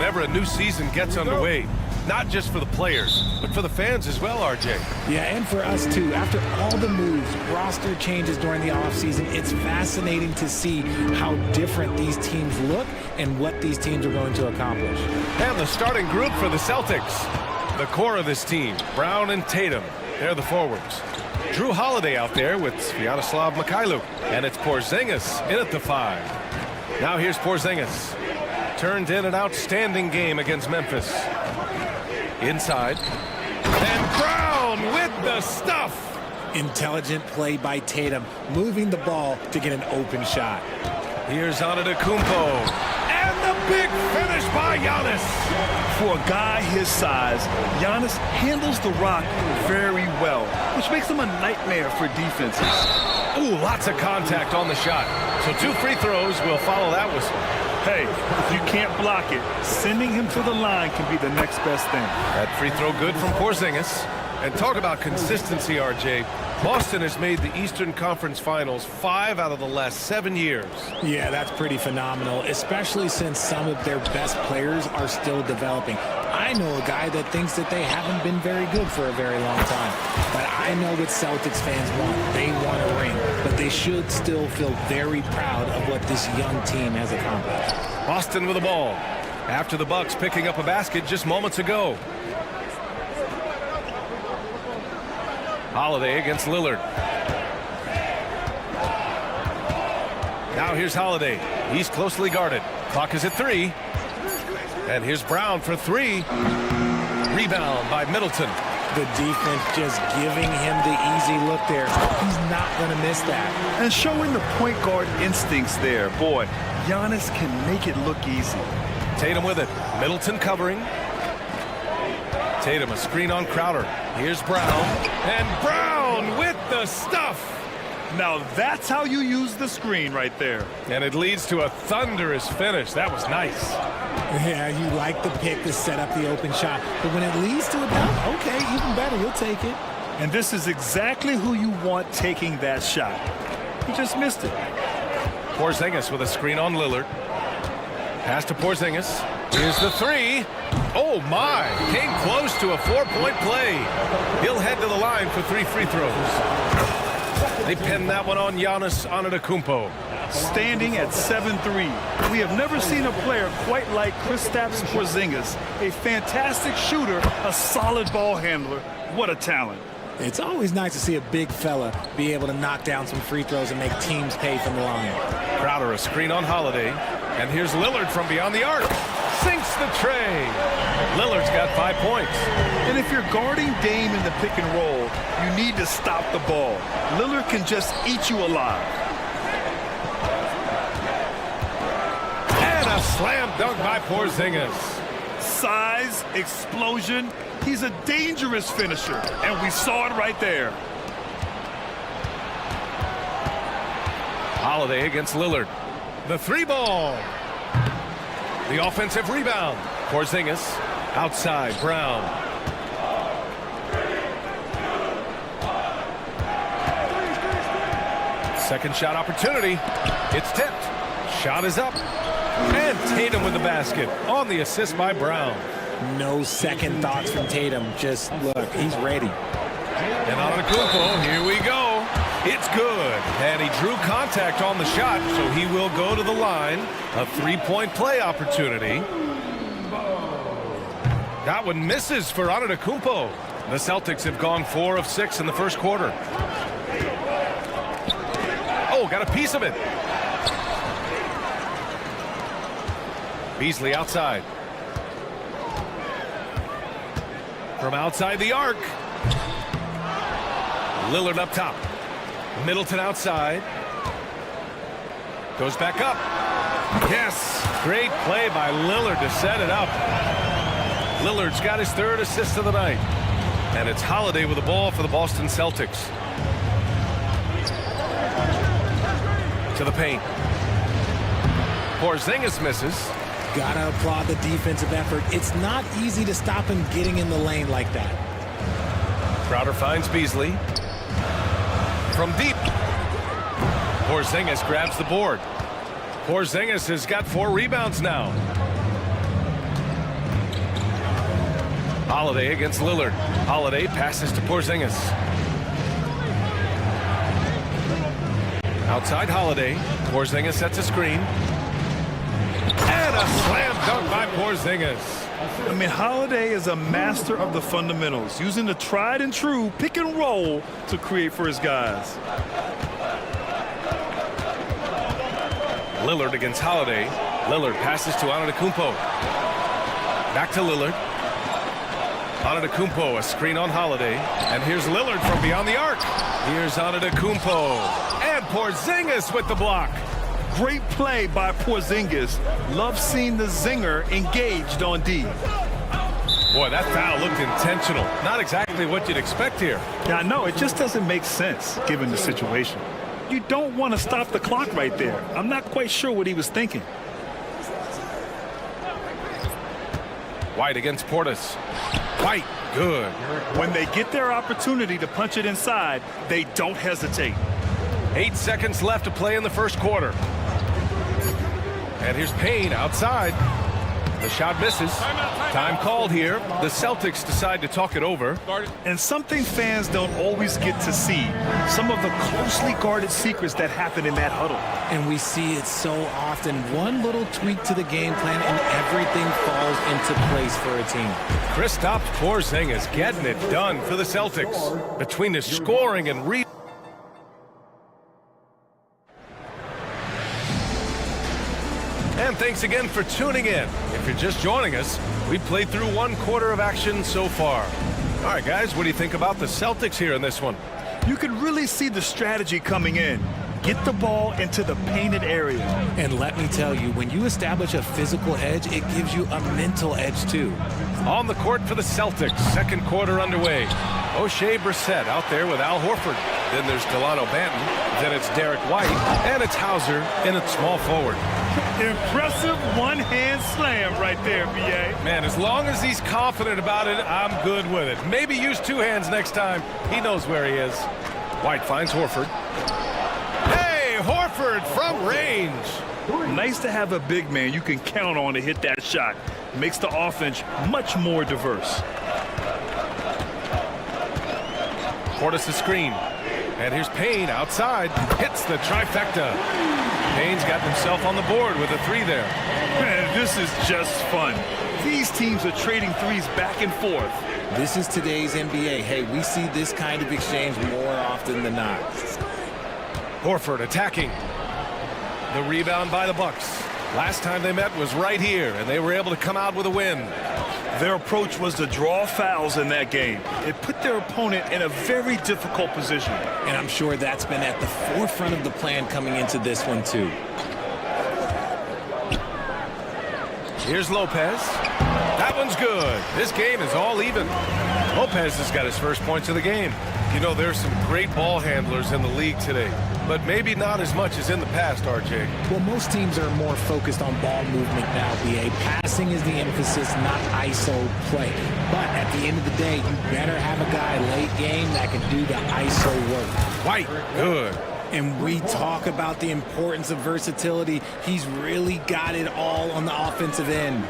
whenever a new season gets underway. Not just for the players, but for the fans as well, RJ. Yeah, and for us too. After all the moves, roster changes during the offseason, it's fascinating to see how different these teams look and what these teams are going to accomplish. And the starting group for the Celtics. The core of this team, Brown and Tatum. They're the forwards. Drew Holiday out there with Sviatoslav Mikhailuk. And it's Porzingis in at the 5. Now here's Porzingis. Turned in an outstanding game against Memphis. Inside. And Brown with the stuff. Intelligent play by Tatum, moving the ball to get an open shot. Here's Antetokounmpo. And the big finish by Giannis. For a guy his size, Giannis handles the rock very well, which makes him a nightmare for defenses. Ooh, lots of contact on the shot. So 2 free throws will follow that whistle. Hey, if you can't block it, sending him to the line can be the next best thing. That free throw good from Porzingis. And talk about consistency, RJ. Boston has made the Eastern Conference Finals 5 out of the last 7 years. Yeah, that's pretty phenomenal, especially since some of their best players are still developing. I know a guy that thinks that they haven't been very good for a very long time. But I know what Celtics fans want. They want a ring. But they should still feel very proud of what this young team has accomplished. Boston with the ball. After the Bucks picking up a basket just moments ago. Holiday against Lillard. Now here's Holiday. He's closely guarded. Clock is at 3. And here's Brown for 3. Rebound by Middleton. The defense just giving him the easy look there. He's not going to miss that. And showing the point guard instincts there. Boy, Giannis can make it look easy. Tatum with it. Middleton covering. Tatum a screen on Crowder. Here's Brown. And Brown with the stuff. Now that's how you use the screen right there. And it leads to a thunderous finish. That was nice. Yeah, you like the pick to set up the open shot. But when it leads to a dunk, okay, even better, you'll take it. And this is exactly who you want taking that shot. He just missed it. Porzingis with a screen on Lillard. Pass to Porzingis. Here's the 3. Oh, my. Came close to a 4-point play. He'll head to the line for 3 free throws. They pinned that one on Giannis Antetokounmpo. Standing at 7-3. We have never seen a player quite like Kristaps Porzingis. A fantastic shooter, a solid ball handler. What a talent. It's always nice to see a big fella be able to knock down some free throws and make teams pay from the line. Crowder a screen on Holiday. And here's Lillard from beyond the arc. Sinks the tray. Lillard's got 5 points. And if you're guarding Dame in the pick and roll, you need to stop the ball. Lillard can just eat you alive. And a slam dunk by Porzingis. Size, explosion. He's a dangerous finisher, and we saw it right there. Holiday against Lillard. The 3 ball. The offensive rebound. Porzingis outside. Brown. Second shot opportunity. It's tipped. Shot is up. And Tatum with the basket on the assist by Brown. No second thoughts from Tatum. Just look, he's ready. And Antetokounmpo, here we go. It's good. And he drew contact on the shot, so he will go to the line. A 3-point play opportunity. That one misses for Antetokounmpo. The Celtics have gone 4 of 6 in the first quarter. Oh, got a piece of it. Beasley outside. From outside the arc. Lillard up top. Middleton outside. Goes back up. Yes. Great play by Lillard to set it up. Lillard's got his 3rd assist of the night. And it's Holiday with the ball for the Boston Celtics. To the paint. Porzingis misses. Gotta applaud the defensive effort. It's not easy to stop him getting in the lane like that. Crowder finds Beasley. From deep. Porzingis grabs the board. Porzingis has got 4 rebounds now. Holiday against Lillard. Holiday passes to Porzingis. Outside Holiday. Porzingis sets a screen. And a slam dunk by Porzingis. I mean, Holiday is a master of the fundamentals, using the tried and true pick and roll to create for his guys. Lillard against Holiday. Lillard passes to Antetokounmpo. Back to Lillard. Antetokounmpo, a screen on Holiday. And here's Lillard from beyond the arc. Here's Antetokounmpo. And Porzingis with the block. Great play by Porzingis. Love seeing the zinger engaged on D. Boy, that foul looked intentional. Not exactly what you'd expect here. Yeah, I know. It just doesn't make sense given the situation. You don't want to stop the clock right there. I'm not quite sure what he was thinking. White against Portis. White, good. When they get their opportunity to punch it inside, they don't hesitate. 8 seconds left to play in the first quarter. And here's Payne outside. The shot misses. Time called here. The Celtics decide to talk it over. And something fans don't always get to see. Some of the closely guarded secrets that happen in that huddle. And we see it so often. One little tweak to the game plan and everything falls into place for a team. Kristaps Porzingis getting it done for the Celtics. Between his scoring and rebounding. And thanks again for tuning in. If you're just joining us, we played through one quarter of action so far. All right, guys, what do you think about the Celtics here in this one? You can really see the strategy coming in. Get the ball into the painted area. And let me tell you, when you establish a physical edge, it gives you a mental edge too. On the court for the Celtics, second quarter underway. O'Shea Brissett out there with Al Horford. Then there's Delano Banton. Then it's Derek White. And it's Hauser in at small forward. Impressive one-hand slam right there, B.A. Man, as long as he's confident about it, I'm good with it. Maybe use two hands next time. He knows where he is. White finds Horford. Hey, Horford from range. Nice to have a big man you can count on to hit that shot. Makes the offense much more diverse. Portis the screen. And here's Payne outside. Hits the trifecta. Payne's got himself on the board with a three there. Man, this is just fun. These teams are trading threes back and forth. This is today's NBA. Hey, we see this kind of exchange more often than not. Horford attacking. The rebound by the Bucks. Last time they met was right here, and they were able to come out with a win. Their approach was to draw fouls in that game. It put their opponent in a very difficult position. And I'm sure that's been at the forefront of the plan coming into this one, too. Here's Lopez. That one's good. This game is all even. Lopez has got his first points of the game. You know, there's some great ball handlers in the league today, but maybe not as much as in the past, RJ. Well, most teams are more focused on ball movement now, BA. Passing is the emphasis, not ISO play. But at the end of the day, you better have a guy late game that can do the ISO work. White, good. And we talk about the importance of versatility. He's really got it all on the offensive end.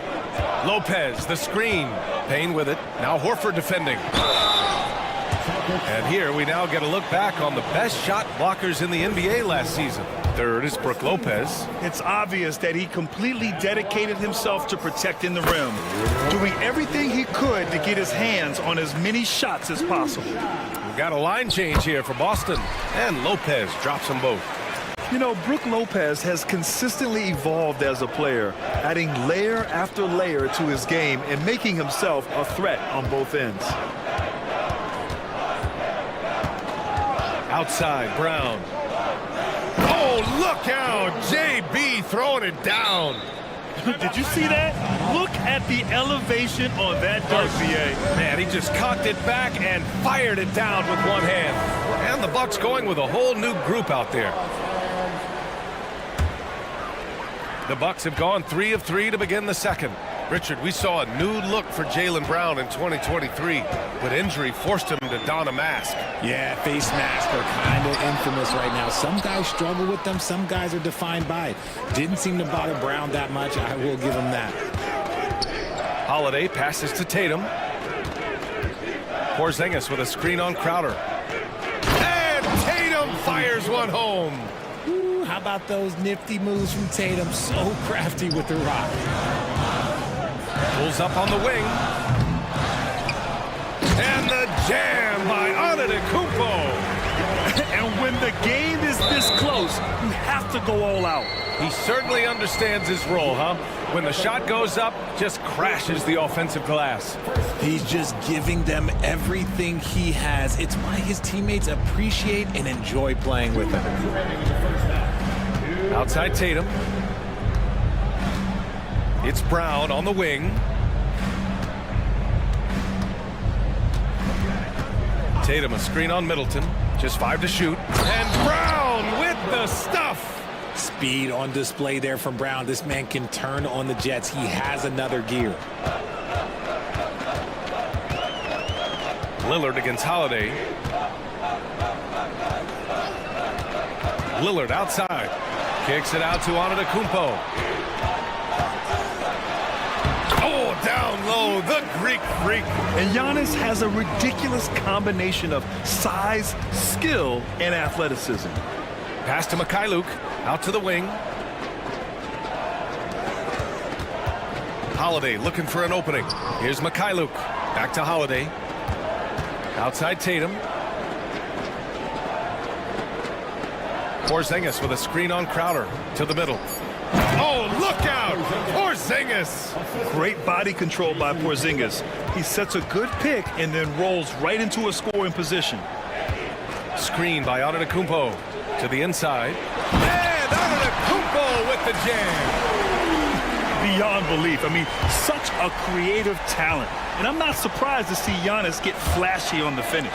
Lopez, the screen. Payne with it. Now Horford defending. And here we now get a look back on the best shot blockers in the NBA last season. Third is Brook Lopez. It's obvious that he completely dedicated himself to protecting the rim, doing everything he could to get his hands on as many shots as possible. We've got a line change here for Boston, and Lopez drops them both. You know, Brook Lopez has consistently evolved as a player, adding layer after layer to his game and making himself a threat on both ends. Outside, Brown. Oh, look out! JB throwing it down. Did you see that? Look at the elevation on that dunk, BA. Man, he just cocked it back and fired it down with one hand. And the Bucks going with a whole new group out there. The Bucks have gone 3 of 3 to begin the second. Richard, we saw a new look for Jaylen Brown in 2023, but injury forced him to don a mask. Yeah, face masks are kind of infamous right now. Some guys struggle with them. Some guys are defined by it. Didn't seem to bother Brown that much. I will give him that. Holiday passes to Tatum. Porzingis with a screen on Crowder. And Tatum fires one home. Ooh, how about those nifty moves from Tatum? So crafty with the rock. Pulls up on the wing. And the jam by Antetokounmpo. And when the game is this close, you have to go all out. He certainly understands his role, huh? When the shot goes up, just crashes the offensive glass. He's just giving them everything he has. It's why his teammates appreciate and enjoy playing with him. Outside Tatum. It's Brown on the wing. Tatum a screen on Middleton. Just 5 to shoot. And Brown with the stuff. Speed on display there from Brown. This man can turn on the Jets. He has another gear. Lillard against Holiday. Lillard outside. Kicks it out to Antetokounmpo. Oh, down low, the Greek freak. And Giannis has a ridiculous combination of size, skill, and athleticism. Pass to Mikhailuk. Out to the wing. Holiday looking for an opening. Here's Mikhailuk. Back to Holiday. Outside Tatum. Porzingis with a screen on Crowder. To the middle. Oh, look out! Porzingis! Great body control by Porzingis. He sets a good pick and then rolls right into a scoring position. Screen by Antetokounmpo. To the inside. And Antetokounmpo with the jam. Beyond belief. I mean, such a creative talent. And I'm not surprised to see Giannis get flashy on the finish.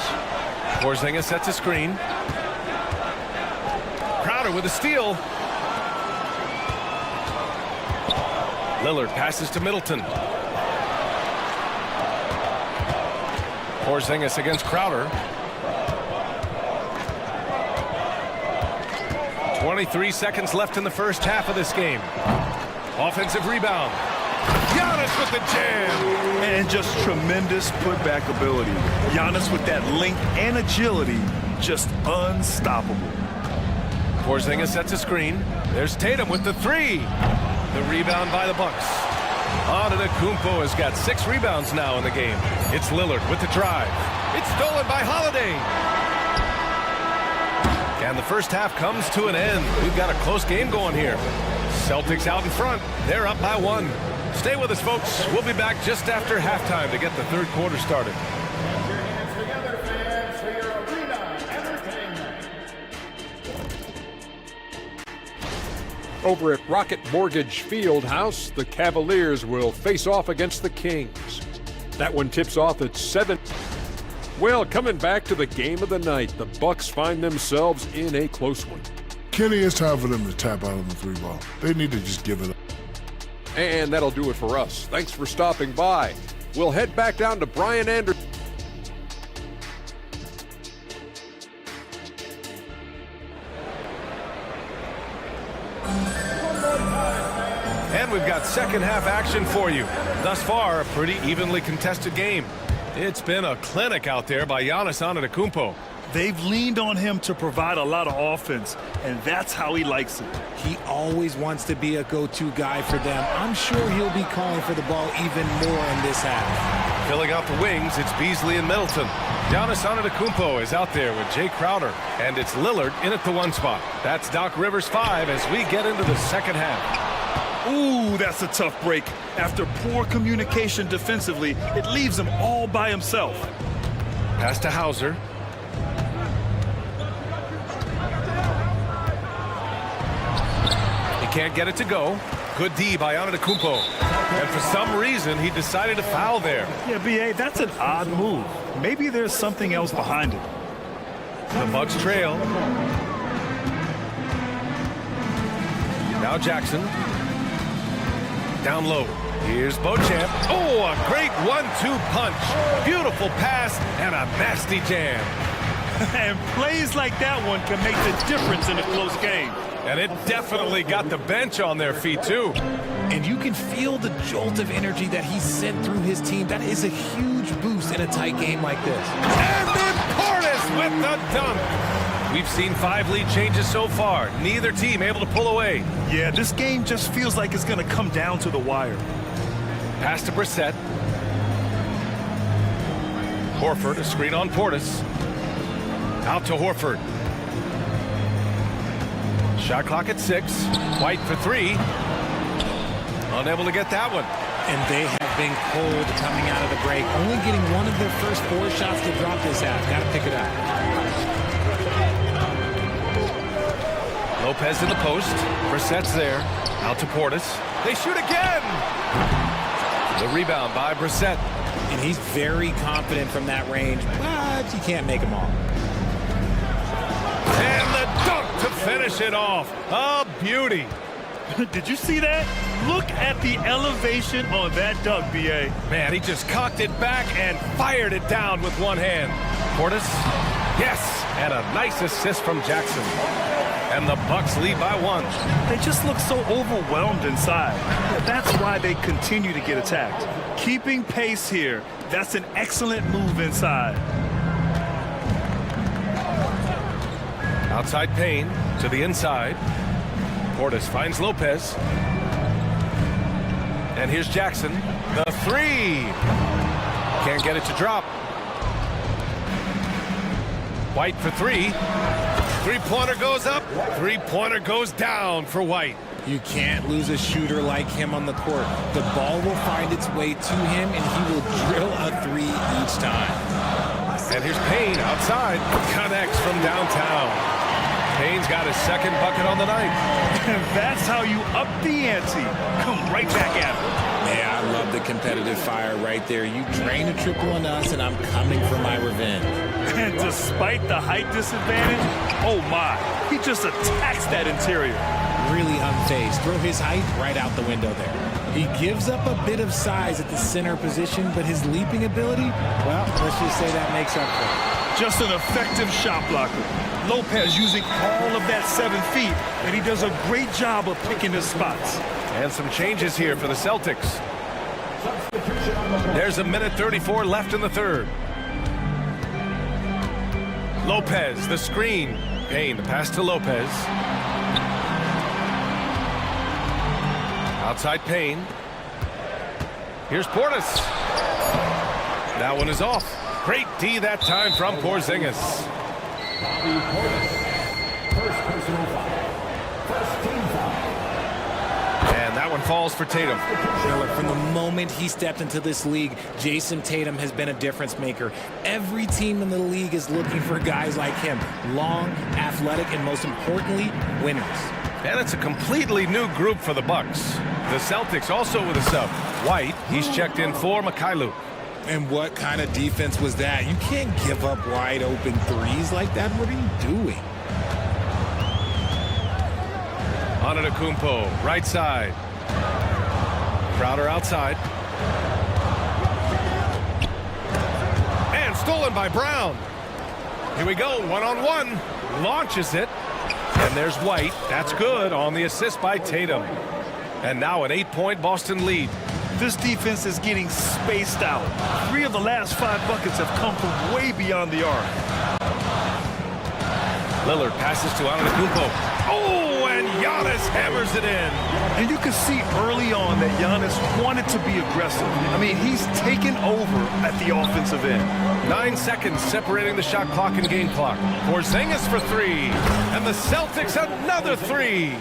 Porzingis sets a screen. Crowder with a steal. Lillard passes to Middleton. Porzingis against Crowder. 23 seconds left in the first half of this game. Offensive rebound. Giannis with the jam. And just tremendous putback ability. Giannis with that length and agility, just unstoppable. Porzingis sets a screen. There's Tatum with the three. The rebound by the Bucks. Antetokounmpo has got 6 rebounds now in the game. It's Lillard with the drive. It's stolen by Holiday. And the first half comes to an end. We've got a close game going here. Celtics out in front. They're up by 1. Stay with us, folks. We'll be back just after halftime to get the third quarter started. Over at Rocket Mortgage Fieldhouse, the Cavaliers will face off against the Kings. That one tips off at 7. Well, coming back to the game of the night, the Bucks find themselves in a close one. Kenny, it's time for them to tap out on the 3-ball. They need to just give it up. And that'll do it for us. Thanks for stopping by. We'll head back down to Brian Anderson. And we've got second half action for you. Thus far, a pretty evenly contested game. It's been a clinic out there by Giannis Antetokounmpo. They've leaned on him to provide a lot of offense, and that's how he likes it. He always wants to be a go-to guy for them. I'm sure he'll be calling for the ball even more in this half. Filling out the wings, it's Beasley and Middleton. Giannis Antetokounmpo is out there with Jay Crowder, and it's Lillard in at the 1 spot. That's Doc Rivers 5 as we get into the second half. Ooh, that's a tough break. After poor communication defensively, it leaves him all by himself. Pass to Hauser. He can't get it to go. Good D by Antetokounmpo. And for some reason, he decided to foul there. Yeah, B.A., that's an odd move. Maybe there's something else behind it. The Bucks trail. Now Jackson. Down low. Here's Beauchamp. Oh, a great 1-2 punch. Beautiful pass and a nasty jam. And plays like that one can make the difference in a close game. And it definitely got the bench on their feet, too. And you can feel the jolt of energy that he sent through his team. That is a huge boost in a tight game like this. And then Portis with the dunk. We've seen 5 lead changes so far. Neither team able to pull away. Yeah, this game just feels like it's going to come down to the wire. Pass to Brissett. Horford, a screen on Portis. Out to Horford. Shot clock at 6. White for 3. Unable to get that one. And they have been cold coming out of the break. Only getting one of their first 4 shots to drop this half. Got to pick it up. Lopez in the post. Brissett's there. Out to Portis. They shoot again! The rebound by Brissett. And he's very confident from that range, but you can't make them all. And the dunk to finish it off. A beauty. Did you see that? Look at the elevation on that dunk, B.A. Man, he just cocked it back and fired it down with one hand. Portis, yes, and a nice assist from Jackson. And the Bucks lead by 1. They just look so overwhelmed inside. That's why they continue to get attacked. Keeping pace here. That's an excellent move inside. Outside Payne to the inside. Portis finds Lopez. And here's Jackson. The 3. Can't get it to drop. White for 3. Three-pointer goes up. Three-pointer goes down for White. You can't lose a shooter like him on the court. The ball will find its way to him, and he will drill a 3 each time. And here's Payne outside. Connects from downtown. Payne's got his second bucket on the night. And that's how you up the ante. Come right back at it. Yeah, I love the competitive fire right there. You drain a triple on us, and I'm coming for my revenge. And despite the height disadvantage, oh my, he just attacks that interior. Really unfazed. Throw his height right out the window there. He gives up a bit of size at the center position, but his leaping ability, well, let's just say that makes up for it. Just an effective shot blocker. Lopez using all of that 7 feet, and he does a great job of picking his spots. And some changes here for the Celtics. There's a minute 34 left in the third. Lopez, the screen. Payne, the pass to Lopez. Outside Payne. Here's Portis. That one is off. Great D that time from Porzingis. And that one falls for Tatum. From the moment he stepped into this league, Jason Tatum has been a difference maker. Every team in the league is looking for guys like him. Long, athletic, and most importantly, winners. And it's a completely new group for the Bucks. The Celtics also with a sub. White, he's checked in for Mikhailuk. And what kind of defense was that? You can't give up wide open threes like that. What are you doing? Antetokounmpo, right side. Crowder outside. And stolen by Brown. Here we go, one-on-one. Launches it. And there's White. That's good on the assist by Tatum. And now an 8-point Boston lead. This defense is getting spaced out. 3 of the last 5 buckets have come from way beyond the arc. Lillard passes to Antetokounmpo. Oh, and Giannis hammers it in. And you can see early on that Giannis wanted to be aggressive. I mean, he's taken over at the offensive end. 9 seconds separating the shot clock and game clock. Porzingis for 3. And the Celtics another 3.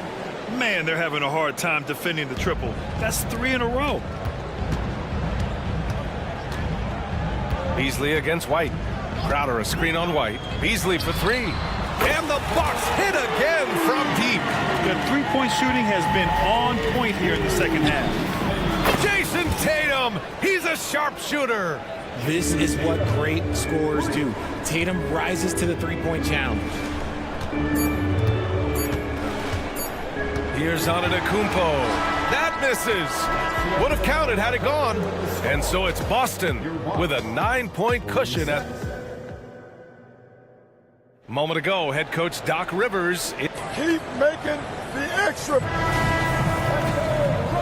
Man, they're having a hard time defending the triple. That's 3 in a row. Beasley against White. Crowder a screen on White. Beasley for 3. And the Bucks hit again from deep. The three-point shooting has been on point here in the second half. Jason Tatum, he's a sharpshooter. This is what great scorers do. Tatum rises to the three-point challenge. Here's Antetokounmpo. That misses. Would have counted had it gone. And so it's Boston with a 9-point cushion at... Moment ago, head coach Doc Rivers. Keep making the extra.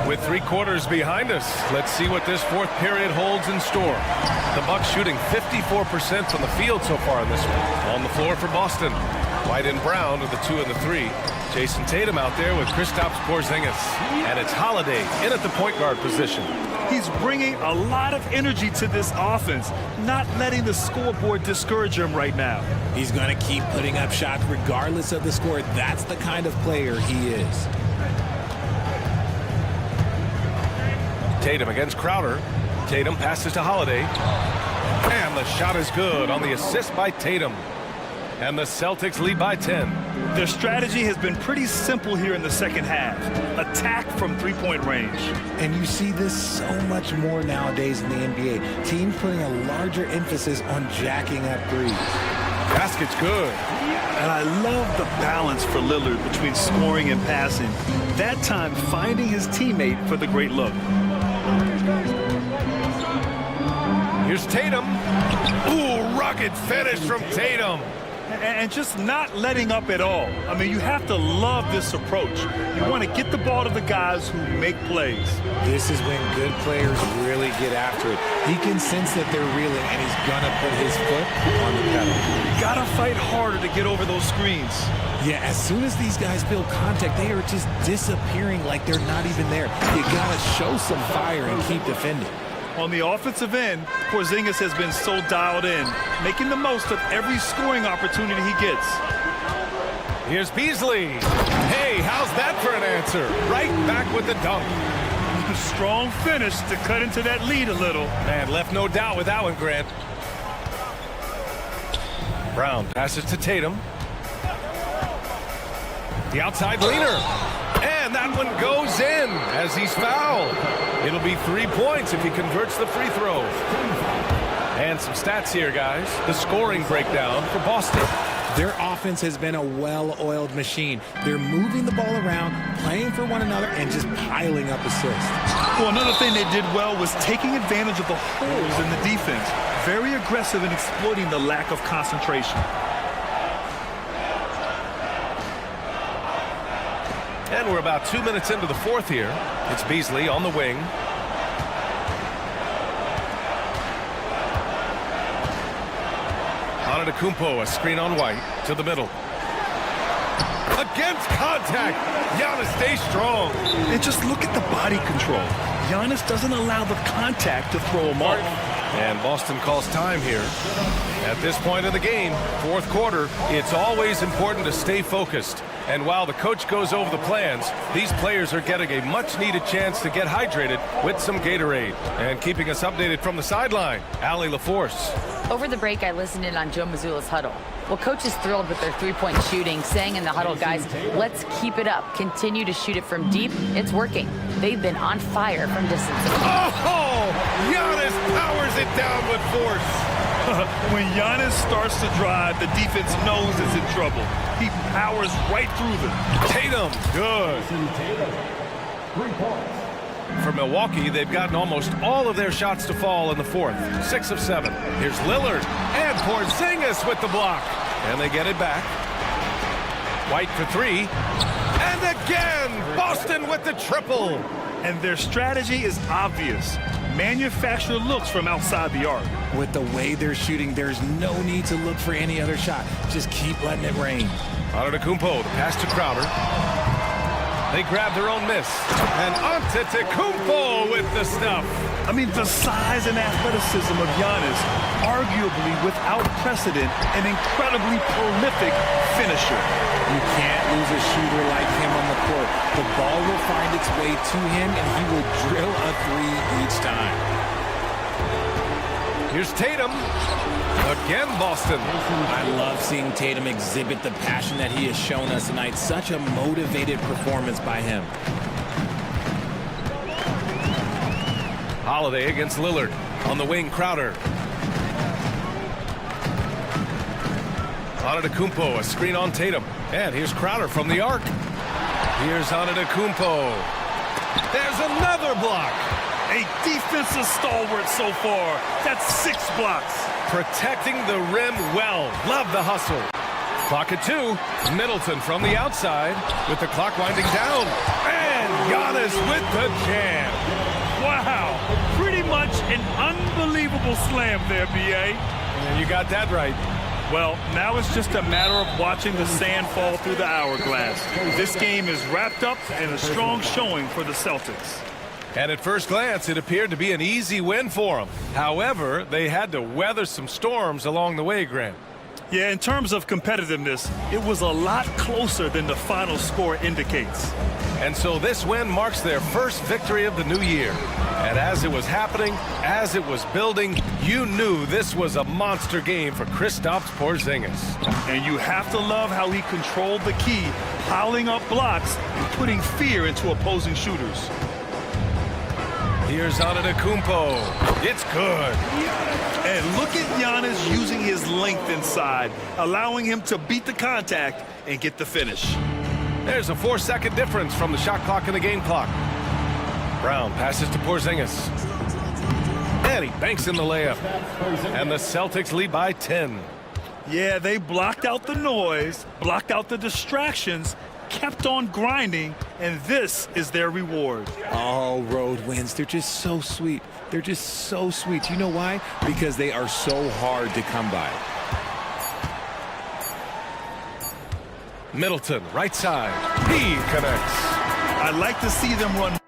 With 3 quarters behind us, let's see what this fourth period holds in store. The Bucks shooting 54% from the field so far in this one. On the floor for Boston, White and Brown with the 2 and the 3. Jason Tatum out there with Kristaps Porzingis. And it's Holiday in at the point guard position. He's bringing a lot of energy to this offense, not letting the scoreboard discourage him right now. He's going to keep putting up shots regardless of the score. That's the kind of player he is. Tatum against Crowder. Tatum passes to Holiday. And the shot is good on the assist by Tatum. And the Celtics lead by 10. Their strategy has been pretty simple here in the second half. Attack from three-point range. And you see this so much more nowadays in the NBA. Teams putting a larger emphasis on jacking up threes. Basket's good. And I love the balance for Lillard between scoring and passing. That time finding his teammate for the great look. Here's Tatum. Ooh, rugged finish from Tatum. And just not letting up at all. I mean, you have to love this approach. You want to get the ball to the guys who make plays. This is when good players really get after it. He can sense that they're reeling, and he's going to put his foot on the pedal. You got to fight harder to get over those screens. Yeah, as soon as these guys feel contact, they are just disappearing like they're not even there. You got to show some fire and keep defending. On the offensive end, Porzingis has been so dialed in, making the most of every scoring opportunity he gets. Here's Beasley. Hey, how's that for an answer? Right back with the dunk. Strong finish to cut into that lead a little. Man, left no doubt with that one, Grant. Brown passes to Tatum. The outside leaner. And that one goes in as he's fouled. It'll be 3 points if he converts the free throw. And some stats here, guys. The scoring breakdown for Boston. Their offense has been a well-oiled machine. They're moving the ball around, playing for one another, and just piling up assists. Well, another thing they did well was taking advantage of the holes in the defense. Very aggressive in exploiting the lack of concentration. And we're about 2 minutes into the fourth here. It's Beasley on the wing. Antetokounmpo, a screen on White to the middle. Against contact. Giannis stays strong. And just look at the body control. Giannis doesn't allow the contact to throw him off. And Boston calls time here. At this point of the game, fourth quarter, it's always important to stay focused. And while the coach goes over the plans, these players are getting a much-needed chance to get hydrated with some Gatorade. And keeping us updated from the sideline, Allie LaForce. Over the break, I listened in on Joe Mazzulla's huddle. Well, coach is thrilled with their three-point shooting, saying in the huddle, guys, let's keep it up. Continue to shoot it from deep. It's working. They've been on fire from distance. Oh! Giannis powers it down with force. When Giannis starts to drive, the defense knows it's in trouble. He powers right through them. Tatum, good. For Milwaukee, they've gotten almost all of their shots to fall in the fourth. 6 of 7. Here's Lillard and Porzingis with the block. And they get it back. White for 3. And again, Boston with the triple. And their strategy is obvious. Manufacture looks from outside the arc. With the way they're shooting, there's no need to look for any other shot. Just keep letting it rain. Antetokounmpo, the pass to Crowder. They grab their own miss. And Antetokounmpo with the stuff. I mean, the size and athleticism of Giannis, arguably without precedent, an incredibly prolific finisher. You can't lose a shooter like him on the court. The ball will find its way to him, and he will drill a 3 each time. Here's Tatum. Again, Boston. I love seeing Tatum exhibit the passion that he has shown us tonight. Such a motivated performance by him. Holiday against Lillard. On the wing, Crowder. Antetokounmpo, a screen on Tatum. And here's Crowder from the arc. Here's Antetokounmpo. There's another block. A defensive stalwart so far. That's 6 blocks. Protecting the rim well. Love the hustle. Clock at 2. Middleton from the outside with the clock winding down. And Giannis with the jam. Wow, pretty much an unbelievable slam there, B.A. And you got that right. Well, now it's just a matter of watching the sand fall through the hourglass. This game is wrapped up in a strong showing for the Celtics. And at first glance, it appeared to be an easy win for them. However, they had to weather some storms along the way, Grant. Yeah, in terms of competitiveness, it was a lot closer than the final score indicates. And so this win marks their first victory of the new year. And as it was happening, as it was building, you knew this was a monster game for Kristaps Porzingis. And you have to love how he controlled the key, piling up blocks and putting fear into opposing shooters. Here's Antetokounmpo. It's good. And look at Giannis using his length inside, allowing him to beat the contact and get the finish. There's a 4-second difference from the shot clock and the game clock. Brown passes to Porzingis. And he banks in the layup. And the Celtics lead by 10. Yeah, they blocked out the noise, blocked out the distractions, kept on grinding, and this is their reward. All road wins, they're just so sweet. They're just so sweet. You know why? Because they are so hard to come by. Middleton, right side. He connects. I'd like to see them run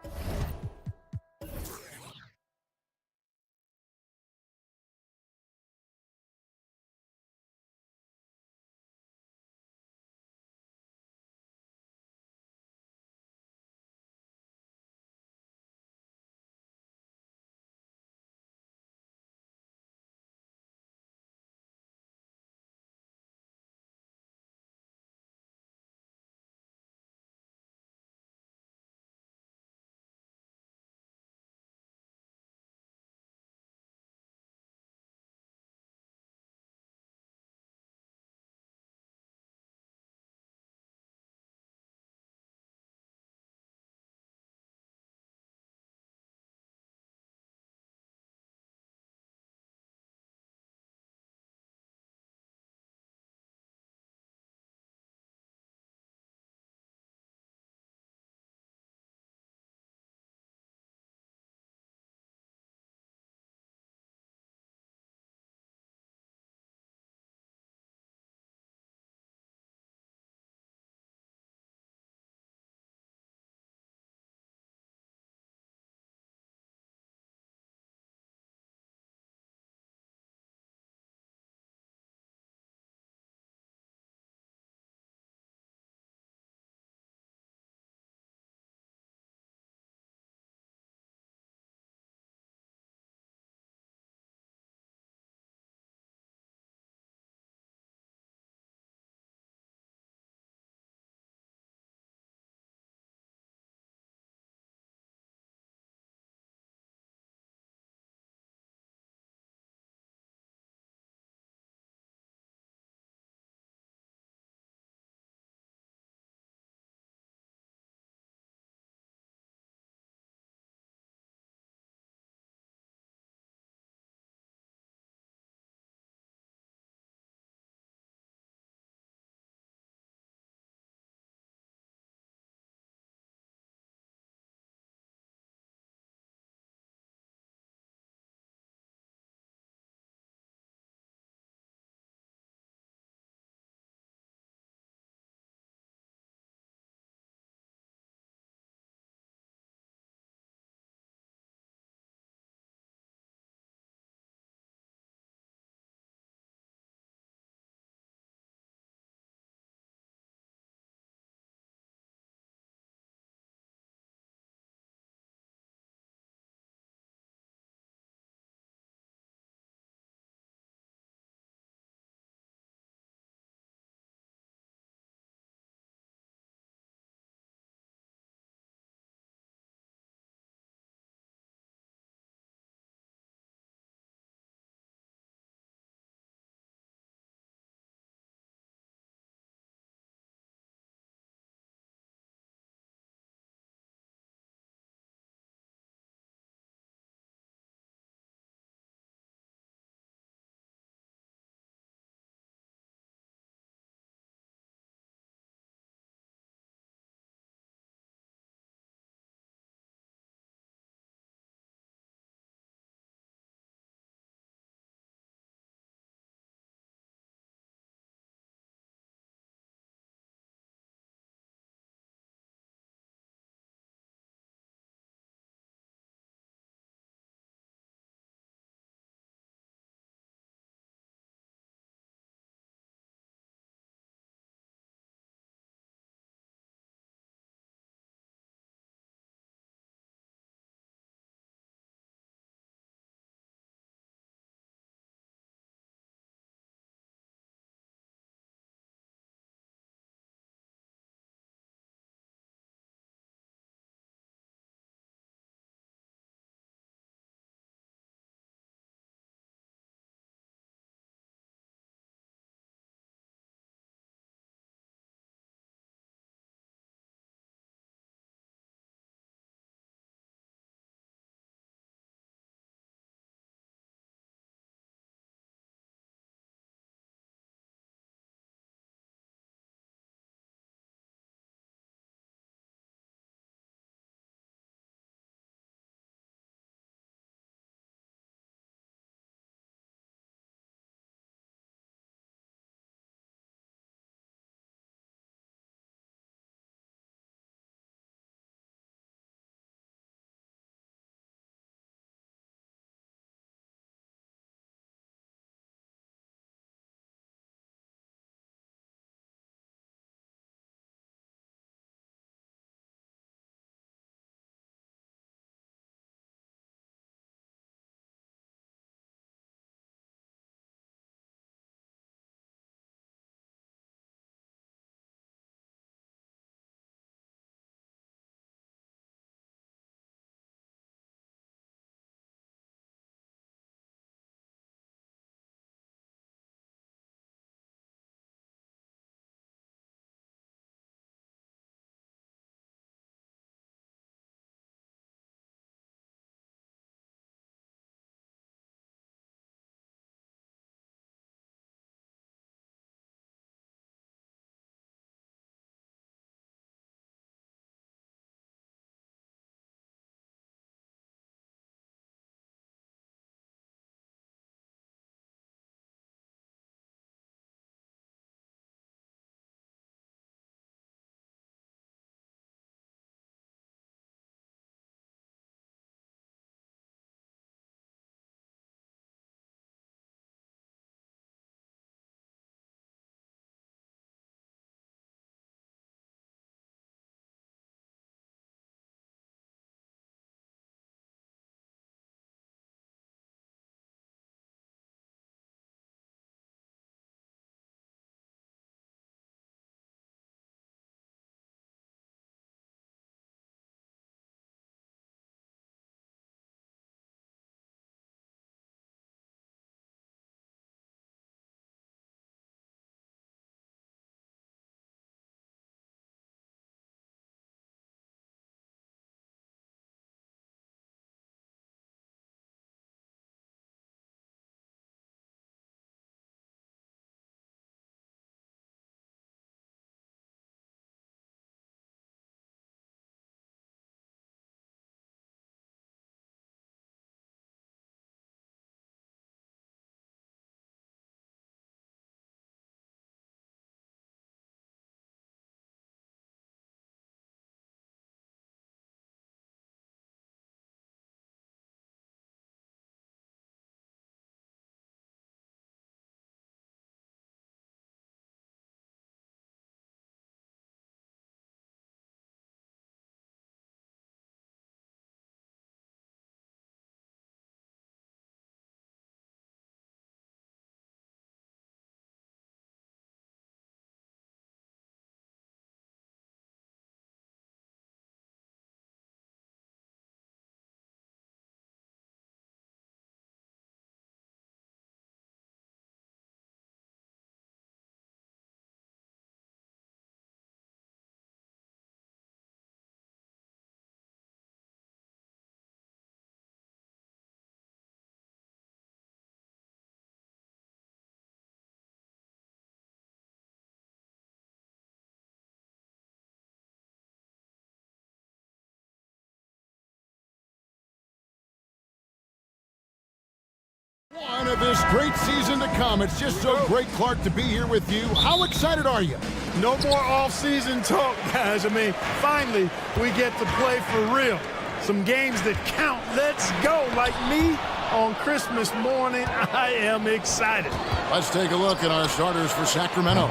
beginning of this great season to come. It's just so great, Clark, to be here with you. How excited are you? No more off-season talk, guys. I mean, finally, we get to play for real. Some games that count. Let's go. Like me on Christmas morning, I am excited. Let's take a look at our starters for Sacramento.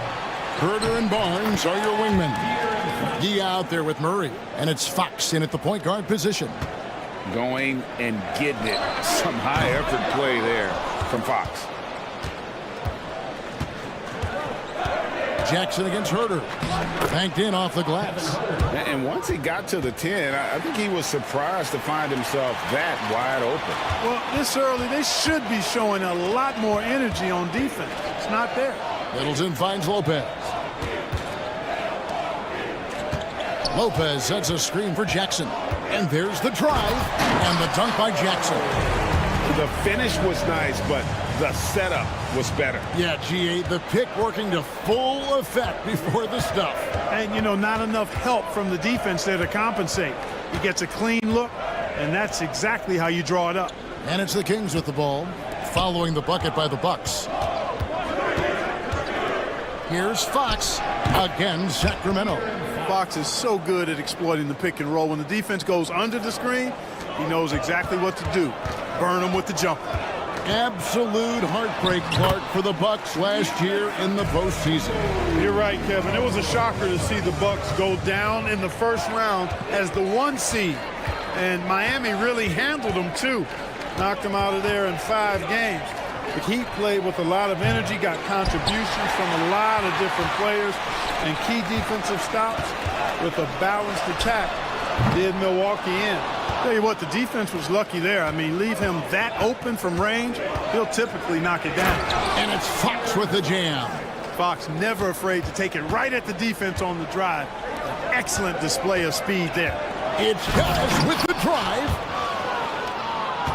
Herder and Barnes are your wingmen. Yee out there with Murray, and it's Fox in at the point guard position. Going and getting it. Some high-effort play there from Fox. Jackson against Herder. Banked in off the glass. And once he got to the 10, I think he was surprised to find himself that wide open. Well, this early, they should be showing a lot more energy on defense. It's not there. Middleton finds Lopez. Lopez sets a screen for Jackson. And there's the drive and the dunk by Jackson. The finish was nice, but the setup was better. Yeah, G8, the pick working to full effect before the stuff. And, you know, not enough help from the defense there to compensate. He gets a clean look, and that's exactly how you draw it up. And it's the Kings with the ball, following the bucket by the Bucks. Here's Fox, again Sacramento. Fox is so good at exploiting the pick and roll. When the defense goes under the screen, he knows exactly what to do. Burn them with the jumper. Absolute heartbreak, Clark, for the Bucks last year in the postseason. You're right, Kevin. It was a shocker to see the Bucks go down in the first round as the 1 seed. And Miami really handled them, too. Knocked them out of there in 5 games. The Heat played with a lot of energy, got contributions from a lot of different players, and key defensive stops with a balanced attack did Milwaukee in. Tell you what, the defense was lucky there. I mean, leave him that open from range, he'll typically knock it down. And it's Fox with the jam. Fox never afraid to take it right at the defense on the drive. An excellent display of speed there. It's Guys with the drive.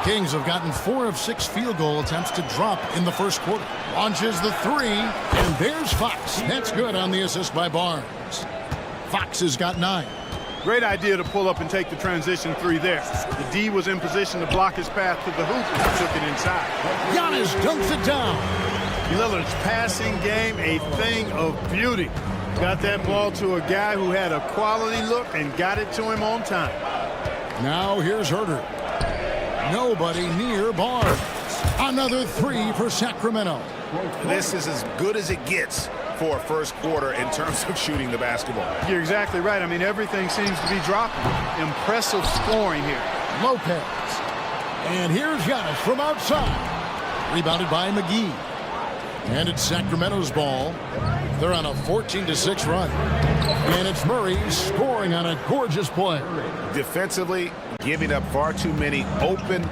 Kings have gotten 4 of 6 field goal attempts to drop in the first quarter. Launches the 3, and there's Fox. That's good on the assist by Barnes. Fox has got 9. Great idea to pull up and take the transition 3 there. The D was in position to block his path to the hoop and took it inside. Giannis dunks it down. Lillard's passing game, a thing of beauty. Got that ball to a guy who had a quality look and got it to him on time. Now here's Herder. Nobody near Barnes. Another 3 for Sacramento. This is as good as it gets for a first quarter in terms of shooting the basketball. You're exactly right. I mean, everything seems to be dropping. Impressive scoring here. Lopez. And here's Giannis from outside. Rebounded by McGee. And it's Sacramento's ball. They're on a 14-6 run. And it's Murray scoring on a gorgeous play. Defensively, giving up far too many open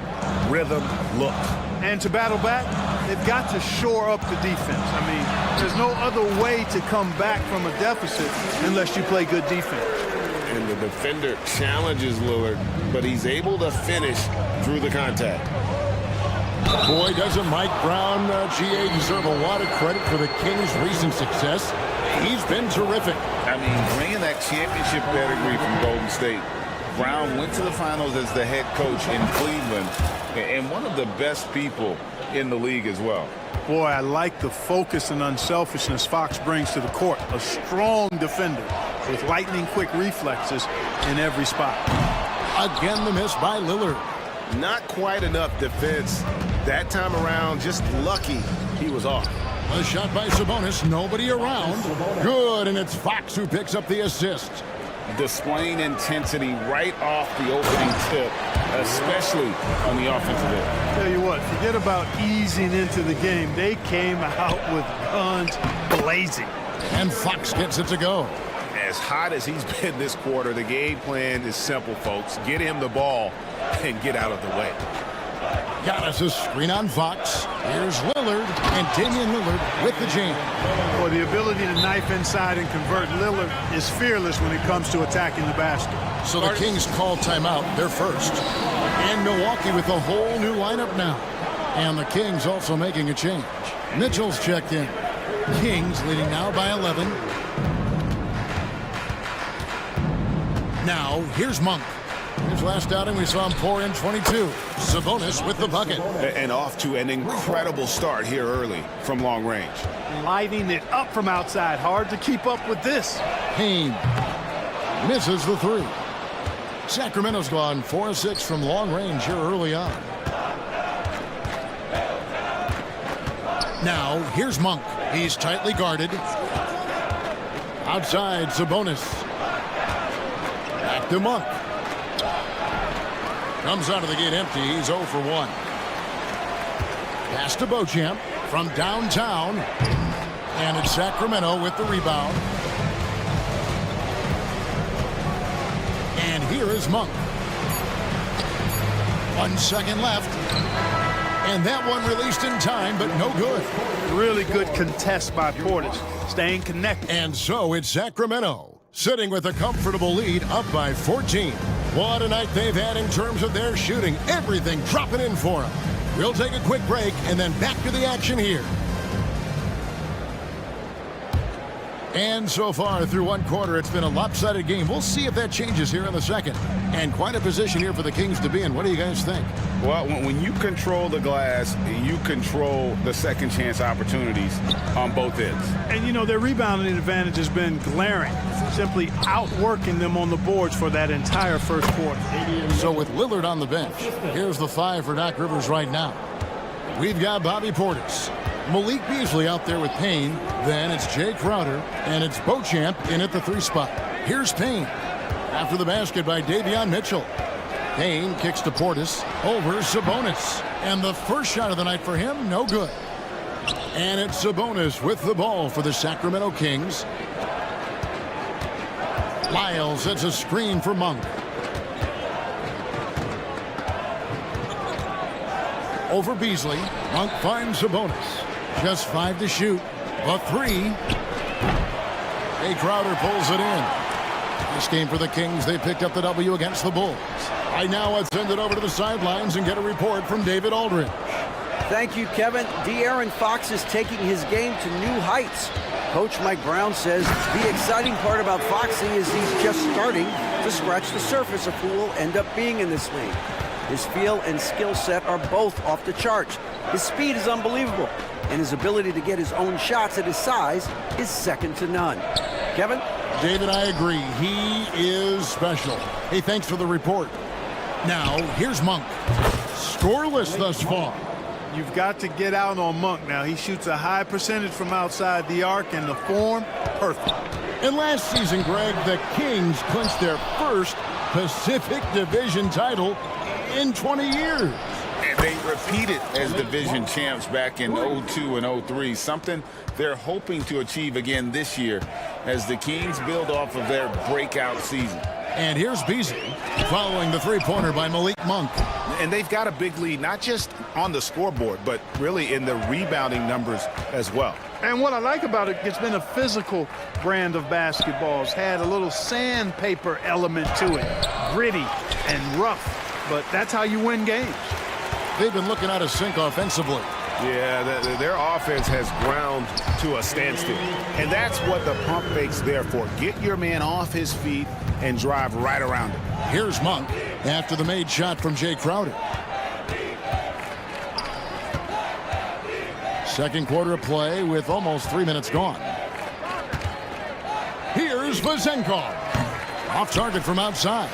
rhythm looks. And to battle back, they've got to shore up the defense. I mean, there's no other way to come back from a deficit unless you play good defense. And the defender challenges Lillard, but he's able to finish through the contact. Boy, doesn't Mike Brown, GA, deserve a lot of credit for the Kings' recent success. He's been terrific. I mean, bringing that championship pedigree from Golden State. Brown went to the finals as the head coach in Cleveland, and one of the best people in the league as well. Boy, I like the focus and unselfishness Fox brings to the court. A strong defender with lightning-quick reflexes in every spot. Again, the miss by Lillard. Not quite enough defense that time around. Just lucky he was off. A shot by Sabonis. Nobody around. Good, and it's Fox who picks up the assist. Displaying intensity right off the opening tip, especially on the offensive end. Tell you what, forget about easing into the game. They came out with guns blazing. And Fox gets it to go. As hot as he's been this quarter, the game plan is simple, folks. Get him the ball and get out of the way. Giannis a screen on Fox. Here's Lillard, and Damian Lillard with the jam. Well, the ability to knife inside and convert Lillard is fearless when it comes to attacking the basket. So the Kings call timeout, their first. And Milwaukee with a whole new lineup now. And the Kings also making a change. Mitchell's checked in. Kings leading now by 11. Now, here's Monk. His last outing, we saw him pour in 22. Sabonis with the bucket. And off to an incredible start here early from long range. Lighting it up from outside. Hard to keep up with this. Payne misses the three. Sacramento's gone 4 of 6 from long range here early on. Now, here's Monk. He's tightly guarded. Outside, Sabonis. Back to Monk. Comes out of the gate empty. He's 0 for 1. Pass to Beauchamp from downtown. And it's Sacramento with the rebound. And here is Monk. 1 second left. And that one released in time, but no good. Really good contest by Portis. Staying connected. And so it's Sacramento, sitting with a comfortable lead, up by 14. What a night they've had in terms of their shooting. Everything dropping in for them. We'll take a quick break and then back to the action here. And so far through one quarter, it's been a lopsided game. We'll see if that changes here in the second. And quite a position here for the Kings to be in. What do you guys think? Well, when you control the glass, you control the second chance opportunities on both ends. And, you know, their rebounding advantage has been glaring, simply outworking them on the boards for that entire first quarter. So with Lillard on the bench, here's the 5 for Doc Rivers right now. We've got Bobby Portis. Malik Beasley out there with Payne. Then it's Jay Crowder, and it's Beauchamp in at the 3 spot. Here's Payne. After the basket by Davion Mitchell. Payne kicks to Portis. Over Sabonis. And the first shot of the night for him, no good. And it's Sabonis with the ball for the Sacramento Kings. Lyles sets a screen for Monk. Over Beasley. Monk finds Sabonis. Just 5 to shoot. A 3. Jay Crowder pulls it in. This game for the Kings, they picked up the W against the Bulls. Right now, let's send it over to the sidelines and get a report from David Aldridge. Thank you, Kevin. De'Aaron Fox is taking his game to new heights. Coach Mike Brown says the exciting part about Foxy is he's just starting to scratch the surface of who will end up being in this league. His feel and skill set are both off the charts. His speed is unbelievable, and his ability to get his own shots at his size is second to none. Kevin? David, I agree. He is special. Hey, thanks for the report. Now, here's Monk. Scoreless thus far. You've got to get out on Monk now. He shoots a high percentage from outside the arc, and the form, perfect. And last season, Greg, the Kings clinched their first Pacific Division title in 20 years. And they repeated as division champs back in 02 and 03, something they're hoping to achieve again this year as the Kings build off of their breakout season. And here's Beasley following the three-pointer by Malik Monk. And they've got a big lead, not just on the scoreboard, but really in the rebounding numbers as well. And what I like about it, it's been a physical brand of basketball. It's had a little sandpaper element to it, gritty and rough, but that's how you win games. They've been looking out of sync offensively. Yeah, their offense has ground to a standstill. And that's what the pump fake's there for. Get your man off his feet and drive right around him. Here's Monk after the made shot from Jay Crowder. Second quarter of play with almost 3 minutes gone. Here's Vazenkov. Off target from outside.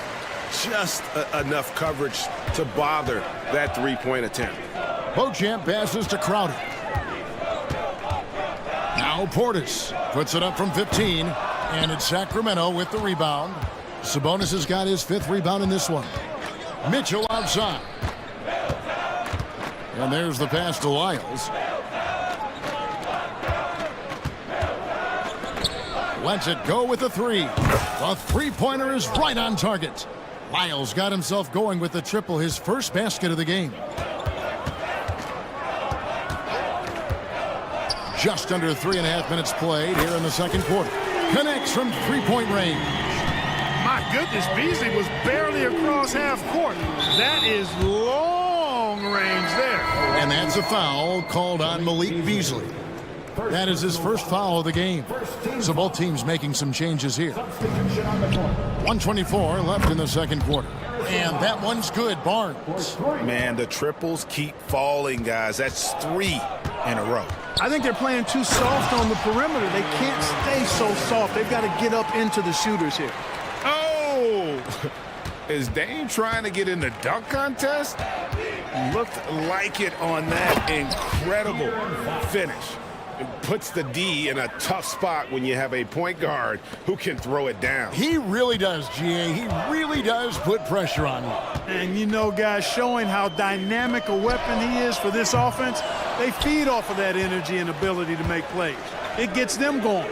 Just enough coverage to bother that three-point attempt. Beauchamp passes to Crowder. Now Portis puts it up from 15, and it's Sacramento with the rebound. Sabonis has got his 5th rebound in this one. Mitchell outside. And there's the pass to Lyles. Lets it go with the 3. The three-pointer is right on target. Lyles got himself going with the triple, his first basket of the game. Just under 3.5 minutes played here in the second quarter. Connects from three-point range. My goodness, Beasley was barely across half court. That is long range there. And that's a foul called on Malik Beasley. That is his first foul of the game. So both teams making some changes here. 1:24 left in the second quarter. And that one's good, Barnes. Man, the triples keep falling, guys. That's 3 in a row. I think they're playing too soft on the perimeter. They can't stay so soft. They've got to get up into the shooters here. Oh! Is Dame trying to get in the dunk contest? Looked like it on that incredible finish. It puts the D in a tough spot when you have a point guard who can throw it down. He really does, GA. He really does put pressure on you. And you know, guys, showing how dynamic a weapon he is for this offense, they feed off of that energy and ability to make plays. It gets them going.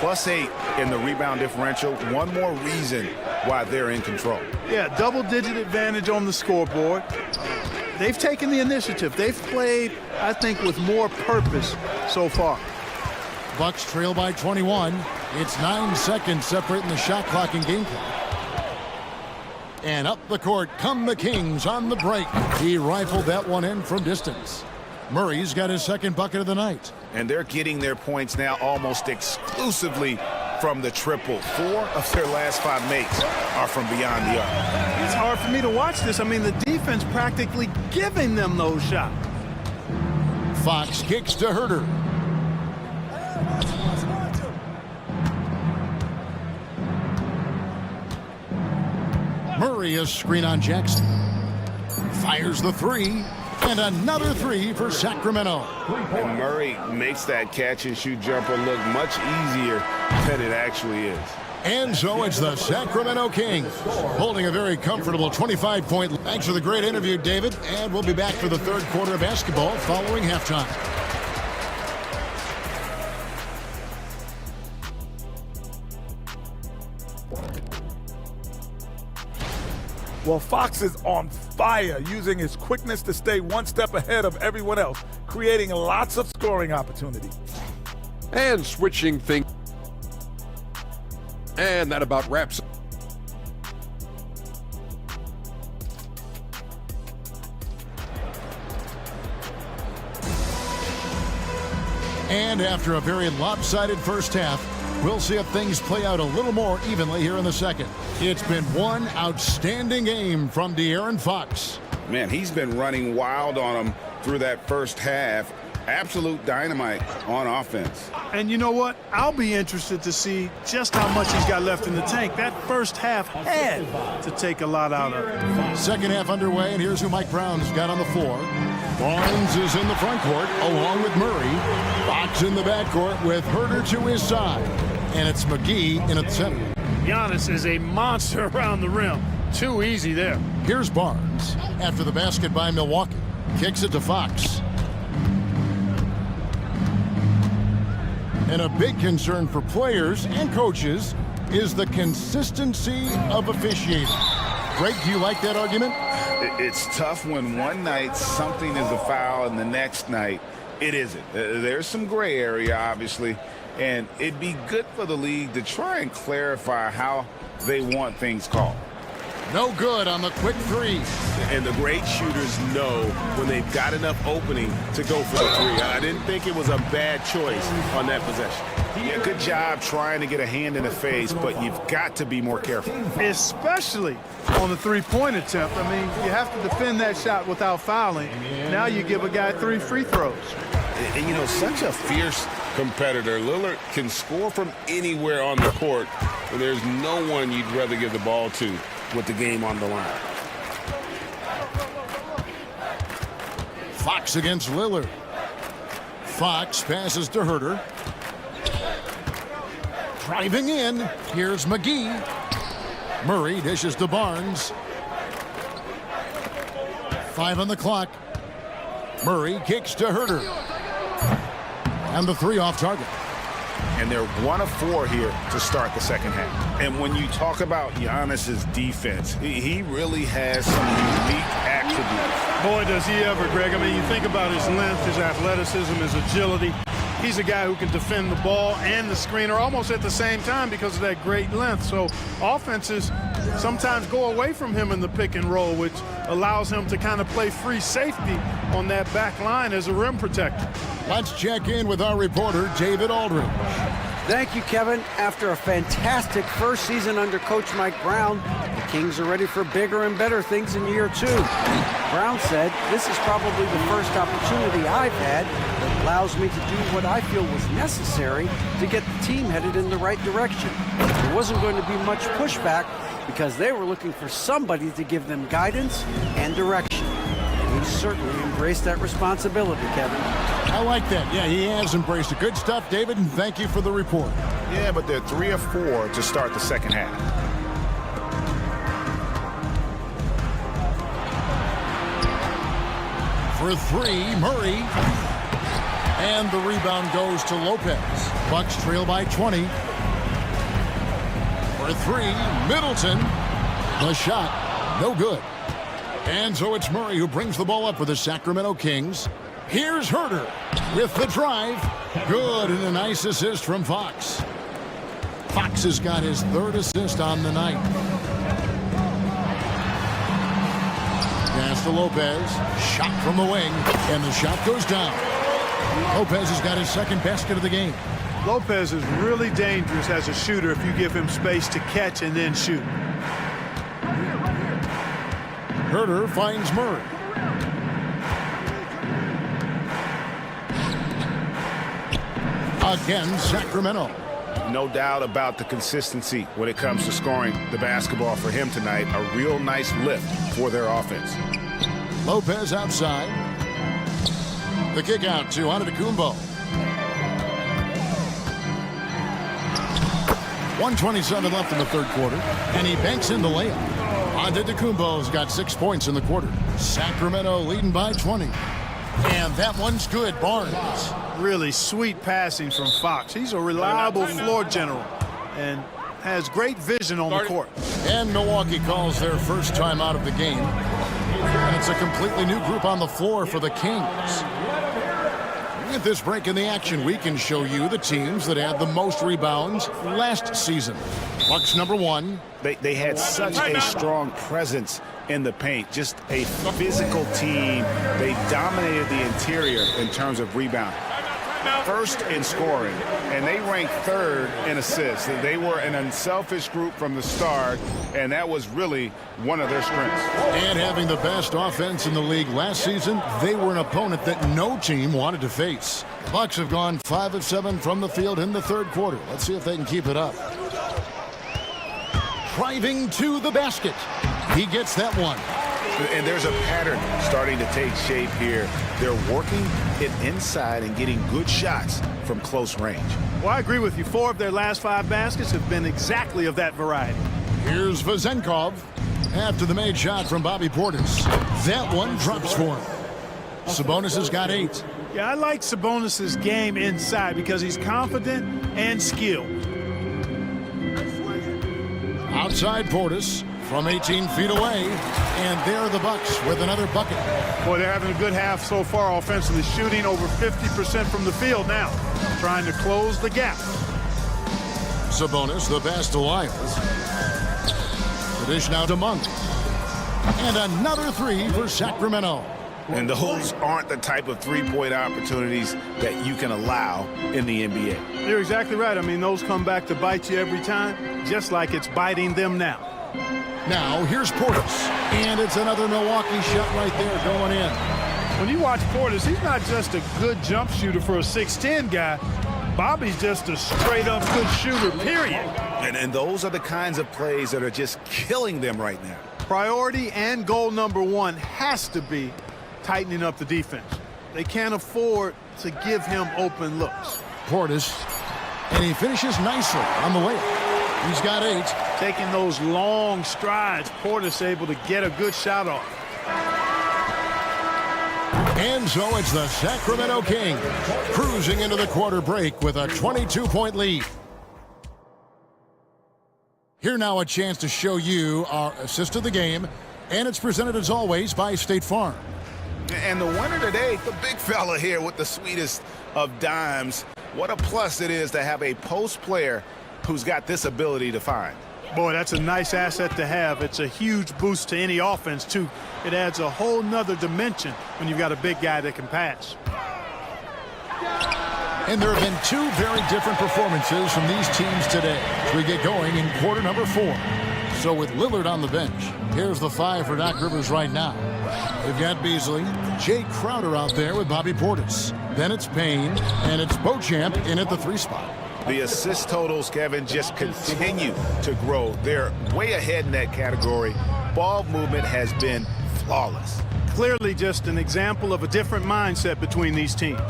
+8 in the rebound differential. One more reason why they're in control. Yeah, double-digit advantage on the scoreboard. They've taken the initiative. They've played, I think, with more purpose so far. Bucks trail by 21. It's 9 seconds separating the shot clock and game clock. And up the court come the Kings on the break. He rifled that one in from distance. Murray's got his second bucket of the night. And they're getting their points now almost exclusively from the triple. 4 of their last 5 makes are from beyond the arc. It's hard for me to watch this. I mean, the defense practically giving them those shots. Fox kicks to Herter. Murray, a screen on Jackson. Fires the 3. And another 3 for Sacramento. And Murray makes that catch-and-shoot jumper look much easier than it actually is. And so it's the Sacramento Kings holding a very comfortable 25-point. Thanks for the great interview, David. And we'll be back for the third quarter of basketball following halftime. Well, Fox is on fire, using his quickness to stay one step ahead of everyone else, creating lots of scoring opportunities. And switching things. And that about wraps up. And after a very lopsided first half, we'll see if things play out a little more evenly here in the second. It's been one outstanding game from De'Aaron Fox. Man, he's been running wild on them through that first half. Absolute dynamite on offense. And you know what? I'll be interested to see just how much he's got left in the tank. That first half had to take a lot out of it. Second half underway, and here's who Mike Brown's got on the floor. Barnes is in the front court along with Murray. Fox in the backcourt with Herter to his side. And it's McGee in at the center. Giannis is a monster around the rim. Too easy there. Here's Barnes after the basket by Milwaukee. Kicks it to Fox. And a big concern for players and coaches is the consistency of officiating. Greg, do you like that argument? It's tough when one night something is a foul and the next night it isn't. There's some gray area, obviously, and it'd be good for the league to try and clarify how they want things called. No good on the quick 3. And the great shooters know when they've got enough opening to go for the 3. I didn't think it was a bad choice on that possession. Yeah, good job trying to get a hand in the face, but you've got to be more careful. Especially on the three-point attempt. I mean, you have to defend that shot without fouling. Now you give a guy 3 free throws. And you know, such a fierce competitor. Lillard can score from anywhere on the court, and there's no one you'd rather give the ball to with the game on the line. Fox against Lillard. Fox passes to Herter. Driving in, here's McGee. Murray dishes to Barnes. 5 on the clock. Murray kicks to Herter. And the 3 off target. And they're 1 of 4 here to start the second half. And when you talk about Giannis's defense, he really has some unique attributes. Boy, does he ever, Greg. I mean, you think about his length, his athleticism, his agility. He's a guy who can defend the ball and the screener almost at the same time because of that great length. So offenses sometimes go away from him in the pick and roll, which allows him to kind of play free safety on that back line as a rim protector. Let's check in with our reporter, David Aldridge. Thank you, Kevin. After a fantastic first season under Coach Mike Brown, the Kings are ready for bigger and better things in year 2. Brown said, "This is probably the first opportunity I've had that allows me to do what I feel was necessary to get the team headed in the right direction. There wasn't going to be much pushback because they were looking for somebody to give them guidance and direction." And he certainly embraced that responsibility, Kevin. I like that. Yeah, he has embraced it. Good stuff, David, and thank you for the report. Yeah, but they're 3 of 4 to start the second half. For 3, Murray. And the rebound goes to Lopez. Bucks trail by 20. For 3, Middleton. The shot, no good. And so it's Murray who brings the ball up for the Sacramento Kings. Here's Herter with the drive. Good, and a nice assist from Fox. Fox has got his 3rd assist on the night. Pass to Lopez. Shot from the wing, and the shot goes down. Lopez has got his 2nd basket of the game. Lopez is really dangerous as a shooter if you give him space to catch and then shoot. Herter finds Murray. Again, Sacramento. No doubt about the consistency when it comes to scoring the basketball for him tonight. A real nice lift for their offense. Lopez outside. The kick out to Antetokounmpo. 1:27 left in the 3rd quarter, and he banks in the layup. Antetokounmpo's got 6 points in the quarter. Sacramento leading by 20. And that one's good. Barnes. Really sweet passing from Fox. He's a reliable floor general and has great vision on the court. And Milwaukee calls their first time out of the game. And it's a completely new group on the floor for the Kings. At this break in the action, we can show you the teams that had the most rebounds last season. Bucks number 1. They had such a strong presence in the paint. Just a physical team. They dominated the interior in terms of rebound. 1st in scoring, and they ranked 3rd in assists. They were an unselfish group from the start, and that was really one of their strengths. And having the best offense in the league last season, they were an opponent that no team wanted to face. The Bucks have gone 5 of 7 from the field in the 3rd quarter. Let's see if they can keep it up. Driving to the basket. He gets that one. And there's a pattern starting to take shape here. They're working it inside and getting good shots from close range. Well, I agree with you. 4 of their last 5 baskets have been exactly of that variety. Here's Vezenkov after the made shot from Bobby Portis. That one drops for him. Sabonis has got 8. Yeah, I like Sabonis' game inside because he's confident and skilled. Outside Portis from 18 feet away, and there are the Bucks with another bucket. Boy, they're having a good half so far offensively, shooting over 50% from the field now, trying to close the gap. Sabonis, the pass to Lyles. The dish now to Monk. And another 3 for Sacramento. And those aren't the type of three-point opportunities that you can allow in the NBA. You're exactly right. I mean, those come back to bite you every time, just like it's biting them now. Now, here's Portis. And it's another Milwaukee shot right there going in. When you watch Portis, he's not just a good jump shooter for a 6'10 guy. Bobby's just a straight-up good shooter, period. And those are the kinds of plays that are just killing them right now. Priority and goal number 1 has to be tightening up the defense. They can't afford to give him open looks. Portis, and he finishes nicely on the layup. He's got 8. Taking those long strides, Portis able to get a good shot off. And so it's the Sacramento Kings cruising into the quarter break with a 22-point lead. Here now a chance to show you our assist of the game, and it's presented as always by State Farm. And the winner today, the big fella here with the sweetest of dimes. What a plus it is to have a post player who's got this ability to find. Boy, that's a nice asset to have. It's a huge boost to any offense, too. It adds a whole nother dimension when you've got a big guy that can pass. And there have been two very different performances from these teams today as we get going in quarter number 4. So with Lillard on the bench, here's the 5 for Doc Rivers right now. We've got Beasley, Jay Crowder out there with Bobby Portis. Then it's Payne, and it's Beauchamp in at the 3 spot. The assist totals, Kevin, just continue to grow. They're way ahead in that category. Ball movement has been flawless. Clearly just an example of a different mindset between these teams.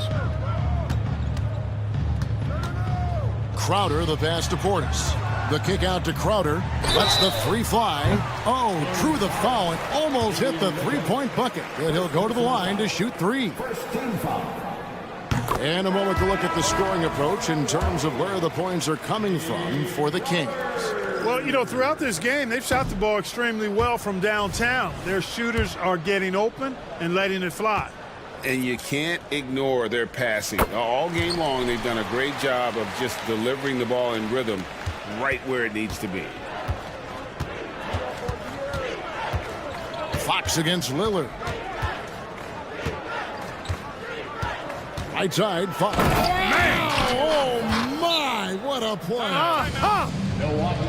Crowder, the pass to Portis. The kick out to Crowder. Lets the 3 fly. Oh, drew the foul and almost hit the 3-point bucket. And he'll go to the line to shoot 3. And a moment to look at the scoring approach in terms of where the points are coming from for the Kings. Well, you know, throughout this game, they've shot the ball extremely well from downtown. Their shooters are getting open and letting it fly. And you can't ignore their passing. All game long, they've done a great job of just delivering the ball in rhythm right where it needs to be. Fox against Lillard. Right side, Fox. Man! Oh, my! What a play.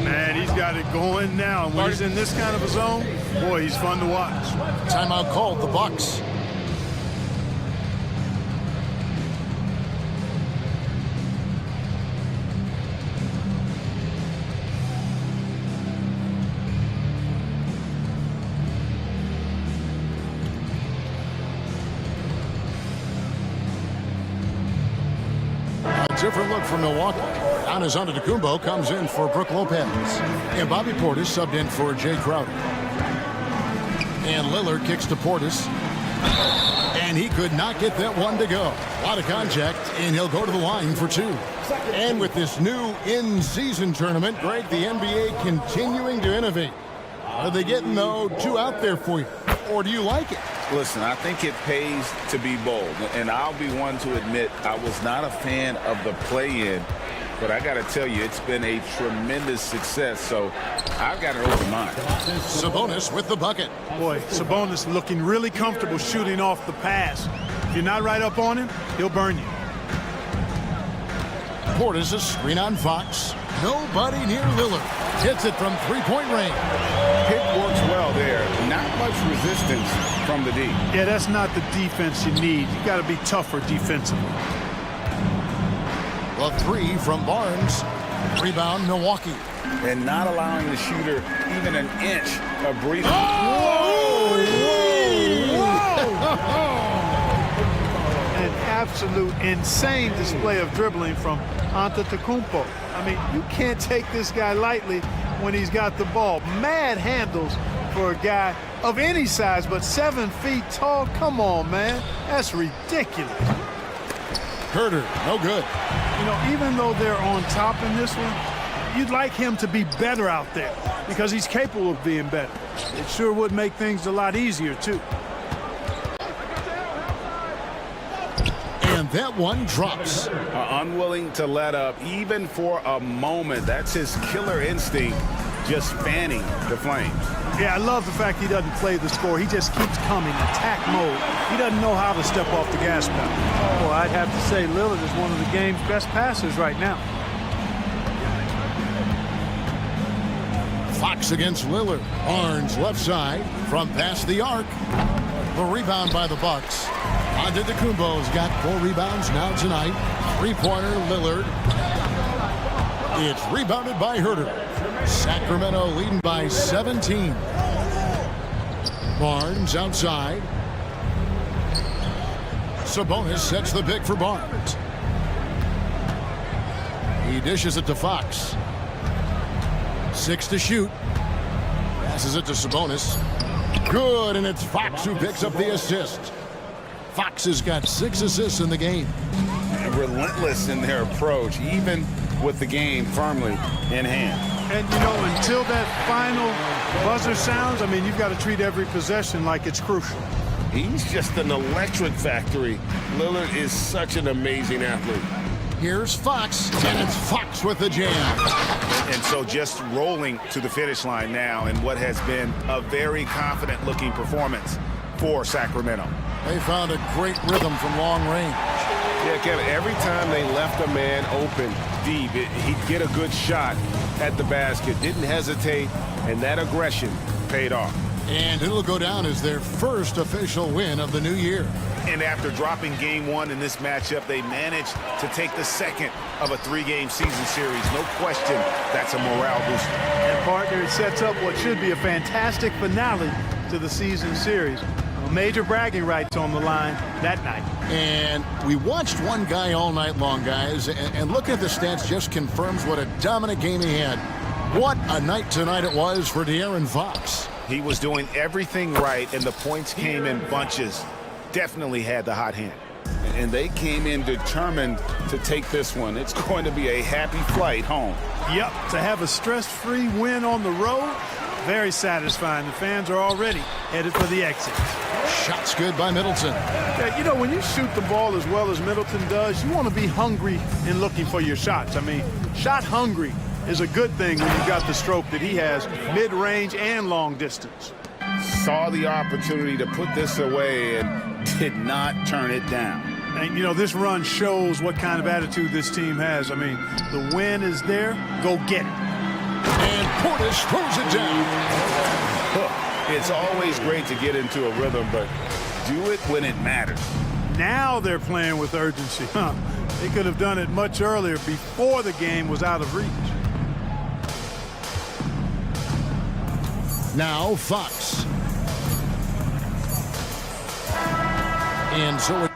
Man, he's got it going now. And when he's in this kind of a zone, boy, he's fun to watch. Timeout called, the Bucks. Different look from Milwaukee. Giannis Antetokounmpo comes in for Brook Lopez. And Bobby Portis subbed in for Jay Crowder. And Lillard kicks to Portis. And he could not get that one to go. A lot of contact, and he'll go to the line for 2. And with this new in-season tournament, Greg, the NBA continuing to innovate. Are they getting, though, 2 out there for you? Or do you like it? Listen, I think it pays to be bold, and I'll be one to admit I was not a fan of the play-in, but I got to tell you, it's been a tremendous success, so I've got an open mind. Sabonis with the bucket. Boy, Sabonis looking really comfortable shooting off the pass. If you're not right up on him, he'll burn you. Portis, a screen on Fox. Nobody near Lillard. Hits it from 3-point range. Pick works well there. Not much resistance from the D. Yeah, that's not the defense you need. You got to be tougher defensively. The 3 from Barnes. Rebound, Milwaukee. And not allowing the shooter even an inch of breathing. Oh! Whoa! An absolute insane display of dribbling from Antetokounmpo. I mean, you can't take this guy lightly when he's got the ball. Mad handles for a guy of any size, but 7 feet tall. Come on, man. That's ridiculous. Herter, no good. You know, even though they're on top in this one, you'd like him to be better out there because he's capable of being better. It sure would make things a lot easier, too. And that one drops. Unwilling to let up even for a moment. That's his killer instinct, just fanning the flames. Yeah, I love the fact he doesn't play the score. He just keeps coming, attack mode. He doesn't know how to step off the gas pedal. Well, I'd have to say Lillard is one of the game's best passers right now. Fox against Lillard. Barnes left side from past the arc. The rebound by the Bucks. Antetokounmpo's got 4 rebounds now tonight. 3-pointer Lillard. It's rebounded by Herter. Sacramento leading by 17. Barnes outside. Sabonis sets the pick for Barnes. He dishes it to Fox. 6 to shoot. Passes it to Sabonis. Good, and it's Fox who picks up the assist. Fox has got 6 assists in the game. Relentless in their approach, even with the game firmly in hand. And, you know, until that final buzzer sounds, I mean, you've got to treat every possession like it's crucial. He's just an electric factory. Lillard is such an amazing athlete. Here's Fox, and it's Fox with the jam. And so just rolling to the finish line now in what has been a very confident-looking performance for Sacramento. They found a great rhythm from long range. Yeah, Kevin, every time they left a man open deep, he'd get a good shot at the basket. Didn't hesitate, and that aggression paid off. And it'll go down as their first official win of the new year. And after dropping game one in this matchup, they managed to take the second of a 3-game season series. No question, that's a morale booster. And partner, it sets up what should be a fantastic finale to the season series. Major bragging rights on the line that night. And we watched one guy all night long, guys, and looking at the stats just confirms what a dominant game he had. What a night tonight it was for De'Aaron Fox. He was doing everything right, and the points came in bunches. Definitely had the hot hand. And they came in determined to take this one. It's going to be a happy flight home. Yep, to have a stress-free win on the road, very satisfying. The fans are already headed for the exit. Shots good by Middleton. Yeah, you know, when you shoot the ball as well as Middleton does, you want to be hungry in looking for your shots. I mean, shot hungry is a good thing when you've got the stroke that he has, mid-range and long distance. Saw the opportunity to put this away and did not turn it down. And, you know, this run shows what kind of attitude this team has. I mean, the win is there. Go get it. And Portis throws it down. It's always great to get into a rhythm, but do it when it matters. Now they're playing with urgency. They could have done it much earlier, before the game was out of reach. Now Fox. And so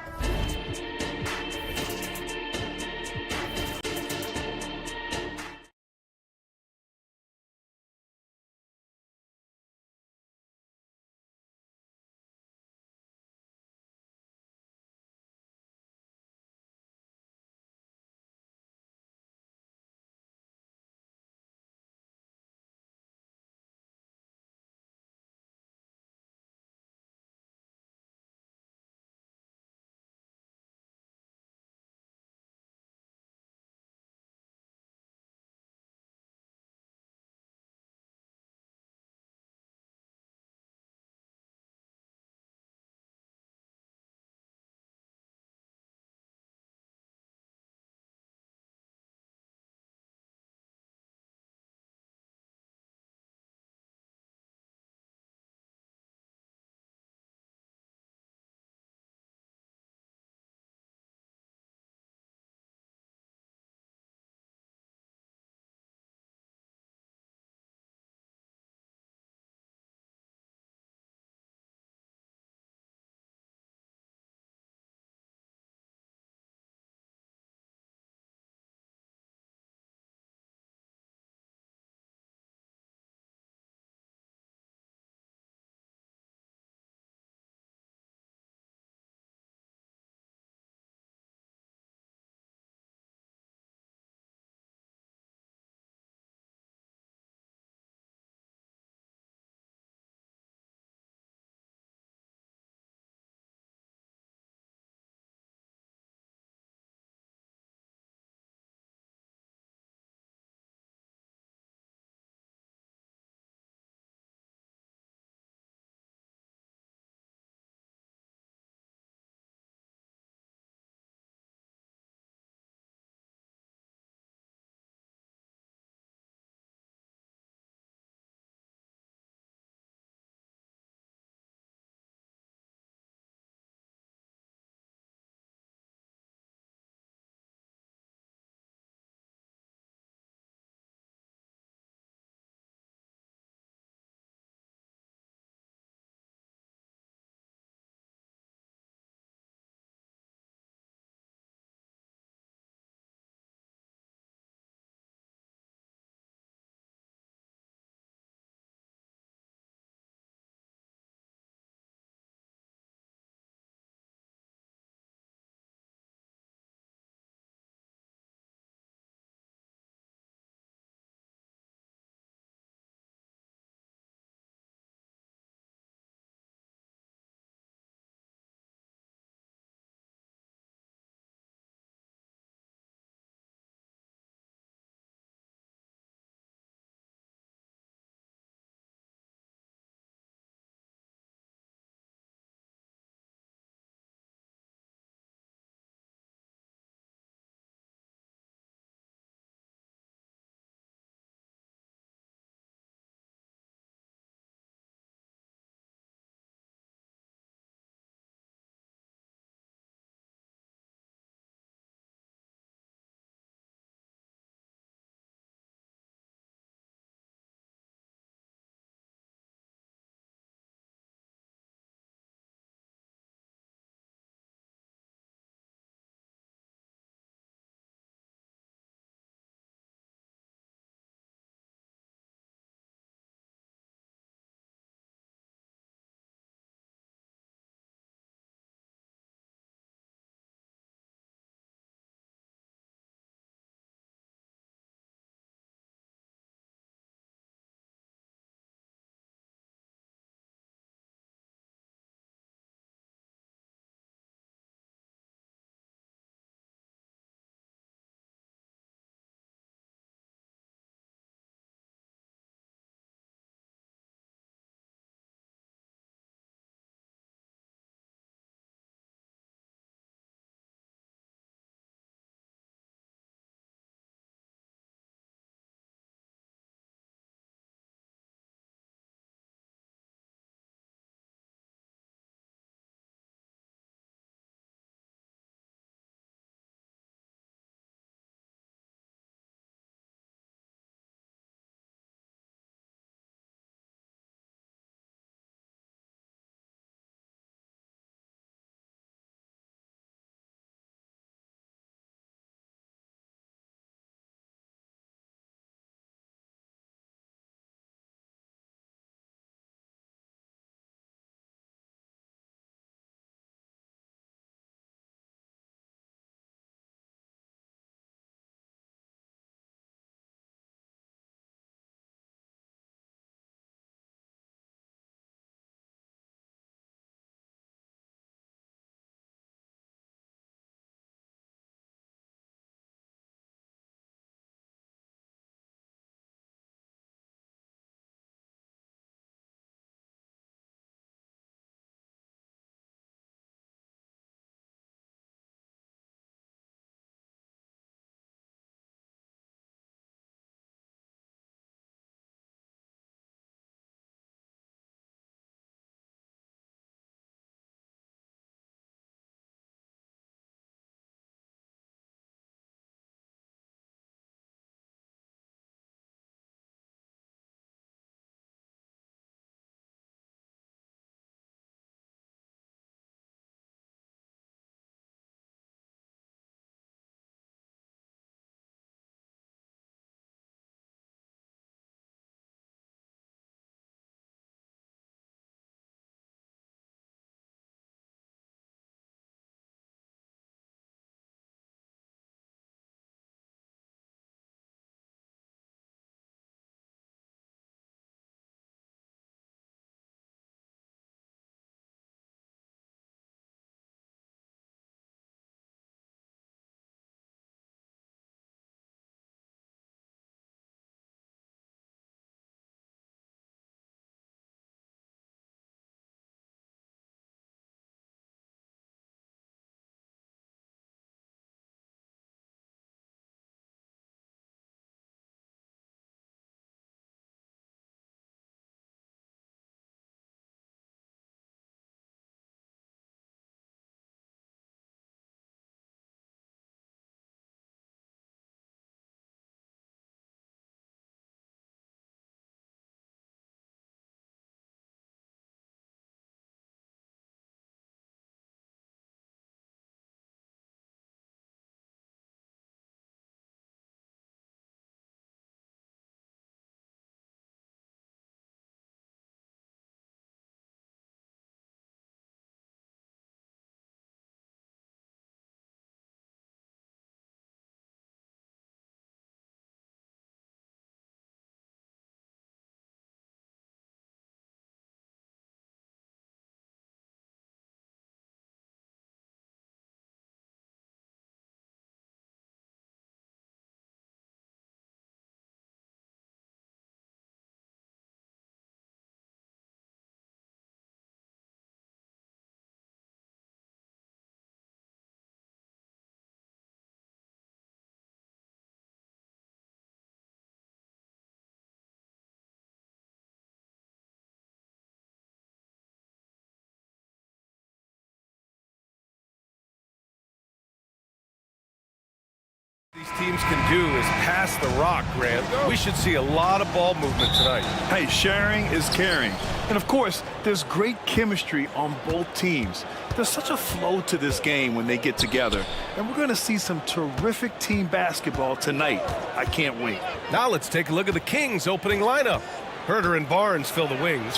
These teams can do is pass the rock, Grant. We should see a lot of ball movement tonight. Hey, sharing is caring. And of course, there's great chemistry on both teams. There's such a flow to this game when they get together. And we're going to see some terrific team basketball tonight. I can't wait. Now let's take a look at the Kings opening lineup. Herder and Barnes fill the wings.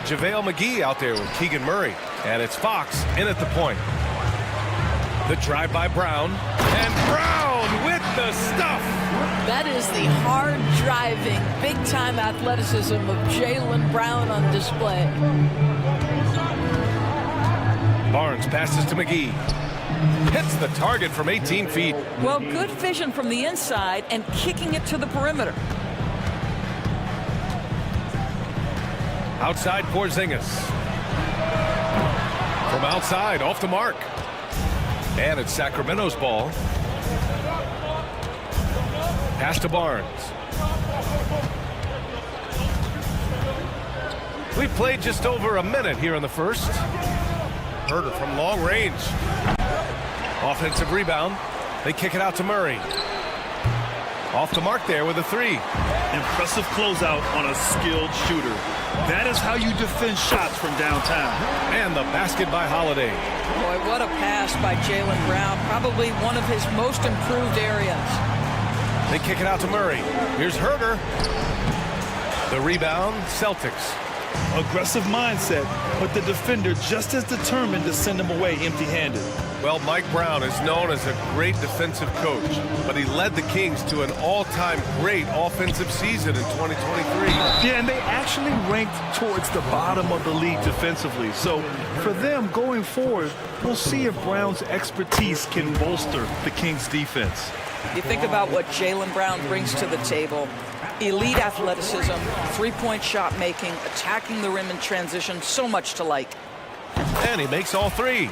JaVale McGee out there with Keegan Murray. And it's Fox in at the point. The drive by Brown. And Brown with the stuff. That is the hard-driving, big-time athleticism of Jaylen Brown on display. Barnes passes to McGee. Hits the target from 18 feet. Well, good vision from the inside and kicking it to the perimeter. Outside Porzingis. From outside, off the mark. And it's Sacramento's ball. Pass to Barnes. We've played just over a minute here in the first. Herder from long range. Offensive rebound. They kick it out to Murray. Off the mark there with a three. Impressive closeout on a skilled shooter. That is how you defend shots from downtown. And the basket by Holiday. Boy, what a pass by Jaylen Brown. Probably one of his most improved areas. They kick it out to Murray. Here's Herder. The rebound, Celtics. Aggressive mindset, but the defender just as determined to send him away empty-handed. Well, Mike Brown is known as a great defensive coach, but he led the Kings to an all-time great offensive season in 2023. Yeah, and they actually ranked towards the bottom of the league defensively. So for them going forward, we'll see if Brown's expertise can bolster the Kings' defense. You think about what Jaylen Brown brings to the table. Elite athleticism, three-point shot making, attacking the rim in transition, so much to like. And he makes all three.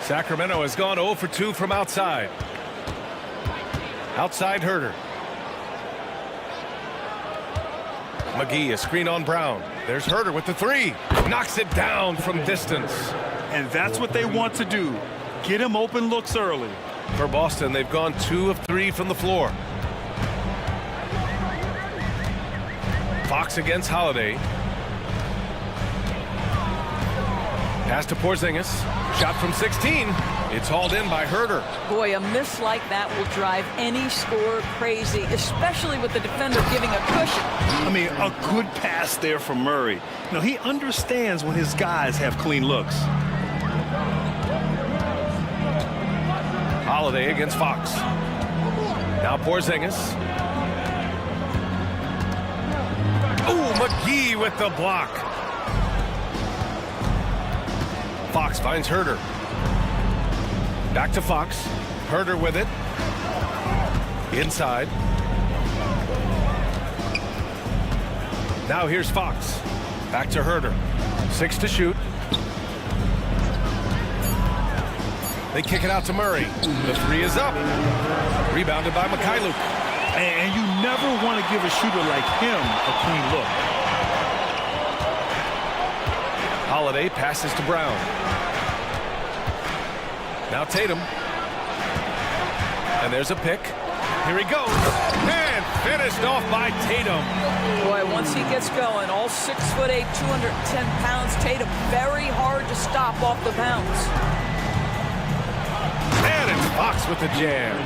Sacramento has gone 0 for 2 from outside. Outside Herder. McGee, a screen on Brown. There's Herder with the three. Knocks it down from distance. And that's what they want to do. Get him open looks early. For Boston, they've gone 2 of 3 from the floor. Fox against Holiday. Pass to Porzingis. Shot from 16. It's hauled in by Herder. Boy, a miss like that will drive any scorer crazy, especially with the defender giving a cushion. I mean, a good pass there from Murray. Now, he understands when his guys have clean looks. Holiday against Fox. Now Porzingis. Oh, McGee with the block. Fox finds Herder. Back to Fox. Herder with it. Inside. Now here's Fox. Back to Herder. 6 to shoot. They kick it out to Murray. The three is up. Rebounded by Mikhailuk. And you never want to give a shooter like him a clean look. Holiday passes to Brown. Now Tatum. And there's a pick. Here he goes. And finished off by Tatum. Boy, once he gets going, all 6'8", 210 pounds, Tatum very hard to stop off the bounce. And it's Fox with the jam.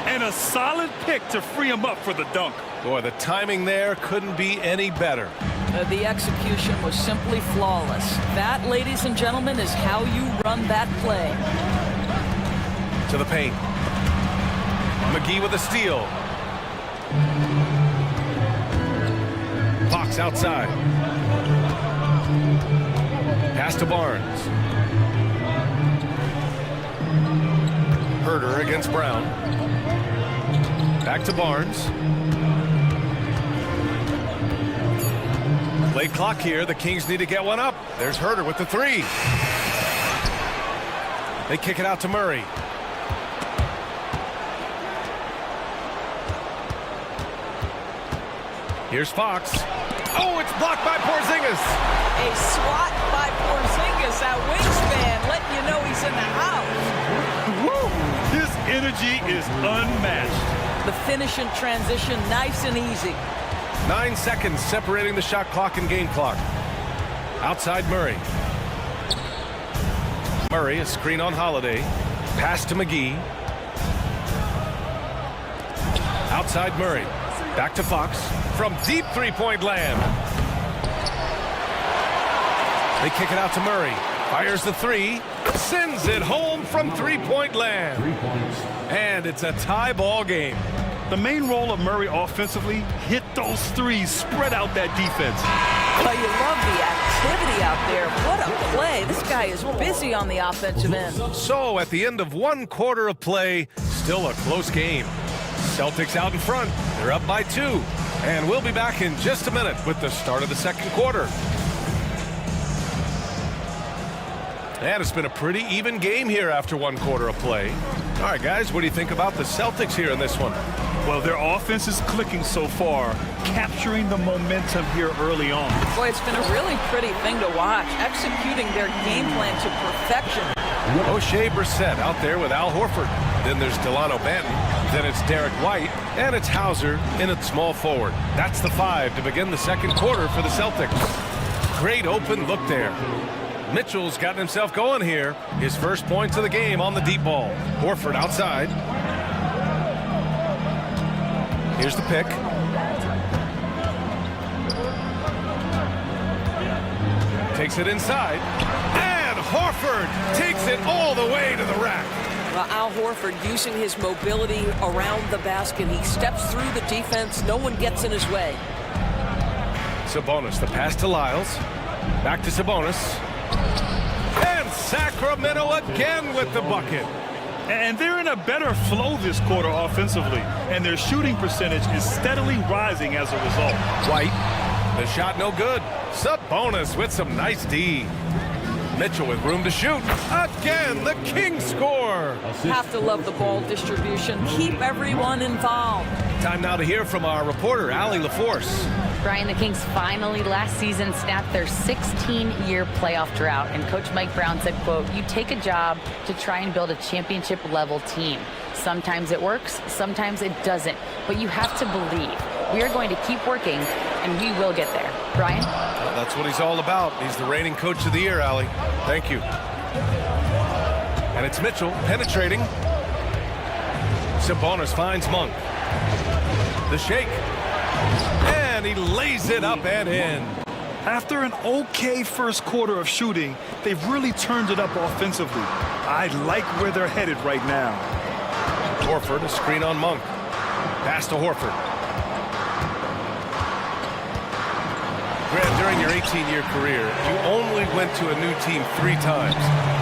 And a solid pick to free him up for the dunk. Boy, the timing there couldn't be any better. The execution was simply flawless. That, ladies and gentlemen, is how you run that play. To the paint. McGee with a steal. Fox outside. Pass to Barnes. Herder against Brown. Back to Barnes. Late clock here. The Kings need to get one up. There's Herder with the three. They kick it out to Murray. Here's Fox. Oh, it's blocked by Porzingis. A swat by Porzingis, that wingspan, letting you know he's in the house. Woo! His energy is unmatched. The finish in transition, nice and easy. 9 seconds separating the shot clock and game clock. Outside Murray. Murray, a screen on Holiday. Pass to McGee. Outside Murray. Back to Fox. From deep three-point land. They kick it out to Murray. Fires the three. Sends it home from three-point land. And it's a tie ball game. The main role of Murray offensively, hit those threes, spread out that defense. Well, you love the activity out there. What a play. This guy is busy on the offensive end. So at the end of 1 quarter of play, still a close game. Celtics out in front. They're up by 2. And we'll be back in just a minute with the start of the second quarter. And it's been a pretty even game here after 1 quarter of play. All right, guys, what do you think about the Celtics here in this one? Well, their offense is clicking so far, capturing the momentum here early on. Boy, it's been a really pretty thing to watch, executing their game plan to perfection. O'Shea Brissett out there with Al Horford. Then there's Delano Banton. Then it's Derek White. And it's Hauser in at small forward. That's the 5 to begin the second quarter for the Celtics. Great open look there. Mitchell's gotten himself going here. His first points of the game on the deep ball. Horford outside. Here's the pick. Takes it inside. And Horford takes it all the way to the rack. Well, Al Horford using his mobility around the basket. He steps through the defense. No one gets in his way. Sabonis, the pass to Lyles. Back to Sabonis. And Sacramento again with the bucket. And they're in a better flow this quarter offensively, and their shooting percentage is steadily rising as a result. White, the shot no good. Sabonis with some nice D. Mitchell with room to shoot. Again, the Kings score. Have to love the ball distribution. Keep everyone involved. Time now to hear from our reporter, Allie LaForce. Brian, the Kings finally last season snapped their 16-year playoff drought, and Coach Mike Brown said, quote, "You take a job to try and build a championship-level team. Sometimes it works, sometimes it doesn't, but you have to believe. We are going to keep working, and we will get there." Brian? Well, that's what he's all about. He's the reigning Coach of the Year, Allie. Thank you. And it's Mitchell penetrating. Sabonis finds Monk. The shake. And he lays it up and in. After an okay first quarter of shooting, they've really turned it up offensively. I like where they're headed right now. Horford, a screen on Monk. Pass to Horford. Grant, during your 18-year career, you only went to a new team 3 times.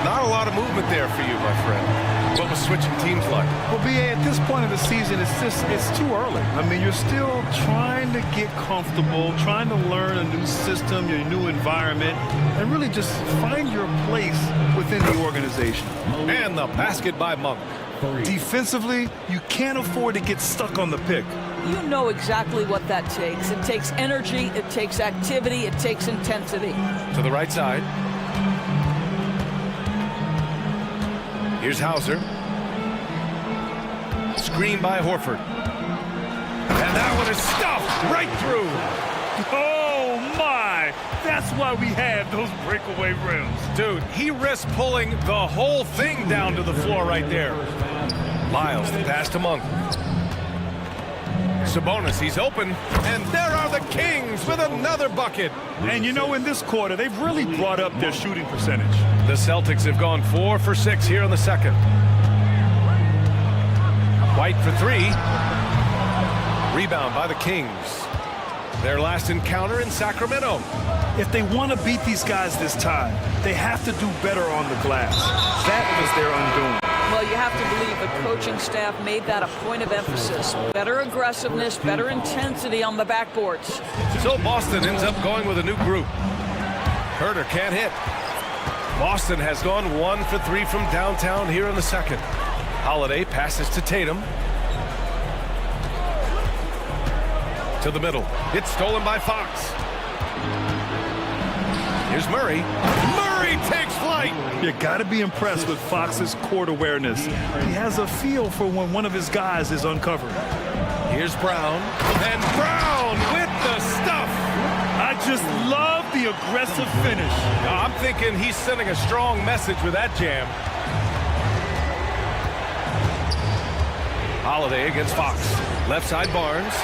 Not a lot of movement there for you, my friend. What was switching teams like? Well, B.A., at this point of the season, it's too early. I mean, you're still trying to get comfortable, trying to learn a new system, your new environment, and really just find your place within the organization. And the basket by Monk. Defensively, you can't afford to get stuck on the pick. You know exactly what that takes. It takes energy, it takes activity, it takes intensity. To the right side. Here's Hauser. Screen by Horford. And that one is stuffed right through. Oh, my! That's why we have those breakaway rims. Dude, he risked pulling the whole thing down to the floor right there. Lyles, the pass to Monk. Sabonis, he's open. And there are the Kings with another bucket. And you know, in this quarter, they've really brought up their shooting percentage. The Celtics have gone 4 for 6 here in the second. White for 3. Rebound by the Kings. Their last encounter in Sacramento. If they want to beat these guys this time, they have to do better on the glass. That was their undoing. Well, you have to believe the coaching staff made that a point of emphasis. Better aggressiveness, better intensity on the backboards. So Boston ends up going with a new group. Herter can't hit. Boston has gone 1 for 3 from downtown here in the second. Holiday passes to Tatum. To the middle. It's stolen by Fox. Here's Murray. Murray three takes flight. You got to be impressed with Fox's court awareness. He has a feel for when one of his guys is uncovered. Here's Brown, and Brown with the stuff. I just love the aggressive finish. I'm thinking he's sending a strong message with that jam. Holiday against Fox. Left side Barnes.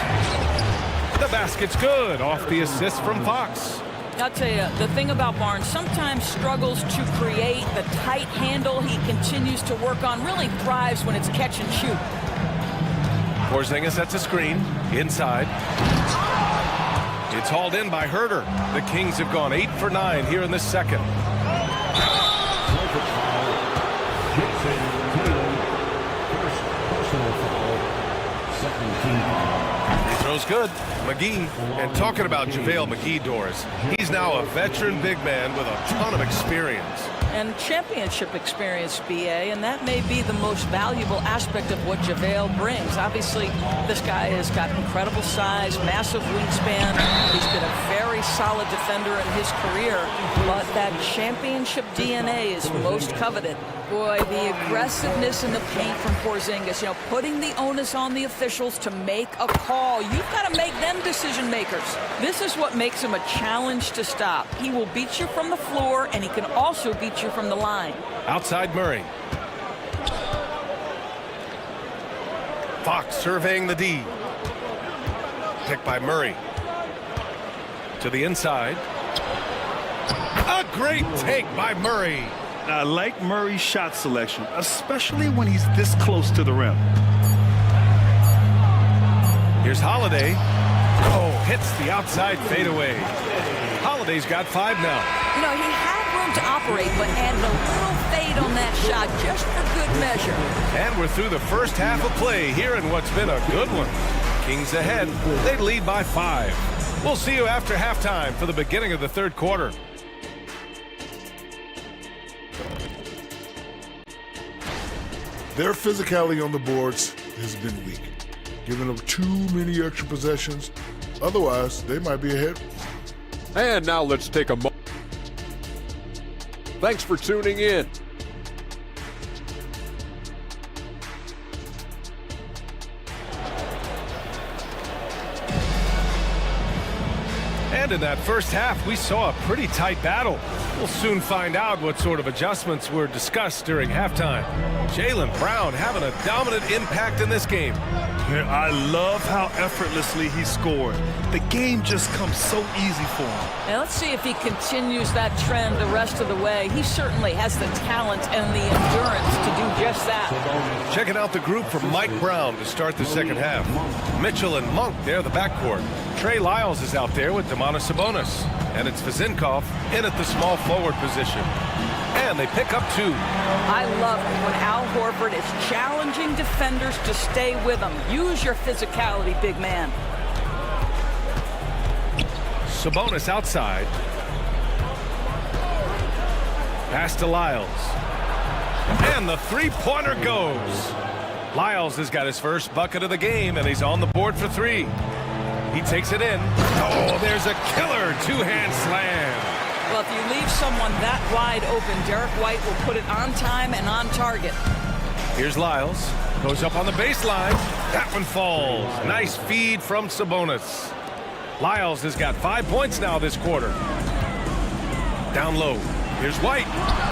The basket's good off the assist from Fox. I'll tell you, the thing about Barnes, sometimes struggles to create the tight handle he continues to work on, really thrives when it's catch and shoot. Porzingis sets a screen. Inside. It's hauled in by Herter. The Kings have gone 8 for 9 here in the second. He throws good. McGee. And talking about JaVale McGee, Doris, he's now a veteran big man with a ton of experience. And championship experience, BA, and that may be the most valuable aspect of what JaVale brings. Obviously, this guy has got incredible size, massive wingspan. He's been a very solid defender in his career, but that championship DNA is most coveted. Boy, the aggressiveness in the paint from Porzingis, you know, putting the onus on the officials to make a call. You've got to make them decision makers. This is what makes him a challenge to stop. He will beat you from the floor, and he can also beat you from the line. Outside Murray. Fox surveying the D. Picked by Murray. To the inside. A great take by Murray. I like Murray's shot selection, especially when he's this close to the rim. Here's Holiday. Oh, hits the outside fadeaway. Holiday's got 5 now. You know, he had room to operate, but added a little fade on that shot just for good measure. And we're through the first half of play here in what's been a good one. Kings ahead. They lead by 5. We'll see you after halftime for the beginning of the third quarter. Their physicality on the boards has been weak, giving them too many extra possessions. Otherwise, they might be ahead. And now let's take a moment. Thanks for tuning in. And in that first half, we saw a pretty tight battle. We'll soon find out what sort of adjustments were discussed during halftime. Jaylen Brown having a dominant impact in this game. Yeah, I love how effortlessly he scored. The game just comes so easy for him. Now let's see if he continues that trend the rest of the way. He certainly has the talent and the endurance to do just that. Checking out the group from Mike Brown to start the second half. Mitchell and Monk, they're the backcourt. Trey Lyles is out there with Domantas Sabonis. And it's Vezinkov in at the small forward position. And they pick up 2. I love it when Al Horford is challenging defenders to stay with him. Use your physicality, big man. Sabonis outside. Pass to Lyles. And the three-pointer goes. Lyles has got his first bucket of the game, and he's on the board for 3. He takes it in. Oh, there's a killer two-hand slam. Well, if you leave someone that wide open, Derek White will put it on time and on target. Here's Lyles. Goes up on the baseline. That one falls. Nice feed from Sabonis. Lyles has got 5 points now this quarter. Down low. Here's White.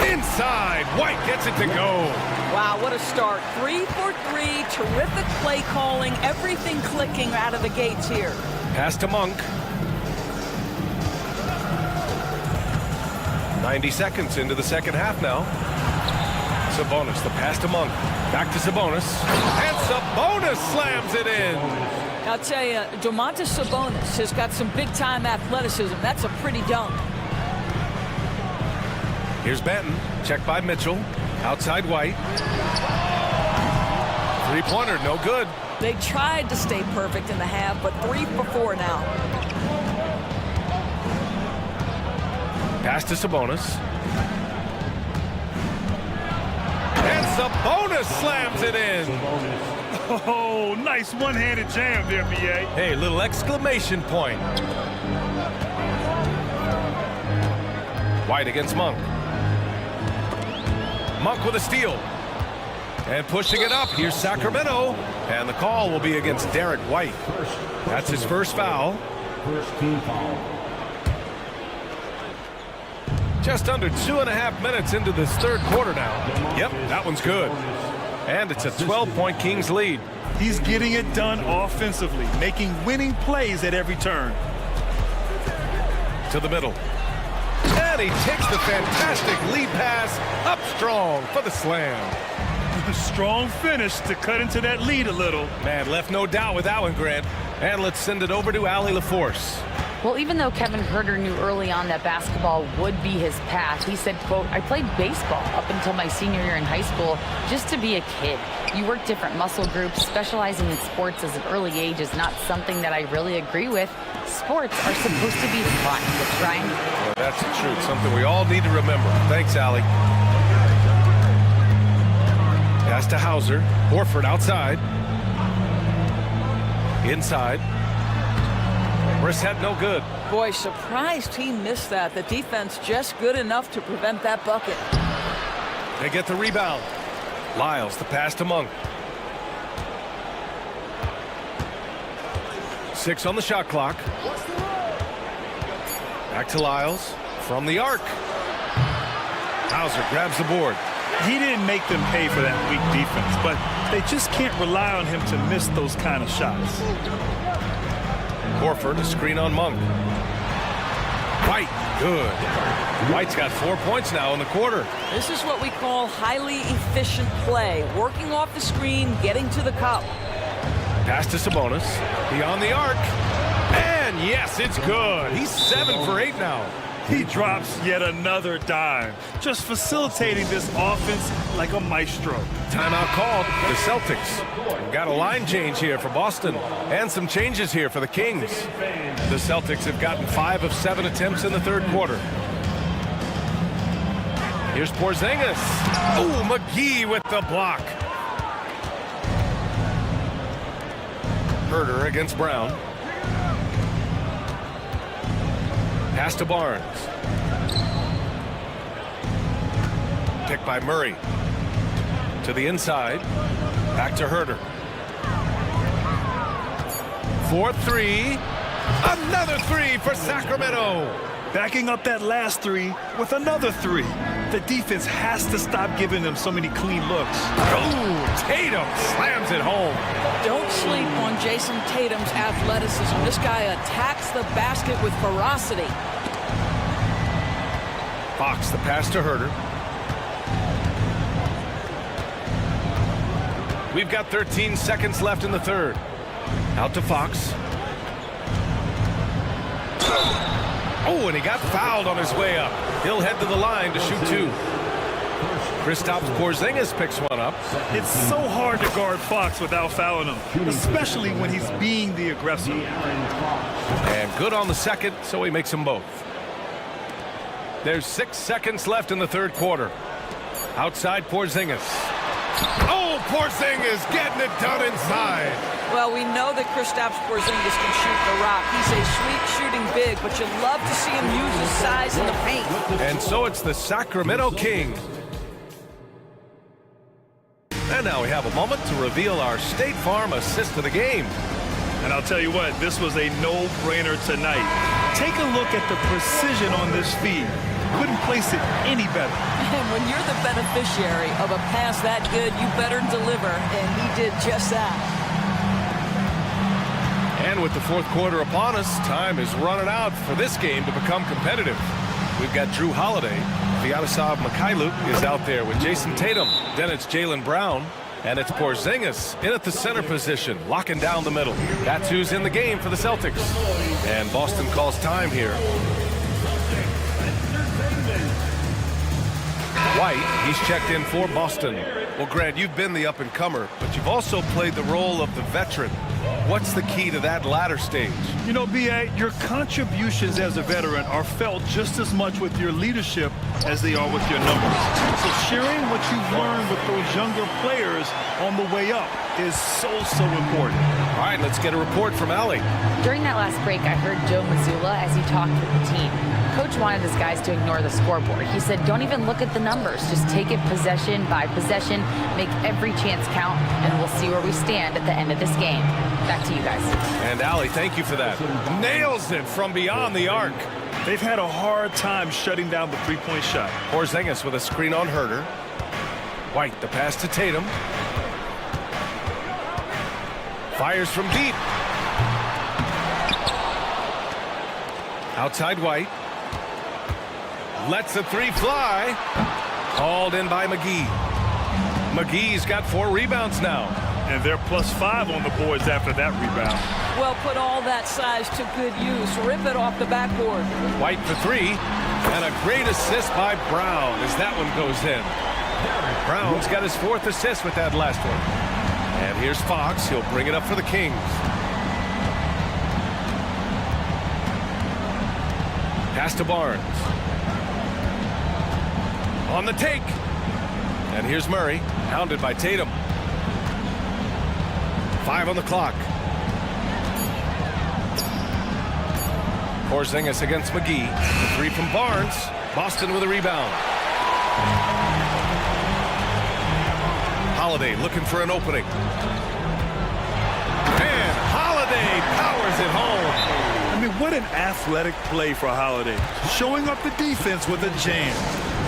Inside. White gets it to go. Wow, what a start. 3 for 3. Terrific play calling. Everything clicking out of the gates here. Pass to Monk. 90 seconds into the second half now. Sabonis, the pass to Monk. Back to Sabonis. And Sabonis slams it in. I'll tell you, Domantas Sabonis has got some big-time athleticism. That's a pretty dunk. Here's Benton. Checked by Mitchell. Outside White. Three-pointer, no good. They tried to stay perfect in the half, but 3 for 4 now. Pass to Sabonis. And Sabonis slams it in. Oh, nice one-handed jam there, B.A. Hey, little exclamation point. White against Monk. Monk with a steal. And pushing it up, here's Sacramento. And the call will be against Derek White. That's his first foul. First team foul. Just under 2.5 minutes into this third quarter now. Yep, that one's good. And it's a 12-point Kings lead. He's getting it done offensively, making winning plays at every turn. To the middle. And he takes the fantastic lead pass up strong for the slam. A strong finish to cut into that lead a little. Man, left no doubt with that one, Grant. And let's send it over to Allie LaForce. Well, even though Kevin Herter knew early on that basketball would be his path, he said, quote, I played baseball up until my senior year in high school just to be a kid. You work different muscle groups. Specializing in sports as an early age is not something that I really agree with. Sports are supposed to be fun. Ryan? Well, that's the truth. Something we all need to remember. Thanks, Allie. Pass to Hauser. Horford outside. Inside. Wrist head no good. Boy, surprised he missed that. The defense just good enough to prevent that bucket. They get the rebound. Lyles, the pass to Monk. 6 on the shot clock. Back to Lyles from the arc. Hauser grabs the board. He didn't make them pay for that weak defense, but they just can't rely on him to miss those kind of shots. Horford, a screen on Monk. White, good. White's got 4 points now in the quarter. This is what we call highly efficient play. Working off the screen, getting to the cup. Pass to Sabonis. Beyond the arc. And yes, it's good. He's 7 for 8 now. He drops yet another dime, just facilitating this offense like a maestro. Timeout called. The Celtics. We've got a line change here for Boston and some changes here for the Kings. The Celtics have gotten 5 of 7 attempts in the third quarter. Here's Porzingis. Oh, McGee with the block. Herter against Brown. Pass to Barnes. Picked by Murray. To the inside. Back to Herter. 4-3. Another 3 for Sacramento. Backing up that last 3 with another 3. The defense has to stop giving them so many clean looks. Oh, Tatum slams it home. Don't sleep on Jason Tatum's athleticism. This guy attacks the basket with ferocity. Fox, the pass to Herter. We've got 13 seconds left in the third. Out to Fox. Oh, and he got fouled on his way up. He'll head to the line to shoot 2. Kristaps Porzingis picks one up. It's so hard to guard Fox without fouling him, especially when he's being the aggressor. And good on the second, so he makes them both. There's 6 seconds left in the third quarter. Outside Porzingis. Oh, Porzingis getting it done inside. Well, we know that Kristaps Porzingis can shoot the rock. He's a sweet shooting big, but you love to see him use his size in the paint. And so it's the Sacramento Kings. And now we have a moment to reveal our State Farm assist of the game. And I'll tell you what, this was a no-brainer tonight. Take a look at the precision on this feed. Couldn't place it any better. And when you're the beneficiary of a pass that good, you better deliver, and he did just that. And with the fourth quarter upon us, time is running out for this game to become competitive. We've got Drew Holiday. Sviatoslav Mikhailuk is out there with Jason Tatum. Then it's Jaylen Brown. And it's Porzingis in at the center position, locking down the middle. That's who's in the game for the Celtics. And Boston calls time here. White, he's checked in for Boston. Well, Grant, you've been the up-and-comer, but you've also played the role of the veteran. What's the key to that latter stage? You know, B.A., your contributions as a veteran are felt just as much with your leadership as they are with your numbers. So sharing what you've learned with those younger players on the way up is so important. All right, let's get a report from Allie. During that last break, I heard Joe Mazzulla as he talked with the team. Coach wanted his guys to ignore the scoreboard. He said, don't even look at the numbers. Just take it possession by possession, make every chance count, and we'll see where we stand at the end of this game. Back to you guys. And Allie, thank you for that. Nails it from beyond the arc. They've had a hard time shutting down the three-point shot. Porzingis with a screen on Herder. White, the pass to Tatum. Fires from deep. Outside White. Lets the three fly. Called in by McGee. McGee's got 4 rebounds now. And they're +5 on the boards after that rebound. Well, put all that size to good use. Rip it off the backboard. White for 3. And a great assist by Brown as that one goes in. Brown's got his 4th assist with that last one. And here's Fox. He'll bring it up for the Kings. Pass to Barnes. On the take. And here's Murray, hounded by Tatum. 5 on the clock. Porzingis against McGee. The 3 from Barnes. Boston with a rebound. Holiday looking for an opening. And Holiday powers it home. I mean, what an athletic play for Holiday. Showing up the defense with a jam.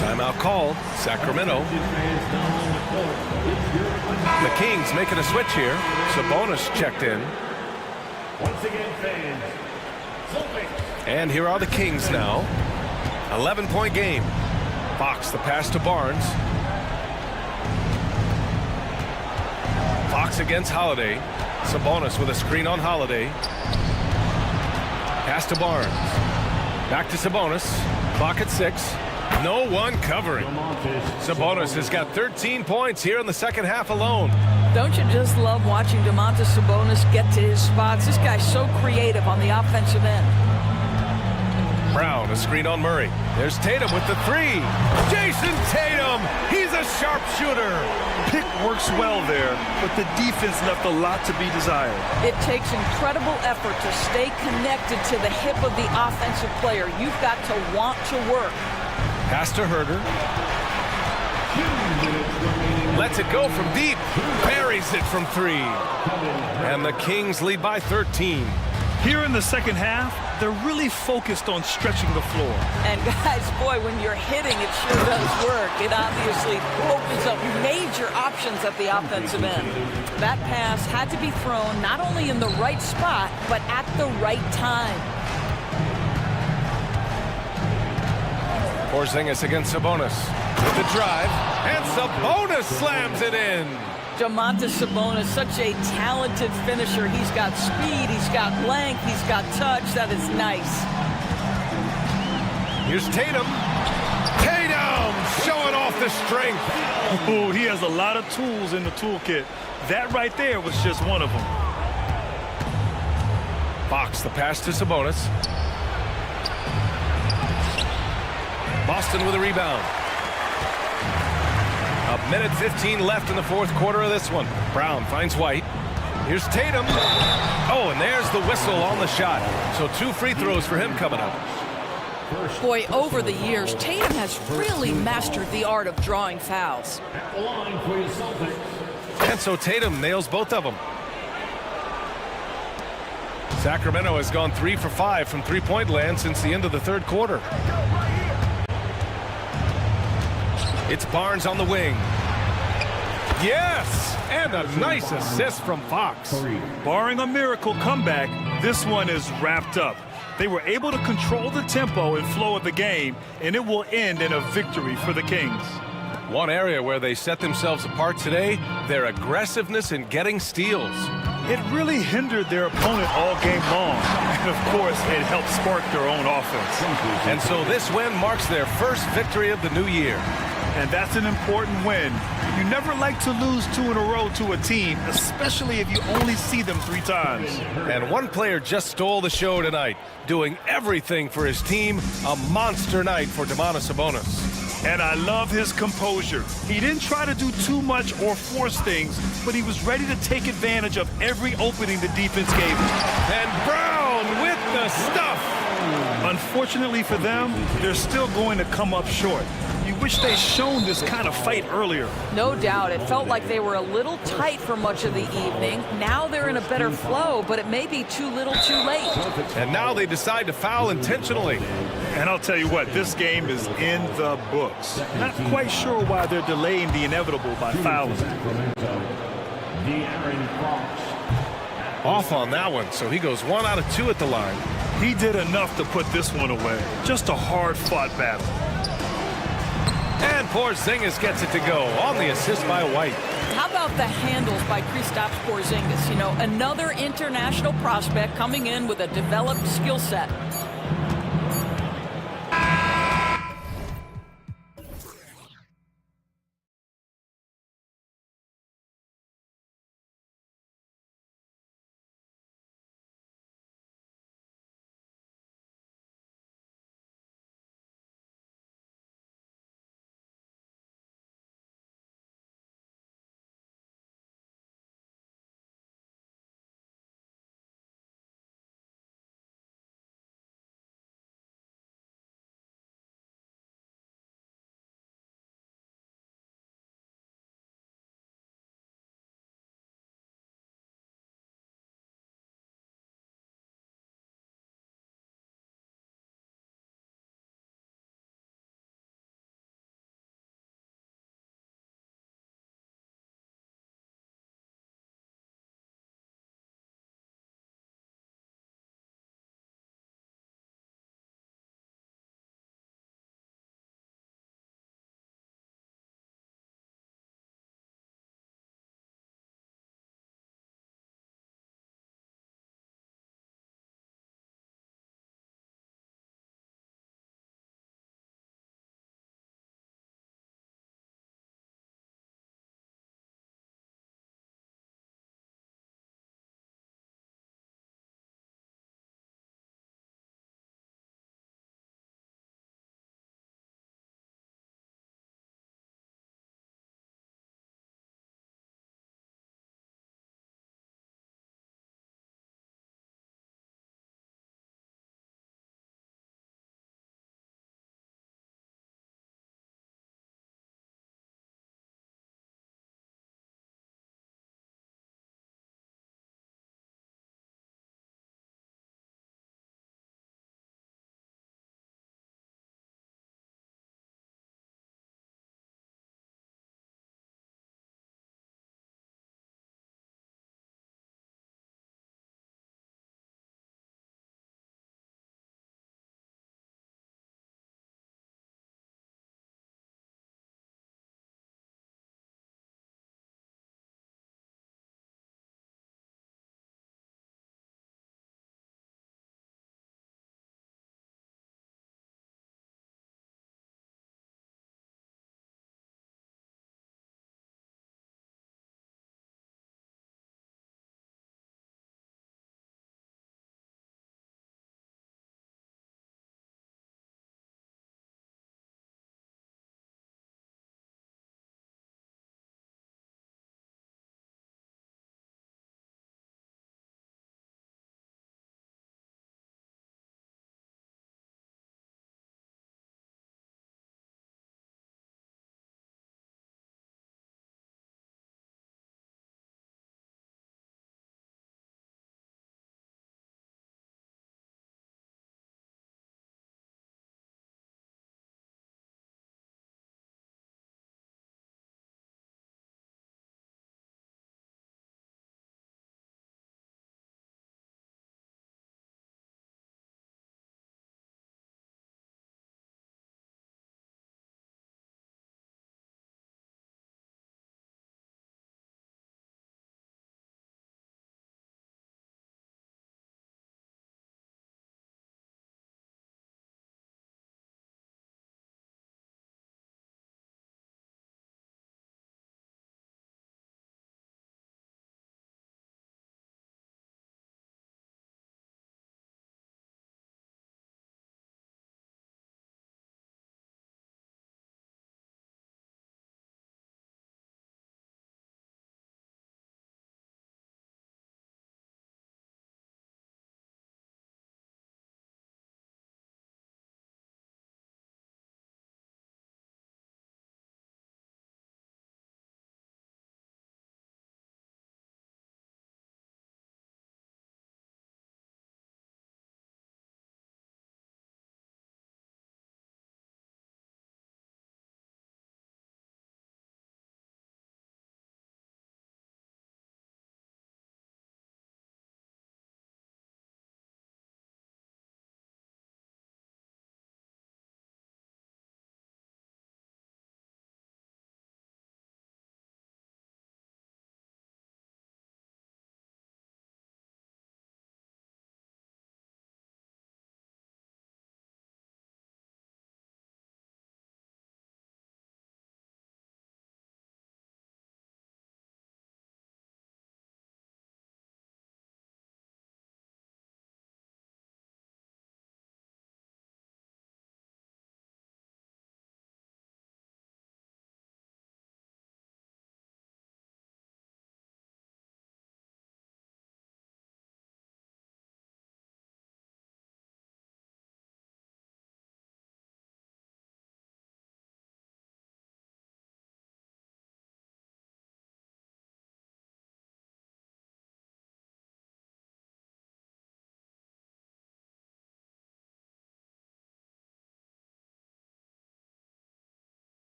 Timeout called. Sacramento. The Kings making a switch here. Sabonis checked in. Once again, fans. And here are the Kings now. 11-point game. Fox the pass to Barnes. Fox against Holiday. Sabonis with a screen on Holiday. Pass to Barnes. Back to Sabonis. Clock at 6. No one covering. Sabonis has got 13 points here in the second half alone. Don't you just love watching Domantas Sabonis get to his spots? This guy's so creative on the offensive end. Brown, a screen on Murray. There's Tatum with the 3. Jason Tatum! He's a sharpshooter! Pick works well there, but the defense left a lot to be desired. It takes incredible effort to stay connected to the hip of the offensive player. You've got to want to work. Pass to Herder. Lets it go from deep. Buries it from 3. And the Kings lead by 13. Here in the second half, they're really focused on stretching the floor. And guys, boy, when you're hitting, it sure does work. It obviously opens up major options at the offensive end. That pass had to be thrown not only in the right spot, but at the right time. Porzingis against Sabonis with the drive, and Sabonis slams it in. Domantas Sabonis, such a talented finisher. He's got speed, he's got length, he's got touch. That is nice. Here's Tatum. Tatum showing off the strength. Oh, he has a lot of tools in the toolkit. That right there was just one of them. Fox, the pass to Sabonis. Boston with a rebound. A minute 15 left in the fourth quarter of this one. Brown finds White. Here's Tatum. Oh, and there's the whistle on the shot. So 2 free throws for him coming up. Boy, over the years, Tatum has really mastered the art of drawing fouls. And so Tatum nails both of them. Sacramento has gone 3 for 5 from three-point land since the end of the third quarter. It's Barnes on the wing. Yes! And a nice assist from Fox. Barring a miracle comeback, this one is wrapped up. They were able to control the tempo and flow of the game, and it will end in a victory for the Kings. One area where they set themselves apart today, their aggressiveness in getting steals. It really hindered their opponent all game long. And, of course, it helped spark their own offense. And so this win marks their first victory of the new year. And that's an important win. You never like to lose 2 in a row to a team, especially if you only see them 3 times. And one player just stole the show tonight, doing everything for his team. A monster night for Domantas Sabonis. And I love his composure. He didn't try to do too much or force things, but he was ready to take advantage of every opening the defense gave him. And Brown with the stuff. Unfortunately for them, they're still going to come up short. You wish they'd shown this kind of fight earlier. No doubt. It felt like they were a little tight for much of the evening. Now they're in a better flow, but it may be too little too late. And now they decide to foul intentionally. And I'll tell you what, this game is in the books. Not quite sure why they're delaying the inevitable by fouling. Off on that one, so he goes 1 out of 2 at the line. He did enough to put this one away. Just a hard-fought battle. And Porzingis gets it to go on the assist by White. How about the handles by Kristaps Porzingis? You know, another international prospect coming in with a developed skill set.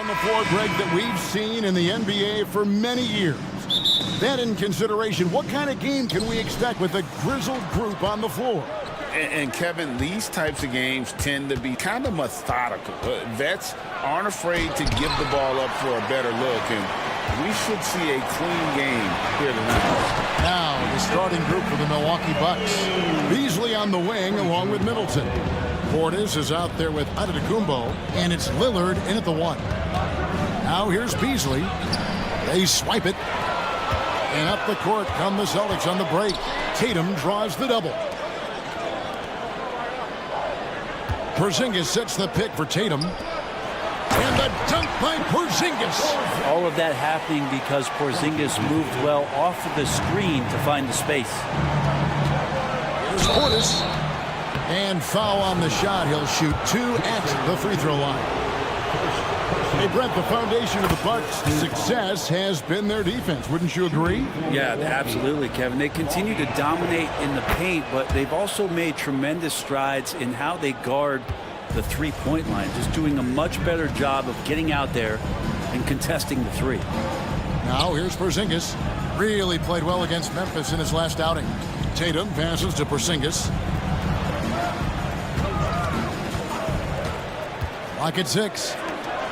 on the floor, Greg, that we've seen in the NBA for many years. That in consideration, what kind of game can we expect with a grizzled group on the floor? And Kevin, these types of games tend to be kind of methodical. Vets aren't afraid to give the ball up for a better look, and we should see a clean game here tonight. Now, the starting group for the Milwaukee Bucks. Beasley on the wing along with Middleton. Portis is out there with Antetokounmpo, and it's Lillard in at the 1. Now here's Beasley. They swipe it. And up the court come the Celtics on the break. Tatum draws the double. Porzingis sets the pick for Tatum. And the dunk by Porzingis. All of that happening because Porzingis moved well off of the screen to find the space. Here's Portis. And foul on the shot. He'll shoot 2 at the free throw line. Hey, Brett, the foundation of the Bucks' success has been their defense. Wouldn't you agree? Yeah, absolutely, Kevin. They continue to dominate in the paint, but they've also made tremendous strides in how they guard the three-point line, just doing a much better job of getting out there and contesting the three. Now here's Porzingis. Really played well against Memphis in his last outing. Tatum passes to Porzingis. Lock at 6.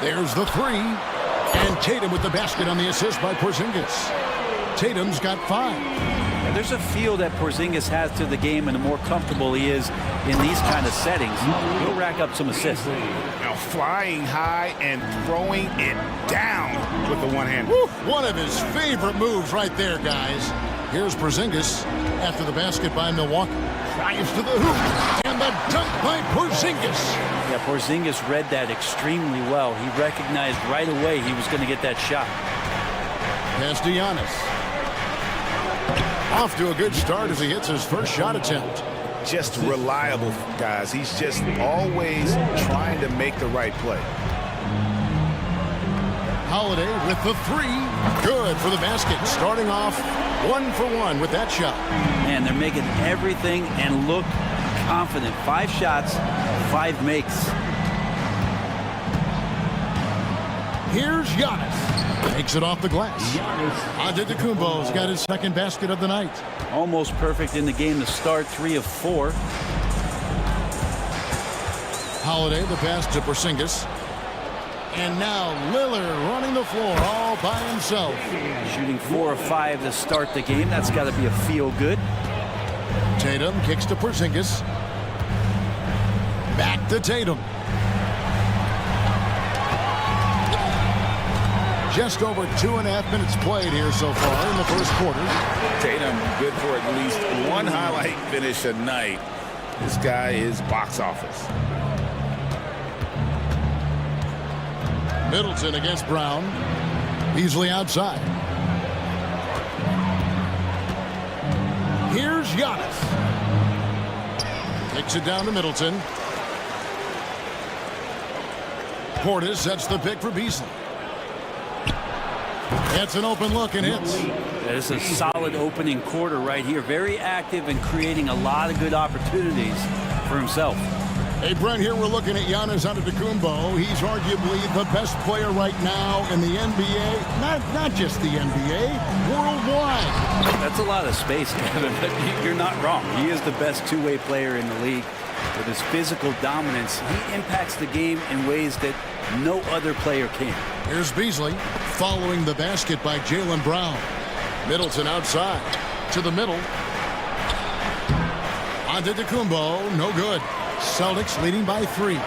There's the 3. And Tatum with the basket on the assist by Porzingis. Tatum's got 5. And there's a feel that Porzingis has to the game, and the more comfortable he is in these kind of settings, he'll rack up some assists. Now flying high and throwing it down with the one hand. Woo, one of his favorite moves right there, guys. Here's Porzingis after the basket by Milwaukee. Drives to the hoop. And the dunk by Porzingis. Yeah, Porzingis read that extremely well. He recognized right away he was going to get that shot. Pass to Giannis. Off to a good start as he hits his first shot attempt. Just reliable, guys. He's just always trying to make the right play. Holiday with the 3. Good for the basket. Starting off 1 for 1 with that shot. Man, they're making everything and look confident. 5 shots, 5 makes. Here's Giannis. Takes it off the glass. Antetokounmpo's got his second basket of the night. Almost perfect in the game to start. 3 of 4. Holiday the pass to Porzingis. And now Lillard running the floor all by himself. Shooting 4 of 5 to start the game. That's got to be a feel good. Tatum kicks to Porzingis. Back to Tatum. Just over 2.5 minutes played here so far in the first quarter. Tatum good for at least one highlight finish a night. This guy is box office. Middleton against Brown. Easily outside. Here's Giannis. Takes it down to Middleton. Portis sets the pick for Beasley. It's an open look and hits. It's a solid opening quarter right here. Very active and creating a lot of good opportunities for himself. Hey, Brent, here we're looking at Giannis Antetokounmpo. He's arguably the best player right now in the NBA. Not just the NBA, worldwide. That's a lot of space, Kevin, but you're not wrong. He is the best two-way player in the league. With his physical dominance, he impacts the game in ways that no other player can. Here's Beasley following the basket by Jaylen Brown. Middleton outside to the middle. Antetokounmpo, no good. Celtics leading by 3.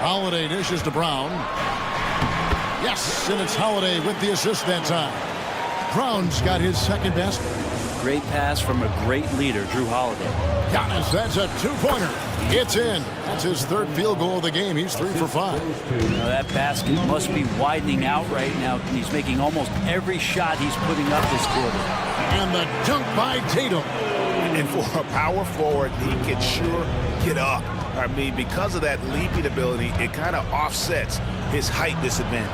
Holiday dishes to Brown. Yes, and it's Holiday with the assist that time. Brown's got his second basket. Great pass from a great leader, Drew Holiday. Giannis, that's a 2-pointer. It's in. That's his third field goal of the game. He's 3 for 5. Now that basket must be widening out right now. He's making almost every shot he's putting up this quarter. And the dunk by Tatum. And for a power forward, he can sure get up. I mean, because of that leaping ability, it kind of offsets his height disadvantage.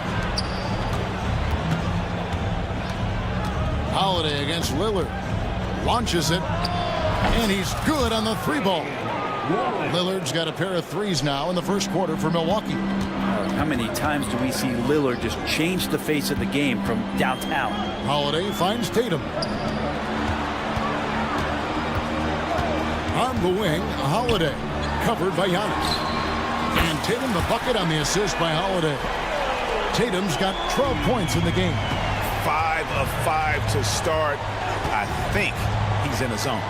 Holiday against Lillard. Launches it. And he's good on the 3 ball. Lillard's got a pair of threes now in the first quarter for Milwaukee. How many times do we see Lillard just change the face of the game from downtown? Holiday finds Tatum. On the wing, Holiday, covered by Giannis. And Tatum the bucket on the assist by Holiday. Tatum's got 12 points in the game. 5 of 5 to start. I think he's in the zone.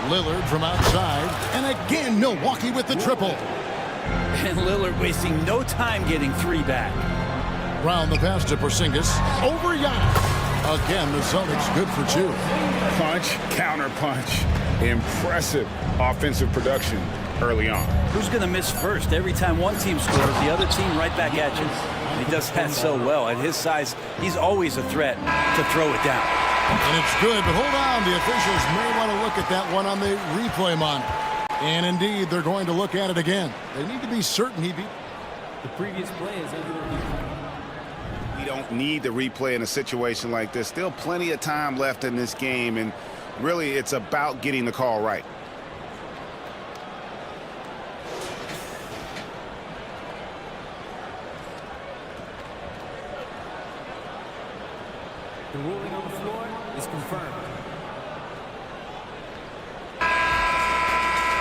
Lillard from outside, and again Milwaukee with the triple. And Lillard wasting no time getting 3 back. Brown the pass to Porzingis, over Giannis. Again, the Celtics good for 2. Punch, counter punch. Impressive offensive production early on. Who's going to miss first? Every time one team scores, the other team right back at you. He does that so well. At his size, he's always a threat to throw it down. And it's good, but hold on. The officials may want to look at that one on the replay monitor. And indeed, they're going to look at it again. They need to be certain he beat the previous play. Is under review. We don't need the replay in a situation like this. Still plenty of time left in this game, and really it's about getting the call right. The ruling on the floor is confirmed.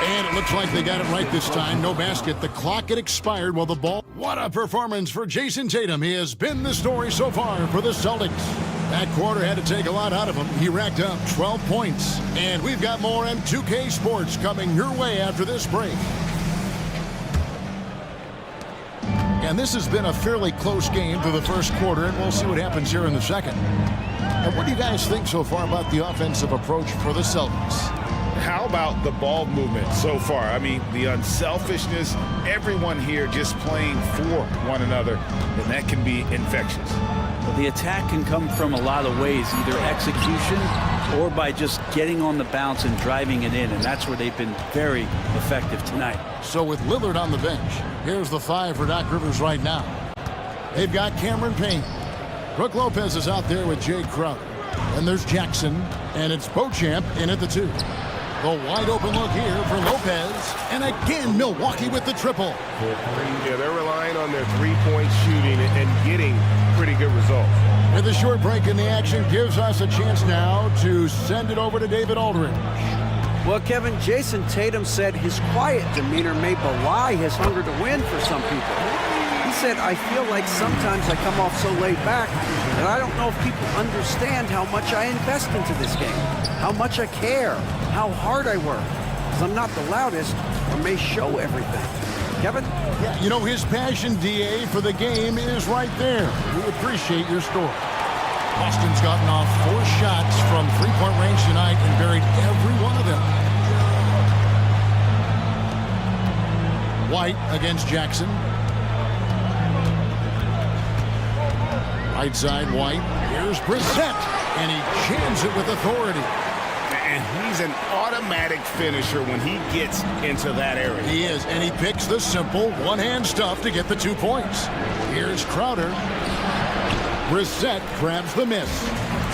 And it looks like they got it right this time. No basket. The clock had expired while the ball... What a performance for Jason Tatum. He has been the story so far for the Celtics. That quarter had to take a lot out of him. He racked up 12 points. And we've got more M2K Sports coming your way after this break. And this has been a fairly close game through the first quarter, and we'll see what happens here in the second. And what do you guys think so far about the offensive approach for the Celtics? How about the ball movement so far? I mean, the unselfishness, everyone here just playing for one another, and that can be infectious. Well, the attack can come from a lot of ways, either execution or by just getting on the bounce and driving it in, and that's where they've been very effective tonight. So with Lillard on the bench, here's the 5 for Doc Rivers right now. They've got Cameron Payne. Brook Lopez is out there with Jay Crowder. And there's Jackson, and it's Beauchamp in at the 2. The wide open look here for Lopez. And again, Milwaukee with the triple. Yeah, they're relying on their three-point shooting and getting pretty good results. With a short break in the action gives us a chance now to send it over to David Aldridge. Well, Kevin, Jason Tatum said his quiet demeanor may belie his hunger to win for some people. He said, I feel like sometimes I come off so laid back that I don't know if people understand how much I invest into this game, how much I care, how hard I work, because I'm not the loudest or may show everything. Kevin? Yeah, you know, his passion, DA, for the game is right there. We appreciate your story. Boston's gotten off 4 shots from three-point range tonight and buried every one of them. White against Jackson. Right side, White. Here's Brissett, and he jams it with authority. And he's an automatic finisher when he gets into that area. He is, and he picks the simple one-hand stuff to get the 2 points. Here's Crowder. Brissett grabs the miss.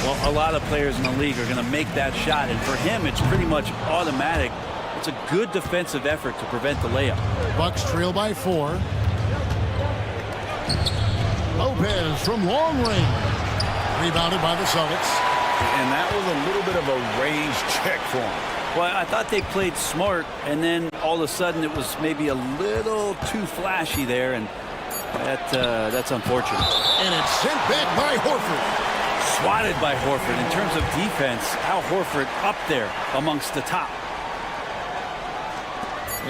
Well, a lot of players in the league are going to make that shot, and for him, it's pretty much automatic. It's a good defensive effort to prevent the layup. Bucks trail by 4. Lopez from long range. Rebounded by the Celtics. And that was a little bit of a range check for him. Well, I thought they played smart, and then all of a sudden it was maybe a little too flashy there, and that's unfortunate. And it's sent back by Horford. Swatted by Horford. In terms of defense, Al Horford up there amongst the top.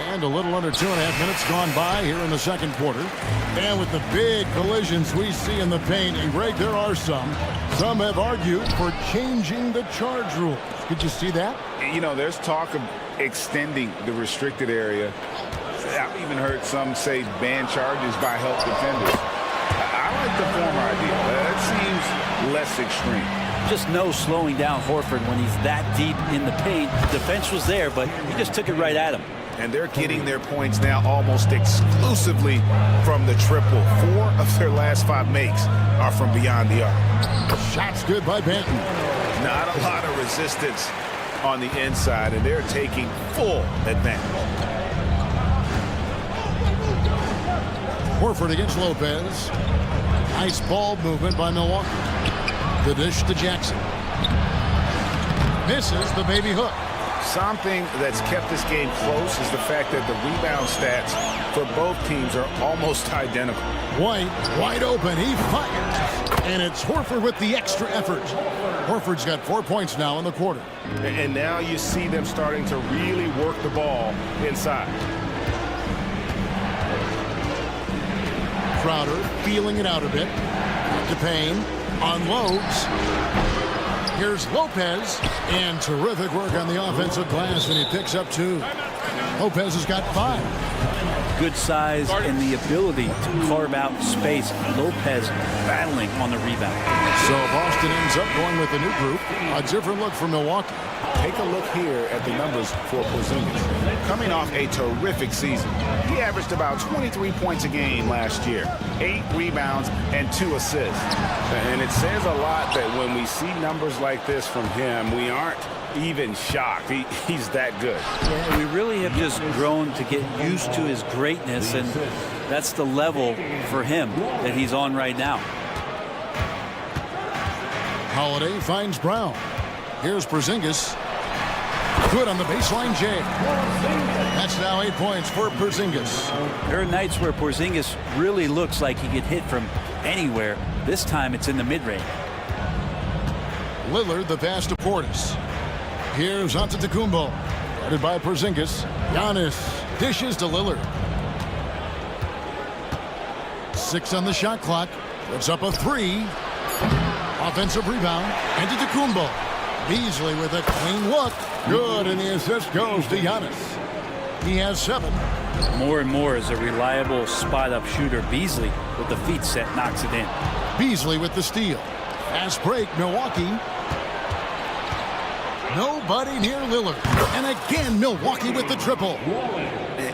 And a little under 2.5 minutes gone by here in the second quarter. And with the big collisions we see in the paint, and Greg, there are some. Some have argued for changing the charge rules. Did you see that? You know, there's talk of extending the restricted area. I've even heard some say ban charges by help defenders. I like the former idea. That seems less extreme. Just no slowing down Horford when he's that deep in the paint. The defense was there, but he just took it right at him. And they're getting their points now almost exclusively from the triple. 4 of their last 5 makes are from beyond the arc. Shots good by Benton. Not a lot of resistance on the inside, and they're taking full advantage. Horford against Lopez. Nice ball movement by Milwaukee. The dish to Jackson. Misses the baby hook. Something that's kept this game close is the fact that the rebound stats for both teams are almost identical. White, wide open, he fires. And it's Horford with the extra effort. Horford's got 4 points now in the quarter. And now you see them starting to really work the ball inside. Crowder feeling it out a bit. To Payne, unloads. Here's Lopez, and terrific work on the offensive glass, and he picks up 2. Lopez has got 5. Good size and the ability to carve out space. Lopez battling on the rebound. So Boston ends up going with a new group. A different look for Milwaukee. Take a look here at the numbers for Porzingis. Coming off a terrific season, he averaged about 23 points a game last year, 8 rebounds and 2 assists. And it says a lot that when we see numbers like this from him, we aren't even shocked. He's that good. Yeah, we really have just grown to get used to his greatness, and that's the level for him that he's on right now. Holiday finds Brown. Here's Porzingis. Good on the baseline J. That's now 8 points for Porzingis. There are nights where Porzingis really looks like he could hit from anywhere. This time it's in the mid-range. Lillard the pass to Portis. Here's Antetokounmpo. Guarded by Porzingis. Giannis dishes to Lillard. 6 on the shot clock. Puts up a 3. Offensive rebound. Antetokounmpo. Beasley with a clean look. Good, and the assist goes to Giannis. He has 7. More and more as a reliable spot-up shooter. Beasley with the feet set knocks it in. Beasley with the steal. Fast break, Milwaukee. Nobody near Lillard. And again, Milwaukee with the triple.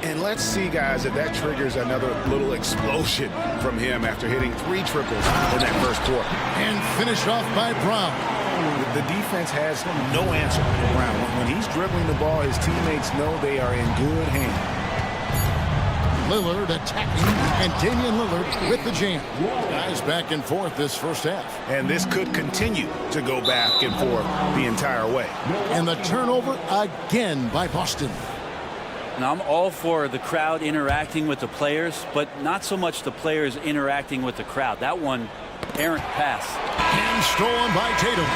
And let's see, guys, if that triggers another little explosion from him after hitting 3 triples in that first quarter. And finished off by Brown. The defense has no answer for Brown. When he's dribbling the ball, his teammates know they are in good hands. Lillard attacking, and Damian Lillard with the jam. Guys back and forth this first half. And this could continue to go back and forth the entire way. And the turnover again by Boston. Now, I'm all for the crowd interacting with the players, but not so much the players interacting with the crowd. That one, errant pass. And stolen by Tatum.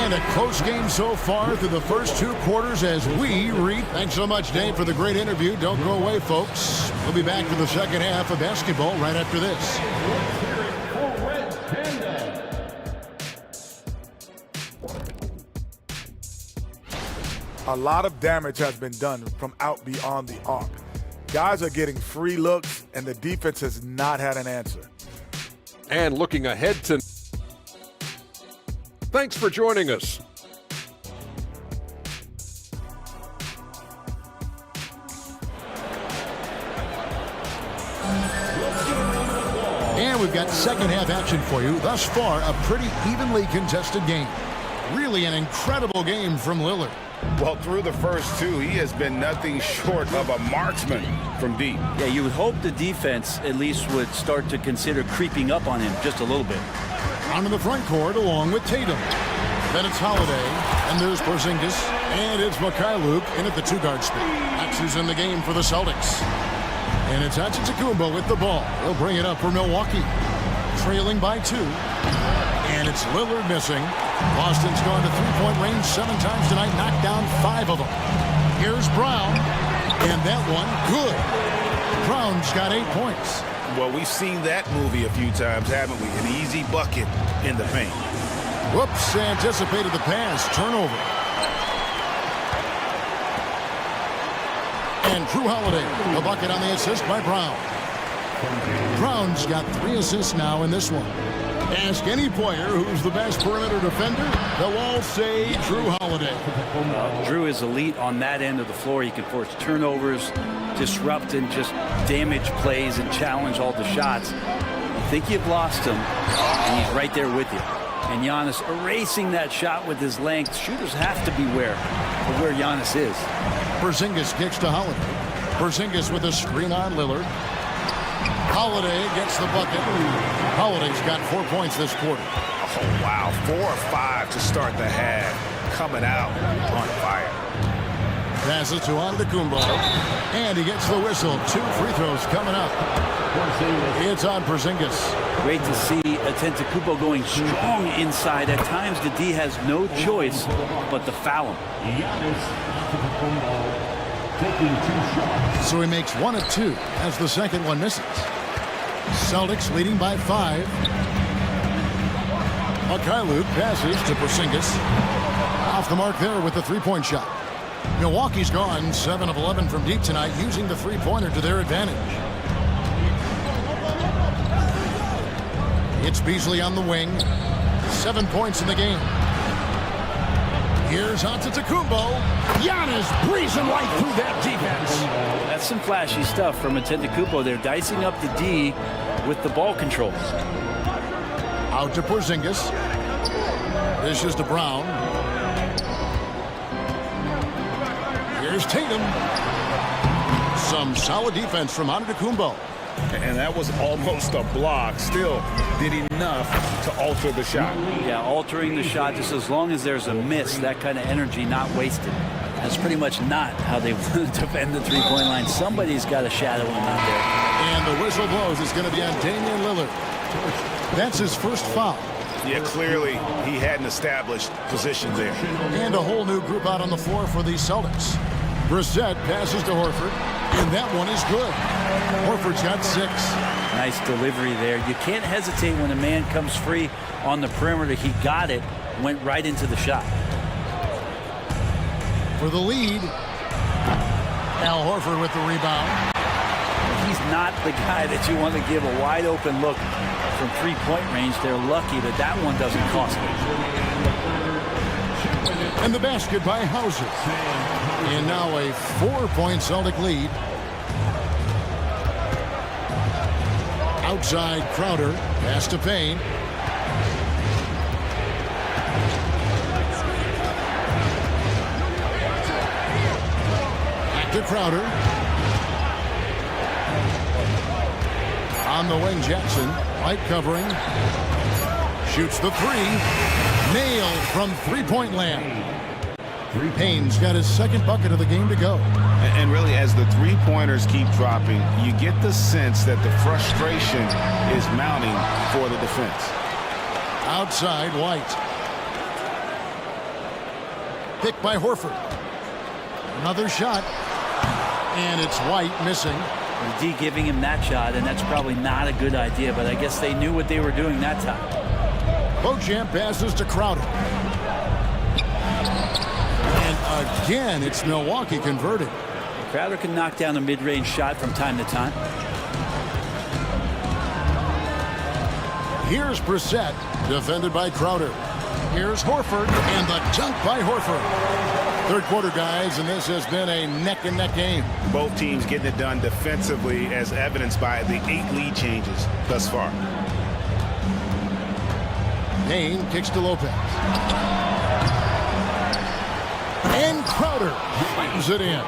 And a close game so far through the first 2 quarters as we read. Thanks so much, Dave, for the great interview. Don't go away, folks. We'll be back for the second half of basketball right after this. A lot of damage has been done from out beyond the arc. Guys are getting free looks, and the defense has not had an answer. And looking ahead to... Thanks for joining us. And we've got second half action for you. Thus far, a pretty evenly contested game. Really an incredible game from Lillard. Well, through the first 2, he has been nothing short of a marksman from deep. Yeah, you would hope the defense at least would start to consider creeping up on him just a little bit. Onto the front court along with Tatum. Then it's Holiday, and there's Porzingis, and it's Mikhailuk in at the 2-guard spot. That's who's in the game for the Celtics. And it's Antetokounmpo with the ball. He'll bring it up for Milwaukee. Trailing by 2. And it's Lillard missing. Boston's gone to 3-point range 7 times tonight, knocked down 5 of them. Here's Brown, and that one good. Brown's got 8 points. Well, we've seen that movie a few times, haven't we? An easy bucket in the paint. Whoops, anticipated the pass. Turnover. And Drew Holiday, the bucket on the assist by Brown. Brown's got 3 assists now in this one. Ask any player who's the best perimeter defender, they'll all say Drew Holiday. Drew is elite on that end of the floor. He can force turnovers, disrupt and just damage plays and challenge all the shots. You think you've lost him, and he's right there with you. And Giannis erasing that shot with his length. Shooters have to beware of where Giannis is. Porzingis kicks to Holiday. Porzingis with a screen on Lillard. Holiday gets the bucket. Holiday's got 4 points this quarter. Oh, wow. 4 or 5 to start the half. Coming out on fire. Passes to Antetokounmpo. And he gets the whistle. 2 free throws coming up. It's on Porzingis. Great to see Antetokounmpo going strong inside. At times, the D has no choice but to foul him. So he makes 1 of 2 as the second one misses. Celtics leading by 5. Mikhailuk passes to Porzingis. Off the mark there with the three-point shot. Milwaukee's gone 7 of 11 from deep tonight, using the three-pointer to their advantage. It's Beasley on the wing. 7 points in the game. Here's Antetokounmpo. Giannis breezing right through that defense. That's some flashy stuff from Antetokounmpo. They're dicing up the D with the ball control. Out to Porzingis. This is to Brown. Here's Tatum. Some solid defense from Antetokounmpo. And that was almost a block. Still did enough to alter the shot. Yeah, altering the shot just as long as there's a miss, that kind of energy not wasted. That's pretty much not how they defend the three-point line. Somebody's got to shadow him out there. And the whistle blows. It's going to be on Damian Lillard. That's his first foul. Yeah, clearly he hadn't established position there. And a whole new group out on the floor for the Celtics. Brissett passes to Horford, and that one is good. Horford's got 6. Nice delivery there. You can't hesitate when a man comes free on the perimeter. He got it, went right into the shot. For the lead, Al Horford with the rebound. He's not the guy that you want to give a wide open look from three-point range. They're lucky that that one doesn't cost them. And the basket by Hauser. And now a 4-point Celtic lead. Outside Crowder. Pass to Payne. Back to Crowder. On the wing, Jackson. Light covering. Shoots the 3. Nailed from three-point land. Payne's got his second bucket of the game to go. And really, as the three-pointers keep dropping, you get the sense that the frustration is mounting for the defense. Outside, White. Picked by Horford. Another shot. And it's White missing. The D giving him that shot, and that's probably not a good idea, but I guess they knew what they were doing that time. Beauchamp passes to Crowder. And again, it's Milwaukee converted. Crowder can knock down a mid-range shot from time to time. Here's Brissett, defended by Crowder. Here's Horford, and the dunk by Horford. Third quarter, guys, and this has been a neck-and-neck game. Both teams getting it done defensively, as evidenced by the 8 lead changes thus far. Payne kicks to Lopez. And Crowder flattens it in.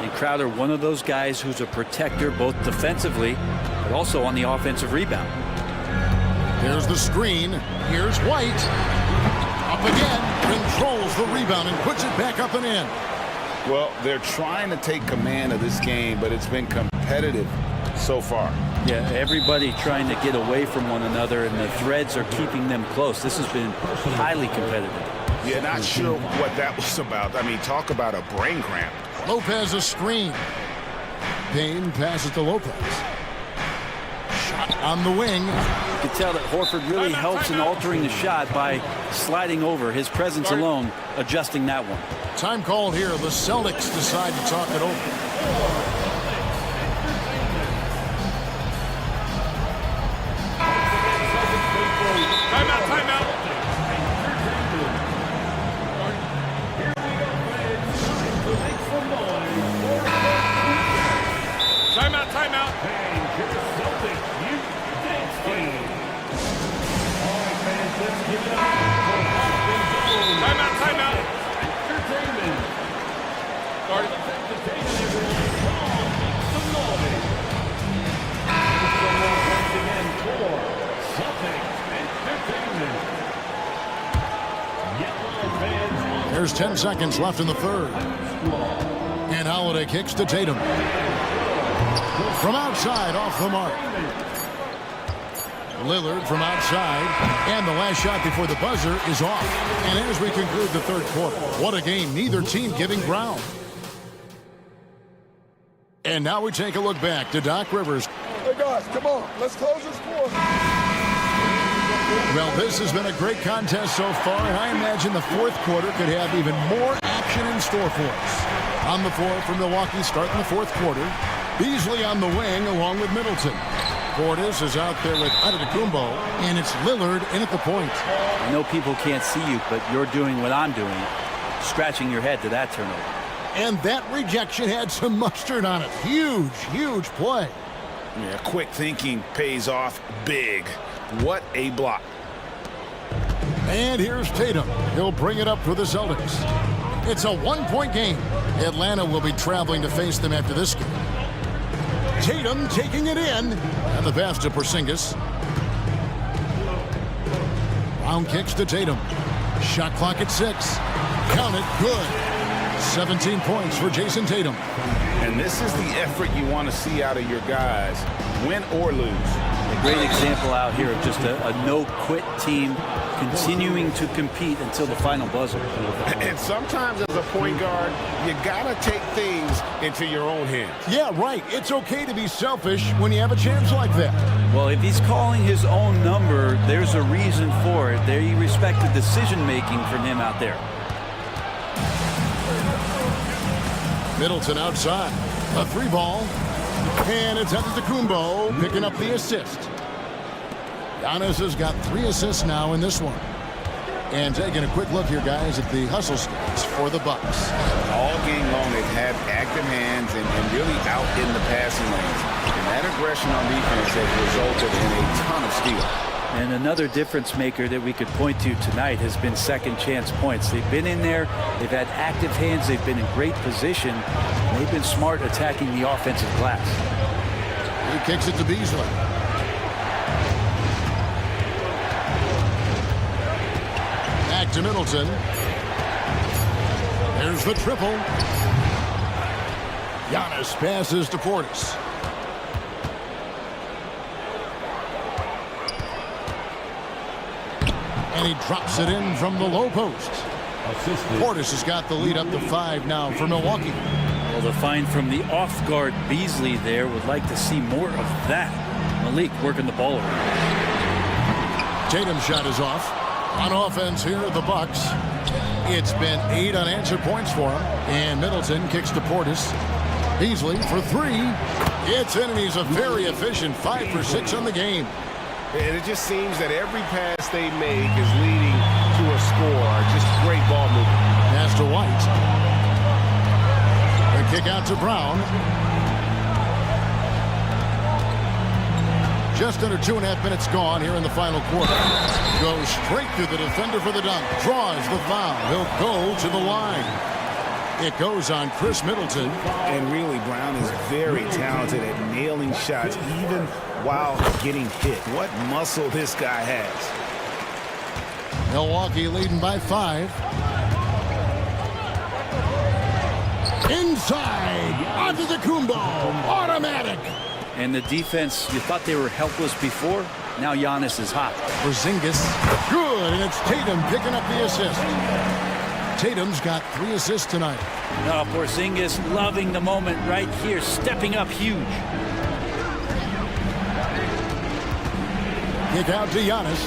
And Crowder, one of those guys who's a protector both defensively but also on the offensive rebound. Here's the screen. Here's White. Up again. Controls the rebound and puts it back up and in. Well, they're trying to take command of this game, but it's been competitive so far. Yeah, everybody trying to get away from one another, and the threads are keeping them close. This has been highly competitive. Yeah, not sure what that was about. I mean, talk about a brain cramp. Lopez a screen. Payne passes to Lopez. Shot on the wing. You can tell that Horford really helps in altering the shot by sliding over. His presence alone adjusting that one. Time called here. The Celtics decide to talk it over. There's 10 seconds left in the third. And Holiday kicks to Tatum. From outside, off the mark. Lillard from outside. And the last shot before the buzzer is off. And as we conclude the third quarter, what a game, neither team giving ground. And now we take a look back to Doc Rivers. Hey guys, come on, let's close this score. Well, this has been a great contest so far, and I imagine the fourth quarter could have even more action in store for us. On the floor for Milwaukee starting the fourth quarter. Beasley on the wing along with Middleton. Portis is out there with Antetokounmpo, and it's Lillard in at the point. I know people can't see you, but you're doing what I'm doing, scratching your head to that turnover. And that rejection had some mustard on it. Huge, huge play. Yeah, quick thinking pays off big. What a block. And here's Tatum. He'll bring it up for the Celtics. It's a one-point game. Atlanta will be traveling to face them after this game. Tatum taking it in. And the pass to Porzingis. Brown kicks to Tatum. Shot clock at 6. Count it. Good. 17 points for Jason Tatum. And this is the effort you want to see out of your guys, win or lose. A great example out here of just a no-quit team continuing to compete until the final buzzer. And sometimes as a point guard, you got to take things into your own hands. Yeah, right. It's okay to be selfish when you have a chance like that. Well, if he's calling his own number, there's a reason for it. They respect the decision-making from him out there. Middleton outside. A three ball. And it's Antetokounmpo picking up the assist. Giannis has got 3 assists now in this one. And taking a quick look here, guys, at the hustle stats for the Bucks. All game long, they've had active hands and really out in the passing lanes. And that aggression on defense has resulted in a ton of steals. And another difference maker that we could point to tonight has been second chance points. They've been in there, they've had active hands, they've been in great position, and they've been smart attacking the offensive glass. He kicks it to Beasley. Back to Middleton. There's the triple. Giannis passes to Portis. And he drops it in from the low post. Portis has got the lead up to 5 now for Milwaukee. Well, the find from the off-guard Beasley there, would like to see more of that. Malik working the ball around. Tatum's shot is off. On offense here are the Bucks. It's been 8 unanswered points for him. And Middleton kicks to Portis. Beasley for 3. It's in, and he's a very efficient 5 for 6 on the game. And it just seems that every pass they make is leading to a score. Just great ball movement. Pass to White. The kick out to Brown. Just under 2.5 minutes gone here in the final quarter. Goes straight through the defender for the dunk. Draws the foul. He'll go to the line. It goes on Chris Middleton. And really, Brown is very talented at nailing shots, even while getting hit. What muscle this guy has. Milwaukee leading by 5. Inside. Antetokounmpo. Automatic. And the defense, you thought they were helpless before. Now Giannis is hot. Porzingis. Good. And it's Tatum picking up the assist. Tatum's got 3 assists tonight. Oh, Porzingis loving the moment right here, stepping up huge. Kick out to Giannis.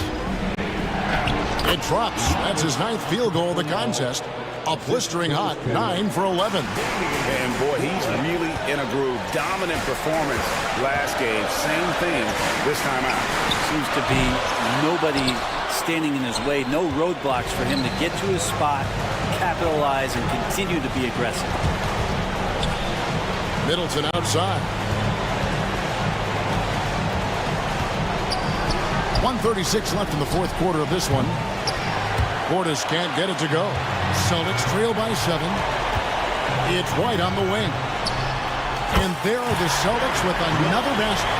It drops. That's his 9th field goal of the contest. A blistering hot 9 for 11. And boy, he's really in a groove. Dominant performance last game. Same thing this time out. Seems to be nobody standing in his way. No roadblocks for him to get to his spot, capitalize, and continue to be aggressive. Middleton outside. 1:36 left in the fourth quarter of this one. Portis can't get it to go. Celtics trail by 7. It's White on the wing. And there are the Celtics with another basket.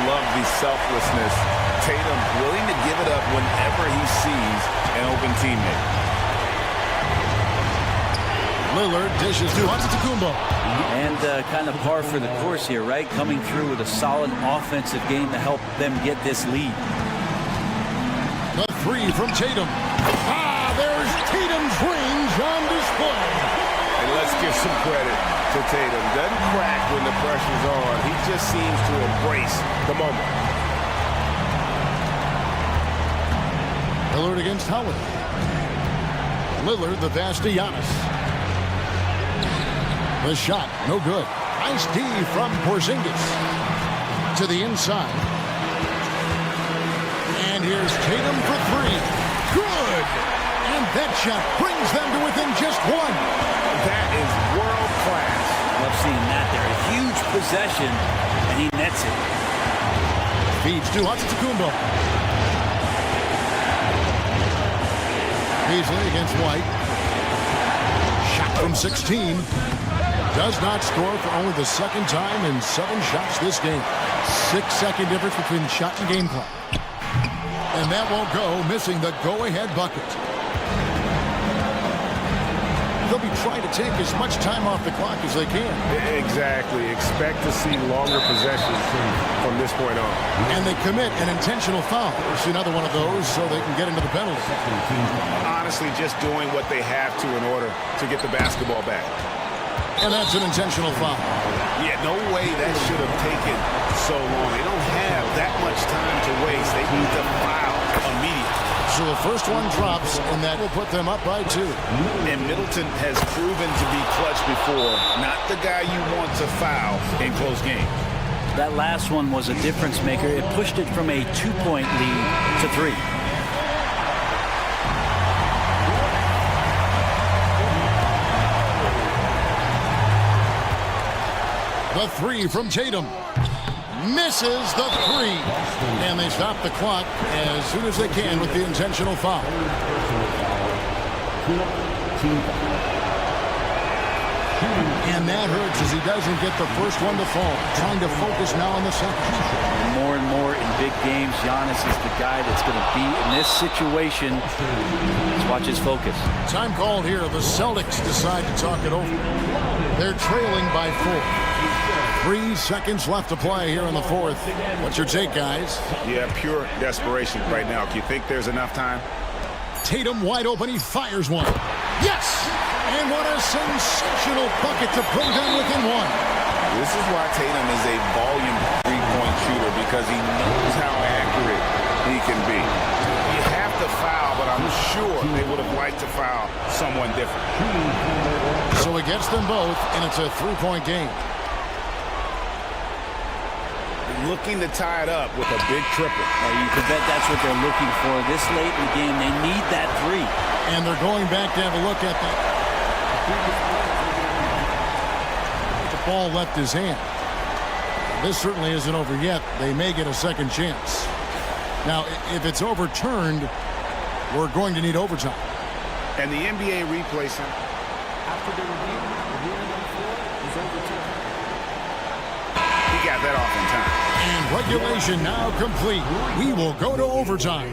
Love the selflessness. Tatum willing to give it up whenever he sees an open teammate. Lillard dishes to Antetokounmpo. And kind of par for the course here, right? Coming through with a solid offensive game to help them get this lead. The three from Tatum. There's Tatum's range on display. And let's give some credit to Tatum. Doesn't crack when the pressure's on. He just seems to embrace the moment. Lillard against Howard. Lillard, the pass to Giannis. The shot, no good. Nice D from Porzingis. To the inside. And here's Tatum for three. Good! And that shot brings them to within just one. That is world class. Love seeing that there. A huge possession, and he nets it. Feeds to Antetokounmpo. Beasley against White. Shot from 16. Does not score for only the second time in 7 shots this game. 6-second difference between the shot and game clock. And that won't go, missing the go-ahead bucket. They'll be trying to take as much time off the clock as they can. Exactly. Expect to see longer possessions from this point on. And they commit an intentional foul. We'll see another one of those so they can get into the penalty. Honestly, just doing what they have to in order to get the basketball back. And that's an intentional foul. Yeah, no way that should have taken so long. They don't have that much time to waste. They need to foul immediately. So the first one drops, and that will put them up by 2. And Middleton has proven to be clutch before. Not the guy you want to foul in close games. That last one was a difference maker. It pushed it from a 2-point lead to 3. The three from Tatum. Misses the three. And they stop the clock as soon as they can with the intentional foul. And that hurts as he doesn't get the first one to fall. Trying to focus now on the second. More and more in big games, Giannis is the guy that's going to be in this situation. Let's watch his focus. Time called here. The Celtics decide to talk it over. They're trailing by 4. 3 seconds left to play here in the fourth. What's your take, guys? Yeah, pure desperation right now. Do you think there's enough time? Tatum wide open. He fires one. Yes! And what a sensational bucket to bring them within 1. This is why Tatum is a volume three-point shooter, because he knows how accurate he can be. You have to foul, but I'm sure they would have liked to foul someone different. So he gets them both, and it's a 3-point game. Looking to tie it up with a big triple. You can bet that's what they're looking for this late in the game. They need that 3. And they're going back to have a look at that. The ball left his hand. This certainly isn't over yet. They may get a second chance. Now, if it's overturned, we're going to need overtime. And the NBA replay center. After the review, the ruling on the floor is overturned. He got that off in time. And regulation now complete. We will go to overtime.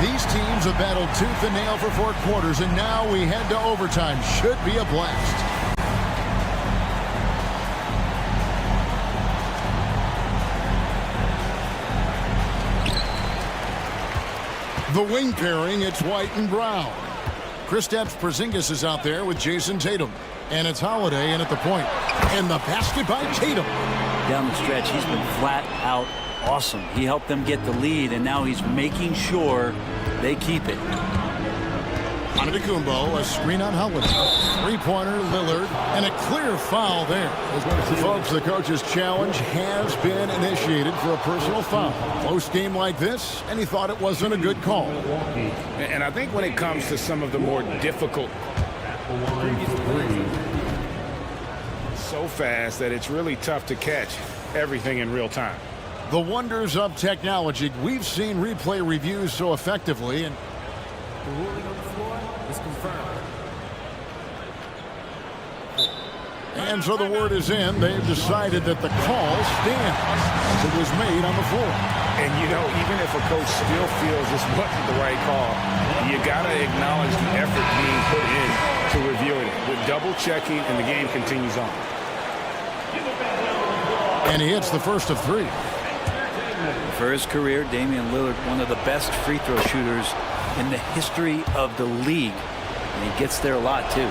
These teams have battled tooth and nail for 4 quarters, and now we head to overtime. Should be a blast. The wing pairing, it's White and Brown. Kristaps Porzingis is out there with Jason Tatum. And it's Holiday in at the point. And the basket by Tatum. Down the stretch, he's been flat out awesome. He helped them get the lead, and now he's making sure they keep it. Antetokounmpo, a screen on Holiday. 3-pointer, Lillard, and a clear foul there. Folks, the coach's challenge has been initiated for a personal foul. Close game like this, and he thought it wasn't a good call. And I think when it comes to some of the more difficult, so fast that it's really tough to catch everything in real time. The wonders of technology. We've seen replay reviews so effectively, and the ruling on the floor is confirmed. And so the word is in. They've decided that the call stands as it was made on the floor. And, you know, even if a coach still feels this wasn't the right call, you got to acknowledge the effort being put in to reviewing it. With double-checking, and the game continues on. And he hits the first of three. For his career, Damian Lillard, one of the best free throw shooters in the history of the league. And he gets there a lot, too.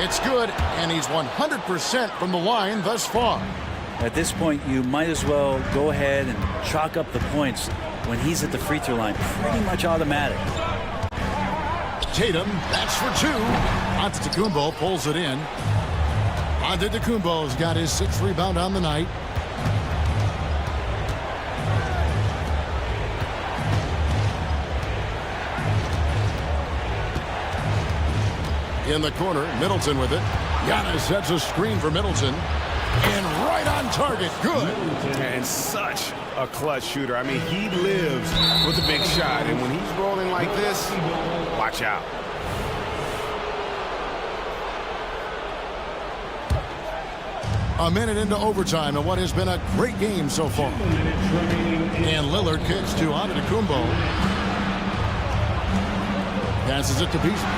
It's good, and he's 100% from the line thus far. At this point, you might as well go ahead and chalk up the points when he's at the free throw line. Pretty much automatic. Tatum, that's for two. Antetokounmpo pulls it in. Antetokounmpo's got his 6th rebound on the night. In the corner, Middleton with it. Giannis sets a screen for Middleton. And right on target. Good. And such a clutch shooter. I mean, he lives with a big shot. And when he's rolling like this, watch out. A minute into overtime in what has been a great game so far. And Lillard kicks to Antetokounmpo. Passes it to Beasley.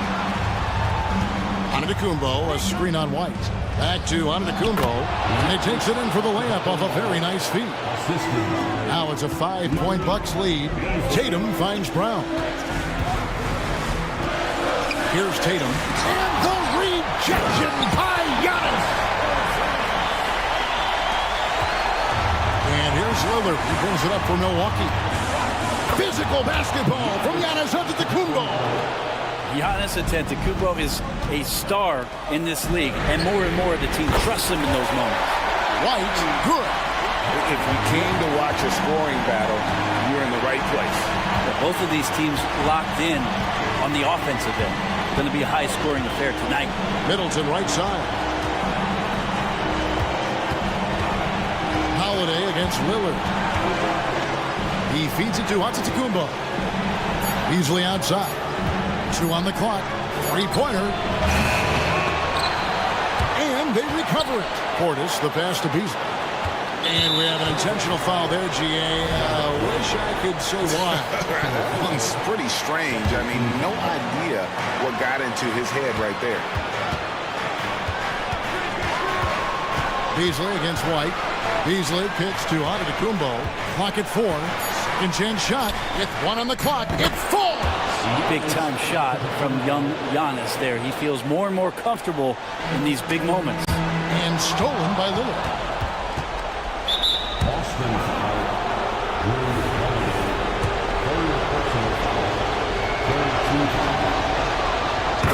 Antetokounmpo, a screen on White. Back to Antetokounmpo, and he takes it in for the layup off a very nice feed. Now it's a 5-point Bucks lead. Tatum finds Brown. Here's Tatum. And the rejection by Giannis. And here's Lillard. He brings it up for Milwaukee. Physical basketball from Giannis Antetokounmpo. Giannis Antetokounmpo is a star in this league, and more the team trusts him in those moments. White, good. If you came to watch a scoring battle, you're in the right place. Both of these teams locked in on the offensive end. Going to be a high-scoring affair tonight. Middleton right side. Holiday against Lillard. He feeds it to Antetokounmpo. Beasley outside. 2 on the clock. 3-pointer. And they recover it. Portis, the pass to Beasley. And we have an intentional foul there, G.A. Wish I could say why. It's pretty strange. I mean, no idea what got into his head right there. Beasley against White. Beasley kicks to Antetokounmpo. Clock at 4. Second chance shot. With 1 on the clock. It falls. Big-time shot from young Giannis there. He feels more and more comfortable in these big moments. And stolen by Lillard.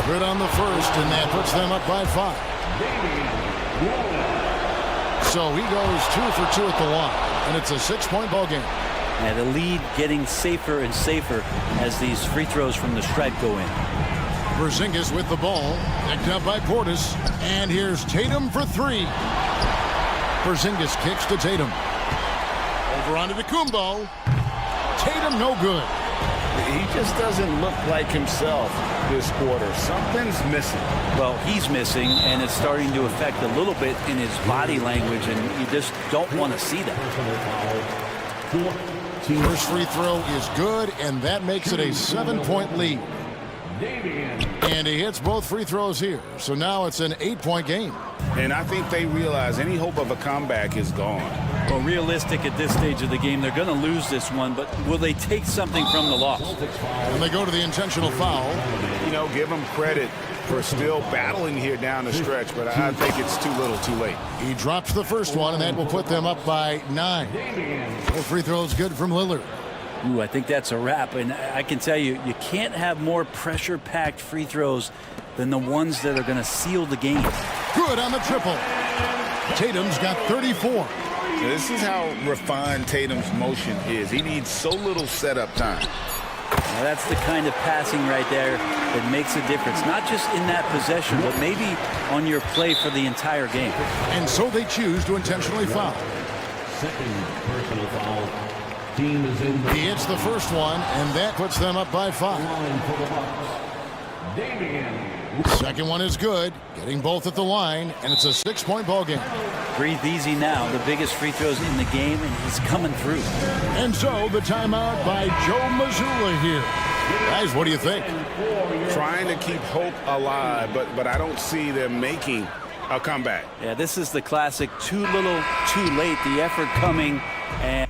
Good on the first, and that puts them up by 5. So he goes 2 for 2 at the line, and it's a 6-point ball game. And the lead getting safer and safer as these free throws from the stripe go in. Porzingis with the ball, picked up by Portis, and here's Tatum for 3. Porzingis kicks to Tatum. Over onto Antetokounmpo. Tatum no good. He just doesn't look like himself this quarter. Something's missing. Well, he's missing, and it's starting to affect a little bit in his body language, and you just don't want to see that. First free throw is good, and that makes it a 7-point lead. And he hits both free throws here. So now it's an 8-point game. And I think they realize any hope of a comeback is gone. Well, realistic at this stage of the game, they're going to lose this one, but will they take something from the loss? And they go to the intentional foul. You know, give them credit for still battling here down the stretch, but I think it's too little too late. He drops the first one, and that will put them up by 9. Both free throws good from Lillard. Ooh, I think that's a wrap, and I can tell you, you can't have more pressure-packed free throws than the ones that are going to seal the game. Good on the triple. Tatum's got 34. This is how refined Tatum's motion is. He needs so little setup time. Now that's the kind of passing right there that makes a difference, not just in that possession, but maybe on your play for the entire game. And so they choose to intentionally foul. Second personal foul. Team is in. He hits the first one, and that puts them up by 5. Line for the Bucks. Damian Second one is good. Getting both at the line, and it's a 6-point ball game. Breathe easy now. The biggest free throws in the game, and he's coming through. And so the timeout by Joe Mazzulla here. Guys, what do you think? Trying to keep hope alive, but I don't see them making a comeback. Yeah, this is the classic too little, too late. The effort coming, and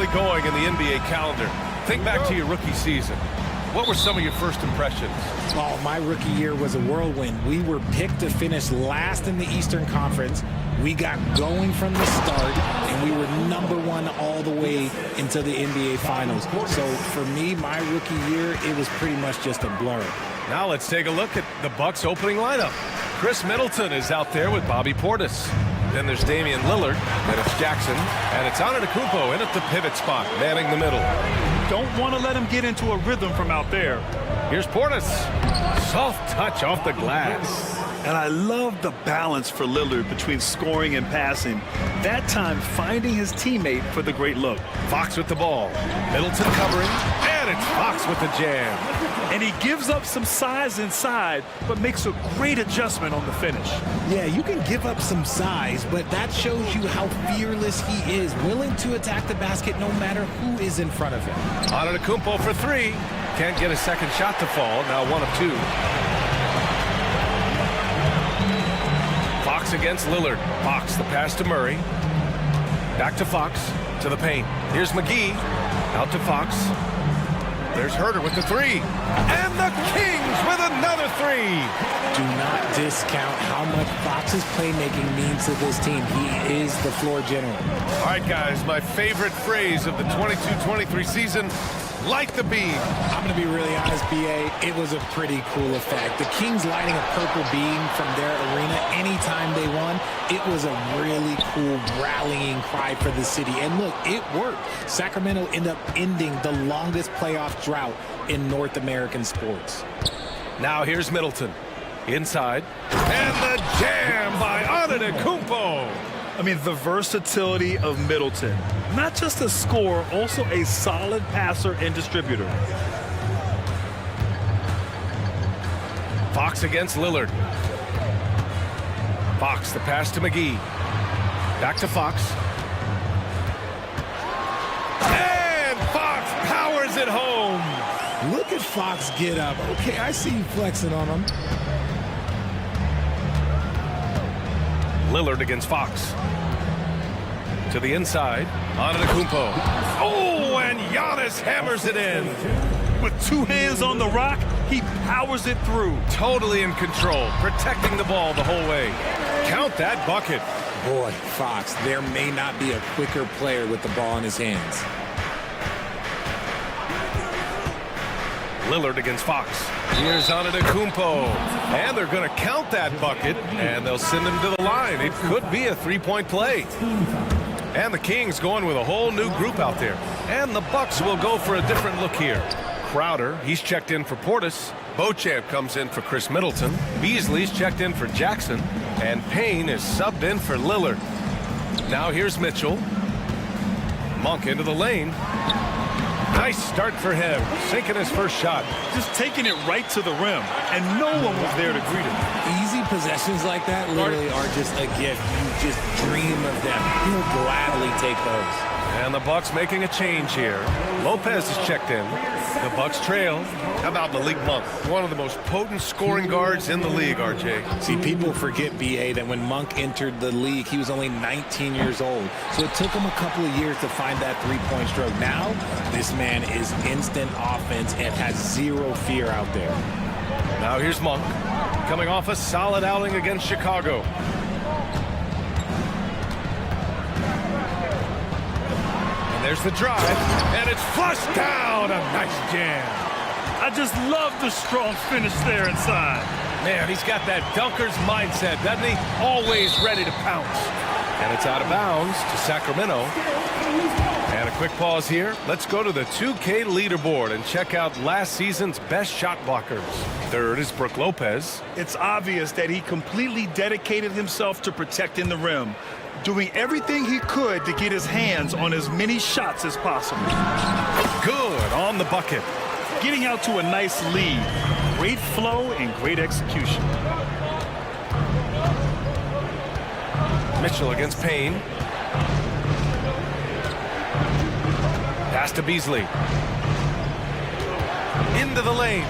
really going in the NBA calendar. Think back to your rookie season. What were some of your first impressions? Oh, my rookie year was a whirlwind. We were picked to finish last in the Eastern Conference. We got going from the start, and we were #1 all the way into the NBA Finals. So for me, my rookie year, it was pretty much just a blur. Now let's take a look at the Bucks opening lineup. Chris Middleton is out there with Bobby Portis. Then there's Damian Lillard, then it's Jackson, and it's Antetokounmpo in at the pivot spot, manning the middle. Don't want to let him get into a rhythm from out there. Here's Portis. Soft touch off the glass. And I love the balance for Lillard between scoring and passing. That time finding his teammate for the great look. Fox with the ball. Middleton covering, and it's Fox with the jam. And he gives up some size inside, but makes a great adjustment on the finish. Yeah, you can give up some size, but that shows you how fearless he is, willing to attack the basket no matter who is in front of him. Antetokounmpo for 3. Can't get a second shot to fall. Now 1 of 2. Fox against Lillard. Fox, the pass to Murray. Back to Fox, to the paint. Here's McGee, out to Fox. There's Herter with the 3. And the Kings with another 3. Do not discount how much Fox's playmaking means to this team. He is the floor general. All right, guys, my favorite phrase of the 22-23 season, light the beam. I'm going to be really honest, B.A., it was a pretty cool effect. The Kings lighting a purple beam from their arena anytime they won, it was a really cool rallying cry for the city. And look, it worked. Sacramento ended up ending the longest playoff drought in North American sports. Now here's Middleton. Inside. And the jam by Antetokounmpo. I mean, the versatility of Middleton. Not just a scorer, also a solid passer and distributor. Fox against Lillard. Fox, the pass to McGee. Back to Fox. And Fox powers it home. Look at Fox get up. Okay, I see you flexing on him. Lillard against Fox. To the inside, Antetokounmpo. Oh, and Giannis hammers it in. With 2 hands on the rock, he powers it through. Totally in control, protecting the ball the whole way. Count that bucket. Boy, Fox, there may not be a quicker player with the ball in his hands. Lillard against Fox. Here's Antetokounmpo. And they're going to count that bucket, and they'll send him to the line. It could be a 3-point play. And the Kings going with a whole new group out there. And the Bucks will go for a different look here. Crowder, he's checked in for Portis. Beauchamp comes in for Chris Middleton. Beasley's checked in for Jackson. And Payne is subbed in for Lillard. Now here's Mitchell. Monk into the lane. Nice start for him, sinking his first shot. Just taking it right to the rim, and no one was there to greet him. Easy possessions like that literally are just a gift. You just dream of them. He'll gladly take those. And the Bucks making a change here. Lopez is checked in. The Bucks trail. How about Malik Monk? One of the most potent scoring guards in the league, RJ. See, people forget, B.A., that when Monk entered the league, he was only 19 years old. So it took him a couple of years to find that three-point stroke. Now, this man is instant offense and has zero fear out there. Now here's Monk, coming off a solid outing against Chicago. There's the drive, and it's flushed down. A nice jam. I just love the strong finish there inside. Man, he's got that dunker's mindset, doesn't he? Always ready to pounce. And it's out of bounds to Sacramento. And a quick pause here. Let's go to the 2K leaderboard and check out last season's best shot blockers. Third is Brook Lopez. It's obvious that he completely dedicated himself to protecting the rim, doing everything he could to get his hands on as many shots as possible. Good on the bucket. Getting out to a nice lead. Great flow and great execution. Mitchell against Payne. Pass to Beasley. Into the lane.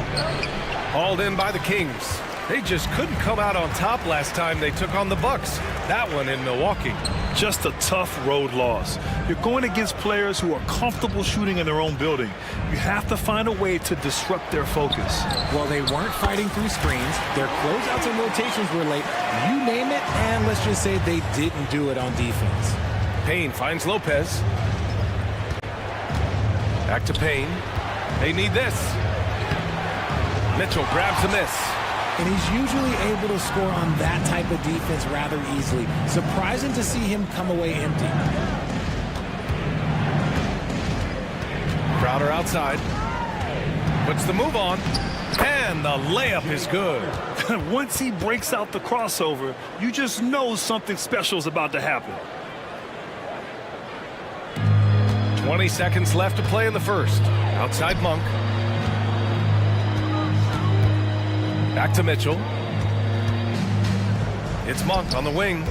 Hauled in by the Kings. They just couldn't come out on top last time they took on the Bucks. that one in Milwaukee. Just a tough road loss. You're going against players who are comfortable shooting in their own building. You have to find a way to disrupt their focus. Well, they weren't fighting through screens. Their closeouts and rotations were late. You name it, and let's just say they didn't do it on defense. Payne finds Lopez. Back to Payne. They need this. Mitchell grabs a miss. And he's usually able to score on that type of defense rather easily. Surprising to see him come away empty. Crowder outside. Puts the move on. And the layup is good. Once he breaks out the crossover, you just know something special is about to happen. 20 seconds left to play in the first. Outside Monk. Back to Mitchell. It's Monk on the wing.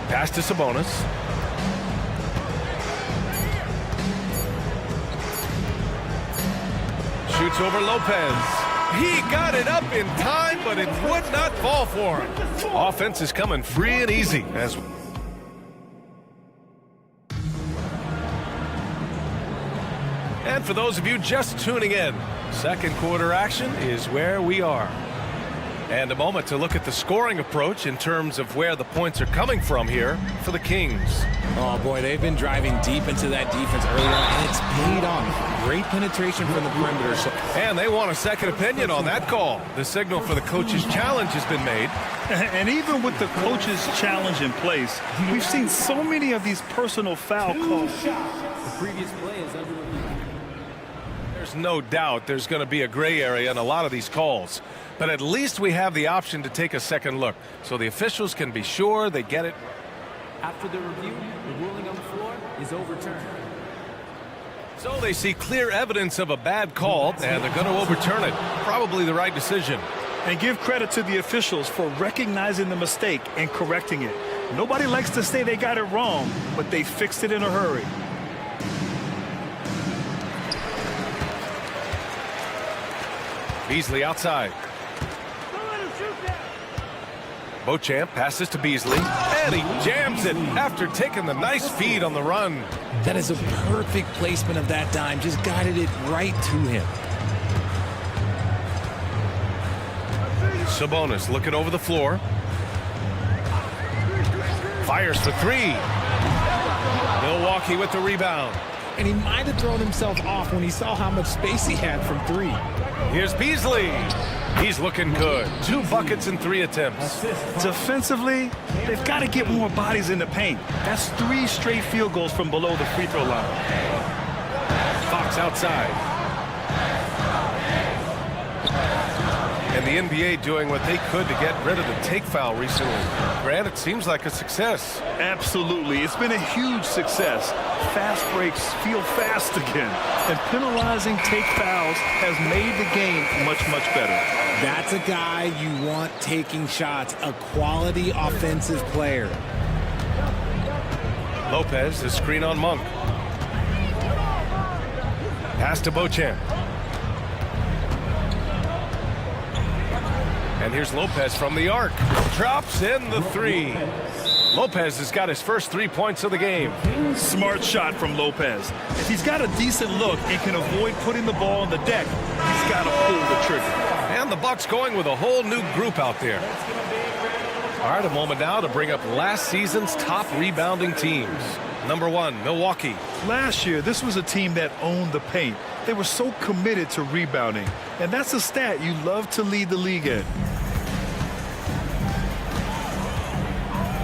Pass to Sabonis. Shoots over Lopez. He got it up in time, but it would not fall for him. Offense is coming free and easy as And for those of you just tuning in, second quarter action is where we are. And a moment to look at the scoring approach in terms of where the points are coming from here for the Kings. Oh boy, they've been driving deep into that defense early on, and it's paid off. Great penetration from the perimeter. And they want a second opinion on that call. The signal for the coach's challenge has been made. And even with the coach's challenge in place, we've seen so many of these personal foul calls. The previous play is under review. There's no doubt there's going to be a gray area in a lot of these calls. But at least we have the option to take a second look, so the officials can be sure they get it. After the review, the ruling on the floor is overturned. So they see clear evidence of a bad call, and they're going to overturn it. Probably the right decision. And give credit to the officials for recognizing the mistake and correcting it. Nobody likes to say they got it wrong, but they fixed it in a hurry. Beasley outside. Beauchamp passes to Beasley, and he jams it after taking the nice feed on the run. That is a perfect placement of that dime. Just guided it right to him. Sabonis looking over the floor. Fires for three. Milwaukee with the rebound. And he might have thrown himself off when he saw how much space he had from three. Here's Beasley. He's looking good. 2 buckets in 3 attempts. Defensively, they've got to get more bodies in the paint. That's 3 straight field goals from below the free throw line. Fox outside. And the NBA doing what they could to get rid of the take foul recently. Grant, it seems like a success. Absolutely. It's been a huge success. Fast breaks feel fast again. And penalizing take fouls has made the game much, much better. That's a guy you want taking shots, a quality offensive player. Lopez, the screen on Monk. Pass to Beauchamp. And here's Lopez from the arc. Drops in the 3. Lopez has got his first 3 points of the game. Smart shot from Lopez. If he's got a decent look and can avoid putting the ball on the deck, he's got to pull the trigger. And the Bucks going with a whole new group out there. All right, a moment now to bring up last season's top rebounding teams. Number 1, Milwaukee. Last year, this was a team that owned the paint. They were so committed to rebounding. And that's a stat you love to lead the league in.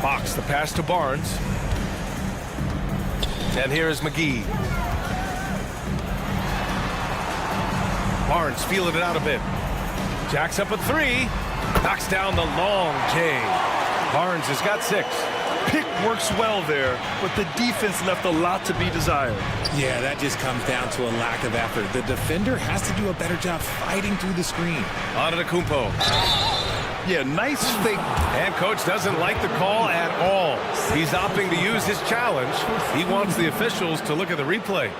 Fox, the pass to Barnes. And here is McGee. Barnes feeling it out a bit. Jacks up a 3. Knocks down the long J. Barnes has got 6. Pick works well there, but the defense left a lot to be desired. Yeah, that just comes down to a lack of effort. The defender has to do a better job fighting through the screen. Antetokounmpo. Yeah, nice fake. And coach doesn't like the call at all. He's opting to use his challenge. He wants the officials to look at the replay.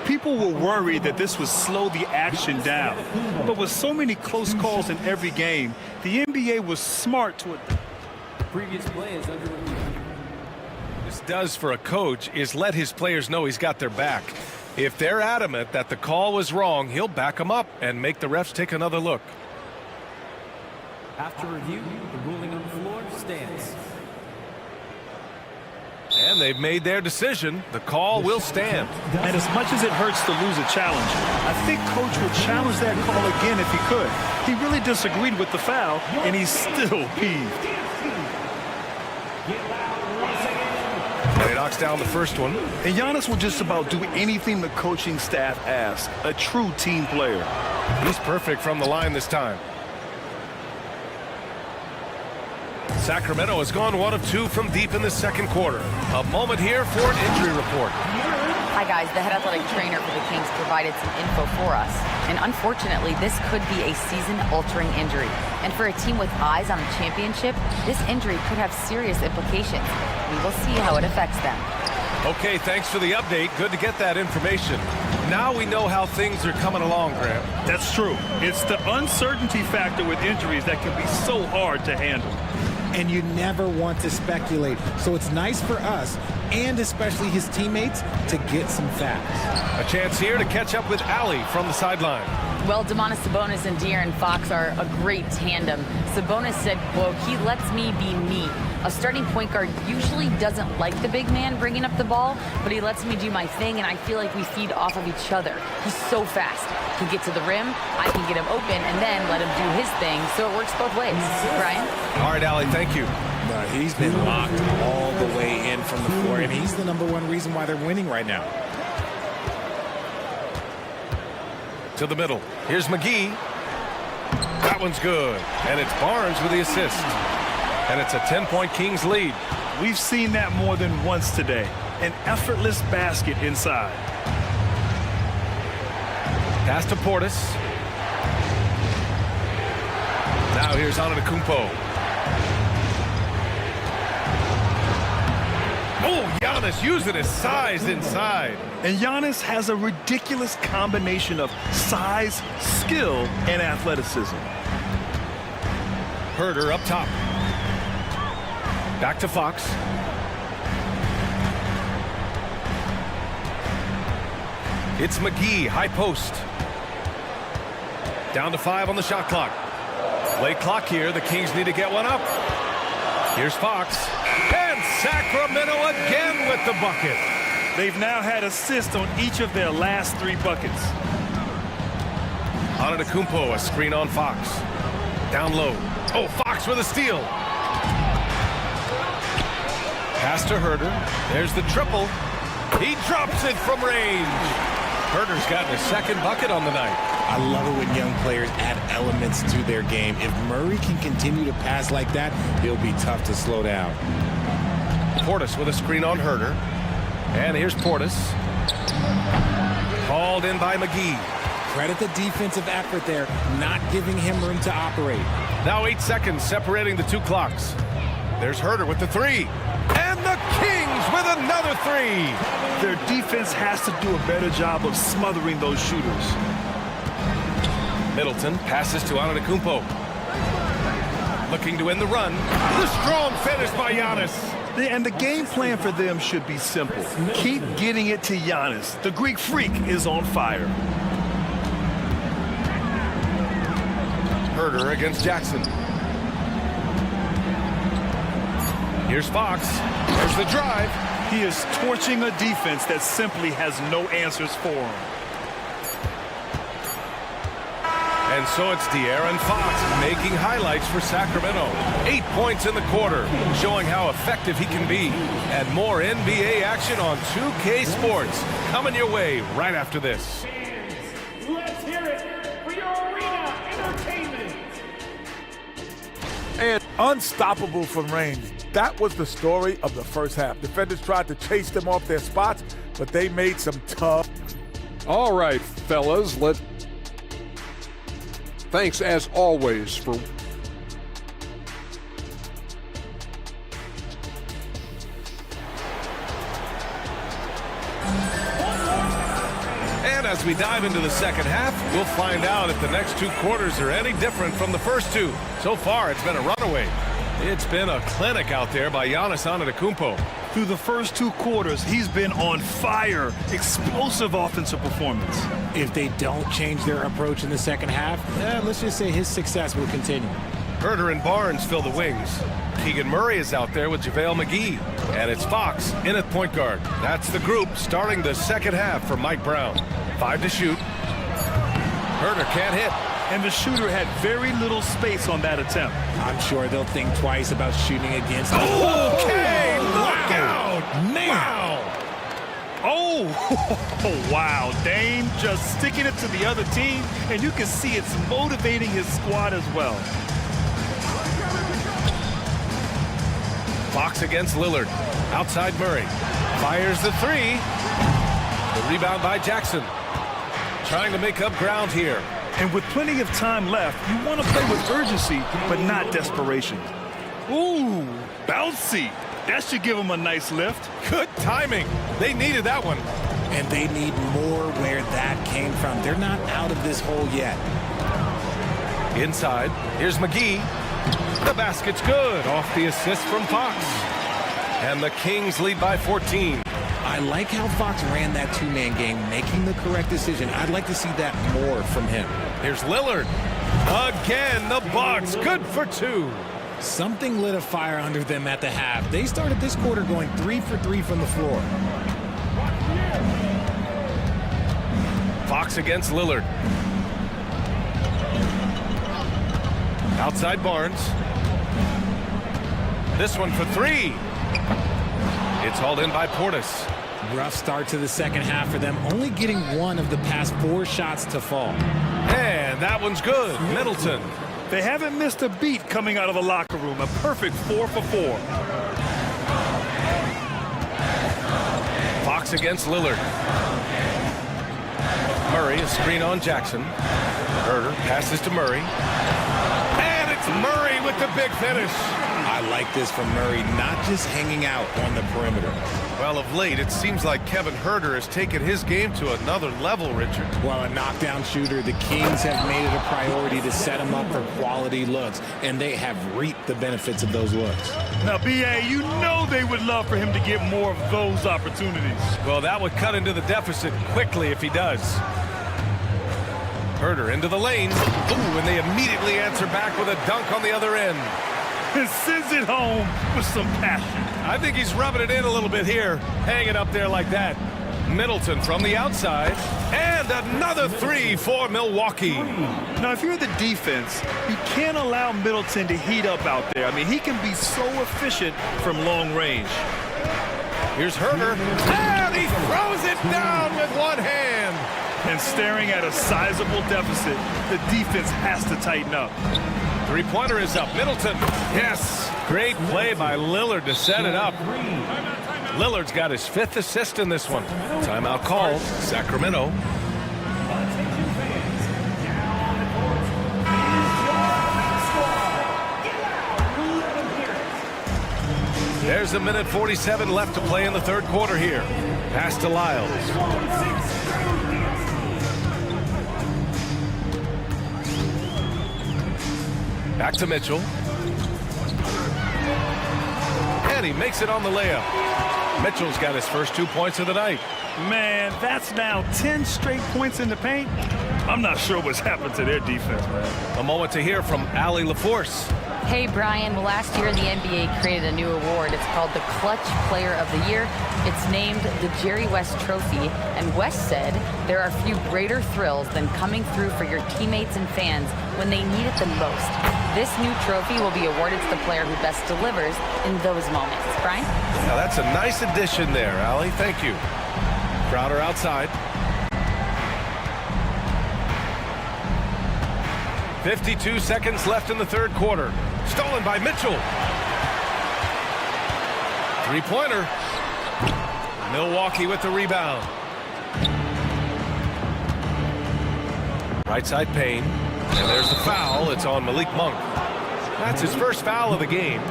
People were worried that this would slow the action down. But with so many close calls in every game, the NBA was smart to it. Previous play is under review. This does for a coach is let his players know he's got their back. If they're adamant that the call was wrong, he'll back them up and make the refs take another look. After review, the ruling on the floor stands. And they've made their decision. The call will stand. And as much as it hurts to lose a challenge, I think Coach would challenge that call again if he could. He really disagreed with the foul, and he's still peeved. He knocks down the first one. And Giannis will just about do anything the coaching staff asks. A true team player. He's perfect from the line this time. Sacramento has gone 1 of 2 from deep in the second quarter. A moment here for an injury report. Hi guys, the head athletic trainer for the Kings provided some info for us. And unfortunately, this could be a season-altering injury. And for a team with eyes on the championship, this injury could have serious implications. We will see how it affects them. Okay, thanks for the update. Good to get that information. Now we know how things are coming along, Graham. That's true. It's the uncertainty factor with injuries that can be so hard to handle. And you never want to speculate. So it's nice for us, and especially his teammates, to get some facts. A chance here to catch up with Allie from the sideline. Well, Domantas Sabonis and De'Aaron Fox are a great tandem. Sabonis said, quote, "He lets me be me. A starting point guard usually doesn't like the big man bringing up the ball, but he lets me do my thing, and I feel like we feed off of each other. He's so fast. He can get to the rim, I can get him open, and then let him do his thing, so it works both ways." Brian? All right, Allie, thank you. He's been locked all the way in from the floor, and he's the #1 reason why they're winning right now. To the middle. Here's McGee. That one's good. And it's Barnes with the assist. And it's a 10-point Kings lead. We've seen that more than once today. An effortless basket inside. Pass to Portis. Now here's Antetokounmpo. Oh, Giannis using his size inside. And Giannis has a ridiculous combination of size, skill, and athleticism. Herder up top. Back to Fox. It's McGee, high post. Down to 5 on the shot clock. Late clock here. The Kings need to get one up. Here's Fox. And Sacramento again with the bucket. They've now had assists on each of their last 3 buckets. Antetokounmpo, a screen on Fox. Down low. Oh, Fox with a steal. Pass to Herder. There's the triple. He drops it from range. Herder's gotten his second bucket on the night. I love it when young players add elements to their game. If Murray can continue to pass like that, he'll be tough to slow down. Portis with a screen on Herder. And here's Portis. Called in by McGee. Credit the defensive effort there, not giving him room to operate. Now 8 seconds separating the 2 clocks. There's Herder with the 3. And the Kings with another 3. Their defense has to do a better job of smothering those shooters. Middleton passes to Antetokounmpo. Looking to end the run. The strong finish by Giannis. And the game plan for them should be simple. Keep getting it to Giannis. The Greek freak is on fire. Herder against Jackson. Here's Fox. There's the drive. He is torching a defense that simply has no answers for him. And so it's De'Aaron Fox making highlights for Sacramento. 8 points in the quarter, showing how effective he can be. And more NBA action on 2K Sports coming your way right after this. Let's hear it for your arena entertainment. And unstoppable from range. That was the story of the first half. Defenders tried to chase them off their spots, but they made some tough. All right, fellas, thanks as always for as we dive into the second half, we'll find out if the next two quarters are any different from the first two. So far, it's been a runaway. It's been a clinic out there by Giannis Antetokounmpo. Through the first two quarters, he's been on fire. Explosive offensive performance. If they don't change their approach in the second half, let's just say his success will continue. Herder and Barnes fill the wings. Keegan Murray is out there with JaVale McGee. And it's Fox in at point guard. That's the group starting the second half for Mike Brown. 5 to shoot. Herder can't hit. And the shooter had very little space on that attempt. I'm sure they'll think twice about shooting against him. Okay, look out! Man. Wow! Oh, wow. Dame just sticking it to the other team, and you can see it's motivating his squad as well. Fox against Lillard. Outside Murray. Fires the three. The rebound by Jackson. Trying to make up ground here. And with plenty of time left, you want to play with urgency, but not desperation. Ooh, bouncy. That should give him a nice lift. Good timing. They needed that one. And they need more where that came from. They're not out of this hole yet. Inside, here's McGee. The basket's good off the assist from Fox. And the Kings lead by 14. I like how Fox ran that two-man game, making the correct decision. I'd like to see that more from him. Here's Lillard. Again, the Bucks, good for 2. Something lit a fire under them at the half. They started this quarter going 3 for 3 from the floor. Fox against Lillard. Outside Barnes. This one for 3. It's hauled in by Portis. Rough start to the second half for them, only getting one of the past 4 shots to fall. And that one's good. Middleton. They haven't missed a beat coming out of the locker room. A perfect 4 for 4. Fox against Lillard. Murray, a screen on Jackson. Herder passes to Murray. And it's Murray with the big finish. I like this from Murray, not just hanging out on the perimeter. Well, of late, it seems like Kevin Herder has taken his game to another level, Richard. Well, a knockdown shooter, the Kings have made it a priority to set him up for quality looks, and they have reaped the benefits of those looks. Now, B.A., you know they would love for him to get more of those opportunities. Well, that would cut into the deficit quickly if he does. Herder into the lane. Ooh, and they immediately answer back with a dunk on the other end. And sends it home with some passion. I think he's rubbing it in a little bit here, hanging up there like that. Middleton from the outside, and another 3 for Milwaukee. Now, if you're the defense, you can't allow Middleton to heat up out there. I mean, he can be so efficient from long range. Here's Herder, and he throws it down with one hand. And staring at a sizable deficit, the defense has to tighten up. Three-pointer is up. Middleton. Yes. Great play by Lillard to set it up. Lillard's got his 5th assist in this one. Timeout called. Sacramento. There's a minute 47 left to play in the third quarter here. Pass to Lyles. Back to Mitchell. And he makes it on the layup. Mitchell's got his first 2 points of the night. Man, that's now 10 straight points in the paint. I'm not sure what's happened to their defense, man. A moment to hear from Allie LaForce. Hey, Brian. Well, last year the NBA created a new award. It's called the Clutch Player of the Year. It's named the Jerry West Trophy. And West said there are few greater thrills than coming through for your teammates and fans when they need it the most. This new trophy will be awarded to the player who best delivers in those moments. Brian? Now that's a nice addition there, Allie. Thank you. Crowder outside. 52 seconds left in the third quarter. Stolen by Mitchell. Three-pointer. Milwaukee with the rebound. Right side Payne. And there's the foul. It's on Malik Monk. That's his first foul of the game.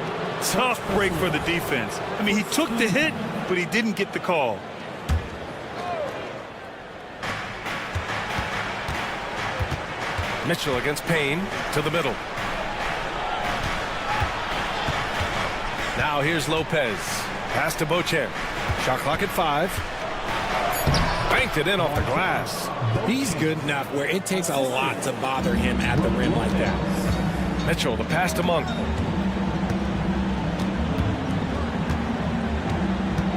Tough break for the defense. I mean, he took the hit, but he didn't get the call. Mitchell against Payne to the middle. Now here's Lopez. Pass to Beauchamp. Shot clock at 5. Banked it in off the glass. He's good enough where it takes a lot to bother him at the rim like that. Mitchell, the pass to Monk.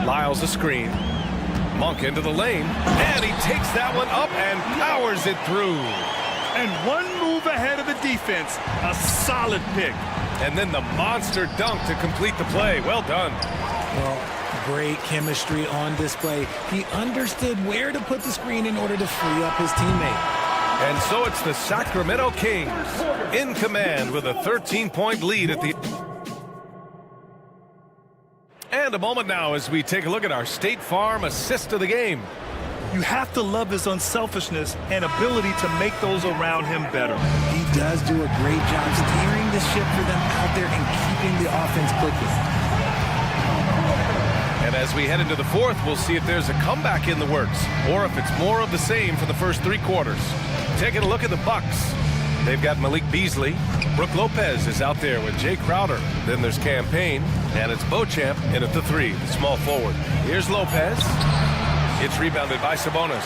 Lyles a screen. Monk into the lane. And he takes that one up and powers it through. And one move ahead of the defense. A solid pick. And then the monster dunk to complete the play. Well done. Well, great chemistry on display. He understood where to put the screen in order to free up his teammate. And so it's the Sacramento Kings in command with a 13-point lead at the... And a moment now as we take a look at our State Farm assist of the game. You have to love his unselfishness and ability to make those around him better. He does do a great job steering the ship for them out there and keeping the offense clicking. And as we head into the fourth, we'll see if there's a comeback in the works or if it's more of the same for the first 3 quarters. Taking a look at the Bucks. They've got Malik Beasley. Brooke Lopez is out there with Jay Crowder. Then there's Campaign, and it's Beauchamp in at the 3, the small forward. Here's Lopez. It's rebounded by Sabonis.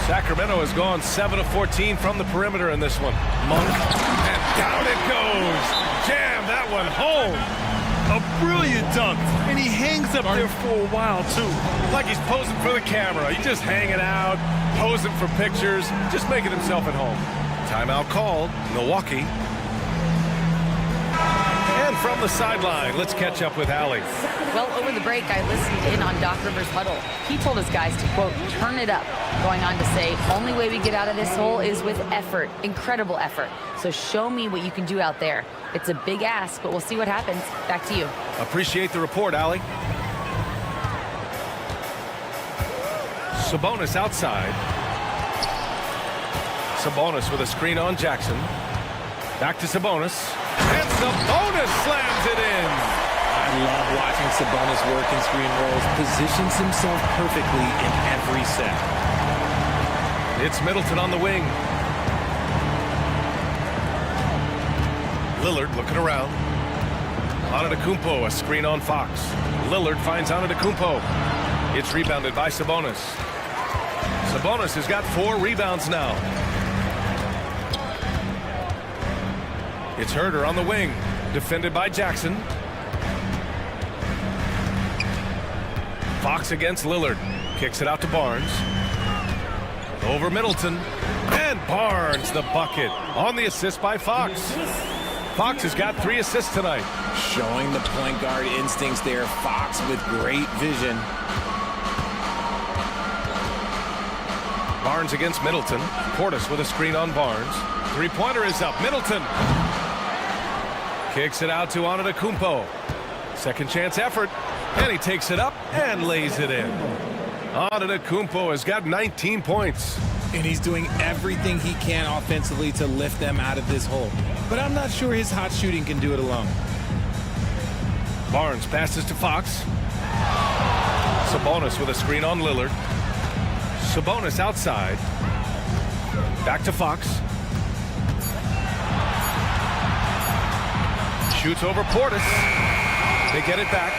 Sacramento has gone 7 of 14 from the perimeter in this one. Monk, and down it goes. Jam that one home. A brilliant dunk, and he hangs up there for a while, too. Like he's posing for the camera. He's just hanging out, posing for pictures, just making himself at home. Timeout called, Milwaukee. And from the sideline, let's catch up with Allie. Well, over the break, I listened in on Doc Rivers' huddle. He told his guys to, quote, turn it up, going on to say, only way we get out of this hole is with effort, incredible effort. So show me what you can do out there. It's a big ask, but we'll see what happens. Back to you. Appreciate the report, Allie. Sabonis outside. Sabonis with a screen on Jackson. Back to Sabonis. And Sabonis slams it in. I love watching Sabonis work in screen rolls. Positions himself perfectly in every set. It's Middleton on the wing. Lillard looking around. Antetokounmpo, a screen on Fox. Lillard finds Antetokounmpo. It's rebounded by Sabonis. Sabonis has got 4 rebounds now. It's Herder on the wing, defended by Jackson. Fox against Lillard. Kicks it out to Barnes. Over Middleton. And Barnes, the bucket, on the assist by Fox. Fox has got 3 assists tonight. Showing the point guard instincts there. Fox with great vision. Barnes against Middleton. Portis with a screen on Barnes. 3-pointer is up. Middleton. Kicks it out to Antetokounmpo. Second chance effort. And he takes it up and lays it in. Antetokounmpo has got 19 points. And he's doing everything he can offensively to lift them out of this hole. But I'm not sure his hot shooting can do it alone. Barnes passes to Fox. Sabonis with a screen on Lillard. Sabonis outside. Back to Fox. Shoots over Portis. They get it back.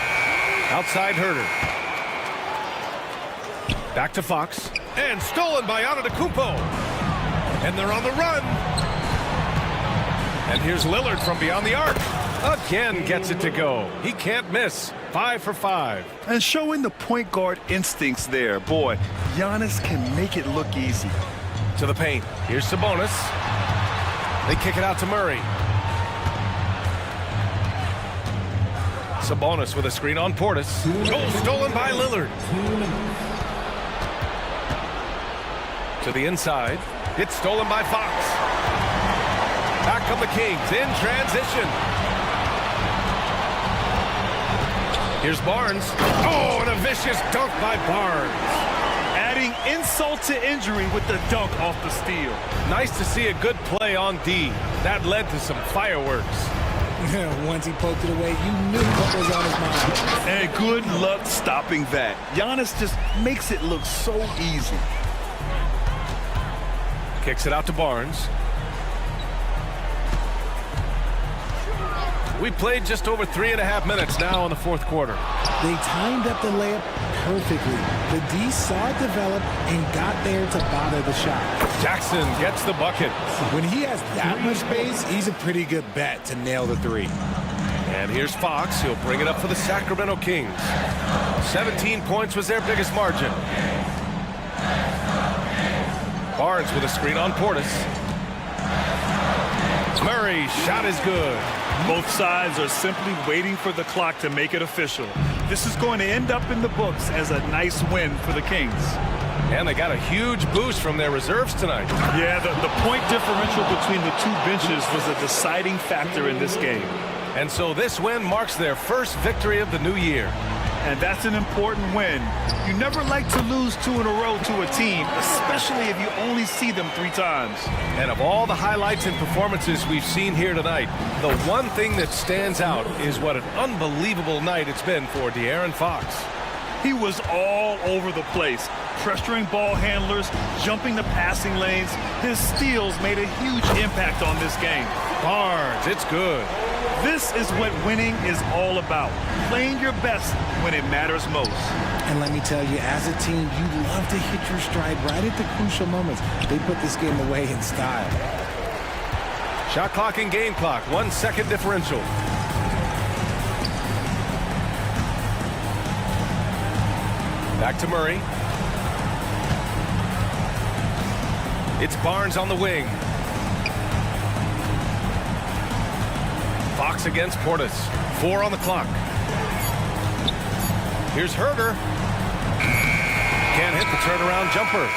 Outside Herder. Back to Fox. And stolen by Antetokounmpo. And they're on the run. And here's Lillard from beyond the arc. Again gets it to go. He can't miss. 5 for 5. And showing the point guard instincts there. Boy, Giannis can make it look easy. To the paint. Here's Sabonis. They kick it out to Murray. Sabonis with a screen on Portis. Goal stolen by Lillard. To the inside. It's stolen by Fox. Back come the Kings in transition. Here's Barnes. Oh, and a vicious dunk by Barnes. Adding insult to injury with the dunk off the steal. Nice to see a good play on D. That led to some fireworks. Once he poked it away, you knew what was on his mind. And good luck stopping that. Giannis just makes it look so easy. Kicks it out to Barnes. We played just over 3.5 minutes now in the fourth quarter. They timed up the layup perfectly. The D saw it develop and got there to bother the shot. Jackson gets the bucket. When he has that much space, he's a pretty good bet to nail the three. And here's Fox. He'll bring it up for the Sacramento Kings. 17 points was their biggest margin. Barnes with a screen on Portis. Murray, shot is good. Both sides are simply waiting for the clock to make it official. This is going to end up in the books as a nice win for the Kings. And they got a huge boost from their reserves tonight. Yeah, the point differential between the two benches was a deciding factor in this game. And so this win marks their first victory of the new year. And that's an important win. You never like to lose 2 in a row to a team, especially if you only see them 3 times. And of all the highlights and performances we've seen here tonight, the one thing that stands out is what an unbelievable night it's been for De'Aaron Fox. He was all over the place, pressuring ball handlers, jumping the passing lanes. His steals made a huge impact on this game. Barnes, it's good. This is what winning is all about, playing your best when it matters most. And let me tell you, as a team, you love to hit your stride right at the crucial moments. They put this game away in style. Shot clock and game clock, 1 second differential. Back to Murray. It's Barnes on the wing. Fox against Portis. 4 on the clock. Here's Herger. Can't hit the turnaround jumper.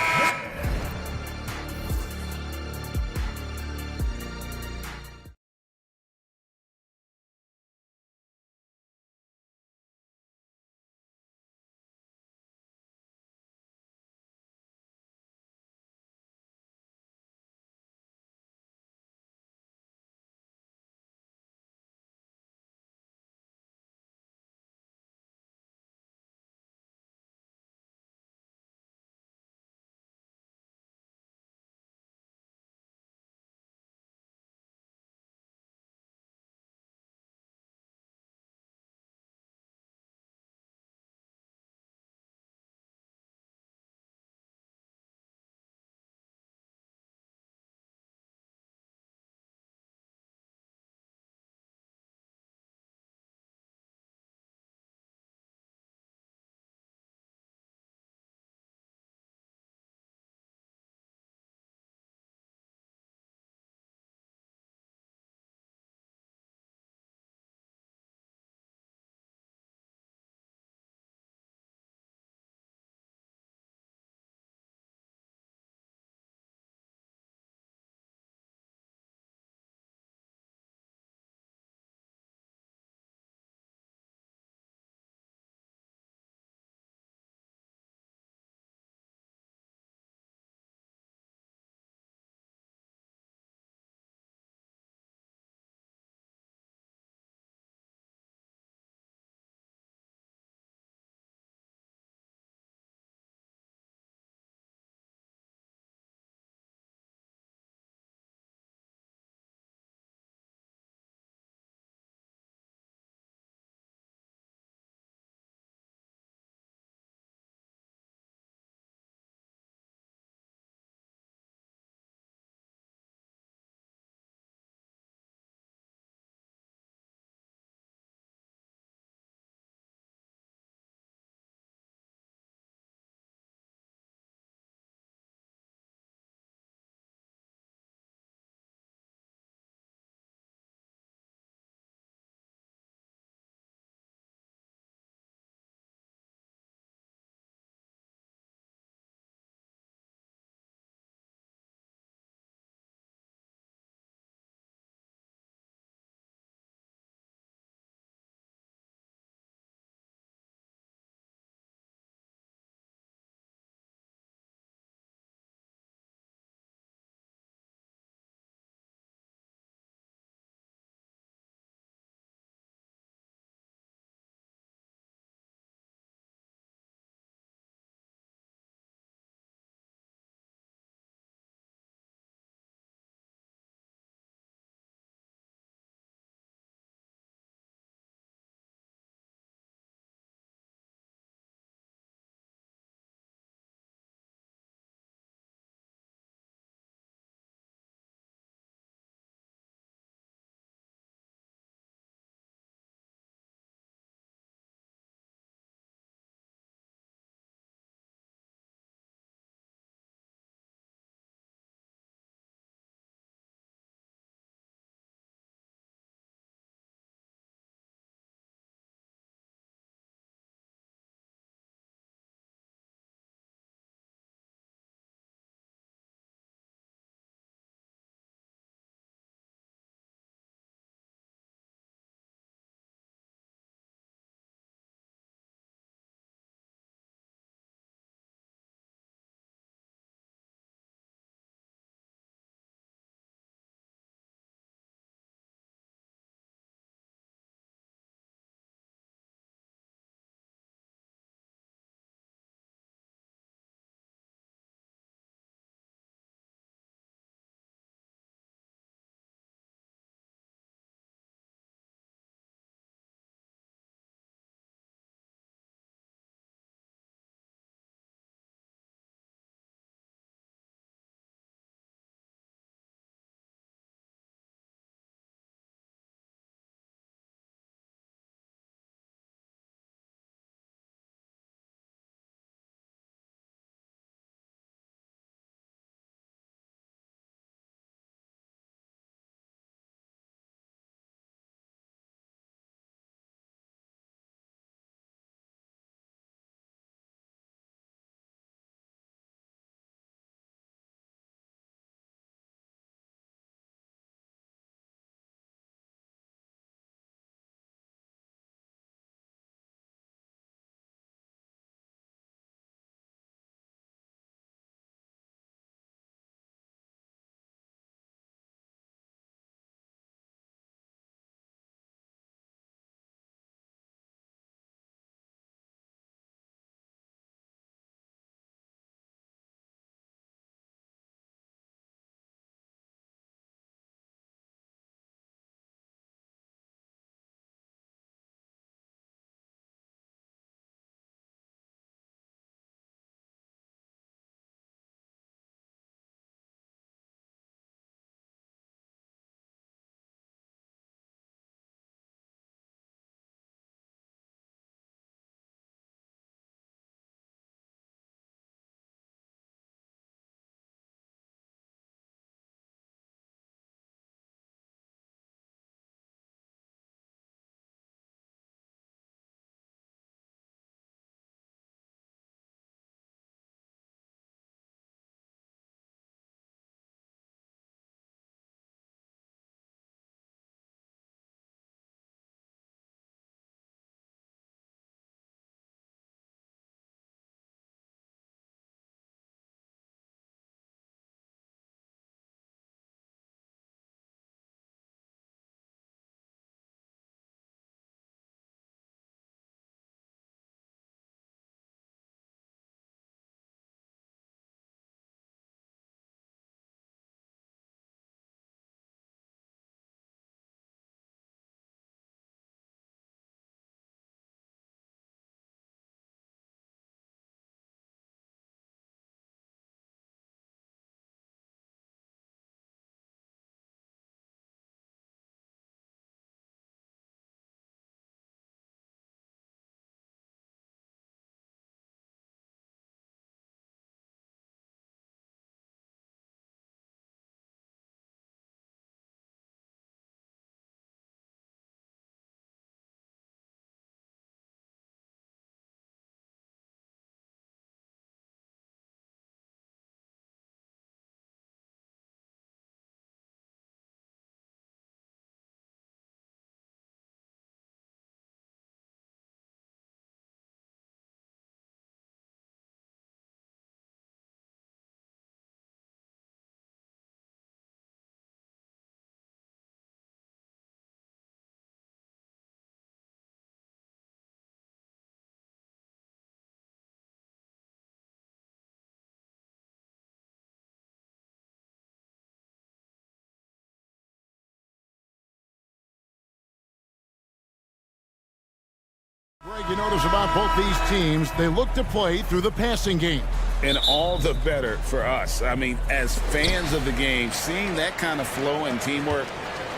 Greg, you notice about both these teams, they look to play through the passing game. And all the better for us. I mean, as fans of the game, seeing that kind of flow and teamwork,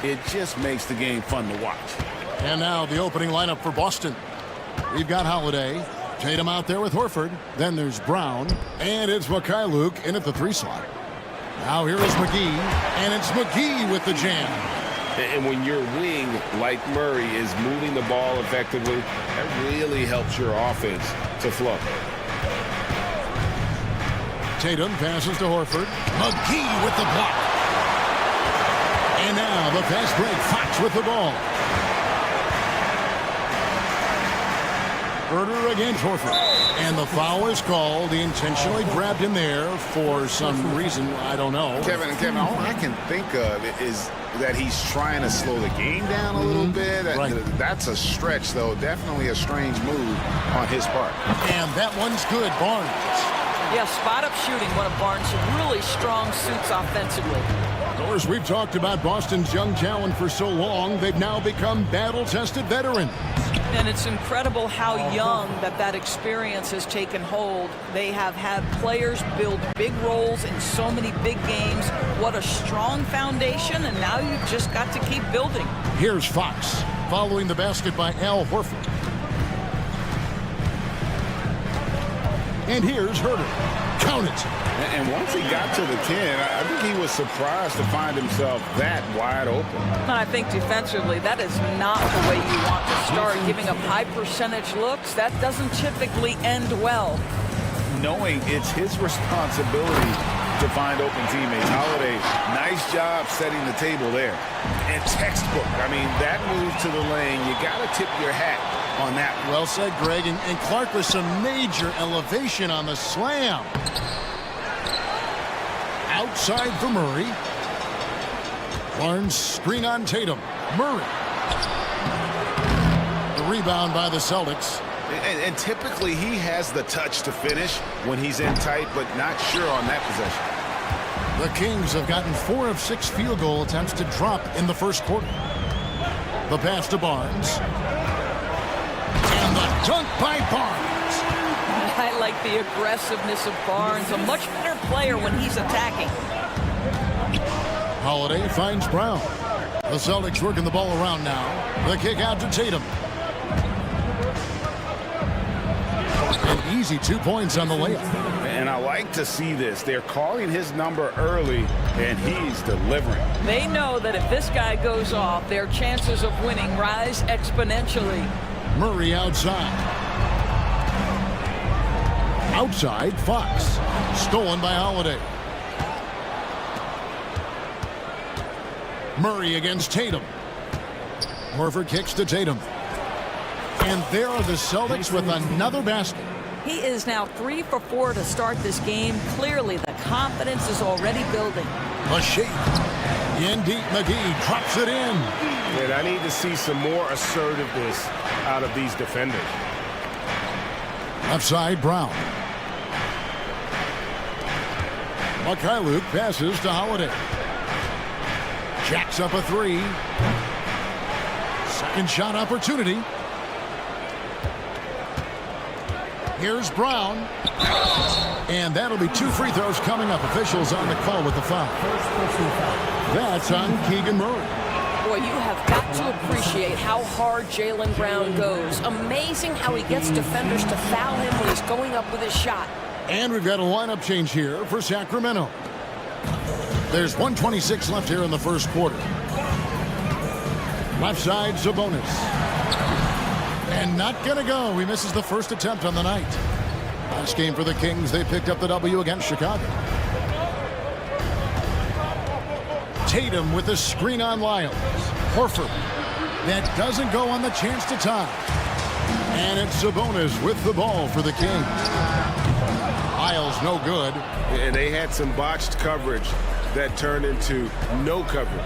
it just makes the game fun to watch. And now the opening lineup for Boston. We've got Holiday, Tatum out there with Horford. Then there's Brown, and it's Mikhailuk in at the 3 slot. Now here is McGee, and it's McGee with the jam. And when your wing, like Murray, is moving the ball effectively, that really helps your offense to flow. Tatum passes to Horford. McGee with the block. And now the fast break. Fox with the ball. Herder against Horford. And the foul is called. He intentionally grabbed him there for some reason. I don't know. Kevin, all I can think of is that he's trying to slow the game down a little bit. Right. That's a stretch, though. Definitely a strange move on his part. And that one's good. Barnes. Yeah, spot-up shooting, one of Barnes' really strong suits offensively. Of course, we've talked about Boston's young talent for so long. They've now become battle-tested veterans. And it's incredible how young that experience has taken hold. They have had players build big roles in so many big games. What a strong foundation, and now you've just got to keep building. Here's Fox, following the basket by Al Horford. And here's Herder. Count it. And once he got to the 10, I think he was surprised to find himself that wide open. I think defensively, that is not the way you want to start. Giving up high percentage looks, that doesn't typically end well. Knowing it's his responsibility to find open teammates. Holiday, nice job setting the table there. And textbook. I mean, that move to the lane, you got to tip your hat on that. Well said, Greg. And Clark with some major elevation on the slam. Outside for Murray. Barnes screen on Tatum. Murray. The rebound by the Celtics. And typically he has the touch to finish when he's in tight, but not sure on that possession. The Kings have gotten 4 of 6 field goal attempts to drop in the first quarter. The pass to Barnes. And the dunk by Barnes. I like the aggressiveness of Barnes. A much better player when he's attacking. Holiday finds Brown. The Celtics working the ball around now. The kick out to Tatum. An easy 2 points on the layup. And I like to see this. They're calling his number early, and he's delivering. They know that if this guy goes off, their chances of winning rise exponentially. Murray outside. Outside, Fox. Stolen by Holiday. Murray against Tatum. Horford kicks to Tatum. And there are the Celtics with another basket. He is now 3 for 4 to start this game. Clearly, the confidence is already building. A shape. In deep, McGee drops it in. And I need to see some more assertiveness out of these defenders. Left side, Brown. Mikhailuk passes to Holiday. Jacks up a 3. Second shot opportunity. Here's Brown. And that'll be 2 free throws coming up. Officials on the call with the foul. That's on Keegan Murray. Boy, you have got to appreciate how hard Jaylen Brown goes. Amazing how he gets defenders to foul him when he's going up with his shot. And we've got a lineup change here for Sacramento. There's 1:26 left here in the first quarter. Left side, Sabonis. And not gonna go. He misses the first attempt on the night. Last game for the Kings, they picked up the W against Chicago. Tatum with the screen on Lyles. Horford. That doesn't go on the chance to tie. And it's Sabonis with the ball for the Kings. Lyles no good. And they had some botched coverage that turned into no coverage.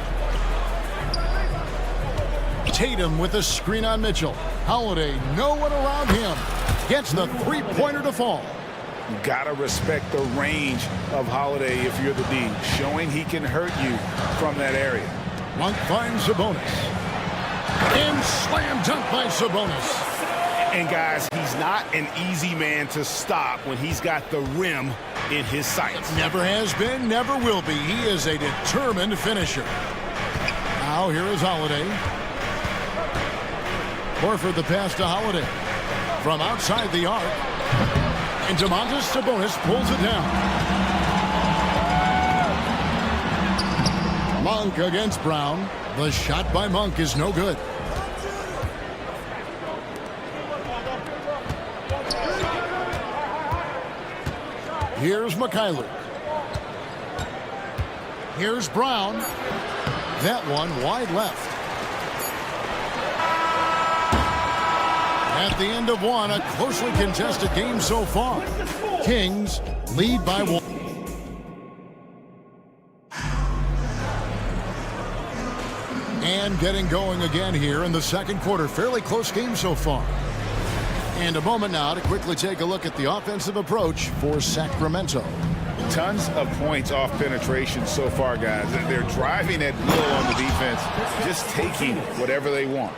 Tatum with a screen on Mitchell. Holiday, no one around him. Gets the three-pointer to fall. You gotta respect the range of Holiday if you're the D, showing he can hurt you from that area. Monk finds Sabonis. And slam dunk by Sabonis. And guys, he's not an easy man to stop when he's got the rim in his sights. Never has been, never will be. He is a determined finisher. Now here is Holiday. Horford the pass to Holiday. From outside the arc. And Domantas Sabonis pulls it down. Monk against Brown. The shot by Monk is no good. Here's Mikhailuk. Here's Brown. That one wide left. At the end of one, a closely contested game so far. Kings lead by 1. And getting going again here in the second quarter. Fairly close game so far. And a moment now to quickly take a look at the offensive approach for Sacramento. Tons of points off penetration so far, guys. They're driving at will on the defense, just taking whatever they want.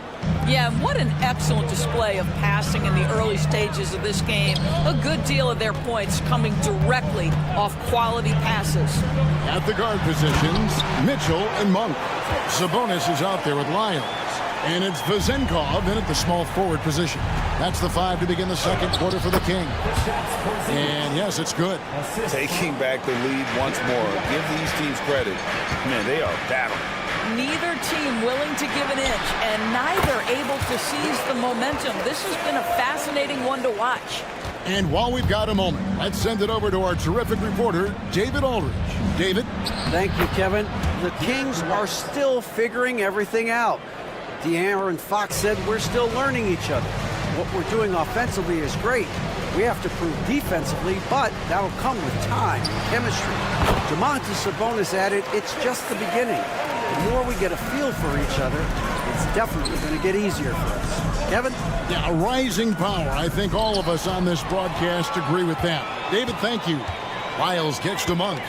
Yeah, what an excellent display of passing in the early stages of this game. A good deal of their points coming directly off quality passes. At the guard positions, Mitchell and Monk. Sabonis is out there with Lyles. And it's Vezenkov in at the small forward position. That's the 5 to begin the second quarter for the Kings. And yes, it's good. Taking back the lead once more. Give these teams credit. Man, they are battling. Neither team willing to give an inch, and neither able to seize the momentum. This has been a fascinating one to watch. And while we've got a moment, let's send it over to our terrific reporter, David Aldridge. David? Thank you, Kevin. The Kings are still figuring everything out. De'Aaron Fox said we're still learning each other. What we're doing offensively is great. We have to prove defensively, but that'll come with time, chemistry. Domantas Sabonis added, it's just the beginning. The more we get a feel for each other, it's definitely going to get easier for us. Kevin? Yeah, a rising power. I think all of us on this broadcast agree with that. David, thank you. Lyles kicks to Monk.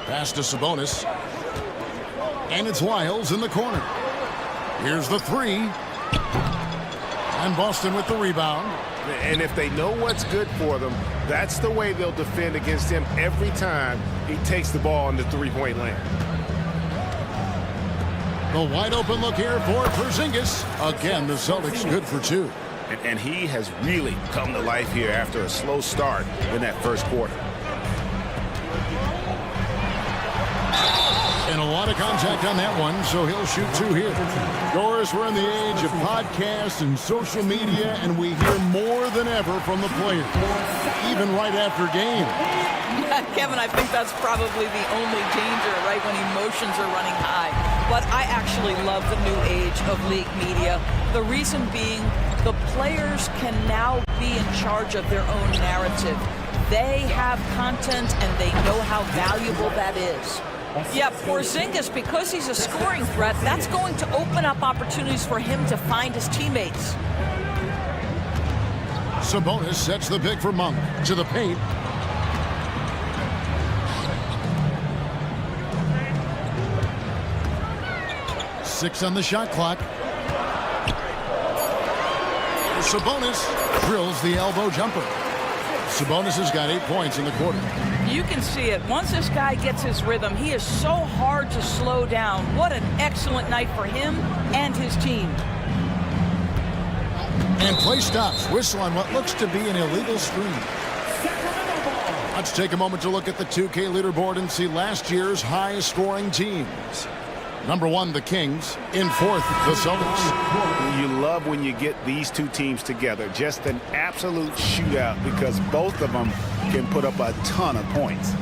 Pass to Sabonis. And it's Lyles in the corner. Here's the 3. And Boston with the rebound. And if they know what's good for them, that's the way they'll defend against him every time he takes the ball in the three-point lane. The wide open look here for Porzingis. Again, the Celtics good for 2. And he has really come to life here after a slow start in that first quarter. And a lot of contact on that one, so he'll shoot 2 here. Doris, we're in the age of podcasts and social media, and we hear more than ever from the players, even right after game. Kevin, I think that's probably the only danger, right, when emotions are running high. But I actually love the new age of league media. The reason being, the players can now be in charge of their own narrative. They have content, and they know how valuable that is. Yeah, Porzingis, because he's a scoring threat, that's going to open up opportunities for him to find his teammates. Sabonis sets the pick for Monk to the paint. Six on the shot clock. Sabonis drills the elbow jumper. Sabonis has got 8 points in the quarter. You can see it. Once this guy gets his rhythm, he is so hard to slow down. What an excellent night for him and his team. And play stops. Whistle on what looks to be an illegal screen. Let's take a moment to look at the 2K leaderboard and see last year's highest scoring teams. Number 1, the Kings. In 4th, the Celtics. You love when you get these two teams together. Just an absolute shootout because both of them can put up a ton of points.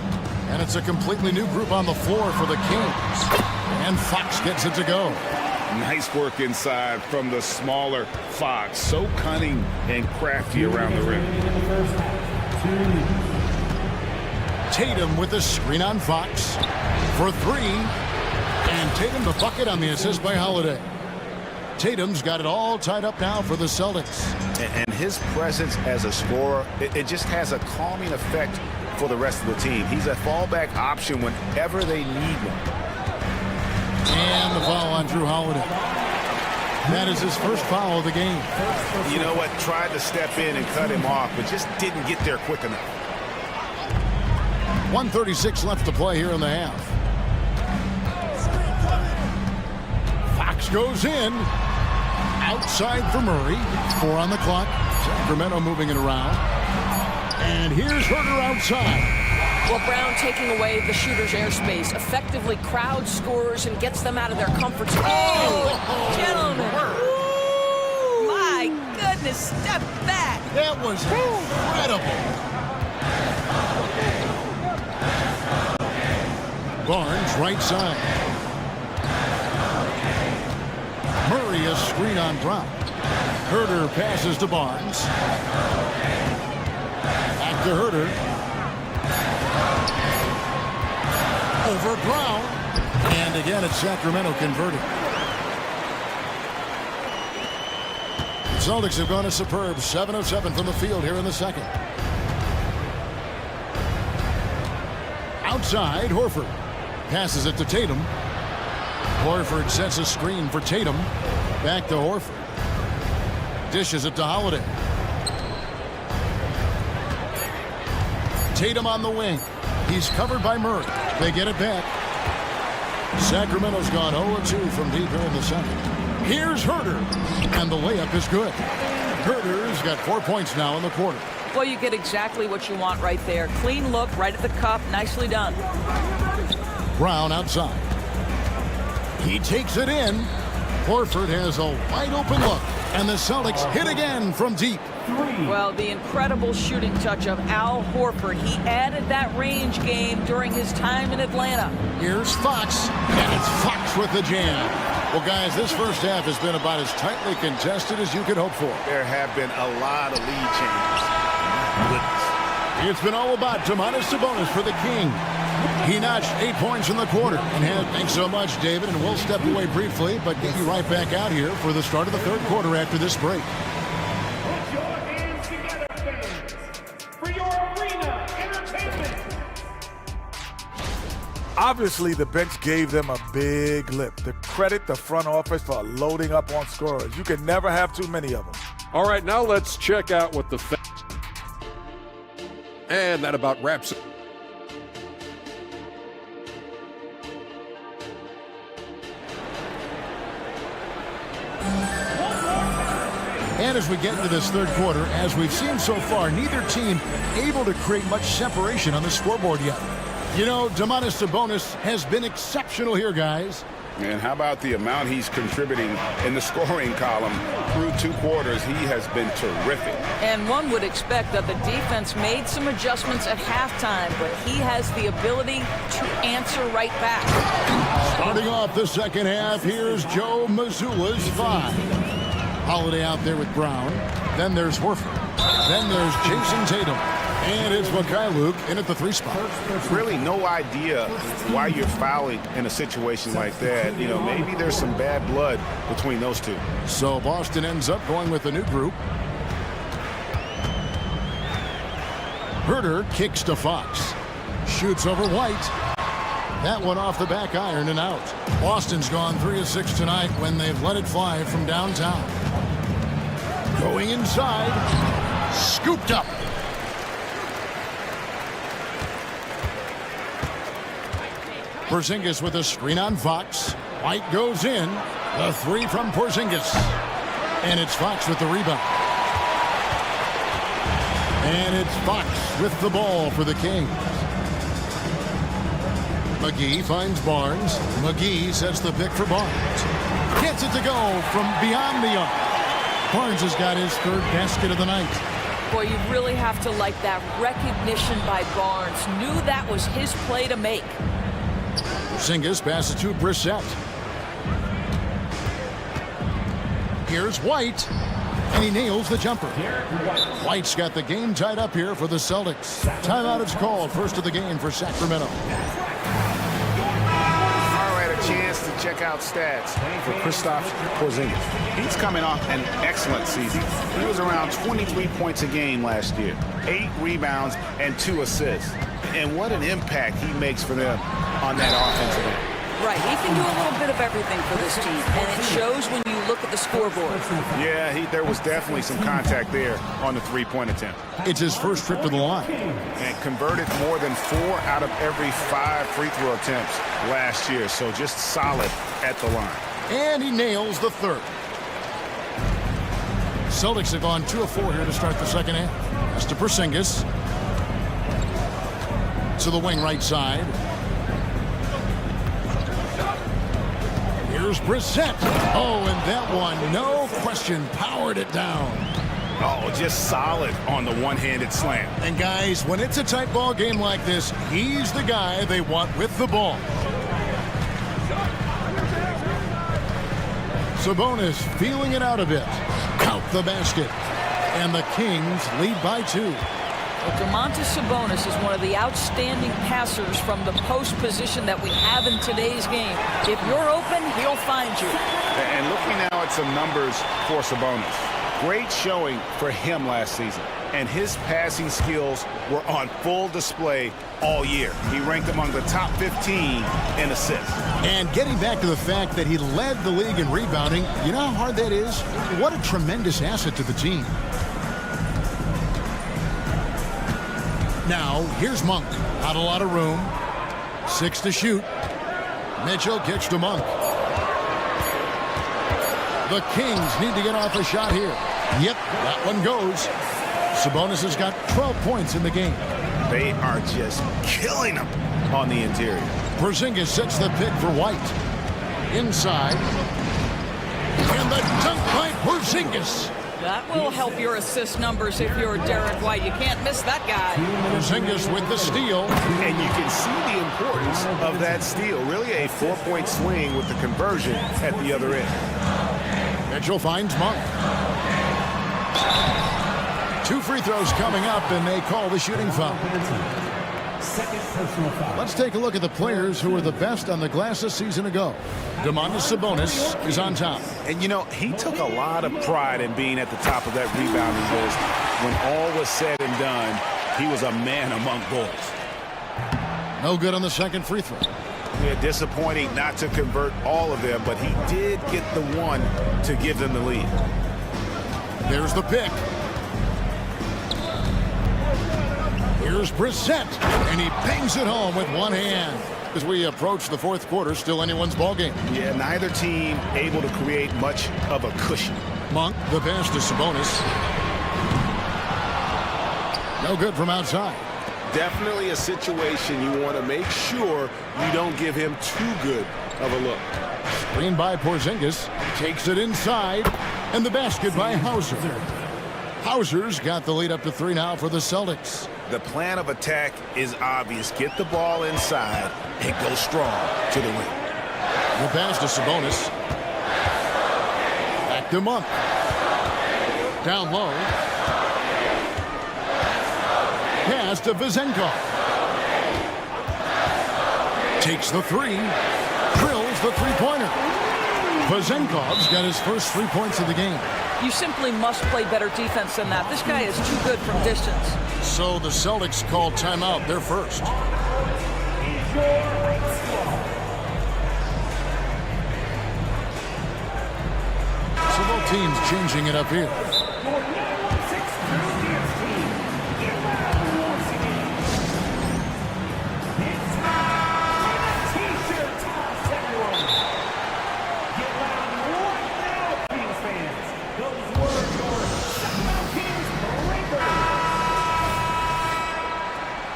And it's a completely new group on the floor for the Kings. And Fox gets it to go. Nice work inside from the smaller Fox. So cunning and crafty around the rim. Tatum with the screen on Fox for 3. And Tatum the bucket on the assist by Holiday. Tatum's got it all tied up now for the Celtics. And his presence as a scorer, it just has a calming effect for the rest of the team. He's a fallback option whenever they need one. And the foul on Drew Holiday. That is his first foul of the game. You know what? Tried to step in and cut him off, but just didn't get there quick enough. 1:36 left to play here in the half. Fox goes in. Outside for Murray. 4 on the clock. Sacramento moving it around. And here's Herter outside. Well, Brown taking away the shooter's airspace effectively crowd scores and gets them out of their comfort zone. Oh, gentlemen. Ooh, my goodness, step back. That was incredible. Barnes right side. Murray a screen on Brown. Herter passes to Barnes. Back to Herter. Over Brown. And again, it's Sacramento converting. The Celtics have gone a superb 7 of 7 from the field here in the second. Outside, Horford. Passes it to Tatum. Horford sets a screen for Tatum. Back to Horford. Dishes it to Holiday. Tatum on the wing. He's covered by Murray. They get it back. Sacramento's gone 0-2 from deep here in the second. Here's Herter. And the layup is good. Herter's got 4 points now in the quarter. Well, you get exactly what you want right there. Clean look, right at the cup. Nicely done. Brown outside. He takes it in. Horford has a wide open look. And the Celtics hit again from deep. Well, the incredible shooting touch of Al Horford. He added that range game during his time in Atlanta. Here's Fox. And it's Fox with the jam. Well, guys, this first half has been about as tightly contested as you could hope for. There have been a lot of lead changes. It's been all about Domantas Sabonis for the King. He notched 8 points in the quarter. And thanks so much, David. And we'll step away briefly, but get you right back out here for the start of the third quarter after this break. Put your hands together, fans, for your arena entertainment. Obviously, the bench gave them a big lift. To credit the front office for loading up on scorers. You can never have too many of them. All right, now let's check out what the... And that about wraps it. And as we get into this third quarter, as we've seen so far, neither team able to create much separation on the scoreboard yet. You know, Domantas Sabonis has been exceptional here, guys. And how about the amount he's contributing in the scoring column through 2 quarters? He has been terrific. And one would expect that the defense made some adjustments at halftime, but he has the ability to answer right back. Starting off the second half, here's Joe Mazzulla's 5. Holiday out there with Brown. Then there's Horford. Then there's Jason Tatum. And it's Mikhailuk in at the 3 spot. Really no idea why you're fouling in a situation like that. You know, maybe there's some bad blood between those two. So Boston ends up going with a new group. Herter kicks to Fox. Shoots over White. That one off the back iron and out. Boston's gone 3 of 6 tonight when they've let it fly from downtown. Going inside. Scooped up. Porzingis with a screen on Fox. White goes in. The 3 from Porzingis. And it's Fox with the rebound. And it's Fox with the ball for the Kings. McGee finds Barnes. McGee sets the pick for Barnes. Gets it to go from beyond the arc. Barnes has got his 3rd basket of the night. Boy, you really have to like that recognition by Barnes. Knew that was his play to make. Porzingis passes to Brissett. Here's White. And he nails the jumper. White's got the game tied up here for the Celtics. Timeout is called. First of the game for Sacramento. Chance to check out stats for Kristaps Porzingis. He's coming off an excellent season. He was around 23 points a game last year, 8 rebounds and 2 assists. And what an impact he makes for them on that offensive end. Right, he can do a little bit of of everything for this team, and it shows when you look at the scoreboard. Yeah, there was definitely some contact there on the three-point attempt. It's his first trip to the line. And converted more than 4 out of every 5 free throw attempts last year, so just solid at the line. And he nails the third. Celtics have gone 2 of 4 here to start the second half. That's to Porzingis. To the wing right side. Here's Brissett. Oh, and that one, no question, powered it down. Oh, just solid on the one-handed slam. And guys, when it's a tight ball game like this, he's the guy they want with the ball. Sabonis feeling it out a bit. Count the basket. And the Kings lead by 2. Domantas Sabonis is one of the outstanding passers from the post position that we have in today's game. If you're open, he'll find you. And looking now at some numbers for Sabonis. Great showing for him last season. And his passing skills were on full display all year. He ranked among the top 15 in assists. And getting back to the fact that he led the league in rebounding, you know how hard that is? What a tremendous asset to the team. Now, here's Monk. Not a lot of room. 6 to shoot. Mitchell kicks to Monk. The Kings need to get off a shot here. Yep, that one goes. Sabonis has got 12 points in the game. They are just killing him on the interior. Porzingis sets the pick for White. Inside. And the dunk by Porzingis. That will help your assist numbers if you're Derek White. You can't miss that guy. Porzingis with the steal. And you can see the importance of that steal. Really a 4-point swing with the conversion at the other end. Mitchell finds Monk. 2 free throws coming up, and they call the shooting foul. Let's take a look at the players who were the best on the glass a season ago. Domantas Sabonis is on top. And, you know, he took a lot of pride in being at the top of that rebounding list. When all was said and done, he was a man among boys. No good on the second free throw. Yeah, disappointing not to convert all of them, but he did get the one to give them the lead. There's the pick. Here's Brissett, and he bangs it home with one hand. As we approach the fourth quarter, still anyone's ballgame. Yeah, neither team able to create much of a cushion. Monk, the pass to Sabonis. No good from outside. Definitely a situation you want to make sure you don't give him too good of a look. Screen by Porzingis. Takes it inside. And the basket by Hauser. Hauser's got the lead up to 3 now for the Celtics. The plan of attack is obvious. Get the ball inside and go strong to the rim. The pass to Sabonis. Back to Monk. Down low. Pass to Vezenkov. Takes the 3. Drills the three-pointer. Vezenkov's got his first 3 points of the game. You simply must play better defense than that. This guy is too good from distance. So the Celtics call timeout. They're first. So both teams changing it up here.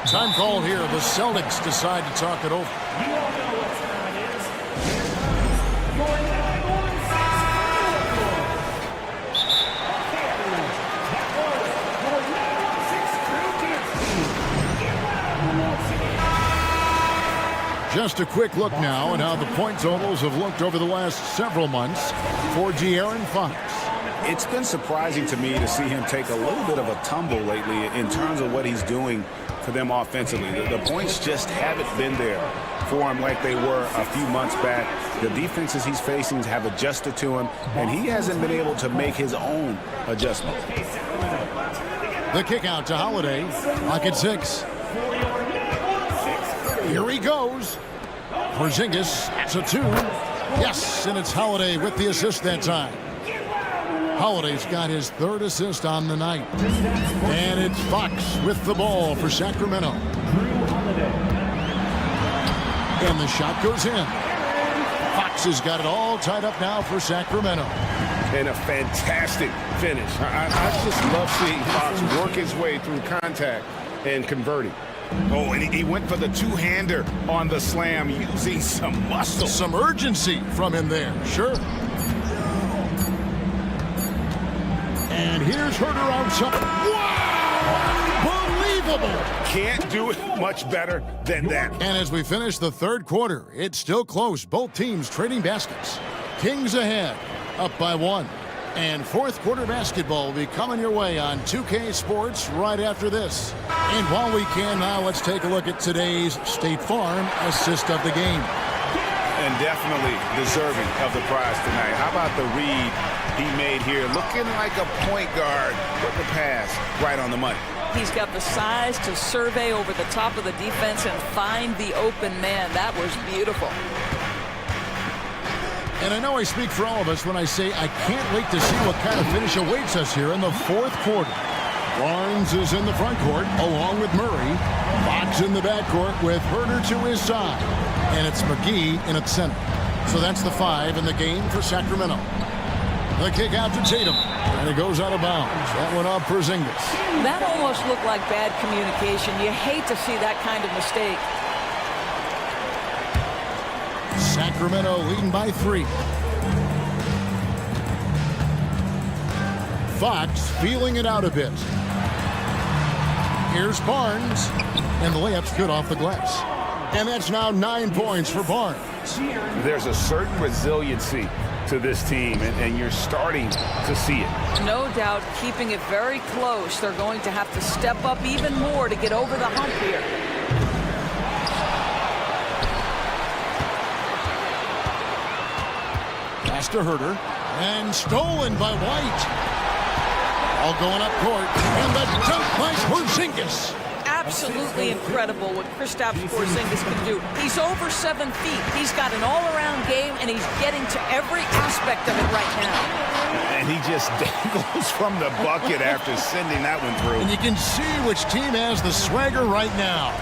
Time called here. The Celtics decide to talk it over. Just a quick look now at how the point totals have looked over the last several months for De'Aaron Fox. It's been surprising to me to see him take a little bit of a tumble lately in terms of what he's doing for them offensively. The points just haven't been there for him like they were a few months back. The defenses he's facing have adjusted to him, and he hasn't been able to make his own adjustments. The kick out to Holiday. Lock at 6. Here he goes. Porzingis to 2. Yes, and it's Holiday with the assist that time. Holiday's got his 3rd assist on the night. And it's Fox with the ball for Sacramento. And the shot goes in. Fox has got it all tied up now for Sacramento. And a fantastic finish. I just love seeing Fox work his way through contact and converting. Oh, and he went for the two-hander on the slam using some muscle. Some urgency from him there, sure. And here's Herder outside. Wow! Unbelievable! Can't do it much better than that. And as we finish the 3rd quarter, it's still close. Both teams trading baskets. Kings ahead, up by 1. And 4th quarter basketball will be coming your way on 2K Sports right after this. And while we can now, let's take a look at today's State Farm assist of the game. And definitely deserving of the prize tonight. How about the read he made here? Looking like a point guard. Put the pass right on the money. He's got the size to survey over the top of the defense and find the open man. That was beautiful. And I know I speak for all of us when I say I can't wait to see what kind of finish awaits us here in the 4th quarter. Barnes is in the front court along with Murray. Fox in the backcourt with Herder to his side. And it's McGee in at center. So that's the 5 in the game for Sacramento. The kick out to Tatum. And it goes out of bounds. That went off Porzingis. That almost looked like bad communication. You hate to see that kind of mistake. Sacramento leading by 3. Fox feeling it out a bit. Here's Barnes. And the layup's good off the glass. And that's now 9 points for Barnes. There's a certain resiliency to this team, and you're starting to see it. No doubt, keeping it very close. They're going to have to step up even more to get over the hump here. Pass to Herder. And stolen by White. All going up court. And the dunk by Porzingis. Absolutely incredible what Kristaps Porzingis can do. He's over 7 feet. He's got an all-around game, and he's getting to every aspect of it right now. And he just dangles from the bucket after sending that one through. And you can see which team has the swagger right now.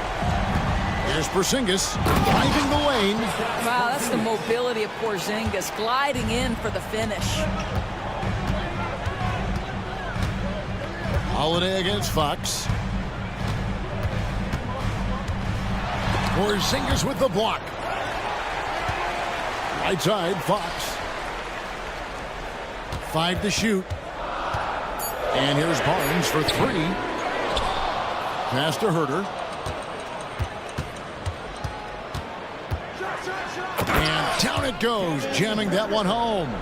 Here's Porzingis driving the lane. Wow, that's the mobility of Porzingis gliding in for the finish. Holiday against Fox. Porzingis with the block. Right side, Fox. 5 to shoot. And here's Barnes for 3. Pass to Herder. And down it goes, jamming that one home.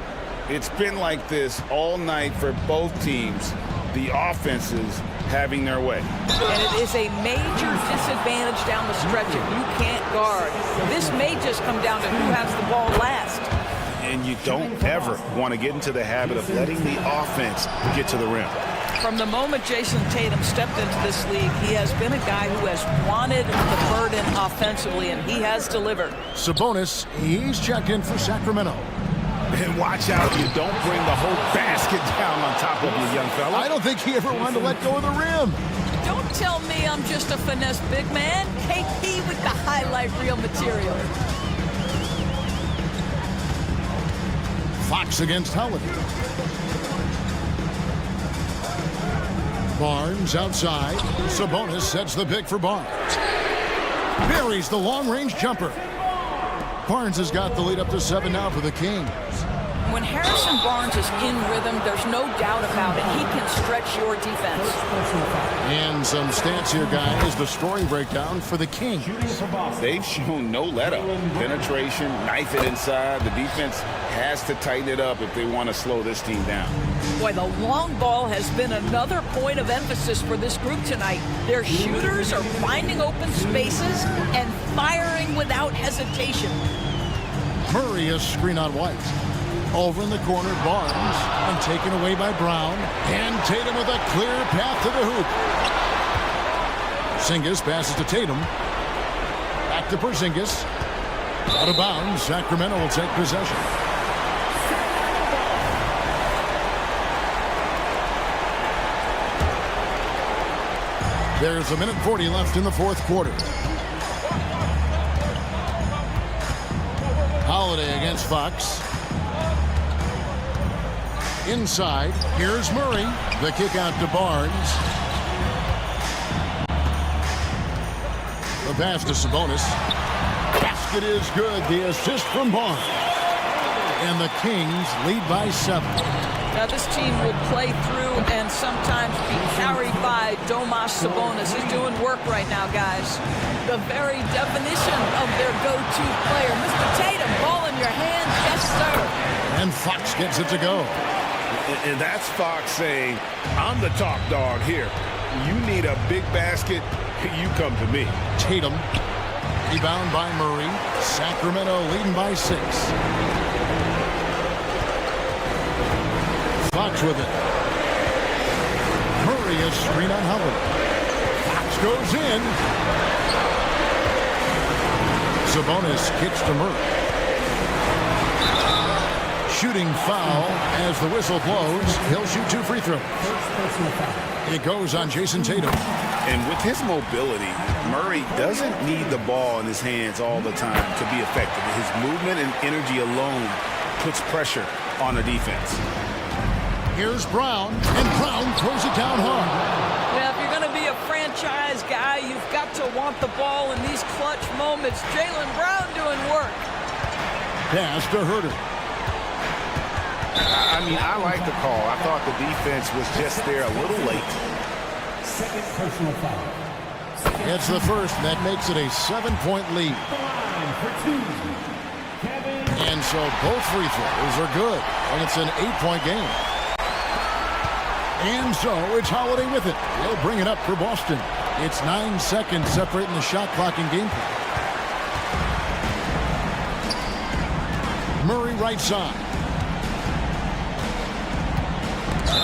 It's been like this all night for both teams. The offenses having their way. And it is a major disadvantage down the stretch if you can't guard. This may just come down to who has the ball last. And you don't ever want to get into the habit of letting the offense get to the rim. From the moment Jason Tatum stepped into this league, he has been a guy who has wanted the burden offensively, and he has delivered. Sabonis, he's checked in for Sacramento. And watch out, you don't bring the whole basket down on top of you, young fella. I don't think he ever wanted to let go of the rim. Don't tell me I'm just a finesse big man. KP with the highlight reel material. Fox against Holiday. Barnes outside. Sabonis sets the pick for Barnes. Buries the long-range jumper. Barnes has got the lead up to 7 now for the Kings. When Harrison Barnes is in rhythm, there's no doubt about it. He can stretch your defense. And some stats here, guys. The scoring breakdown for the Kings. They've shown no let-up. Penetration, knife it inside. The defense has to tighten it up if they want to slow this team down. Boy, the long ball has been another point of emphasis for this group tonight. Their shooters are finding open spaces and firing without hesitation. Murray is screen on White. Over in the corner, Barnes, and taken away by Brown. And Tatum with a clear path to the hoop. Porzingis passes to Tatum. Back to Porzingis. Out of bounds, Sacramento will take possession. There's 1:40 left in the fourth quarter. Holiday against Fox. Inside, here's Murray. The kick out to Barnes. The pass to Sabonis. Basket is good. The assist from Barnes. And the Kings lead by 7. Now this team will play through and sometimes be carried by Domas Sabonis. He's doing work right now, guys. The very definition of their go-to player. Mr. Tatum, ball in your hand, yes sir. And Fox gets it to go. And that's Fox saying, I'm the top dog here. You need a big basket, you come to me. Tatum, rebound by Murray. Sacramento leading by 6. Fox with it. Murray is screen on Howard. Fox goes in. Sabonis kicks to Murray. Shooting foul as the whistle blows. He'll shoot 2 free throws. It goes on Jason Tatum. And with his mobility, Murray doesn't need the ball in his hands all the time to be effective. His movement and energy alone puts pressure on the defense. Here's Brown, and Brown throws it down hard. Yeah, if you're going to be a franchise guy, you've got to want the ball in these clutch moments. Jaylen Brown doing work. Pass to Herter. I mean, I like the call. I thought the defense was just there a little late. Second personal foul. It's the first. That makes it a 7-point lead. And so both free throws are good. And it's an 8-point game. And so it's Holiday with it. He'll bring it up for Boston. It's 9 seconds separating the shot clock and game clock. Murray right side.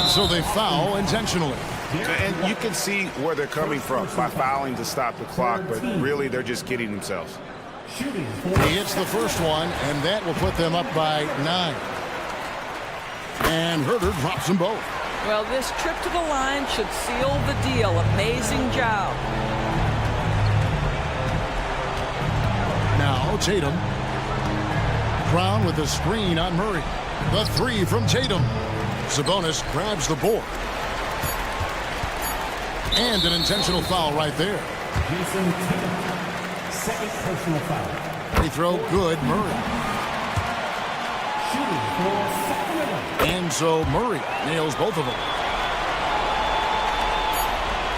So they foul intentionally. And you can see where they're coming from by fouling to stop the clock, but really they're just kidding themselves. He hits the first one, and that will put them up by 9. And Herter drops them both. Well, this trip to the line should seal the deal. Amazing job. Now Tatum. Brown with the screen on Murray. The 3 from Tatum. Sabonis grabs the board. And an intentional foul right there. Jason Tatum. Second personal foul. Free throw good, Murray. Shooting for Sacramento. And so Murray nails both of them.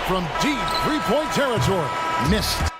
From deep three-point territory. Missed.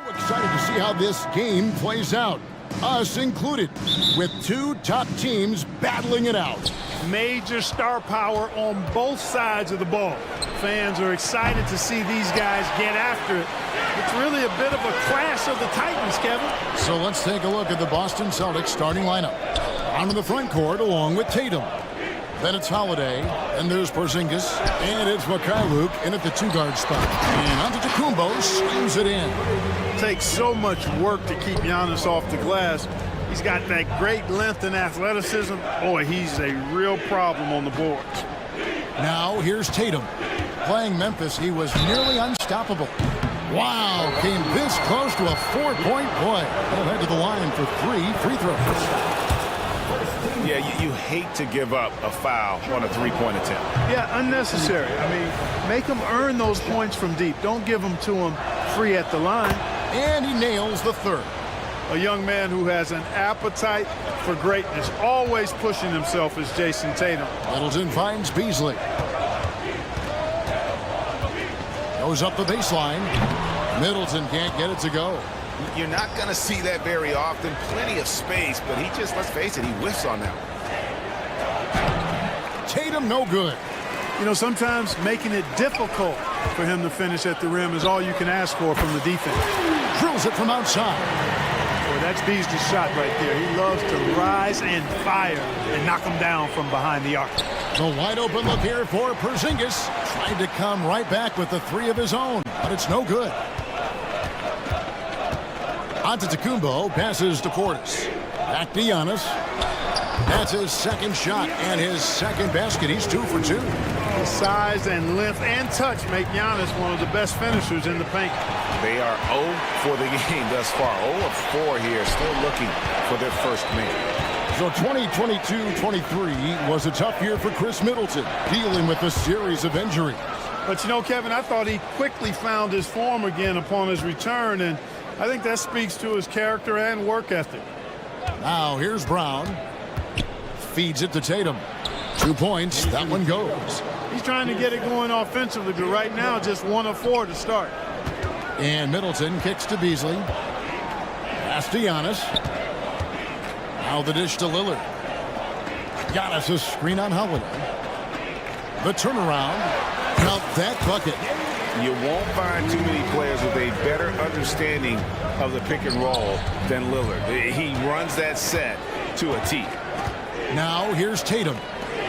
So excited to see how this game plays out. Us included, with two top teams battling it out. Major star power on both sides of the ball. Fans are excited to see these guys get after it. It's really a bit of a clash of the Titans, Kevin. So let's take a look at the Boston Celtics starting lineup. Onto the front court along with Tatum. Then it's Holiday, and there's Porzingis, and it's Mikhailuk in at the two-guard spot. And Antetokounmpo slams it in. Takes so much work to keep Giannis off the glass. He's got that great length and athleticism. Boy, he's a real problem on the boards. Now here's Tatum. Playing Memphis, he was nearly unstoppable. Wow, came this close to a four-point play. He'll head to the line for 3 free throws. Yeah, you hate to give up a foul on a three-point attempt. Yeah, unnecessary. I mean, make them earn those points from deep. Don't give them to them free at the line. And he nails the third. A young man who has an appetite for greatness, always pushing himself, is Jason Tatum. Middleton finds Beasley. Goes up the baseline. Middleton can't get it to go. You're not going to see that very often. Plenty of space, but he just, let's face it, he whiffs on that one. Tatum no good. You know, sometimes making it difficult for him to finish at the rim is all you can ask for from the defense. Drills it from outside. Boy, that's Beasley's shot right there. He loves to rise and fire and knock him down from behind the arc. The wide open look here for Porzingis. Trying to come right back with the three of his own, but it's no good. Antetokounmpo passes to Portis. Back to Giannis. That's his second shot and his second basket. He's 2 for 2. His size and length and touch make Giannis one of the best finishers in the paint. They are 0 for the game thus far. 0 of 4 here, still looking for their first man. So 2022-23 was a tough year for Chris Middleton, dealing with a series of injuries. But you know, Kevin, I thought he quickly found his form again upon his return, and I think that speaks to his character and work ethic. Now here's Brown. Feeds it to Tatum. 2 points. That one goes. He's trying to get it going offensively, but right now just 1 of 4 to start. And Middleton kicks to Beasley. Pass to Giannis. Now the dish to Lillard. Giannis a screen on Holiday. The turnaround. Count that bucket. You won't find too many players with a better understanding of the pick and roll than Lillard. He runs that set to a T. Now here's Tatum.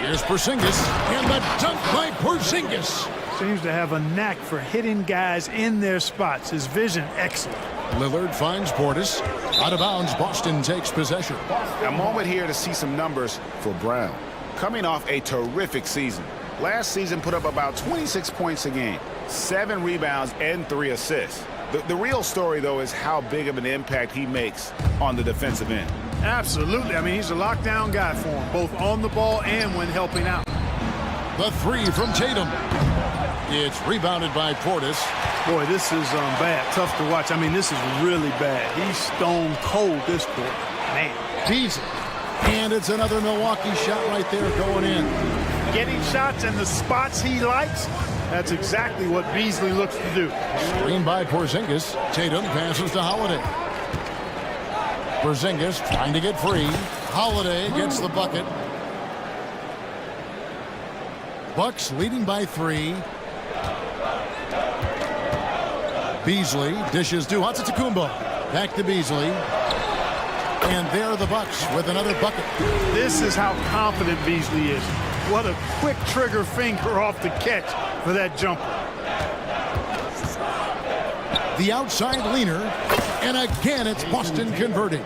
Here's Porzingis. And the dunk by Porzingis. Seems to have a knack for hitting guys in their spots. His vision excellent. Lillard finds Portis. Out of bounds, Boston takes possession. A moment here to see some numbers for Brown. Coming off a terrific season. Last season put up about 26 points a game, 7 rebounds, and 3 assists. The real story, though, is how big of an impact he makes on the defensive end. Absolutely. I mean, he's a lockdown guy for him, both on the ball and when helping out. The three from Tatum. It's rebounded by Portis. Boy, this is bad. Tough to watch. I mean, this is really bad. He's stone cold this quarter. Man. Beasley. And it's another Milwaukee shot right there going in. Getting shots in the spots he likes, that's exactly what Beasley looks to do. Screen by Porzingis. Tatum passes to Holiday. Porzingis trying to get free. Holiday gets the bucket. Bucks leading by 3. Beasley dishes to Antetokounmpo. Back to Beasley. And there are the Bucks with another bucket. This is how confident Beasley is. What a quick trigger finger off the catch for that jumper. The outside leaner. And again, it's Boston converting.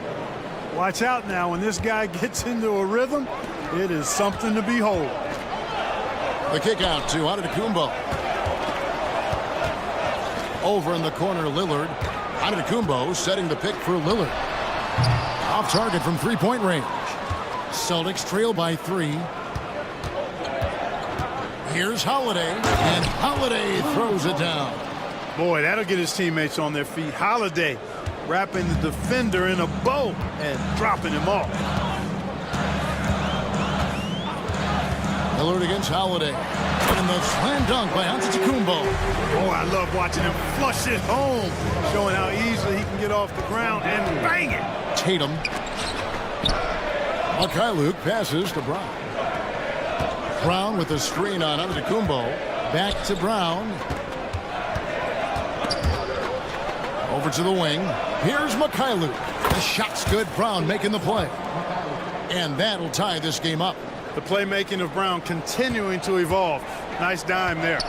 Watch out now. When this guy gets into a rhythm, it is something to behold. The kick out to Antetokounmpo. Over in the corner, Lillard. Antetokounmpo setting the pick for Lillard. Off target from three-point range. Celtics trail by 3. Here's Holiday, and Holiday throws it down. Boy, that'll get his teammates on their feet. Holiday wrapping the defender in a bow and dropping him off. Lillard against Holiday. And the slam dunk by Antetokounmpo. Oh, I love watching him flush it home, showing how easily get off the ground and bang it. Tatum. Mikhailuk passes to Brown. Brown with a screen on Antetokounmpo. Back to Brown. Over to the wing. Here's Mikhailuk. The shot's good. Brown making the play. And that'll tie this game up. The playmaking of Brown continuing to evolve. Nice dime there.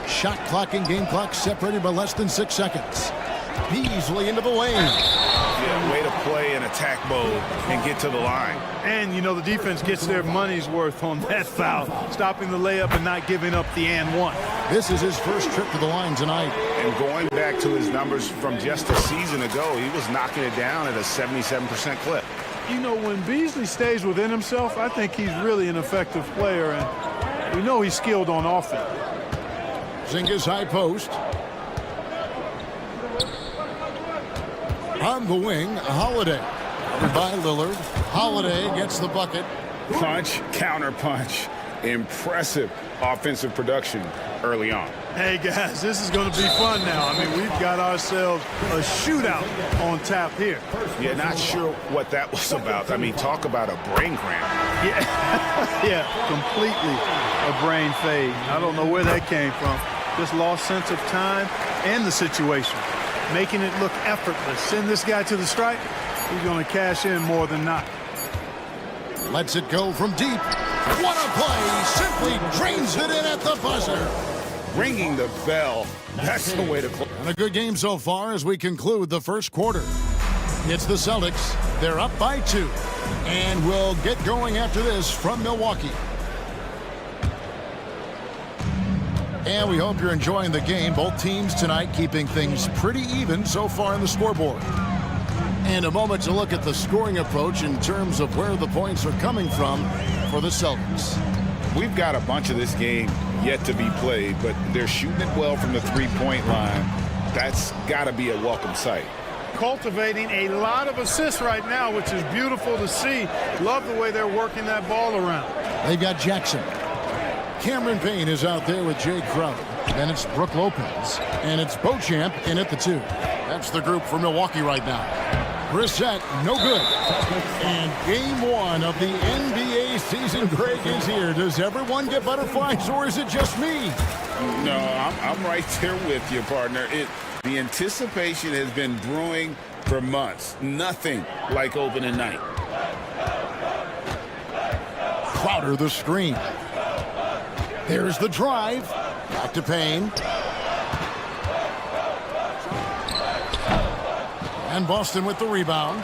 Shot clock and game clock separated by less than 6 seconds. Beasley into the lane. Yeah, way to play in attack mode and get to the line. And, you know, the defense gets their money's worth on that foul, stopping the layup and not giving up the and one. This is his first trip to the line tonight. And going back to his numbers from just a season ago, he was knocking it down at a 77% clip. You know, when Beasley stays within himself, I think he's really an effective player, and we know he's skilled on offense. Zingas high post. On the wing, Holiday. Covered by Lillard. Holiday gets the bucket. Punch, counter punch. Impressive offensive production early on. Hey, guys, this is going to be fun now. I mean, we've got ourselves a shootout on tap here. Yeah, not sure what that was about. I mean, talk about a brain cramp. Yeah, yeah, completely a brain fade. I don't know where that came from. Just lost sense of time and the situation, making it look effortless. Send this guy to the stripe, he's going to cash in more than not. Lets it go from deep. What a play! Simply drains it in at the buzzer. Ringing the bell. That's the way to play. And a good game so far as we conclude the first quarter. It's the Celtics. They're up by 2. And we'll get going after this from Milwaukee. And we hope you're enjoying the game. Both teams tonight keeping things pretty even so far in the scoreboard. And a moment to look at the scoring approach in terms of where the points are coming from for the Celtics. We've got a bunch of this game yet to be played, but they're shooting it well from the three-point line. That's got to be a welcome sight. Cultivating a lot of assists right now, which is beautiful to see. Love the way they're working that ball around. They've got Jackson. Cameron Payne is out there with Jay Crowder. Then it's Brook Lopez. And it's Beauchamp in at the 2. That's the group for Milwaukee right now. Brissett, no good. And game 1 of the NBA season, Greg, is here. Does everyone get butterflies, or is it just me? No, I'm right there with you, partner. The anticipation has been brewing for months. Nothing like opening night. Crowder the screen. There's the drive. Back to Payne. And Boston with the rebound.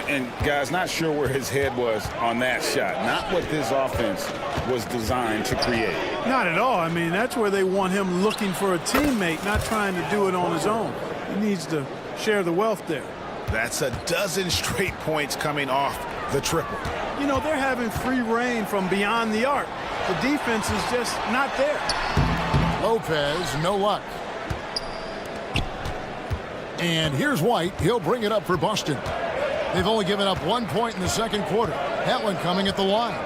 And, guys, not sure where his head was on that shot. Not what this offense was designed to create. Not at all. I mean, that's where they want him looking for a teammate, not trying to do it on his own. He needs to share the wealth there. That's a dozen straight points coming off the triple. You know, they're having free reign from beyond the arc. The defense is just not there. Lopez, no luck. And here's White. He'll bring it up for Boston. They've only given up 1 point in the second quarter. That one coming at the line.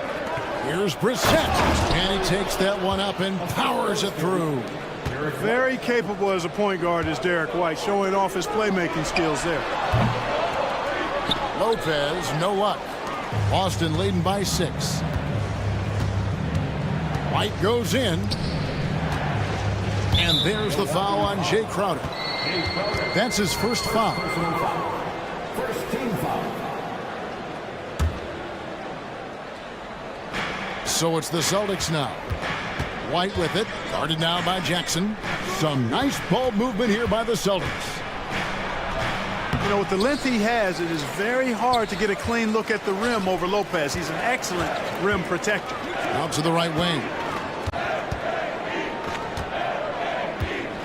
Here's Brissett. And he takes that one up and powers it through. Very capable as a point guard is Derek White, showing off his playmaking skills there. Lopez, no luck. Boston leading by 6. White goes in. And there's the foul on Jay Crowder. That's his first foul. First team foul. So it's the Celtics now. White with it, guarded now by Jackson. Some nice ball movement here by the Celtics. You know, with the length he has, it is very hard to get a clean look at the rim over Lopez. He's an excellent rim protector. Out to the right wing.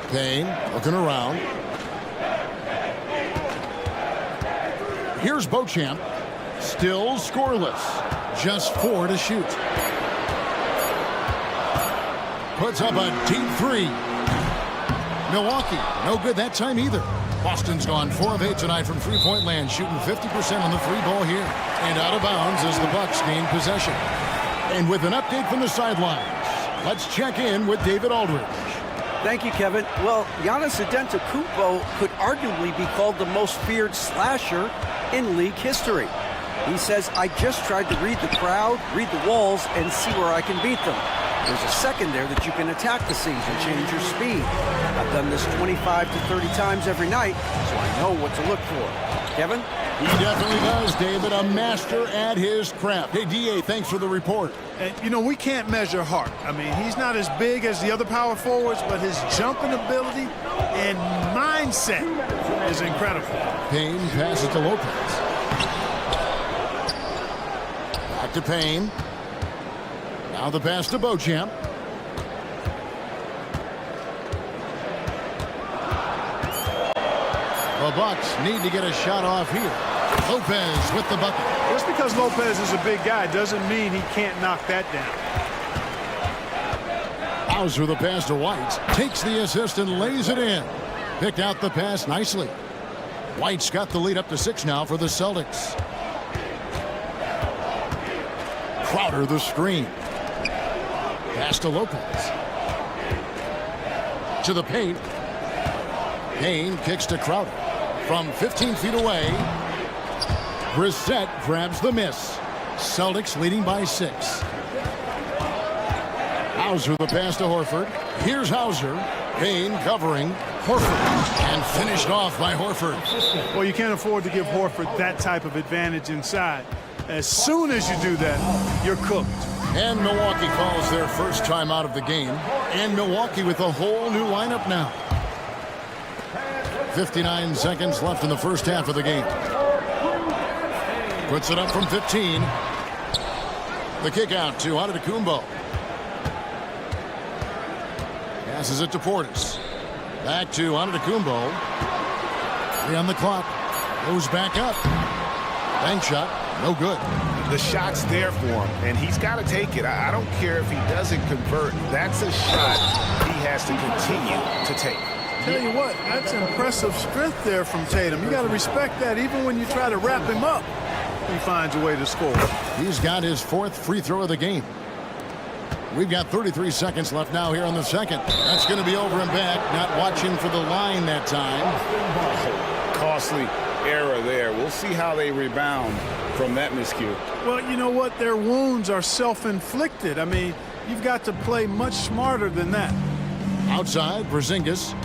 Payne looking around. Here's Beauchamp. Still scoreless. Just 4 to shoot. Puts up a deep 3. Milwaukee, no good that time either. Boston's gone 4 of 8 tonight from three-point land, shooting 50% on the 3-ball here. And out of bounds as the Bucks gain possession. And with an update from the sidelines, let's check in with David Aldridge. Thank you, Kevin. Well, Giannis Antetokounmpo could arguably be called the most feared slasher in league history. He says, I just tried to read the crowd, read the walls, and see where I can beat them. There's a second there that you can attack the seams and change your speed. I've done this 25 to 30 times every night, so I know what to look for. Kevin? He definitely does, David. A master at his craft. Hey, D.A., thanks for the report. And, you know, we can't measure heart. I mean, he's not as big as the other power forwards, but his jumping ability and mindset is incredible. Payne passes to Lopez. Back to Payne. Now the pass to Beauchamp. The Bucks need to get a shot off here. Lopez with the bucket. Just because Lopez is a big guy doesn't mean he can't knock that down. Hauser the pass to White. Takes the assist and lays it in. Picked out the pass nicely. White's got the lead up to 6 now for the Celtics. Crowder the screen. Pass to Lopez. To the paint. Payne kicks to Crowder. From 15 feet away. Brissett grabs the miss. Celtics leading by 6. Hauser the pass to Horford. Here's Hauser. Payne covering. Horford. And finished off by Horford. Well, you can't afford to give Horford that type of advantage inside. As soon as you do that, you're cooked. And Milwaukee calls their first time out of the game. And Milwaukee with a whole new lineup now. 59 seconds left in the first half of the game. Puts it up from 15. The kick out to Antetokounmpo. Passes it to Portis. Back to Antetokounmpo. 3 on the clock. Goes back up. Bank shot. No good. The shot's there for him, and he's got to take it. I don't care if he doesn't convert. That's a shot he has to continue to take. Tell you what, that's impressive strength there from Tatum. You got to respect that. Even when you try to wrap him up, he finds a way to score. He's got his 4th free throw of the game. We've got 33 seconds left now here on the second. That's going to be over and back. Not watching for the line that time. Costly error there. We'll see how they rebound from that miscue. Well, you know what? Their wounds are self-inflicted. I mean, you've got to play much smarter than that. Outside, Porzingis.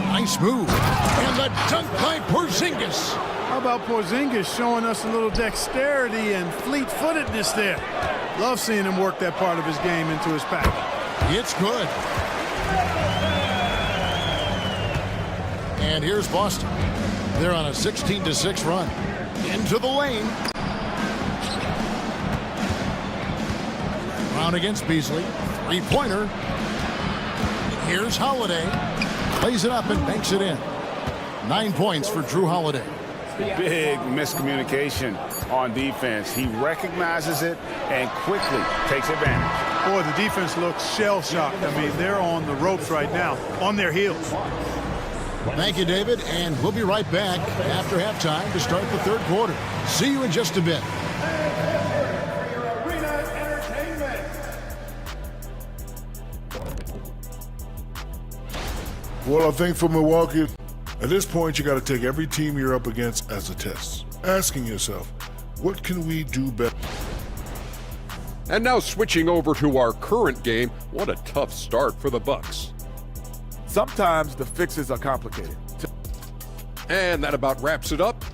Nice move. And the dunk by Porzingis. How about Porzingis showing us a little dexterity and fleet-footedness there? Love seeing him work that part of his game into his pack. It's good. And here's Boston. They're on a 16-6 run. Into the lane. Brown against Beasley. 3-pointer. Here's Holiday. Plays it up and banks it in. 9 points for Drew Holiday. Big miscommunication on defense. He recognizes it and quickly takes advantage. Boy, the defense looks shell-shocked. I mean, they're on the ropes right now, on their heels. Thank you, David, and we'll be right back after halftime to start the third quarter. See you in just a bit. Well, I think for Milwaukee, at this point, you got to take every team you're up against as a test. Asking yourself, what can we do better? And now switching over to our current game, what a tough start for the Bucks. Sometimes the fixes are complicated. And that about wraps it up.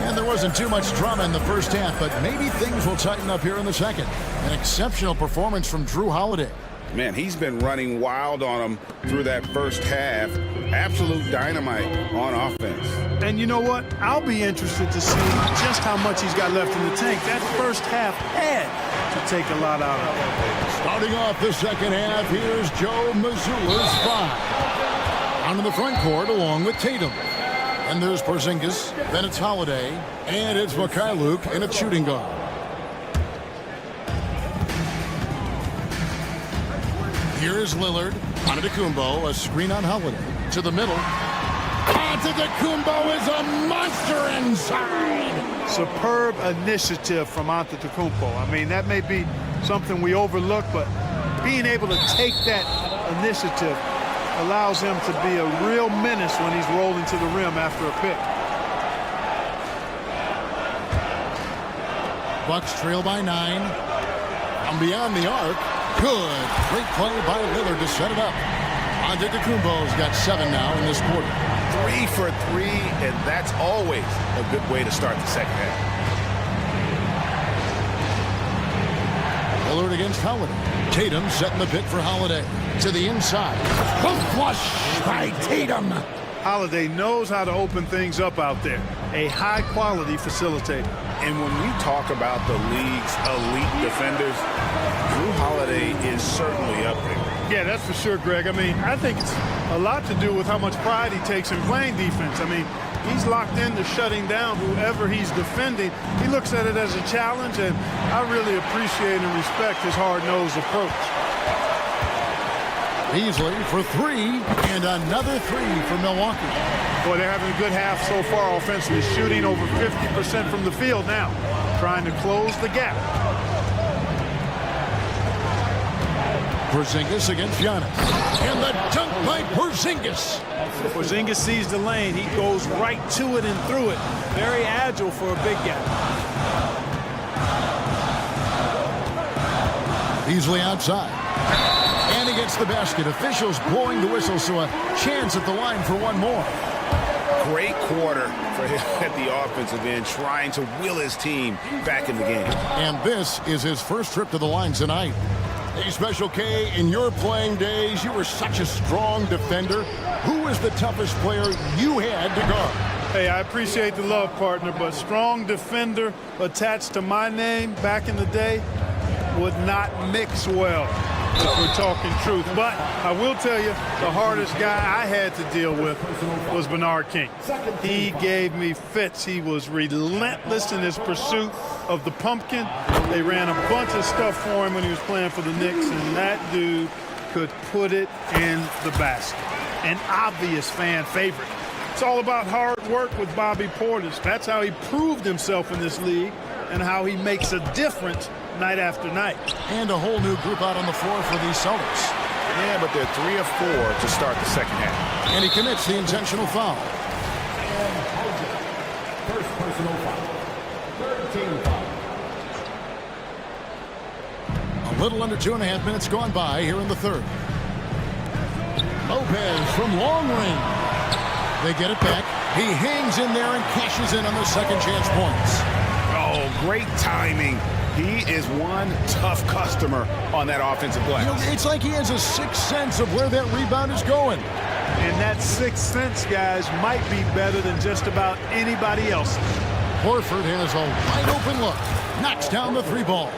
And there wasn't too much drama in the first half, but maybe things will tighten up here in the second. An exceptional performance from Drew Holiday. Man, he's been running wild on him through that first half. Absolute dynamite on offense. And you know what? I'll be interested to see just how much he's got left in the tank. That first half had to take a lot out of it. Starting off the second half, here's Joe Mazzulla's 5. Onto the front court along with Tatum. And there's Porzingis, then it's Holiday, and it's Mikhailuk in a shooting guard. Here's Lillard, Antetokounmpo, a screen on Holiday, to the middle. Antetokounmpo is a monster inside. Superb initiative from Antetokounmpo. I mean, that may be something we overlook, but being able to take that initiative allows him to be a real menace when he's rolling to the rim after a pick. Bucks trail by 9. From beyond the arc. Good. Great play by Lillard to set it up. Antetokounmpo's got 7 now in this quarter. 3 for 3, and that's always a good way to start the second half. Lillard against Holiday. Tatum setting the pick for Holiday. To the inside. A flush by Tatum. Holiday knows how to open things up out there. A high-quality facilitator. And when we talk about the league's elite defenders, Drew Holiday is certainly up there. Yeah, that's for sure, Greg. I mean, I think it's a lot to do with how much pride he takes in playing defense. I mean, he's locked into shutting down whoever he's defending. He looks at it as a challenge, and I really appreciate and respect his hard-nosed approach. Beasley for 3, and another 3 for Milwaukee. Boy, they're having a good half so far offensively, shooting over 50% from the field now, trying to close the gap. Porzingis against Giannis. And the dunk by Porzingis. Porzingis sees the lane. He goes right to it and through it. Very agile for a big guy. Beasley outside. And he gets the basket. Officials blowing the whistle, so a chance at the line for one more. Great quarter for him at the offensive end, trying to will his team back in the game. And this is his first trip to the line tonight. Hey, Special K, in your playing days, you were such a strong defender. Who was the toughest player you had to guard? Hey, I appreciate the love, partner, but strong defender attached to my name back in the day would not mix well, if we're talking truth. But I will tell you, the hardest guy I had to deal with was Bernard King. He gave me fits. He was relentless in his pursuit of the pumpkin. They ran a bunch of stuff for him when he was playing for the Knicks, and that dude could put it in the basket. An obvious fan favorite. It's all about hard work with Bobby Portis. That's how he proved himself in this league and how he makes a difference night after night. And a whole new group out on the floor for these Celtics. Yeah, but they're 3 of 4 to start the second half. And he commits the intentional foul. First personal foul. Third team foul. A little under 2.5 minutes gone by here in the third. Lopez from long range. They get it back. He hangs in there and cashes in on the second chance points. Oh, great timing. He is one tough customer on that offensive glass. You know, it's like he has a sixth sense of where that rebound is going. And that sixth sense, guys, might be better than just about anybody else. Horford has a wide open look. Knocks down the 3 ball.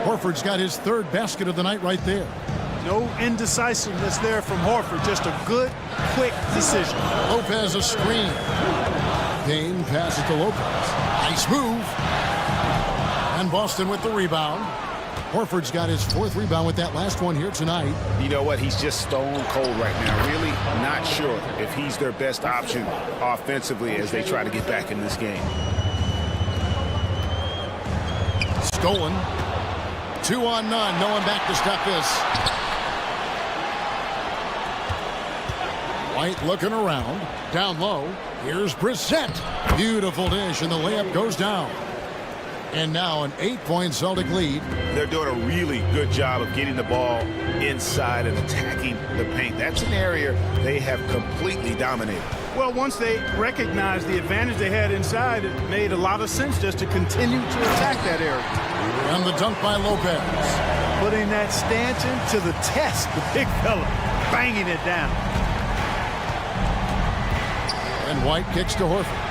Horford's got his 3rd basket of the night right there. No indecisiveness there from Horford. Just a good, quick decision. Lopez a screen. Payne passes to Lopez. Nice move. And Boston with the rebound. Horford's got his 4th rebound with that last one here tonight. You know what? He's just stone cold right now. Really not sure if he's their best option offensively as they try to get back in this game. Stolen. 2 on none. No one back to stop this. White looking around. Down low. Here's Brissett. Beautiful dish, and the layup goes down. And now an 8-point Celtic lead. They're doing a really good job of getting the ball inside and attacking the paint. That's an area they have completely dominated. Well, once they recognized the advantage they had inside, it made a lot of sense just to continue to attack that area. And the dunk by Lopez. Putting that stanchion to the test, the big fella, banging it down. And White kicks to Horford.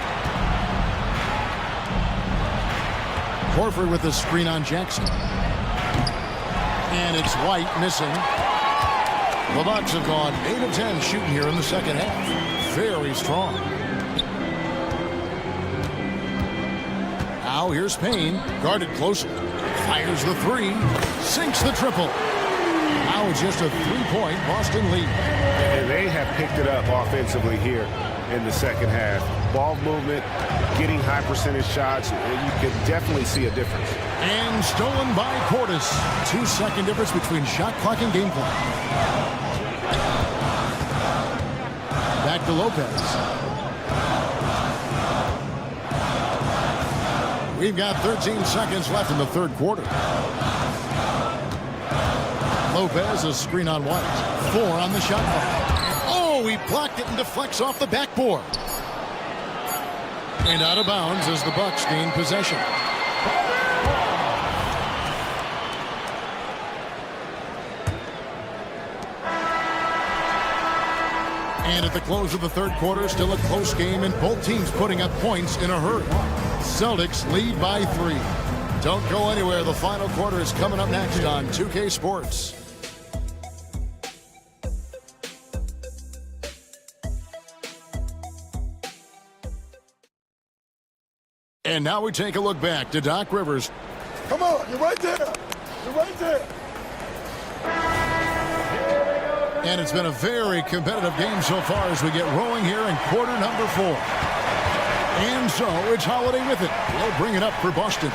Horford with the screen on Jackson. And it's White missing. The Bucks have gone 8 of 10 shooting here in the second half. Very strong. Now here's Payne. Guarded closely. Fires the 3. Sinks the triple. Now it's just a 3-point Boston lead. And they have picked it up offensively here. in the second half. Ball movement, getting high percentage shots, you can definitely see a difference. And stolen by Portis. 2-second difference between shot clock and game clock. Back to Lopez. We've got 13 seconds left in the third quarter. Lopez, a screen on White. 4 on the shot clock. Oh, he blocked it and deflects off the backboard. And out of bounds as the Bucks gain possession. And at the close of the third quarter, still a close game and both teams putting up points in a hurry. Celtics lead by 3. Don't go anywhere. The final quarter is coming up next on 2K Sports. And now we take a look back to Doc Rivers. Come on, you're right there. You're right there. And it's been a very competitive game so far as we get rolling here in quarter number 4. And so it's Holiday with it. They'll bring it up for Boston.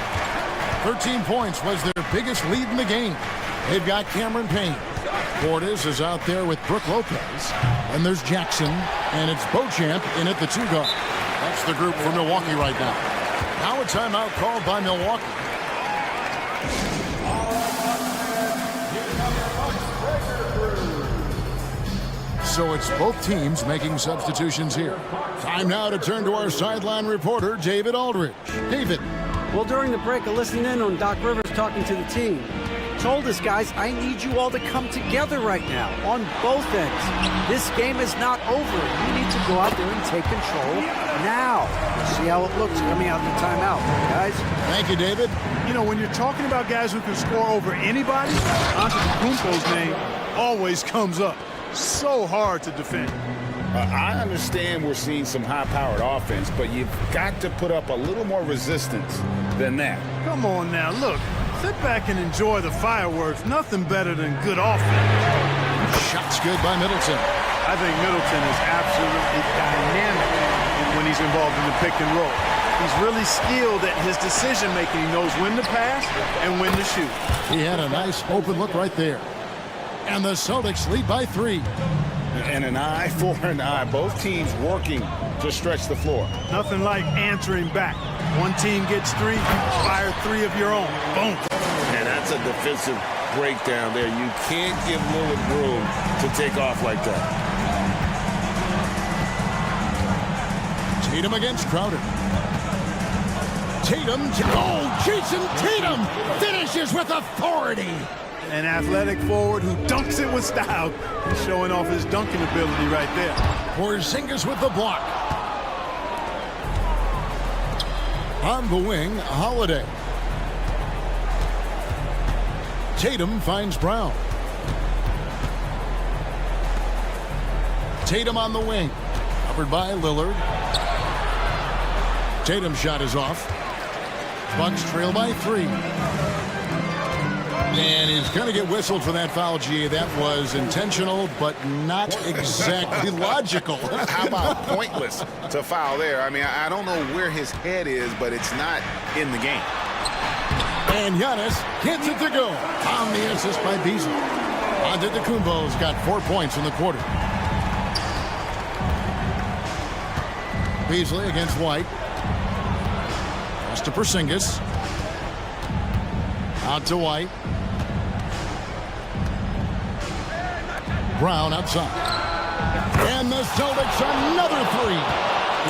13 points was their biggest lead in the game. They've got Cameron Payne. Portis is out there with Brook Lopez. And there's Jackson. And it's Beauchamp in at the 2 guard. That's the group for Milwaukee right now. Now a timeout called by Milwaukee. So it's both teams making substitutions here. Time now to turn to our sideline reporter, David Aldridge. David. Well, during the break, listening in on Doc Rivers talking to the team, told us, guys, I need you all to come together right now on both ends. This game is not over. You need to go out there and take control now. See how it looks coming out of the timeout, guys. Thank you, David. You know, when you're talking about guys who can score over anybody, Antetokounmpo's name always comes up. So hard to defend. I understand we're seeing some high-powered offense, but you've got to put up a little more resistance than that. Come on now, look. Sit back and enjoy the fireworks. Nothing better than good offense. Shots good by Middleton. I think Middleton is absolutely dynamic when he's involved in the pick and roll. He's really skilled at his decision-making. He knows when to pass and when to shoot. He had a nice open look right there. And the Celtics lead by 3. And an eye for an eye. Both teams working to stretch the floor. Nothing like answering back. One team gets 3, you fire 3 of your own. Boom. And that's a defensive breakdown there. You can't give Lillard room to take off like that. Tatum against Crowder. Tatum, oh, Jason Tatum finishes with authority. An athletic forward who dunks it with style. He's showing off his dunking ability right there. Porzingis with the block. On the wing, Holiday. Tatum finds Brown. Tatum on the wing. Covered by Lillard. Tatum's shot is off. Bucks trail by 3. And he's going to get whistled for that foul, G. That was intentional, but not exactly logical. How about pointless to foul there? I mean, I don't know where his head is, but it's not in the game. And Giannis gets it to go on the assist by Beasley. Antetokounmpo's got 4 points in the quarter. Beasley against White. Pass to Porzingis. Out to White. Brown outside. And the Celtics another 3.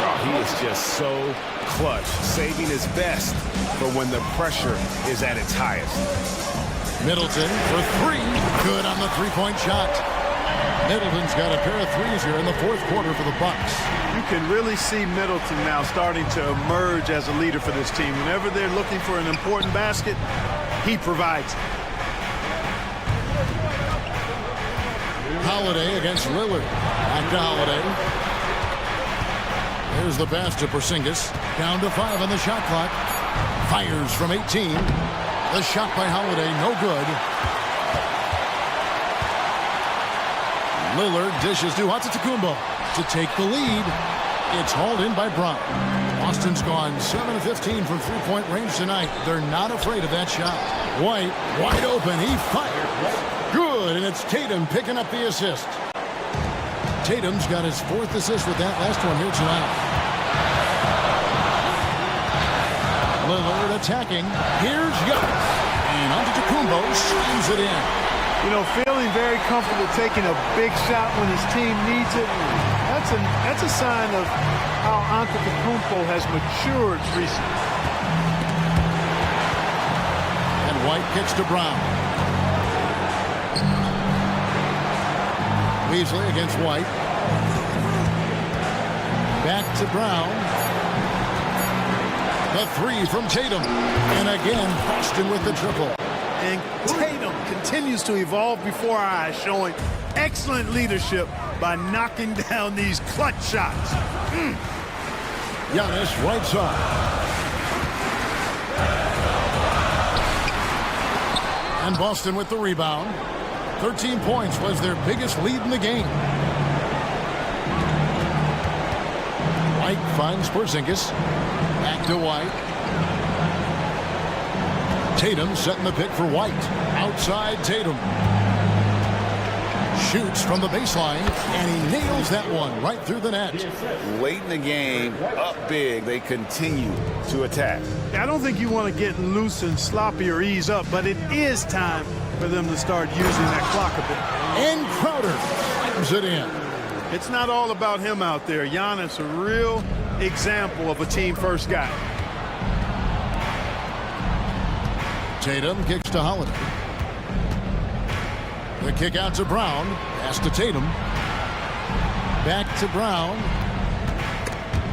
Oh, he is just so clutch, saving his best for when the pressure is at its highest. Middleton for 3. Good on the 3-point shot. Middleton's got a pair of threes here in the fourth quarter for the Bucks. You can really see Middleton now starting to emerge as a leader for this team. Whenever they're looking for an important basket, he provides it. Holiday against Lillard. Back to Holiday. There's the pass to Porzingis. Down to 5 on the shot clock. Fires from 18. The shot by Holiday, no good. Lillard dishes to Antetokounmpo to take the lead. It's hauled in by Brown. Boston's gone 7 of 15 from three-point range tonight. They're not afraid of that shot. White, wide open. He fires. Good, and it's Tatum picking up the assist. Tatum's got his 4th assist with that last one here tonight. Lillard attacking. Here's Giannis. And Antetokounmpo slams it in. You know, feeling very comfortable taking a big shot when his team needs it. That's a sign of how Antetokounmpo has matured recently. And White kicks to Brown. Beasley against White. Back to Brown. The 3 from Tatum. And again, Boston with the triple. And Tatum continues to evolve before our eyes, showing excellent leadership by knocking down these clutch shots. Giannis right side. And Boston with the rebound. 13 points was their biggest lead in the game. White finds Porzingis. Back to White. Tatum setting the pick for White. Outside Tatum. Shoots from the baseline, and he nails that one right through the net. Late in the game, up big, they continue to attack. I don't think you want to get loose and sloppy or ease up, but it is time for them to start using that clock a bit. And Crowder slams it in. It's not all about him out there. Giannis, a real example of a team-first guy. Tatum kicks to Holiday. The kick out to Brown. Pass to Tatum. Back to Brown.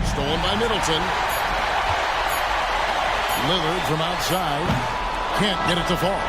Stolen by Middleton. Lillard from outside. Can't get it to fall.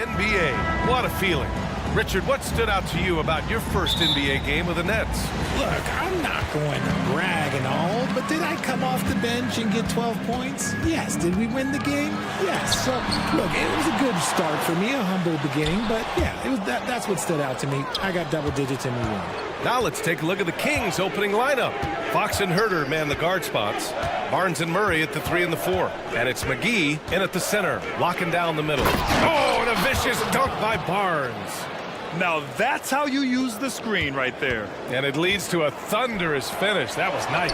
NBA. What a feeling. Richard, what stood out to you about your first NBA game with the Nets? Look, I'm not going to brag and all, but did I come off the bench and get 12 points? Yes. Did we win the game? Yes. So, look, it was a good start for me, a humble beginning, but yeah, that's what stood out to me. I got double digits and we won. Now let's take a look at the Kings' opening lineup. Fox and Herter man the guard spots. Barnes and Murray at the 3 and the 4. And it's McGee in at the center, locking down the middle. Oh, and a vicious dunk by Barnes. Now that's how you use the screen right there. And it leads to a thunderous finish. That was nice.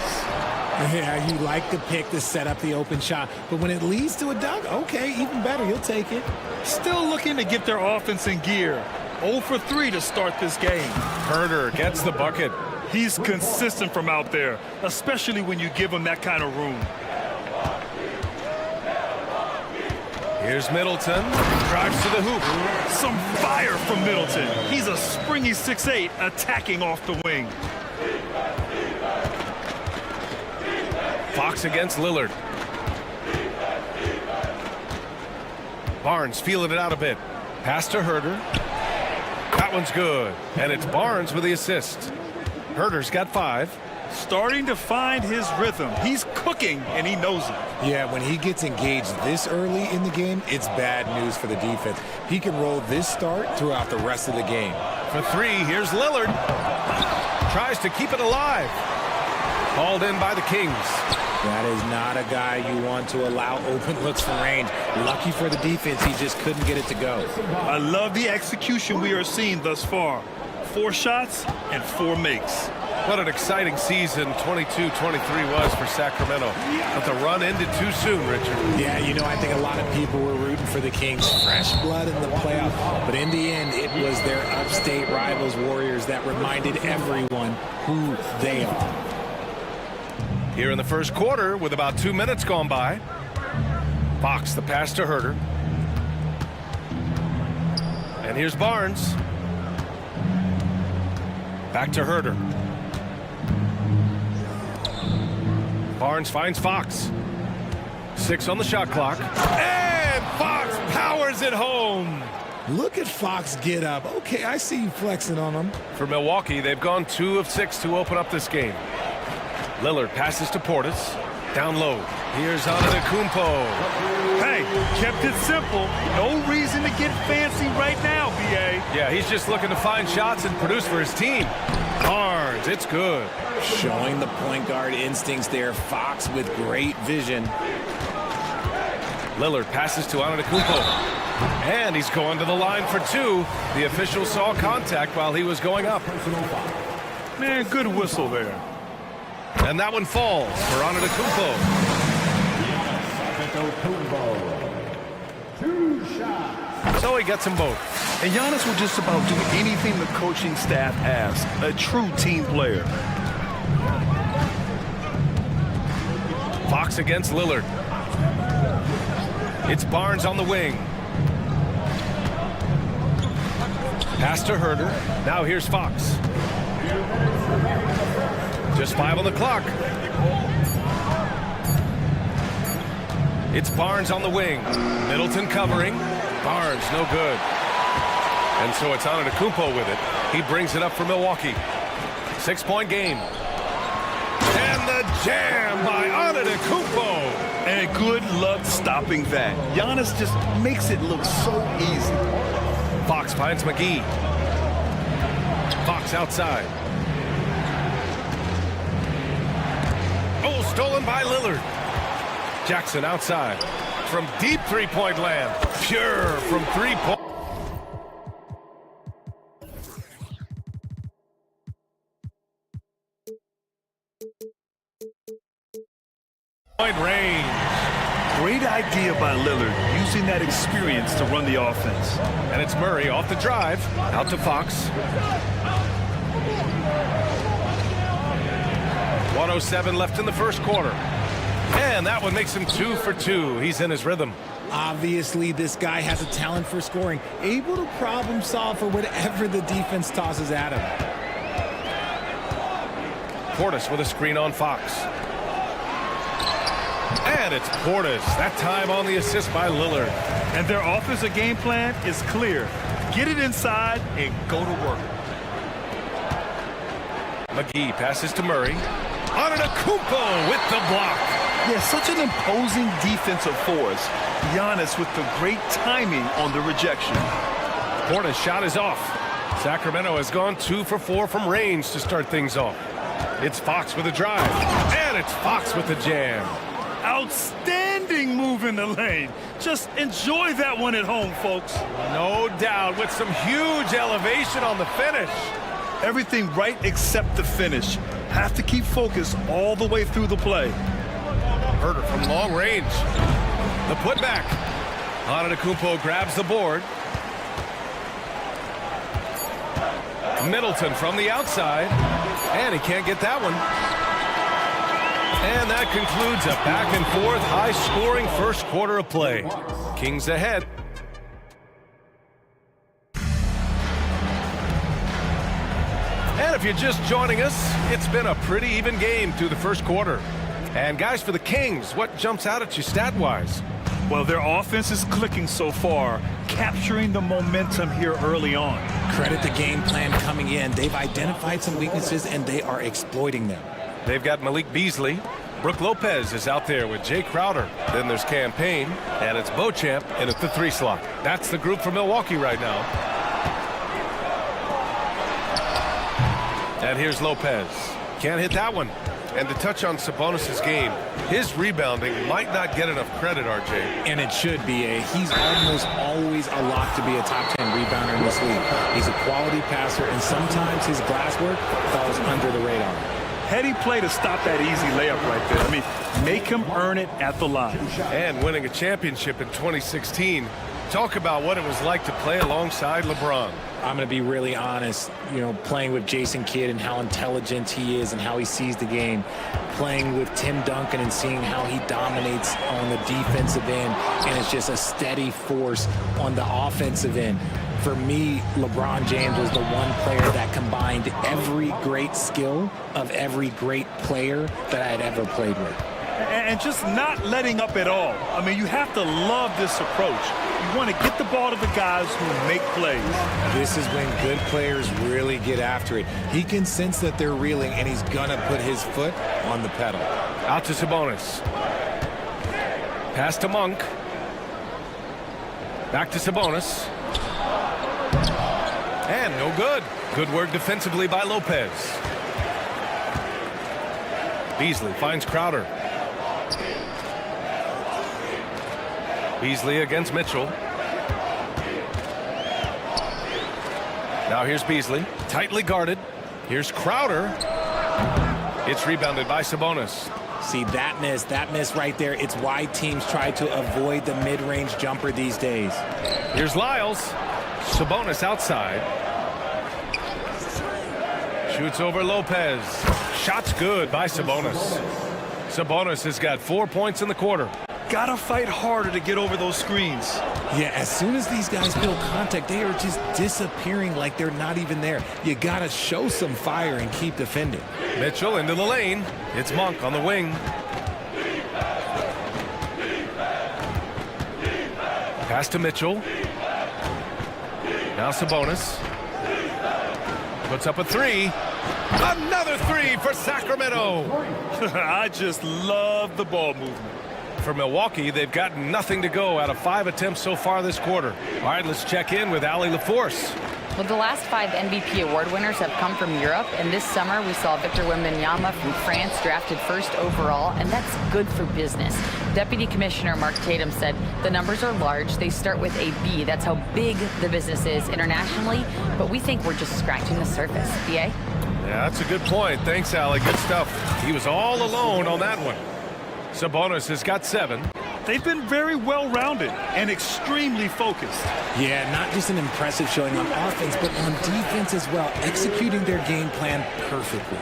Yeah, you like the pick to set up the open shot, but when it leads to a dunk, okay, even better, you'll take it. Still looking to get their offense in gear. 0 for 3 to start this game. Herter gets the bucket. He's consistent from out there, especially when you give him that kind of room. Here's Middleton. Drives to the hoop. Some fire from Middleton. He's a springy 6'8", attacking off the wing. Fox against Lillard. Barnes feeling it out a bit. Pass to Herter. That one's good. And it's Barnes with the assist. Herter's got 5. Starting to find his rhythm. He's cooking, and he knows it. Yeah, when he gets engaged this early in the game, it's bad news for the defense. He can roll this start throughout the rest of the game. For 3, here's Lillard. Tries to keep it alive. Called in by the Kings. That is not a guy you want to allow open looks from range. Lucky for the defense, he just couldn't get it to go. I love the execution we are seeing thus far. 4 shots and 4 makes. What an exciting season 22-23 was for Sacramento. But the run ended too soon, Richard. Yeah, you know, I think a lot of people were rooting for the Kings' fresh blood in the playoff. But in the end, it was their upstate rivals, Warriors, that reminded everyone who they are. Here in the first quarter, with about 2 minutes gone by, Fox the pass to Herter. And here's Barnes. Back to Herter. Barnes finds Fox. 6 on the shot clock. And Fox powers it home. Look at Fox get up. Okay, I see you flexing on him. For Milwaukee, they've gone 2 of 6 to open up this game. Lillard passes to Portis. Down low. Here's Antetokounmpo. Hey, kept it simple. No reason to get fancy right now, B.A. Yeah, he's just looking to find shots and produce for his team. Barnes, it's good. Showing the point guard instincts there. Fox with great vision. Lillard passes to Antetokounmpo. And he's going to the line for 2. The official saw contact while he was going up. Man, good whistle there. And that one falls for Antetokounmpo. 2 shots. So he gets them both. And Giannis will just about do anything the coaching staff asks. A true team player. Fox against Lillard. It's Barnes on the wing. Pass to Herter. Now here's Fox. Just 5 on the clock. It's Barnes on the wing. Middleton covering. Barnes, no good. And so it's Antetokounmpo with it. He brings it up for Milwaukee. 6-point game. And the jam by Antetokounmpo. And good luck stopping that. Giannis just makes it look so easy. Fox finds McGee. Fox outside. Oh, stolen by Lillard. Jackson outside. From deep three-point land. Pure from 3-point. Range. Great idea by Lillard, using that experience to run the offense. And it's Murray off the drive. Out to Fox. 1:07 left in the first quarter. And that one makes him 2 for 2. He's in his rhythm. Obviously, this guy has a talent for scoring, able to problem solve for whatever the defense tosses at him. Portis with a screen on Fox. And it's Portis. That time on the assist by Lillard. And their offensive game plan is clear. Get it inside and go to work. McGee passes to Murray. Antetokounmpo with the block. Yeah, such an imposing defensive force. Giannis with the great timing on the rejection. Portis' shot is off. Sacramento has gone 2 for 4 from range to start things off. It's Fox with a drive. And it's Fox with the jam. Outstanding move in the lane. Just enjoy that one at home, folks. No doubt, with some huge elevation on the finish. Everything right except the finish. Have to keep focused all the way through the play. Herter from long range. The putback. Antetokounmpo grabs the board. Middleton from the outside. And he can't get that one. And that concludes a back-and-forth, high-scoring first quarter of play. Kings ahead. And if you're just joining us, it's been a pretty even game through the first quarter. And guys, for the Kings, what jumps out at you stat-wise? Well, their offense is clicking so far, capturing the momentum here early on. Credit the game plan coming in. They've identified some weaknesses, and they are exploiting them. They've got Malik Beasley. Brooke Lopez is out there with Jay Crowder. Then there's Campaign, and it's Beauchamp in at the 3 slot. That's the group for Milwaukee right now. And here's Lopez. Can't hit that one. And to touch on Sabonis' game, his rebounding might not get enough credit, RJ. And it should be. He's almost always a lock to be a top 10 rebounder in this league. He's a quality passer, and sometimes his glass work falls under the radar. Heady play to stop that easy layup right there. I mean, make him earn it at the line. And winning a championship in 2016. Talk about what it was like to play alongside LeBron. I'm going to be really honest, playing with Jason Kidd and how intelligent he is and how he sees the game. Playing with Tim Duncan and seeing how he dominates on the defensive end and is just a steady force on the offensive end. For me, LeBron James was the one player that combined every great skill of every great player that I had ever played with. And just not letting up at all. I mean, you have to love this approach. You want to get the ball to the guys who make plays. This is when good players really get after it. He can sense that they're reeling, and he's going to put his foot on the pedal. Out to Sabonis. Pass to Monk. Back to Sabonis. And no good. Good work defensively by Lopez. Beasley finds Crowder. Beasley against Mitchell. Now here's Beasley, tightly guarded. Here's Crowder. It's rebounded by Sabonis. See, that miss right there. It's why teams try to avoid the mid-range jumper these days. Here's Lyles. Sabonis outside. Shoots over Lopez. Shot's good by Sabonis. Sabonis has got 4 points in the quarter. Gotta fight harder to get over those screens. Yeah, as soon as these guys feel contact, they are just disappearing like they're not even there. You gotta show some fire and keep defending. Mitchell into the lane. It's Monk on the wing. Pass to Mitchell. Now Sabonis. Puts up a 3. Another 3 for Sacramento. I just love the ball movement. For Milwaukee, they've got nothing to go out of 5 attempts so far this quarter. All right, let's check in with Allie LaForce. Well, the last 5 MVP award winners have come from Europe, and this summer we saw Victor Wembanyama from France drafted first overall, and that's good for business. Deputy Commissioner Mark Tatum said the numbers are large. They start with a B. That's how big the business is internationally, but we think we're just scratching the surface. BA? Yeah, that's a good point. Thanks, Allie. Good stuff. He was all alone on that one. Sabonis has got 7. They've been very well-rounded and extremely focused. Yeah, not just an impressive showing on offense, but on defense as well, executing their game plan perfectly.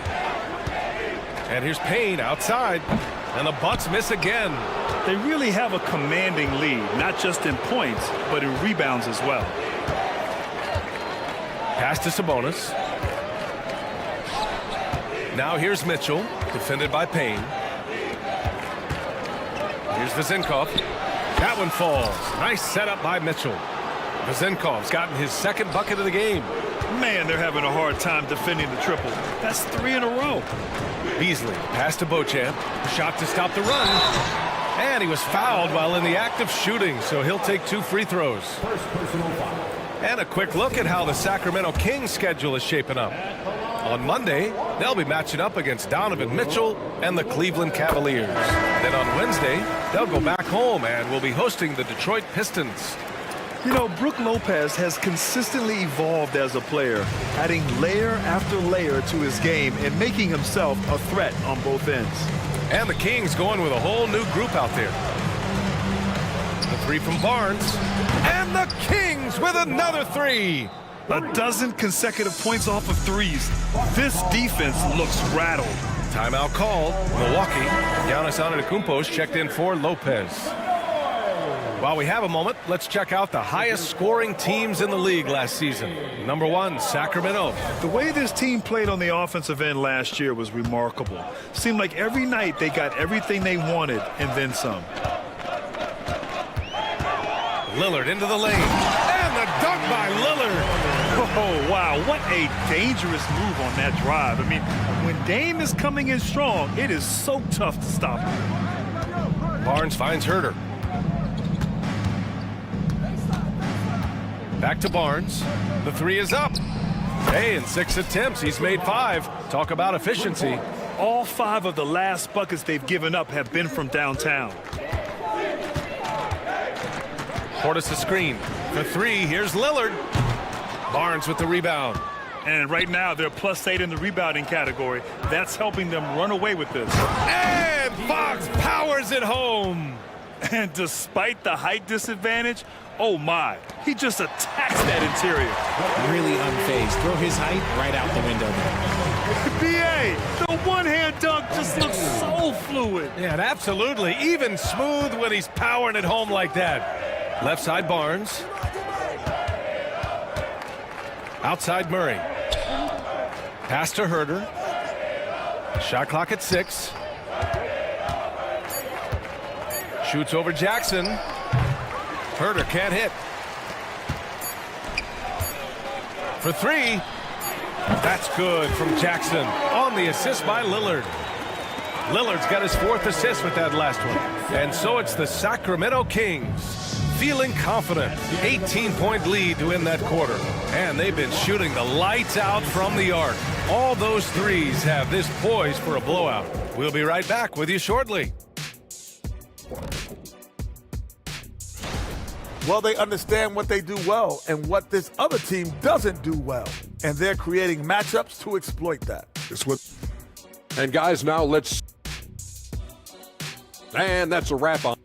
And here's Payne outside, and the Bucks miss again. They really have a commanding lead, not just in points, but in rebounds as well. Pass to Sabonis. Now here's Mitchell, defended by Payne. Here's Vezenkov. That one falls. Nice setup by Mitchell. Vezenkov's gotten his second bucket of the game. Man, they're having a hard time defending the triple. That's 3 in a row. Beasley, pass to Beauchamp. Shot to stop the run. And he was fouled while in the act of shooting, so he'll take 2 free throws. And a quick look at how the Sacramento Kings schedule is shaping up. On Monday, they'll be matching up against Donovan Mitchell and the Cleveland Cavaliers. Then on Wednesday, they'll go back home and will be hosting the Detroit Pistons. You know, Brook Lopez has consistently evolved as a player, adding layer after layer to his game and making himself a threat on both ends. And the Kings going with a whole new group out there. The 3 from Barnes. And the Kings with another 3. A dozen consecutive points off of threes. This defense looks rattled. Timeout called. Milwaukee. Giannis Antetokounmpo's checked in for Lopez. While we have a moment, let's check out the highest scoring teams in the league last season. Number 1, Sacramento. The way this team played on the offensive end last year was remarkable. Seemed like every night they got everything they wanted and then some. Lillard into the lane. And the dunk by Lillard. Oh, wow. What a dangerous move on that drive. I mean, when Dame is coming in strong, it is so tough to stop him. Barnes finds Herter. Back to Barnes. The 3 is up. Hey, in 6 attempts, he's made 5. Talk about efficiency. All 5 of the last buckets they've given up have been from downtown. Portis a screen. For 3, here's Lillard. Barnes with the rebound. And right now, they're +8 in the rebounding category. That's helping them run away with this. And Fox powers it home. And despite the height disadvantage, oh my, he just attacks that interior. Really unfazed. Throw his height right out the window there. B.A., the one-hand dunk just looks so fluid. Yeah, absolutely. Even smooth when he's powering it home like that. Left side Barnes. Outside Murray. Pass to Herter. Shot clock at 6. Shoots over Jackson. Herter can't hit. For 3. That's good from Jackson on the assist by Lillard. Lillard's got his 4th assist with that last one. And so it's the Sacramento Kings feeling confident. 18-point lead to end that quarter. And they've been shooting the lights out from the arc. All those threes have this poised for a blowout. We'll be right back with you shortly. Well, they understand what they do well and what this other team doesn't do well. And they're creating matchups to exploit that. It's what. And guys, now let's. And that's a wrap on.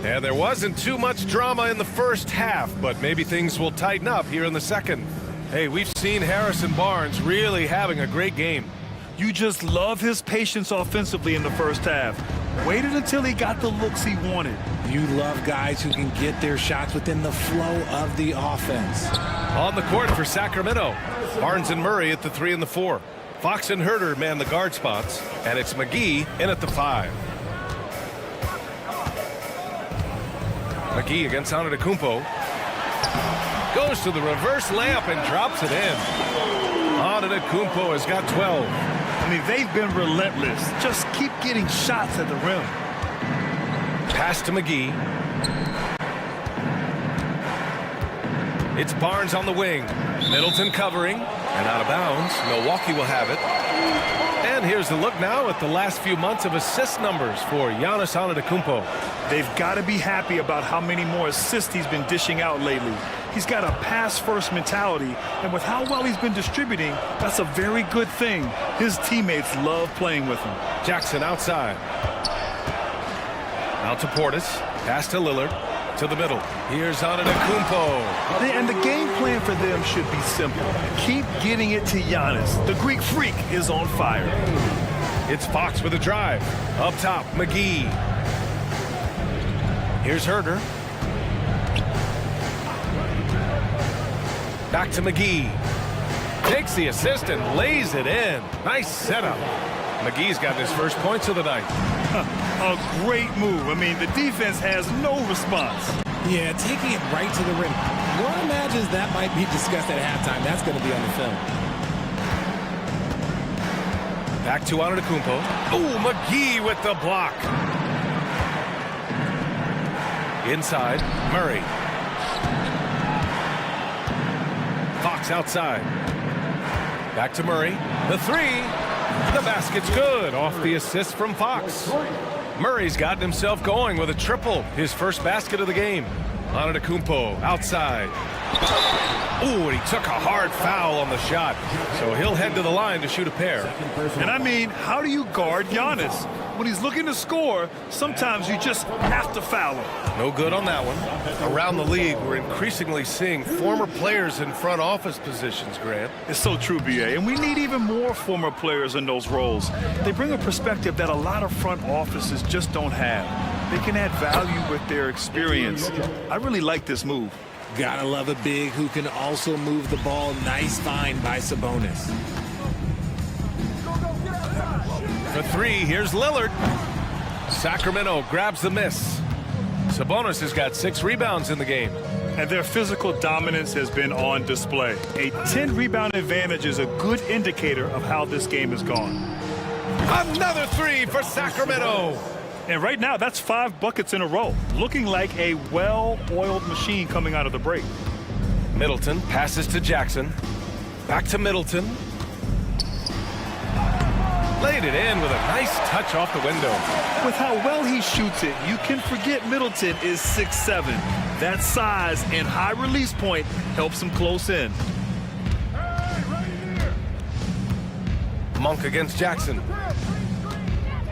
And there wasn't too much drama in the first half, but maybe things will tighten up here in the second. Hey, we've seen Harrison Barnes really having a great game. You just love his patience offensively in the first half. Waited until he got the looks he wanted. You love guys who can get their shots within the flow of the offense. On the court for Sacramento, Barnes and Murray at the 3 and the 4. Fox and Herter man the guard spots, and it's McGee in at the 5. McGee against Antetokounmpo. Goes to the reverse layup and drops it in. Antetokounmpo has got 12. I mean, they've been relentless. Just keep getting shots at the rim. Pass to McGee. It's Barnes on the wing. Middleton covering. And out of bounds. Milwaukee will have it. And here's the look now at the last few months of assist numbers for Giannis Antetokounmpo. They've got to be happy about how many more assists he's been dishing out lately. He's got a pass-first mentality, and with how well he's been distributing, that's a very good thing. His teammates love playing with him. Jackson outside. Out to Portis. Pass to Lillard. To the middle. Here's Antetokounmpo. And the game plan for them should be simple. Keep getting it to Giannis. The Greek freak is on fire. It's Fox with a drive. Up top, McGee. Here's Herter. Back to McGee. Takes the assist and lays it in. Nice setup. McGee's got his first points of the night. A great move. I mean, the defense has no response. Yeah, taking it right to the rim. One imagines that might be discussed at halftime. That's going to be on the film. Back to Antetokounmpo. Oh, McGee with the block. Inside, Murray. Fox outside. Back to Murray. The three. The basket's good off the assist from Fox. Murray's gotten himself going with a triple. His first basket of the game. Antetokounmpo outside. Ooh, and he took a hard foul on the shot. So he'll head to the line to shoot a pair. And I mean, how do you guard Giannis? When he's looking to score, sometimes you just have to foul him. No good on that one. Around the league, we're increasingly seeing former players in front office positions, Grant. It's so true, BA, and we need even more former players in those roles. They bring a perspective that a lot of front offices just don't have. They can add value with their experience. I really like this move. Gotta love a big who can also move the ball. Nice find by Sabonis. For three, here's Lillard. Sacramento grabs the miss. Sabonis has got 6 rebounds in the game. And their physical dominance has been on display. A 10-rebound advantage is a good indicator of how this game has gone. Another three for Sacramento. And right now, that's 5 buckets in a row. Looking like a well-oiled machine coming out of the break. Middleton passes to Jackson. Back to Middleton. Laid it in with a nice touch off the window. With how well he shoots it, you can forget Middleton is 6'7". That size and high release point helps him close in. Monk against Jackson.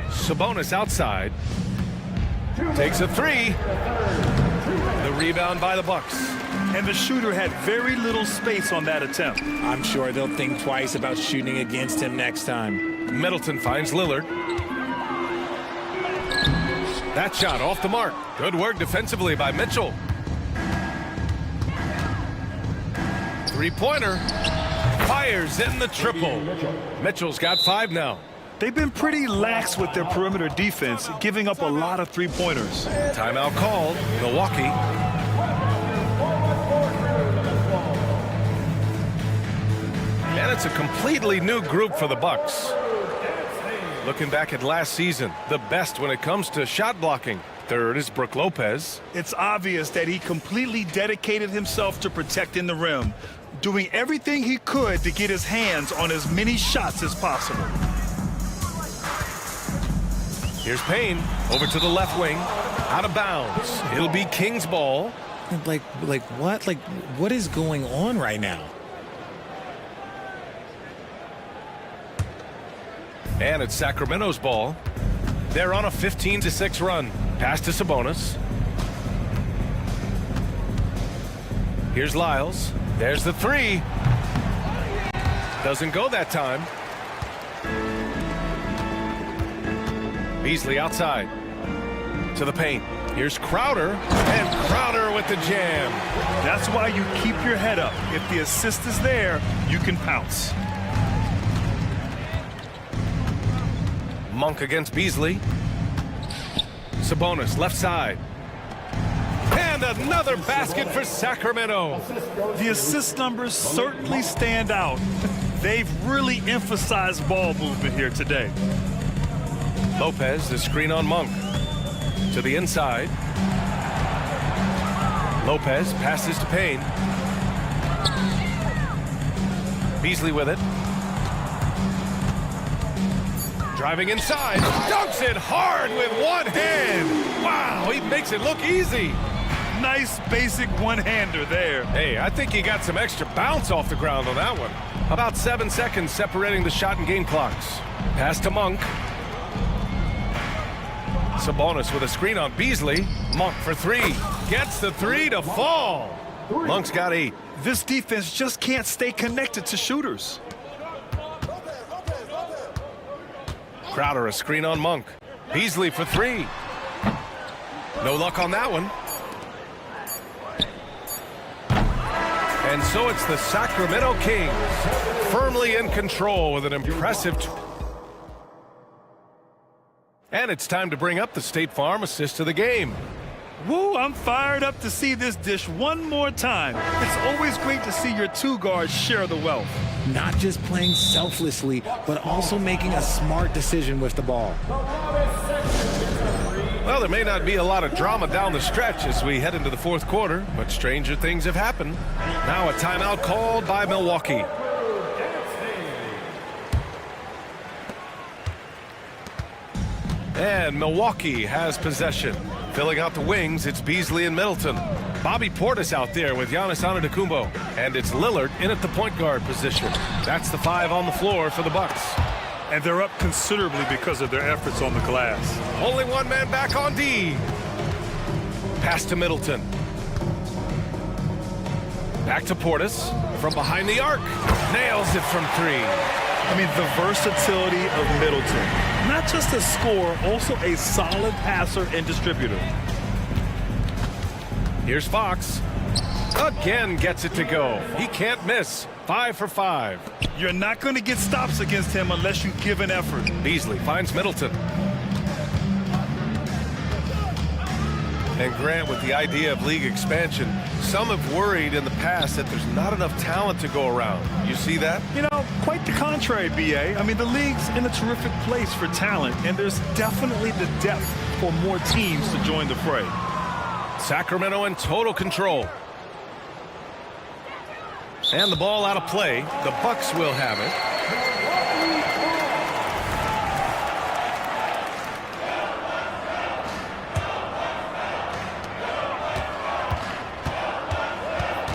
Sabonis outside. Takes a three. The rebound by the Bucks. And the shooter had very little space on that attempt. I'm sure they'll think twice about shooting against him next time. Middleton finds Lillard. That shot off the mark. Good work defensively by Mitchell. Three-pointer. Fires in the triple. Mitchell's got 5 now. They've been pretty lax with their perimeter defense, giving up a lot of three-pointers. Timeout called. Milwaukee. And it's a completely new group for the Bucks. Looking back at last season, the best when it comes to shot blocking. Third is Brook Lopez. It's obvious that he completely dedicated himself to protecting the rim, doing everything he could to get his hands on as many shots as possible. Here's Payne over to the left wing, out of bounds. It'll be King's ball. Like what? Like, what is going on right now? And it's Sacramento's ball. They're on a 15-6 run. Pass to Sabonis. Here's Lyles. There's the three. Doesn't go that time. Beasley outside. To the paint. Here's Crowder. And Crowder with the jam. That's why you keep your head up. If the assist is there, you can pounce. Monk against Beasley. Sabonis left side. And another basket for Sacramento. The assist numbers certainly stand out. They've really emphasized ball movement here today. Lopez, the screen on Monk. To the inside. Lopez passes to Payne. Beasley with it. Driving inside, dunks it hard with one hand. Wow, he makes it look easy. Nice basic one-hander there. Hey, I think he got some extra bounce off the ground on that one. About 7 seconds separating the shot and game clocks. Pass to Monk. Sabonis with a screen on Beasley. Monk for three. Gets the three to fall. Monk's got 8. This defense just can't stay connected to shooters. Crowder, a screen on Monk. Beasley for three. No luck on that one. And so it's the Sacramento Kings, firmly in control with an impressive... And it's time to bring up the State Farm assist of the game. Woo, I'm fired up to see this dish one more time. It's always great to see your two guards share the wealth. Not just playing selflessly, but also making a smart decision with the ball. Well, there may not be a lot of drama down the stretch as we head into the fourth quarter, but stranger things have happened. Now a timeout called by Milwaukee. And Milwaukee has possession. Filling out the wings, it's Beasley and Middleton. Bobby Portis out there with Giannis Antetokounmpo. And it's Lillard in at the point guard position. That's the 5 on the floor for the Bucks. And they're up considerably because of their efforts on the glass. Only one man back on D. Pass to Middleton. Back to Portis from behind the arc. Nails it from 3. I mean, the versatility of Middleton. Not just a scorer, also a solid passer and distributor. Here's Fox. Again gets it to go. He can't miss. 5 for 5. You're not going to get stops against him unless you give an effort. Beasley finds Middleton. And Grant, with the idea of league expansion, some have worried in the past that there's not enough talent to go around. You see that? You know, quite the contrary, BA. I mean, the league's in a terrific place for talent, and there's definitely the depth for more teams to join the fray. Sacramento in total control. And the ball out of play. The Bucks will have it.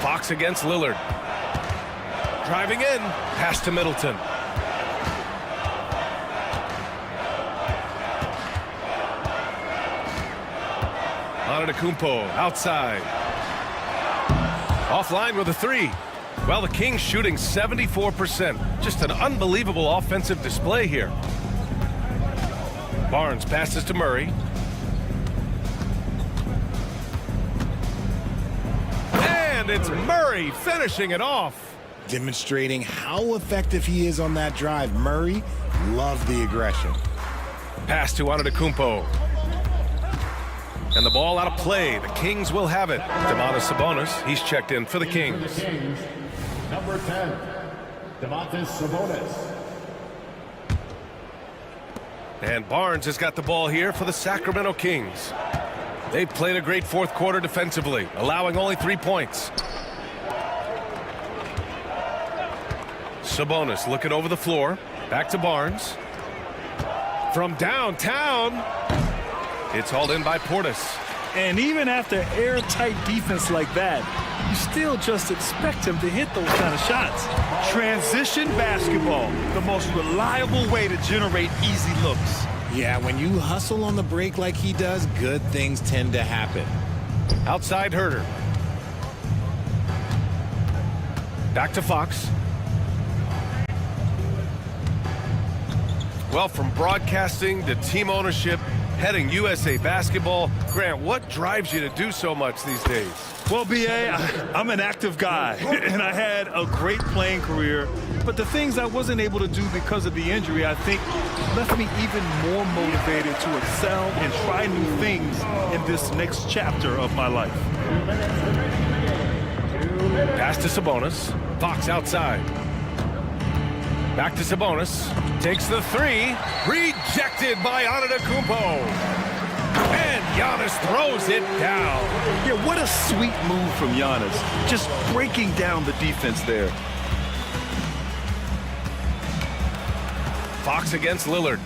Fox against Lillard. Driving in. Pass to Middleton. Antetokounmpo outside. Offline with a 3. Well, the Kings shooting 74%. Just an unbelievable offensive display here. Barnes passes to Murray. And it's Murray finishing it off. Demonstrating how effective he is on that drive. Murray loved the aggression. Pass to Antetokounmpo. And the ball out of play. The Kings will have it. Domantas Sabonis, he's checked in for the Kings. Number 10, Domantas Sabonis. And Barnes has got the ball here for the Sacramento Kings. They've played a great fourth quarter defensively, allowing only 3 points. Sabonis looking over the floor. Back to Barnes. From downtown. It's hauled in by Portis. And even after airtight defense like that, you still just expect him to hit those kind of shots. Transition basketball, the most reliable way to generate easy looks. Yeah, when you hustle on the break like he does, good things tend to happen. Outside Herter. Back to Fox. Well, from broadcasting to team ownership, heading USA Basketball, Grant, what drives you to do so much these days? Well, BA, I'm an active guy, and I had a great playing career, but the things I wasn't able to do because of the injury, I think, left me even more motivated to excel and try new things in this next chapter of my life. Pass to Sabonis. Fox outside. Back to Sabonis. Takes the 3. Rejected by Antetokounmpo. And Giannis throws it down. Yeah, what a sweet move from Giannis. Just breaking down the defense there. Fox against Lillard.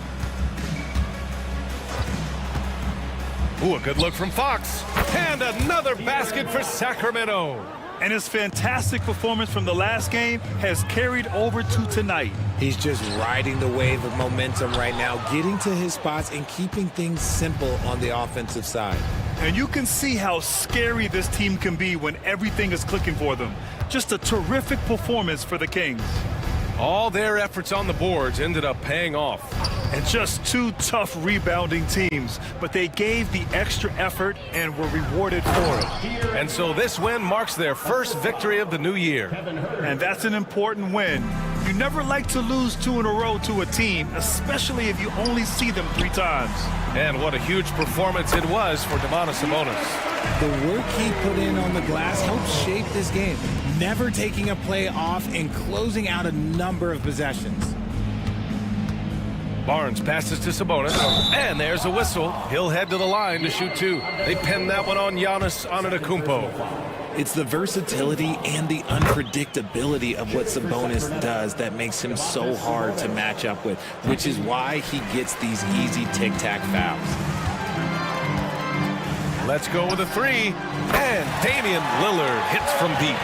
Ooh, a good look from Fox. And another basket for Sacramento. And his fantastic performance from the last game has carried over to tonight. He's just riding the wave of momentum right now, getting to his spots and keeping things simple on the offensive side. And you can see how scary this team can be when everything is clicking for them. Just a terrific performance for the Kings. All their efforts on the boards ended up paying off. And just two tough rebounding teams, but they gave the extra effort and were rewarded for it. And so this win marks their first victory of the new year. And that's an important win. You never like to lose 2 in a row to a team, especially if you only see them 3 times. And what a huge performance it was for Domantas Sabonis. The work he put in on the glass helped shape this game, never taking a play off and closing out a number of possessions. Barnes passes to Sabonis, and there's a whistle. He'll head to the line to shoot 2. They pinned that one on Giannis Antetokounmpo. It's the versatility and the unpredictability of what Sabonis does that makes him so hard to match up with, which is why he gets these easy tic-tac fouls. Let's go with a 3, and Damian Lillard hits from deep.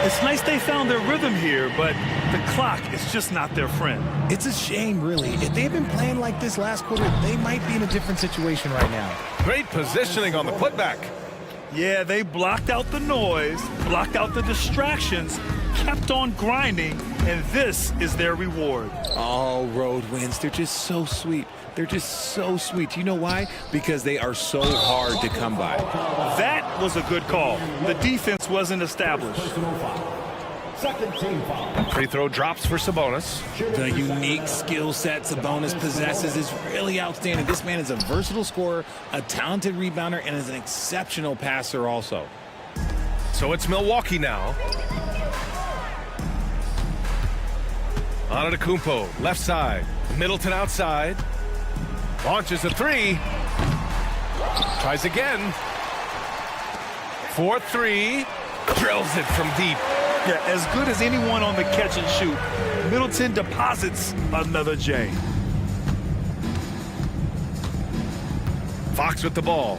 It's nice they found their rhythm here, but the clock is just not their friend. It's a shame, really. If they had been playing like this last quarter, they might be in a different situation right now. Great positioning on the putback. Yeah, they blocked out the noise, blocked out the distractions, kept on grinding, and this is their reward. All road wins, they're just so sweet. They're just so sweet. You know why? Because they are so hard to come by. That was a good call. The defense wasn't established. Second team foul. Free throw drops for Sabonis. The unique skill set Sabonis possesses is really outstanding. This man is a versatile scorer, a talented rebounder, and is an exceptional passer also. So it's Milwaukee now. Antetokounmpo, left side. Middleton outside. Launches a 3. Tries again. 4-3. Drills it from deep. Yeah, as good as anyone on the catch and shoot. Middleton deposits another J. Fox with the ball.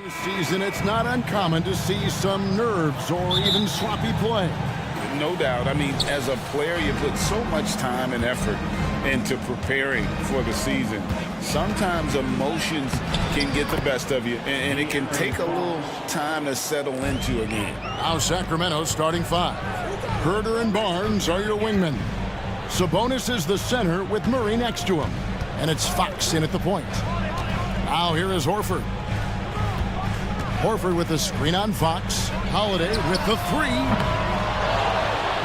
This season, it's not uncommon to see some nerves or even sloppy play. No doubt. I mean, as a player, you put so much time and effort into preparing for the season. Sometimes emotions can get the best of you, and it can take a little time to settle into a game. Now Sacramento's starting five. Herder and Barnes are your wingmen. Sabonis is the center with Murray next to him. And it's Fox in at the point. Now here is Horford. Horford with the screen on Fox. Holiday with the three.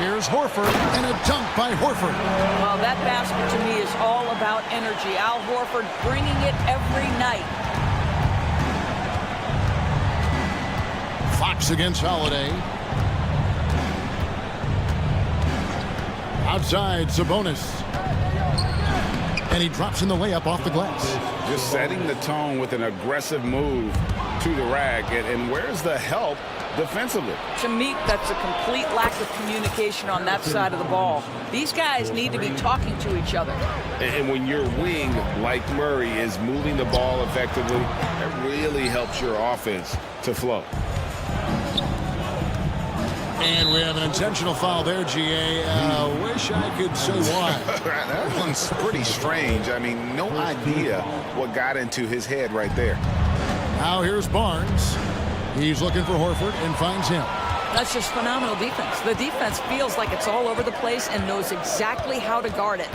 Here's Horford, and a dunk by Horford. Well, that basket to me is all about energy. Al Horford bringing it every night. Fox against Holiday. Outside, Sabonis. And he drops in the layup off the glass. Just setting the tone with an aggressive move to the rack. And where's the help defensively? To me, that's a complete lack of communication on that side of the ball. These guys need to be talking to each other. And when your wing, like Murray, is moving the ball effectively, that really helps your offense to flow. And we have an intentional foul there, GA. Wish I could say why. That one's pretty strange. I mean, no idea what got into his head right there. Now here's Barnes. He's looking for Horford and finds him. That's just phenomenal defense. The defense feels like it's all over the place and knows exactly how to guard it.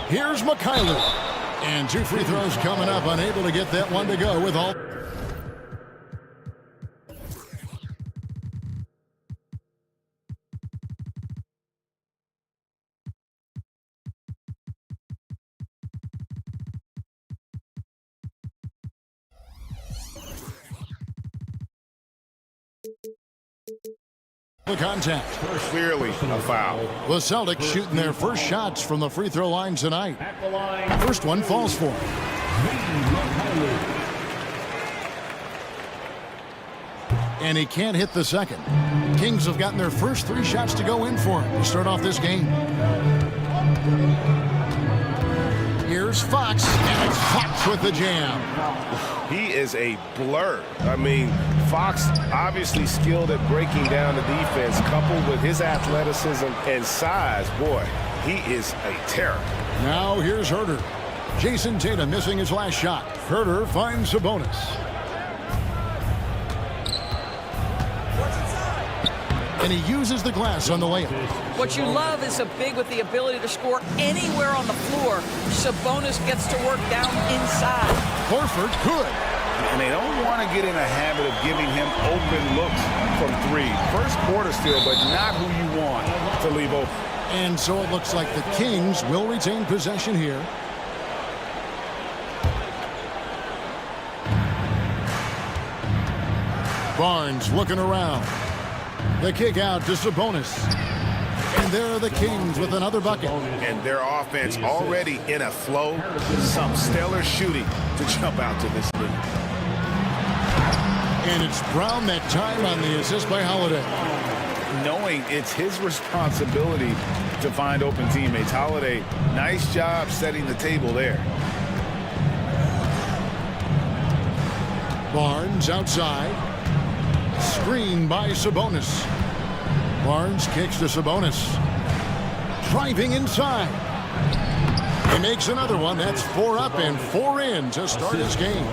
Here's Mikhailuk. And two free throws coming up, unable to get that one to go with all. The contact. Clearly a foul. The Celtics shooting their first shots from the free throw line tonight. First one falls for him. And he can't hit the second. Kings have gotten their first three shots to go in for him to start off this game. Here's Fox, and it's Fox with the jam. He is a blur. I mean, Fox obviously skilled at breaking down the defense, coupled with his athleticism and size. Boy, he is a terror. Now here's Herder. Jason Tatum missing his last shot. Herder finds Sabonis. And he uses the glass on the layup. What you love is a big with the ability to score anywhere on the floor. Sabonis gets to work down inside. Horford good. And they don't want to get in a habit of giving him open looks from three. First quarter still, but not who you want to leave open. And so it looks like the Kings will retain possession here. Barnes looking around. The kick out to Sabonis. And there are the Kings with another bucket. And their offense already in a flow. Some stellar shooting to jump out to this lead. And it's Brown that time on the assist by Holiday. Knowing it's his responsibility to find open teammates. Holiday, nice job setting the table there. Barnes outside. Screen by Sabonis. Barnes kicks to Sabonis. Driving inside. He makes another one. That's 4 up and 4 in to start his game.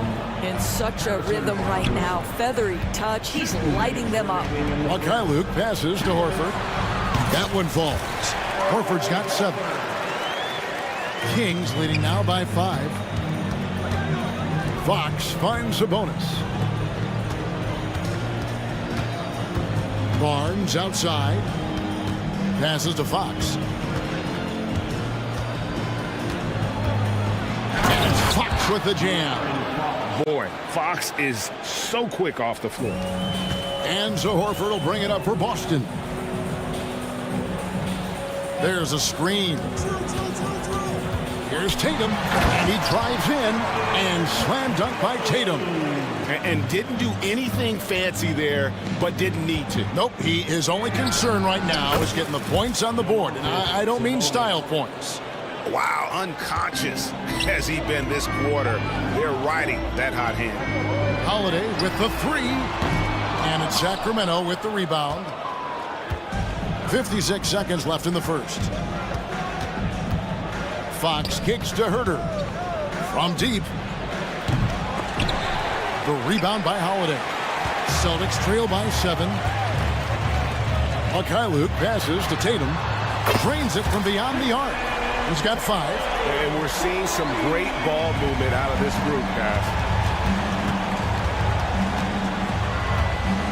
In such a rhythm right now. Feathery touch. He's lighting them up. Mikhailuk passes to Horford. That one falls. Horford's got 7. Kings leading now by 5. Fox finds Sabonis. Barnes outside. Passes to Fox. And it's Fox with the jam. Boy, Fox is so quick off the floor. And so Horford will bring it up for Boston. There's a screen. Here's Tatum. And he drives in. And slam dunk by Tatum. And didn't do anything fancy there, but didn't need to. Nope, his only concern right now is getting the points on the board. And I don't mean style points. Wow, unconscious has he been this quarter. They're riding that hot hand. Holiday with the three. And it's Sacramento with the rebound. 56 seconds left in the first. Fox kicks to Herter. From deep. The rebound by Holiday. Celtics trail by 7. Mikhailuk passes to Tatum. Drains it from beyond the arc. He's got 5. And we're seeing some great ball movement out of this group, guys.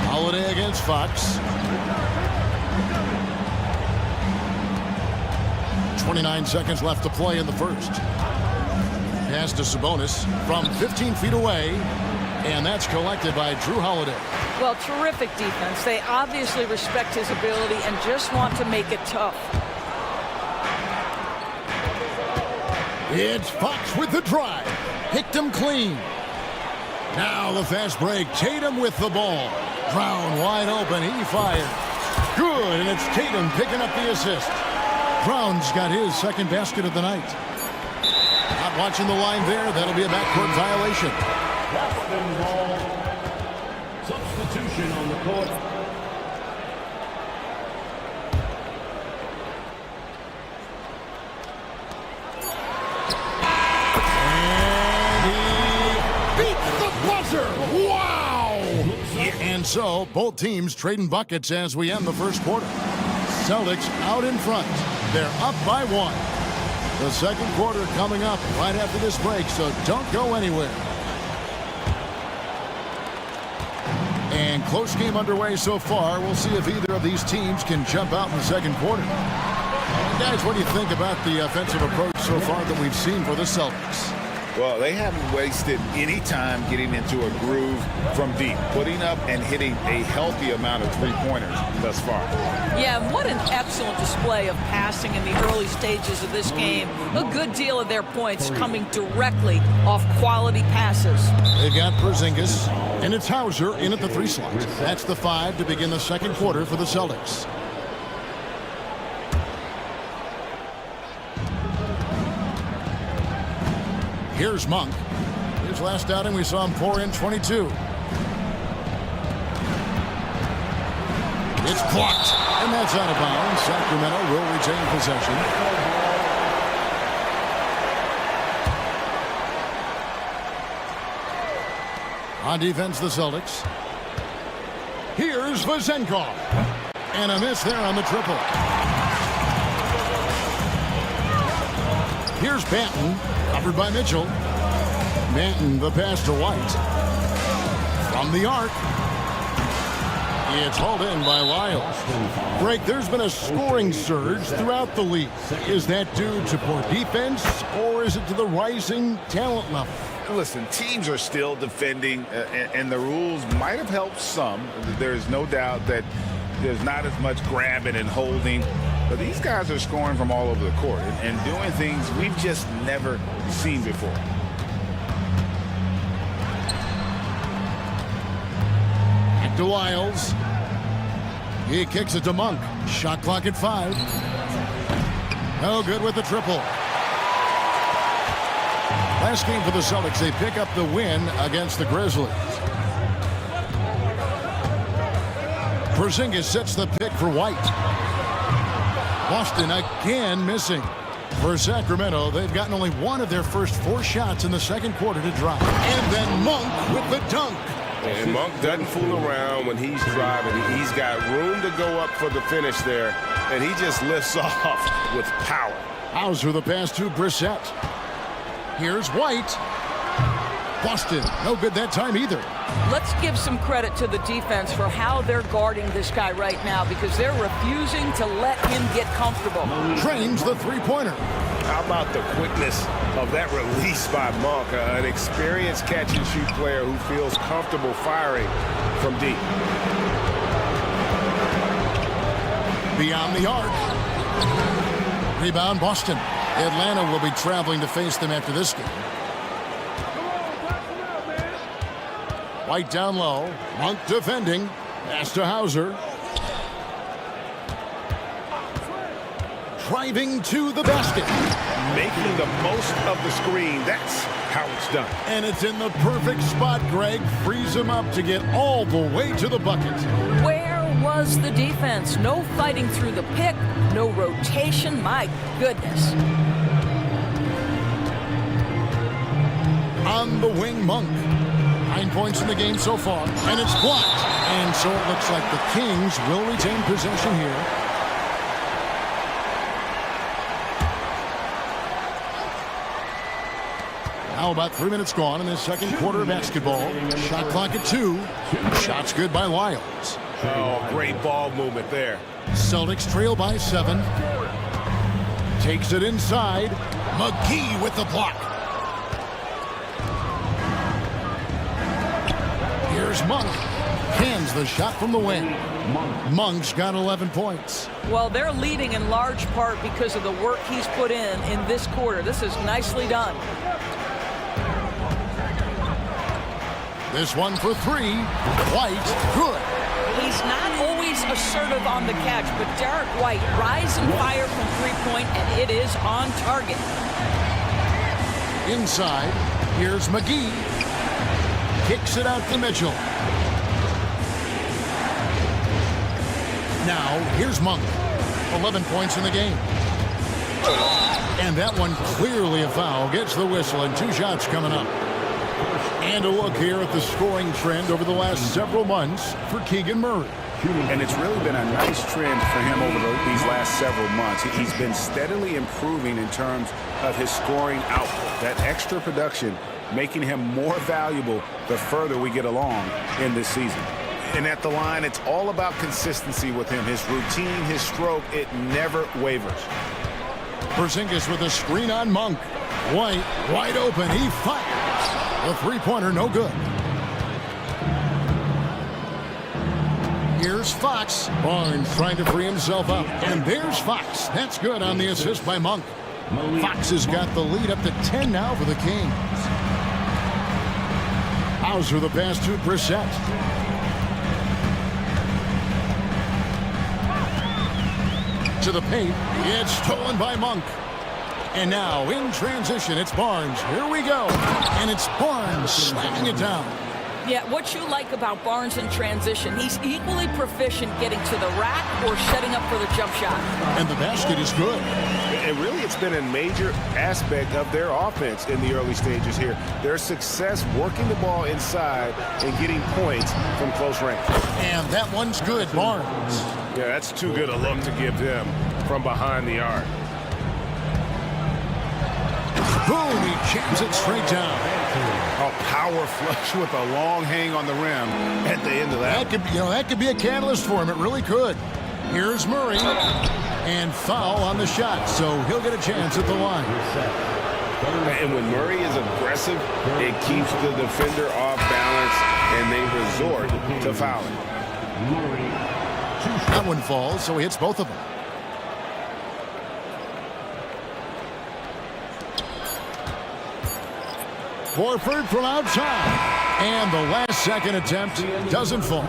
Holiday against Fox. 29 seconds left to play in the first. Pass to Sabonis from 15 feet away. And that's collected by Drew Holiday. Well, terrific defense. They obviously respect his ability and just want to make it tough. It's Fox with the drive. Picked him clean. Now the fast break. Tatum with the ball. Brown wide open. He fires. Good, and it's Tatum picking up the assist. Brown's got his second basket of the night. Not watching the line there. That'll be a backcourt violation. Ball. Substitution on the court. And he beats the buzzer. Wow! And so both teams trading buckets as we end the first quarter. Celtics out in front. They're up by 1. The second quarter coming up right after this break, so don't go anywhere. And close game underway so far. We'll see if either of these teams can jump out in the second quarter. Guys, what do you think about the offensive approach so far that we've seen for the Celtics? Well, they haven't wasted any time getting into a groove from deep, putting up and hitting a healthy amount of three-pointers thus far. Yeah, what an excellent display of passing in the early stages of this game. A good deal of their points coming directly off quality passes. They've got Porzingis, and it's Hauser in at the 3 slot. That's the 5 to begin the second quarter for the Celtics. Here's Monk. His last outing, we saw him pour in 22. It's blocked, and that's out of bounds. Sacramento will retain possession. On defense, the Celtics. Here's Vazenkov. And a miss there on the triple. Here's Banton, covered by Mitchell. Banton, the pass to White. From the arc. It's hauled in by Lyles. Greg, there's been a scoring surge throughout the league. Is that due to poor defense, or is it to the rising talent level? Listen, teams are still defending, and the rules might have helped some. There's no doubt that there's not as much grabbing and holding. But these guys are scoring from all over the court and doing things we've just never seen before. Back to Lyles. He kicks it to Monk. Shot clock at 5. No good with the triple. Last game for the Celtics, they pick up the win against the Grizzlies. Porzingis sets the pick for White. Boston again missing. For Sacramento, they've gotten only one of their first 4 shots in the second quarter to drop. And then Monk with the dunk. And Monk doesn't fool around when he's driving. He's got room to go up for the finish there, and he just lifts off with power. Hauser the pass to Brissett. Here's White. Boston, no good that time either. Let's give some credit to the defense for how they're guarding this guy right now, because they're refusing to let him get comfortable. Trains the three-pointer. How about the quickness of that release by Monk, an experienced catch-and-shoot player who feels comfortable firing from deep. Beyond the arc. Rebound, Boston. Atlanta will be traveling to face them after this game. White down low. Monk defending. Pass to Hauser. Driving to the basket. Making the most of the screen. That's how it's done. And it's in the perfect spot, Greg. Frees him up to get all the way to the bucket. Where was the defense? No fighting through the pick, no rotation. My goodness. On the wing, Monk. 9 points in the game so far, and it's blocked. And so it looks like the Kings will retain possession here. Now about 3 minutes gone in the second quarter of basketball. Shot clock at 2. Shots good by Lyles. Oh, great ball movement there. Celtics trail by 7. Takes it inside. McGee with the block. Here's Monk. Hands the shot from the wing. Monk's got 11 points. Well, they're leading in large part because of the work he's put in this quarter. This is nicely done. This one for 3. White, good. He's not always assertive on the catch, but Derek White rise and fire from three-point, and it is on target. Inside, here's McGee. Kicks it out to Mitchell. Now, here's Monk. 11 points in the game. And that one clearly a foul. Gets the whistle, and 2 shots coming up. And a look here at the scoring trend over the last several months for Keegan Murray. And it's really been a nice trend for him over these last several months. He's been steadily improving in terms of his scoring output. That extra production making him more valuable the further we get along in this season. And at the line, it's all about consistency with him. His routine, his stroke, it never wavers. Porzingis with a screen on Monk. White, wide open. He fires. The three-pointer, no good. Here's Fox. Barnes trying to free himself up. And there's Fox. That's good on the assist by Monk. Fox has got the lead up to 10 now for the Kings. Hauser the pass to Brissett. To the paint. It's stolen by Monk. And now in transition, it's Barnes. Here we go. And it's Barnes slamming it down. Yeah, what you like about Barnes in transition, he's equally proficient getting to the rack or setting up for the jump shot. And the basket is good. And really, it's been a major aspect of their offense in the early stages here. Their success working the ball inside and getting points from close range. And that one's good, Barnes. Yeah, that's too good a look to give them from behind the arc. Boom, he jams it straight down. A power flush with a long hang on the rim at the end of that. That could be a catalyst for him. It really could. Here's Murray. And foul on the shot, so he'll get a chance at the line. And when Murray is aggressive, it keeps the defender off balance, and they resort to fouling. That one falls, so he hits both of them. Horford from outside. And the last second attempt doesn't fall.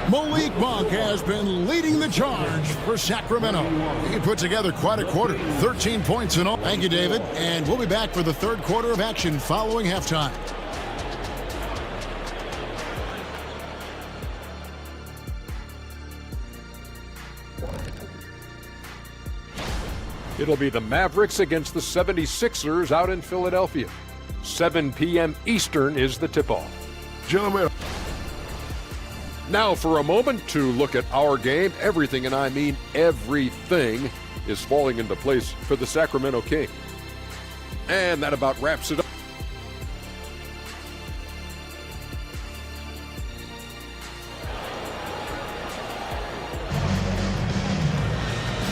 Malik Monk has been leading the charge for Sacramento. He put together quite a quarter. 13 points in all. Thank you, David. And we'll be back for the third quarter of action following halftime. It'll be the Mavericks against the 76ers out in Philadelphia. 7 p.m. Eastern is the tip-off. Gentlemen. Now for a moment to look at our game. Everything, and I mean everything, is falling into place for the Sacramento Kings. And that about wraps it up.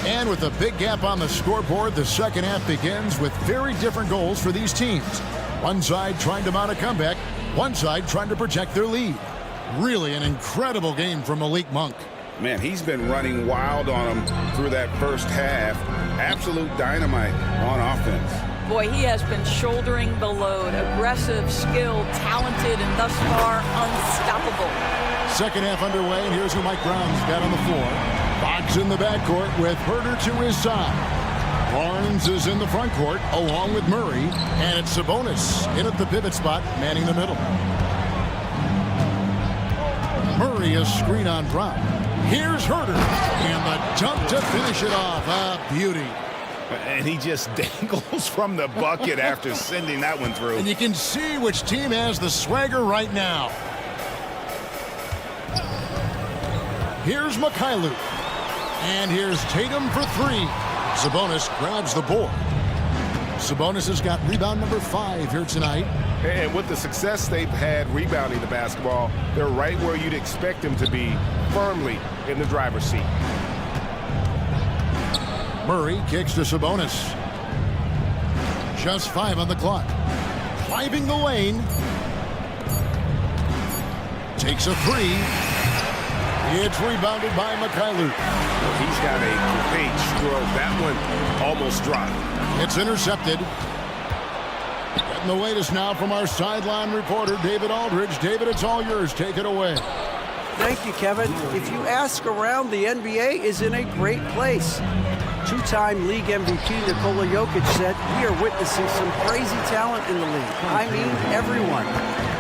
And with a big gap on the scoreboard, the second half begins with very different goals for these teams. One side trying to mount a comeback, one side trying to protect their lead. Really an incredible game from Malik Monk. Man, he's been running wild on him through that first half. Absolute dynamite on offense. Boy, he has been shouldering the load. Aggressive, skilled, talented, and thus far unstoppable. Second half underway, and here's who Mike Brown's got on the floor. Fox in the backcourt with Herter to his side. Barnes is in the front court along with Murray. And it's Sabonis in at the pivot spot, manning the middle. Murray a screen on Brown. Here's Herter. And the dunk to finish it off. A beauty. And he just dangles from the bucket after sending that one through. And you can see which team has the swagger right now. Here's Mikhailuk. And here's Tatum for three. Sabonis grabs the board. Sabonis has got rebound number 5 here tonight. And with the success they've had rebounding the basketball, they're right where you'd expect them to be, firmly in the driver's seat. Murray kicks to Sabonis. Just 5 on the clock. Climbing the lane. Takes a 3. It's rebounded by Mikhailuk. He's got a great stroke. That one almost dropped. It's intercepted. Getting the latest now from our sideline reporter, David Aldridge. David, it's all yours. Take it away. Thank you, Kevin. If you ask around, the NBA is in a great place. Two-time league MVP Nikola Jokic said, we are witnessing some crazy talent in the league. I mean, everyone.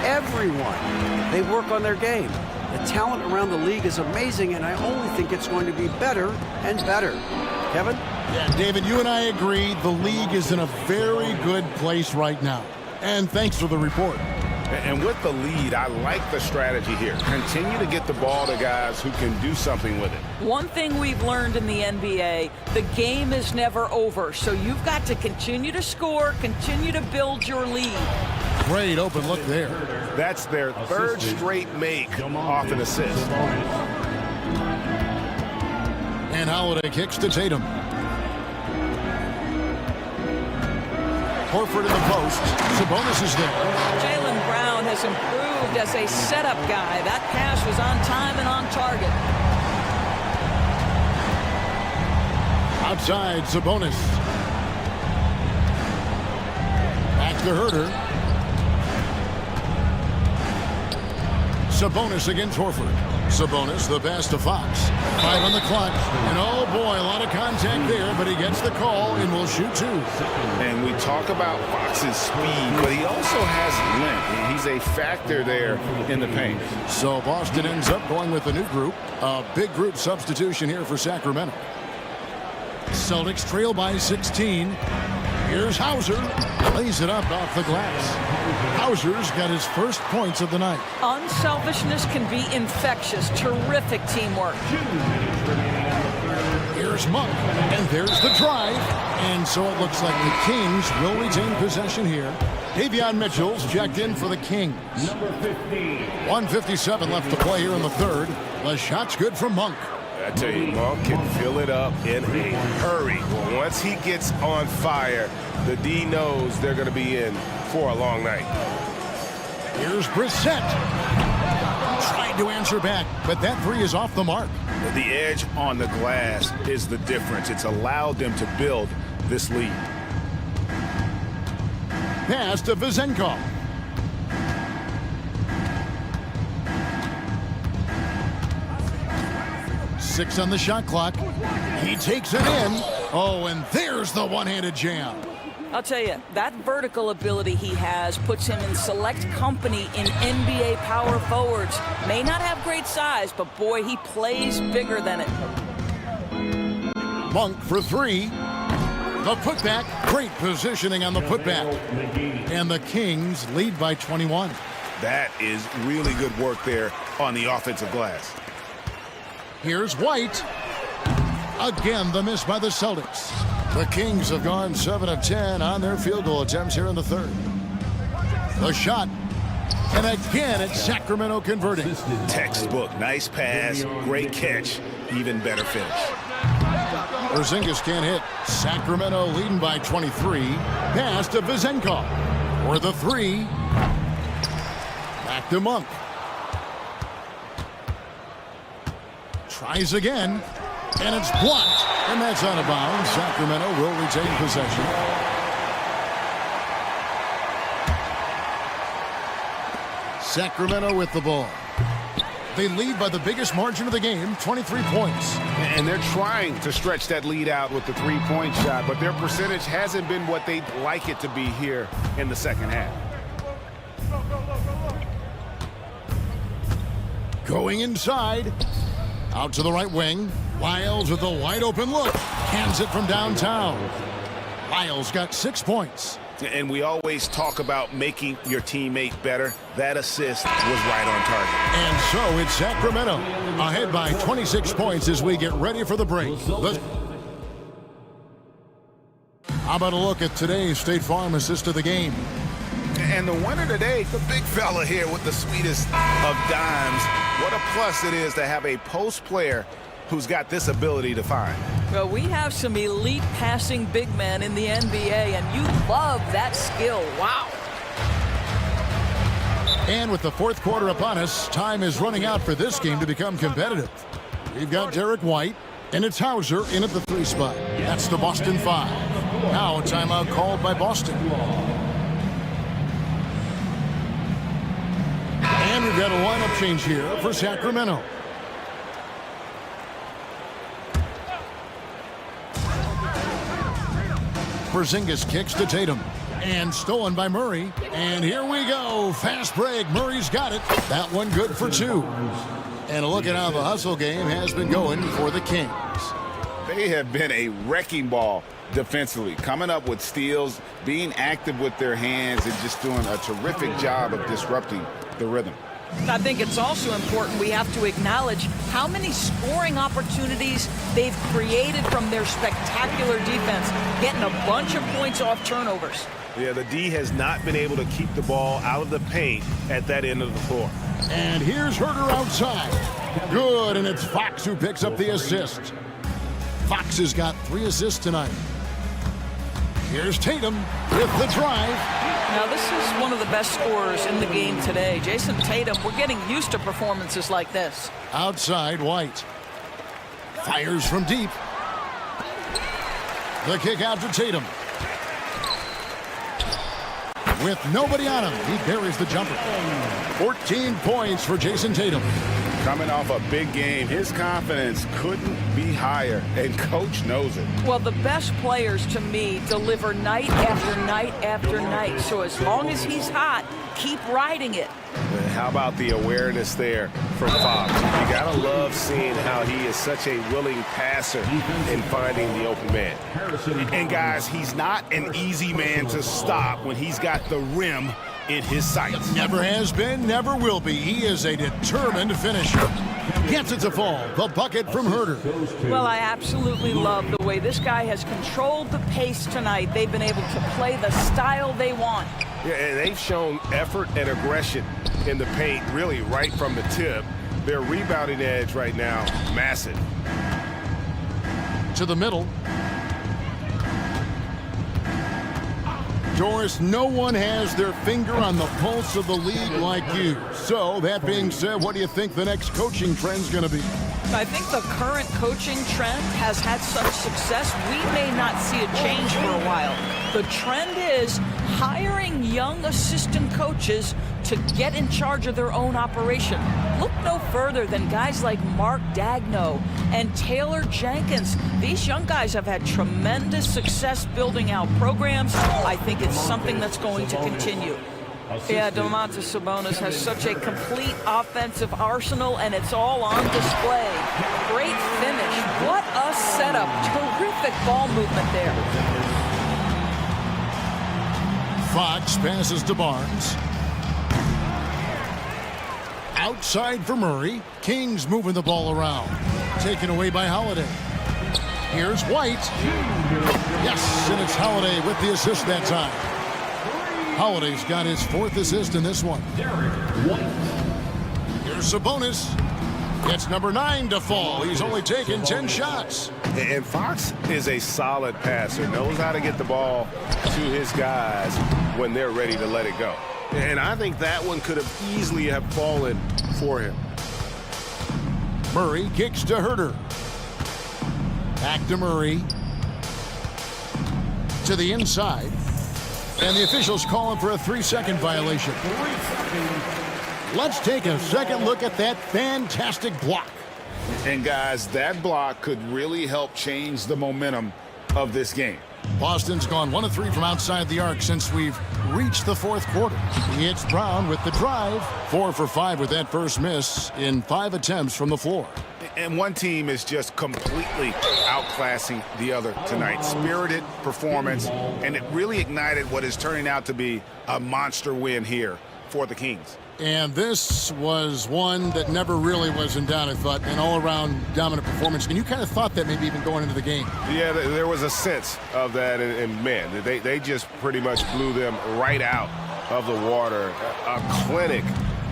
Everyone. They work on their game. The talent around the league is amazing, and I only think it's going to be better and better. Kevin? Yeah, David, you and I agree the league is in a very good place right now. And thanks for the report. And with the lead, I like the strategy here. Continue to get the ball to guys who can do something with it. One thing we've learned in the NBA, the game is never over. So you've got to continue to score, continue to build your lead. Great open look there. That's their third straight make off an assist. And Holiday kicks to Tatum. Horford in the post. Sabonis is there. Jaylen Brown has improved as a setup guy. That pass was on time and on target. Outside, Sabonis. Back to Herter. Sabonis against Horford. Sabonis, the pass to Fox. 5 on the clock. And oh boy, a lot of contact there, but he gets the call and will shoot 2. And we talk about Fox's speed, but he also has length. He's a factor there in the paint. So Boston ends up going with a new group. A big group substitution here for Sacramento. Celtics trail by 16. Here's Hauser. Lays it up off the glass. Hauser's got his first points of the night. Unselfishness can be infectious. Terrific teamwork. Here's Monk. And there's the drive. And so it looks like the Kings will retain possession here. Davion Mitchell's checked in for the Kings. 1:57 left to play here in the third. The shot's good from Monk. I tell you, Monk can fill it up in a hurry. Once he gets on fire, the D knows they're going to be in for a long night. Here's Brissett. Tried to answer back, but that three is off the mark. The edge on the glass is the difference. It's allowed them to build this lead. Pass to Vezenkov. Six on the shot clock. He takes it in. Oh, and there's the one-handed jam. I'll tell you, that vertical ability he has puts him in select company in NBA power forwards. May not have great size, but boy, he plays bigger than it. Monk for three. The putback. Great positioning on the putback. And the Kings lead by 21. That is really good work there on the offensive glass. Here's White. Again, the miss by the Celtics. The Kings have gone 7 of 10 on their field goal attempts here in the third. The shot. And again, it's Sacramento converting. Textbook. Nice pass. Great catch. Even better finish. Porzingis can't hit. Sacramento leading by 23. Pass to Vezenkov. For the three. Back to Monk. Tries again. And it's blocked. And that's out of bounds. Sacramento will retain possession. Sacramento with the ball. They lead by the biggest margin of the game, 23 points. And they're trying to stretch that lead out with the three-point shot, but their percentage hasn't been what they'd like it to be here in the second half. Going inside. Out to the right wing. Lyles with a wide open look. Hands it from downtown. Lyles got 6 points. And we always talk about making your teammate better. That assist was right on target. And so it's Sacramento ahead by 26 points as we get ready for the break. How about a look at today's State Farm assist of the game? And the winner today, the big fella here with the sweetest of dimes. What a plus it is to have a post player who's got this ability to find. Well, we have some elite passing big men in the NBA, and you love that skill. Wow. And with the fourth quarter upon us, time is running out for this game to become competitive. We've got Derek White, and it's Hauser in at the 3 spot. That's the Boston 5. Now a timeout called by Boston. And we've got a lineup change here for Sacramento. Porzingis kicks to Tatum. And stolen by Murray. And here we go. Fast break. Murray's got it. That one good for 2. And a look at how the hustle game has been going for the Kings. They have been a wrecking ball defensively, coming up with steals, being active with their hands, and just doing a terrific job of disrupting the rhythm. I think it's also important we have to acknowledge how many scoring opportunities they've created from their spectacular defense, getting a bunch of points off turnovers. Yeah, the D has not been able to keep the ball out of the paint at that end of the floor. And here's Herter outside. Good, and it's Fox who picks up the assist. Fox has got 3 assists tonight. Here's Tatum with the drive. Now, this is one of the best scorers in the game today. Jason Tatum, we're getting used to performances like this. Outside, White. Fires from deep. The kick out to Tatum. With nobody on him, he buries the jumper. 14 points for Jason Tatum. Coming off a big game, his confidence couldn't be higher, and coach knows it. Well, the best players, to me, deliver night after night after night. So as long as he's hot, keep riding it. How about the awareness there from Fox? You gotta love seeing how he is such a willing passer in finding the open man. And guys, he's not an easy man to stop when he's got the rim in his sights. Never has been, never will be. He is a determined finisher. Gets it to fall. The bucket from Herter. Well, I absolutely love the way this guy has controlled the pace tonight. They've been able to play the style they want. Yeah, and they've shown effort and aggression in the paint, really right from the tip. Their rebounding edge right now, massive. To the middle. Doris, no one has their finger on the pulse of the league like you. So, that being said, what do you think the next coaching trend's going to be? I think the current coaching trend has had such success, we may not see a change for a while. The trend is hiring young assistant coaches to get in charge of their own operation. Look no further than guys like Mark Dagno and Taylor Jenkins. These young guys have had tremendous success building out programs. I think it's something that's going to continue. Yeah, Domantas Sabonis has such a complete offensive arsenal, and it's all on display. Great finish. What a setup. Terrific ball movement there. Fox passes to Barnes. Outside for Murray. Kings moving the ball around. Taken away by Holiday. Here's White. Yes, and it's Holiday with the assist that time. Holiday's got his 4th assist in this one. Here's Sabonis. It's number 9 to fall. He's only taken 10 shots. And Fox is a solid passer, knows how to get the ball to his guys when they're ready to let it go. And I think that one could have easily have fallen for him. Murray kicks to Herter. Back to Murray. To the inside. And the officials calling for a 3-second violation. Let's take a second look at that fantastic block. And guys, that block could really help change the momentum of this game. Boston's gone 1 of 3 from outside the arc since we've reached the fourth quarter. He hits Brown with the drive. 4 for 5 with that first miss in 5 attempts from the floor. And one team is just completely outclassing the other tonight. Spirited performance, and it really ignited what is turning out to be a monster win here for the Kings. And this was one that never really was in doubt, I thought, an all-around dominant performance. And you kind of thought that maybe even going into the game. Yeah, there was a sense of that, and man, they just pretty much blew them right out of the water. A clinic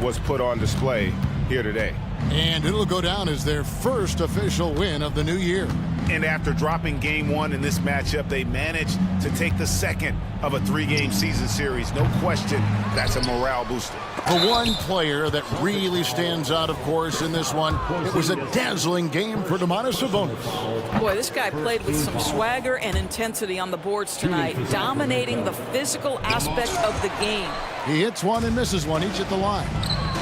was put on display here today. And it'll go down as their first official win of the new year. And after dropping game 1 in this matchup, they managed to take the second of a 3-game season series. No question, that's a morale booster. The one player that really stands out, of course, in this one, it was a dazzling game for Domantas Sabonis. Boy, this guy played with some swagger and intensity on the boards tonight, dominating the physical aspect of the game. He hits one and misses one, each at the line.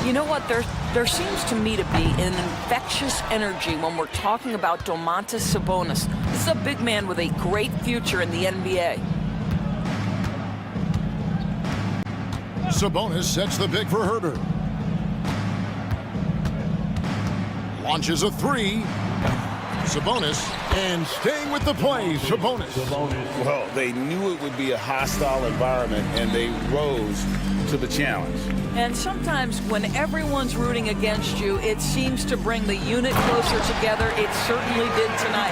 You know what? There seems to me to be an infectious energy when we're talking about Domantas Sabonis. This is a big man with a great future in the NBA. Sabonis sets the pick for Herder. Launches a 3. Sabonis, and staying with the play, Sabonis. Well, they knew it would be a hostile environment, and they rose to the challenge. And sometimes when everyone's rooting against you, it seems to bring the unit closer together. It certainly did tonight.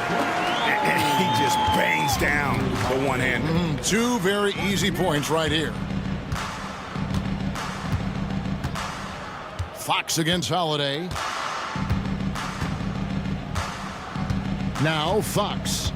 And he just bangs down the one-hander. 2 very easy points right here. Fox against Holiday. Now Fox.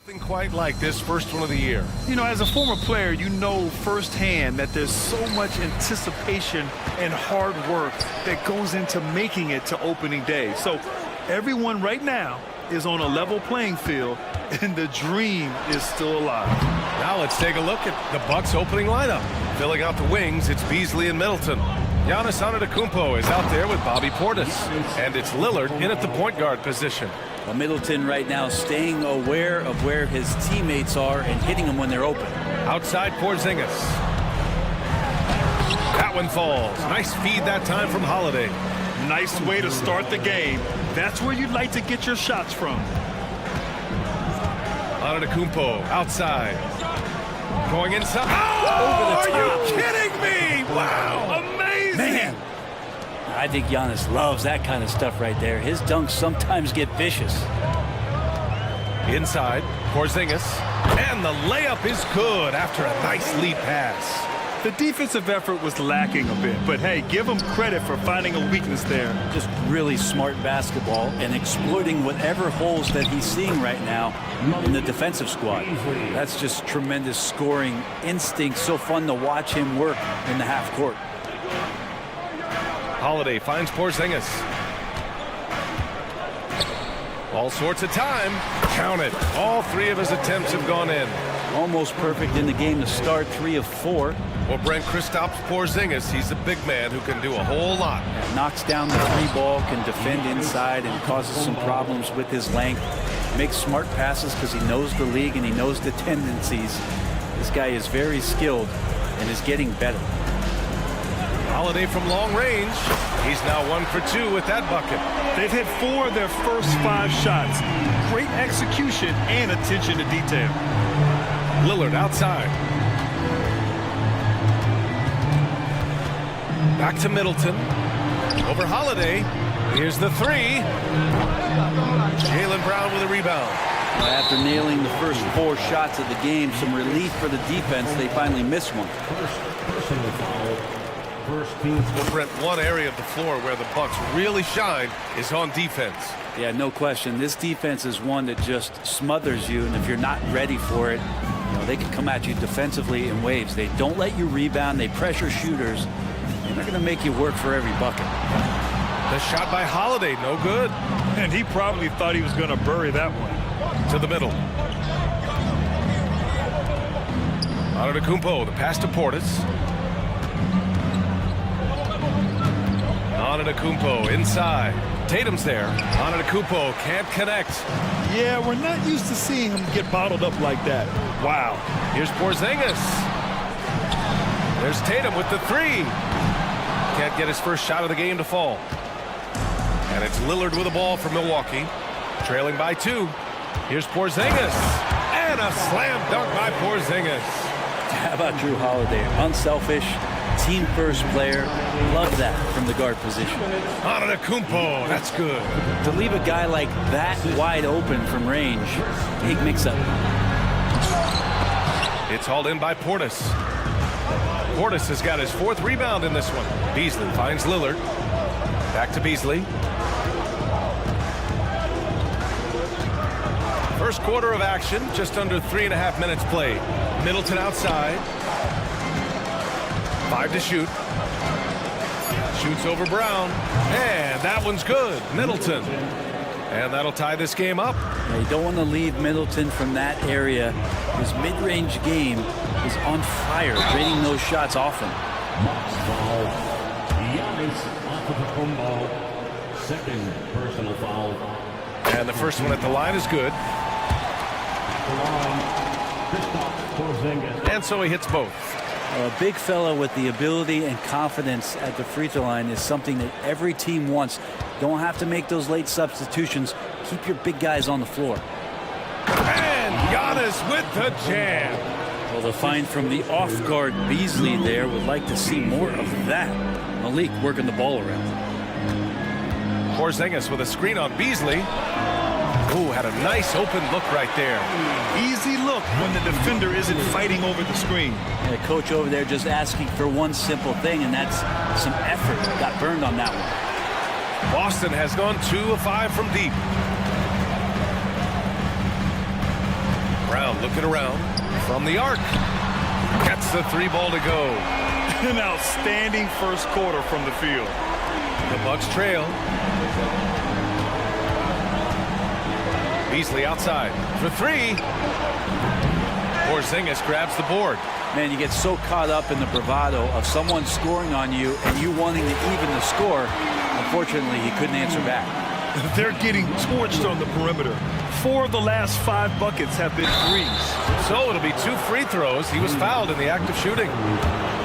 Nothing quite like this first one of the year. You know, as a former player, you know firsthand that there's so much anticipation and hard work that goes into making it to opening day. So everyone right now is on a level playing field, and the dream is still alive. Now let's take a look at the Bucks opening lineup. Filling out the wings, it's Beasley and Middleton. Giannis Antetokounmpo is out there with Bobby Portis. And it's Lillard in at the point guard position. Well, Middleton right now staying aware of where his teammates are and hitting them when they're open. Outside Porzingis. That one falls. Nice feed that time from Holiday. Nice way to start the game. That's where you'd like to get your shots from. Antetokounmpo outside. Going inside. Oh, over the top. Are you kidding me? Wow. Amazing. Man. I think Giannis loves that kind of stuff right there. His dunks sometimes get vicious. Inside, Porzingis. And the layup is good after a nice lead pass. The defensive effort was lacking a bit, but hey, give him credit for finding a weakness there. Just really smart basketball and exploiting whatever holes that he's seeing right now in the defensive squad. That's just tremendous scoring instinct. So fun to watch him work in the half court. Holiday finds Porzingis. All sorts of time. Count it. All three of his attempts have gone in. Almost perfect in the game to start, 3 of 4. Well, Brent, Kristaps Porzingis, he's a big man who can do a whole lot. Knocks down the 3-ball, can defend inside, and causes some problems with his length. Makes smart passes because he knows the league and he knows the tendencies. This guy is very skilled and is getting better. Holiday from long range. He's now 1 for 2 with that bucket. They've hit 4 of their first 5 shots. Great execution and attention to detail. Lillard outside. Back to Middleton. Over Holiday. Here's the 3. Jaylen Brown with a rebound. After nailing the first 4 shots of the game, some relief for the defense. They finally missed one. Well, Brent, one area of the floor where the Bucks really shine is on defense. Yeah, no question. This defense is one that just smothers you, and if you're not ready for it, you know, they can come at you defensively in waves. They don't let you rebound. They pressure shooters, and they're going to make you work for every bucket. The shot by Holiday, no good. And he probably thought he was going to bury that one. To the middle. Antetokounmpo, the pass to Portis. Antetokounmpo inside. Tatum's there. Antetokounmpo can't connect. Yeah, we're not used to seeing him get bottled up like that. Wow. Here's Porzingis. There's Tatum with the 3. Can't get his first shot of the game to fall. And it's Lillard with the ball for Milwaukee. Trailing by 2. Here's Porzingis. And a slam dunk by Porzingis. How about Drew Holiday? Unselfish, team-first player. Love that from the guard position. Antetokounmpo, that's good. To leave a guy like that wide open from range, big mix-up. It's hauled in by Portis. Portis has got his 4th rebound in this one. Beasley finds Lillard. Back to Beasley. First quarter of action, just under 3.5 minutes played. Middleton outside. 5 to shoot. Shoots over Brown. And that one's good. Middleton. And that'll tie this game up. Yeah, you don't want to leave Middleton from that area. His mid-range game is on fire, rating those shots often. Second personal foul. And the first one at the line is good. And so he hits both. A big fella with the ability and confidence at the free throw line is something that every team wants. Don't have to make those late substitutions. Keep your big guys on the floor. And Giannis with the jam. Well, the find from the off-guard Beasley there. Would like to see more of that. Malik working the ball around. Porzingis with a screen on Beasley. Ooh, had a nice open look right there. Easy look when the defender isn't fighting over the screen. The coach over there just asking for one simple thing, and that's some effort. Got burned on that one. Boston has gone 2 of 5 from deep. Brown looking around from the arc. Gets the three ball to go. An outstanding first quarter from the field. The Bucks trail. Beasley outside for three. Porzingis grabs the board. Man, you get so caught up in the bravado of someone scoring on you and you wanting to even the score. Unfortunately, he couldn't answer back. They're getting torched on the perimeter. 4 of the last 5 buckets have been threes. So it'll be 2 free throws. He was fouled in the act of shooting.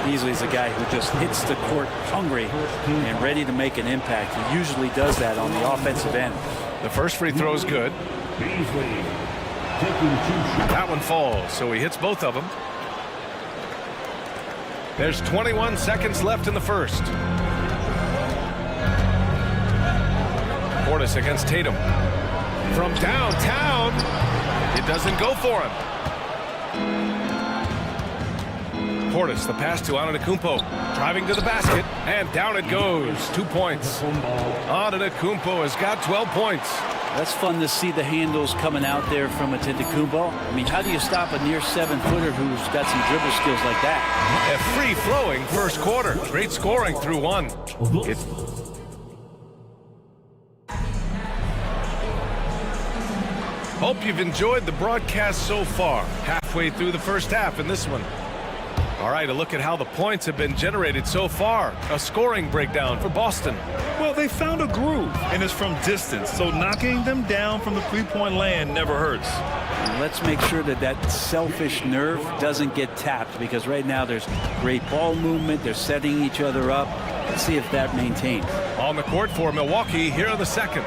Beasley's a guy who just hits the court hungry and ready to make an impact. He usually does that on the offensive end. The first free throw is good. That one falls, so he hits both of them. There's 21 seconds left in the first. Portis against Tatum. From downtown, it doesn't go for him. Portis, the pass to Antetokounmpo, driving to the basket, and down it goes. 2 points. Antetokounmpo has got 12 points. That's fun to see the handles coming out there from Antetokounmpo. I mean, how do you stop a near 7-footer who's got some dribble skills like that? A free-flowing first quarter. Great scoring through one. Hope you've enjoyed the broadcast so far. Halfway through the first half in this one. All right, a look at how the points have been generated so far. A scoring breakdown for Boston. Well, they found a groove, and it's from distance, so knocking them down from the three-point land never hurts. And let's make sure that that selfish nerve doesn't get tapped, because right now there's great ball movement. They're setting each other up. Let's see if that maintains. On the court for Milwaukee here in the second.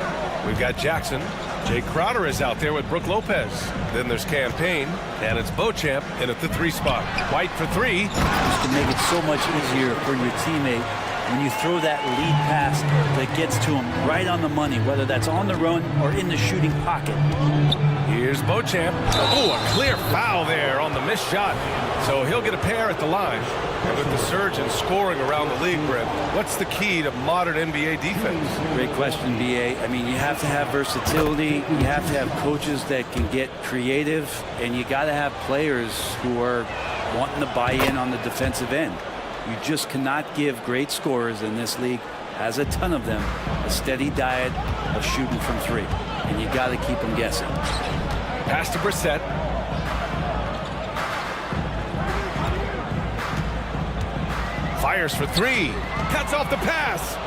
We've got Jackson. Jay Crowder is out there with Brook Lopez. Then there's Campaign, and it's Beauchamp in at the 3 spot. White for 3. Just to make it so much easier for your teammate when you throw that lead pass that gets to him right on the money, whether that's on the run or in the shooting pocket. Here's Beauchamp. Oh, a clear foul there on the missed shot. So he'll get a pair at the line. And with the surge in scoring around the league, Brent, what's the key to modern NBA defense? Great question, B.A. I mean, you have to have versatility. You have to have coaches that can get creative. And you got to have players who are wanting to buy in on the defensive end. You just cannot give great scorers, in this league has a ton of them, a steady diet of shooting from 3. And you got to keep them guessing. Pass to Brissett. Fires for 3. Cuts off the pass.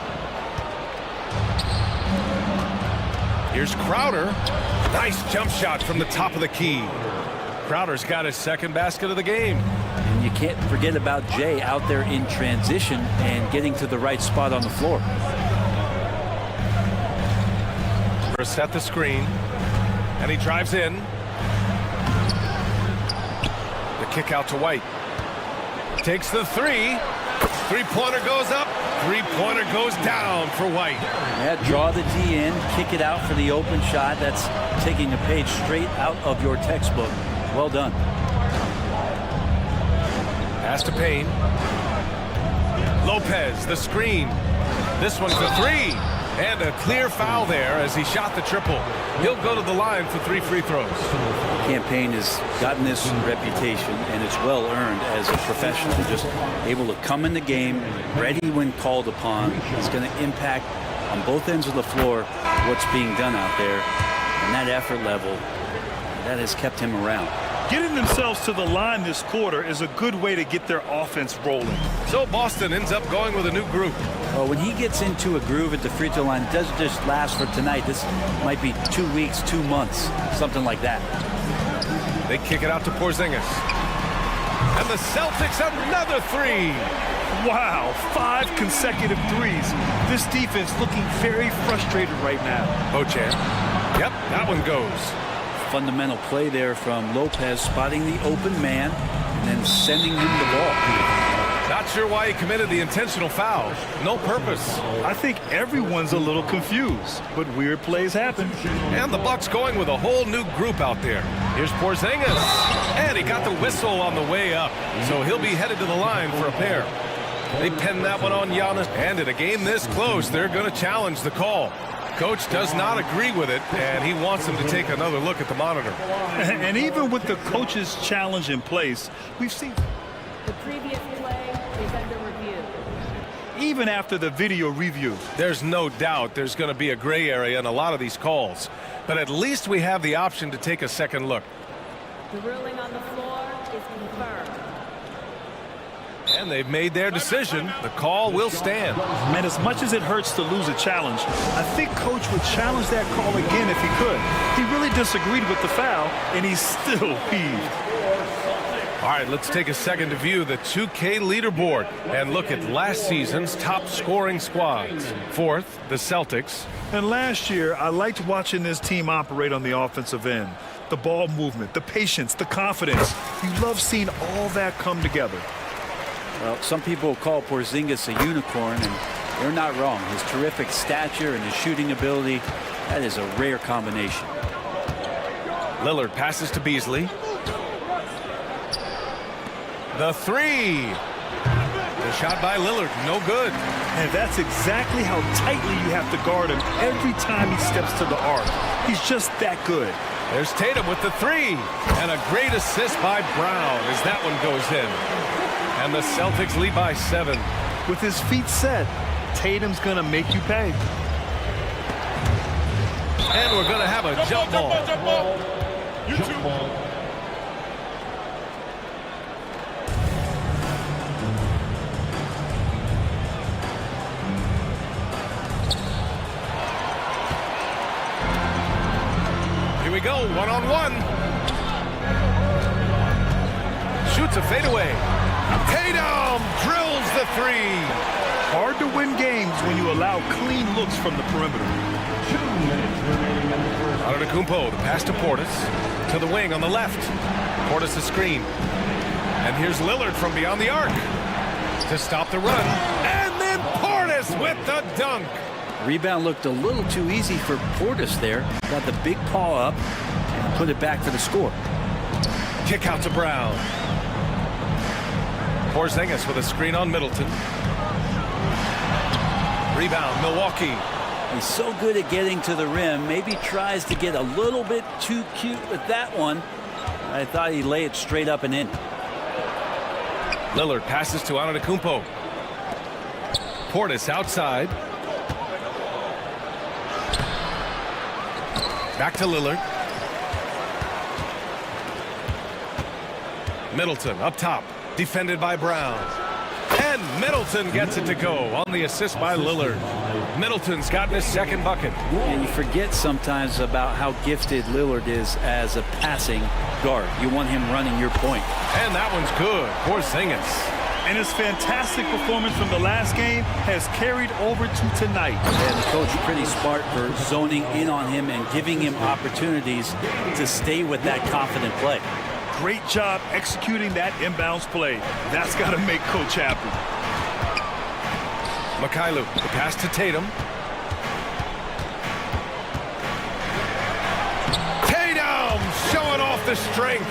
Here's Crowder. Nice jump shot from the top of the key. Crowder's got his second basket of the game. And you can't forget about Jay out there in transition and getting to the right spot on the floor. Brissett the screen. And he drives in. The kick out to White. Takes the 3. Three-pointer goes up. Three-pointer goes down for White. Yeah, draw the D in, kick it out for the open shot. That's taking a page straight out of your textbook. Well done. Pass to Payne. Lopez, the screen. This one for 3. And a clear foul there as he shot the triple. He'll go to the line for 3 free throws. Campaign has gotten this reputation, and it's well earned as a professional. Just able to come in the game, ready when called upon. He's going to impact on both ends of the floor what's being done out there. And that effort level, that has kept him around. Getting themselves to the line this quarter is a good way to get their offense rolling. So Boston ends up going with a new group. Well, when he gets into a groove at the free throw line, it doesn't just last for tonight. This might be 2 weeks, 2 months, something like that. They kick it out to Porzingis. And the Celtics another 3. Wow, 5 consecutive threes. This defense looking very frustrated right now. Beauchamp. Yep, that one goes. Fundamental play there from Lopez, spotting the open man and then sending him the ball. Not sure why he committed the intentional foul. No purpose. I think everyone's a little confused, but weird plays happen. And the Bucks going with a whole new group out there. Here's Porzingis. And he got the whistle on the way up. So he'll be headed to the line for a pair. They pinned that one on Giannis. And in a game this close, they're going to challenge the call. Coach does not agree with it, and he wants him to take another look at the monitor. And even with the coach's challenge in place, we've seen the previous play is under review. Even after the video review. There's no doubt there's going to be a gray area in a lot of these calls, but at least we have the option to take a second look. The ruling on the floor is confirmed. And they've made their decision. The call will stand. Man, as much as it hurts to lose a challenge, I think Coach would challenge that call again if he could. He really disagreed with the foul, and he's still peeved. All right, let's take a second to view the 2K leaderboard and look at last season's top scoring squads. Fourth, the Celtics. And last year, I liked watching this team operate on the offensive end. The ball movement, the patience, the confidence. You love seeing all that come together. Well, some people call Porzingis a unicorn, and they're not wrong. His terrific stature and his shooting ability, that is a rare combination. Lillard passes to Beasley. The three. The shot by Lillard, no good. And that's exactly how tightly you have to guard him every time he steps to the arc. He's just that good. There's Tatum with the three. And a great assist by Brown as that one goes in. And the Celtics lead by 7. With his feet set, Tatum's going to make you pay. And we're going to have a jump ball. Jump ball. Here we go, one-on-one. Shoots a fadeaway. Tatum drills the three. Hard to win games when you allow clean looks from the perimeter. Antetokounmpo, the pass to Portis. To the wing on the left. Portis the screen. And here's Lillard from beyond the arc. To stop the run. And then Portis with the dunk. Rebound looked a little too easy for Portis there. Got the big paw up and put it back for the score. Kick out to Brown. Porzingis with a screen on Middleton. Rebound, Milwaukee. He's so good at getting to the rim. Maybe tries to get a little bit too cute with that one. I thought he'd lay it straight up and in. Lillard passes to Antetokounmpo. Portis outside. Back to Lillard. Middleton up top. Defended by Brown. And Middleton gets it to go on the assist by Lillard. Middleton's gotten his second bucket. And you forget sometimes about how gifted Lillard is as a passing guard. You want him running your point. And that one's good. Porzingis. And his fantastic performance from the last game has carried over to tonight. And the coach pretty smart for zoning in on him and giving him opportunities to stay with that confident play. Great job executing that inbounds play. That's got to make Coach happy. Mikhailuk, the pass to Tatum. Tatum showing off the strength.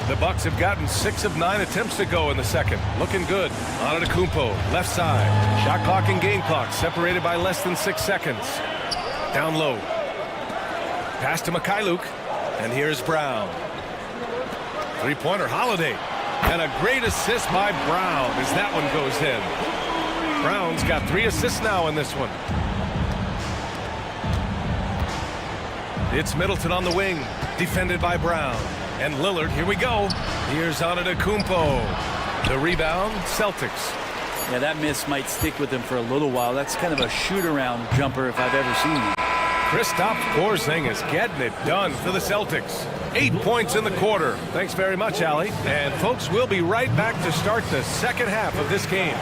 The Bucks have gotten 6 of 9 attempts to go in the second. Looking good. Antetokounmpo, left side. Shot clock and game clock separated by less than 6 seconds. Down low. Pass to Mikhailuk. And here's Brown. Three-pointer, Holiday. And a great assist by Brown as that one goes in. Brown's got 3 assists now in this one. It's Middleton on the wing, defended by Brown. And Lillard, here we go. Here's Antetokounmpo. The rebound, Celtics. Yeah, that miss might stick with him for a little while. That's kind of a shoot-around jumper if I've ever seen it. Kristaps Porzingis getting it done for the Celtics. 8 points in the quarter. Thanks very much, Allie. And folks, we'll be right back to start the second half of this game.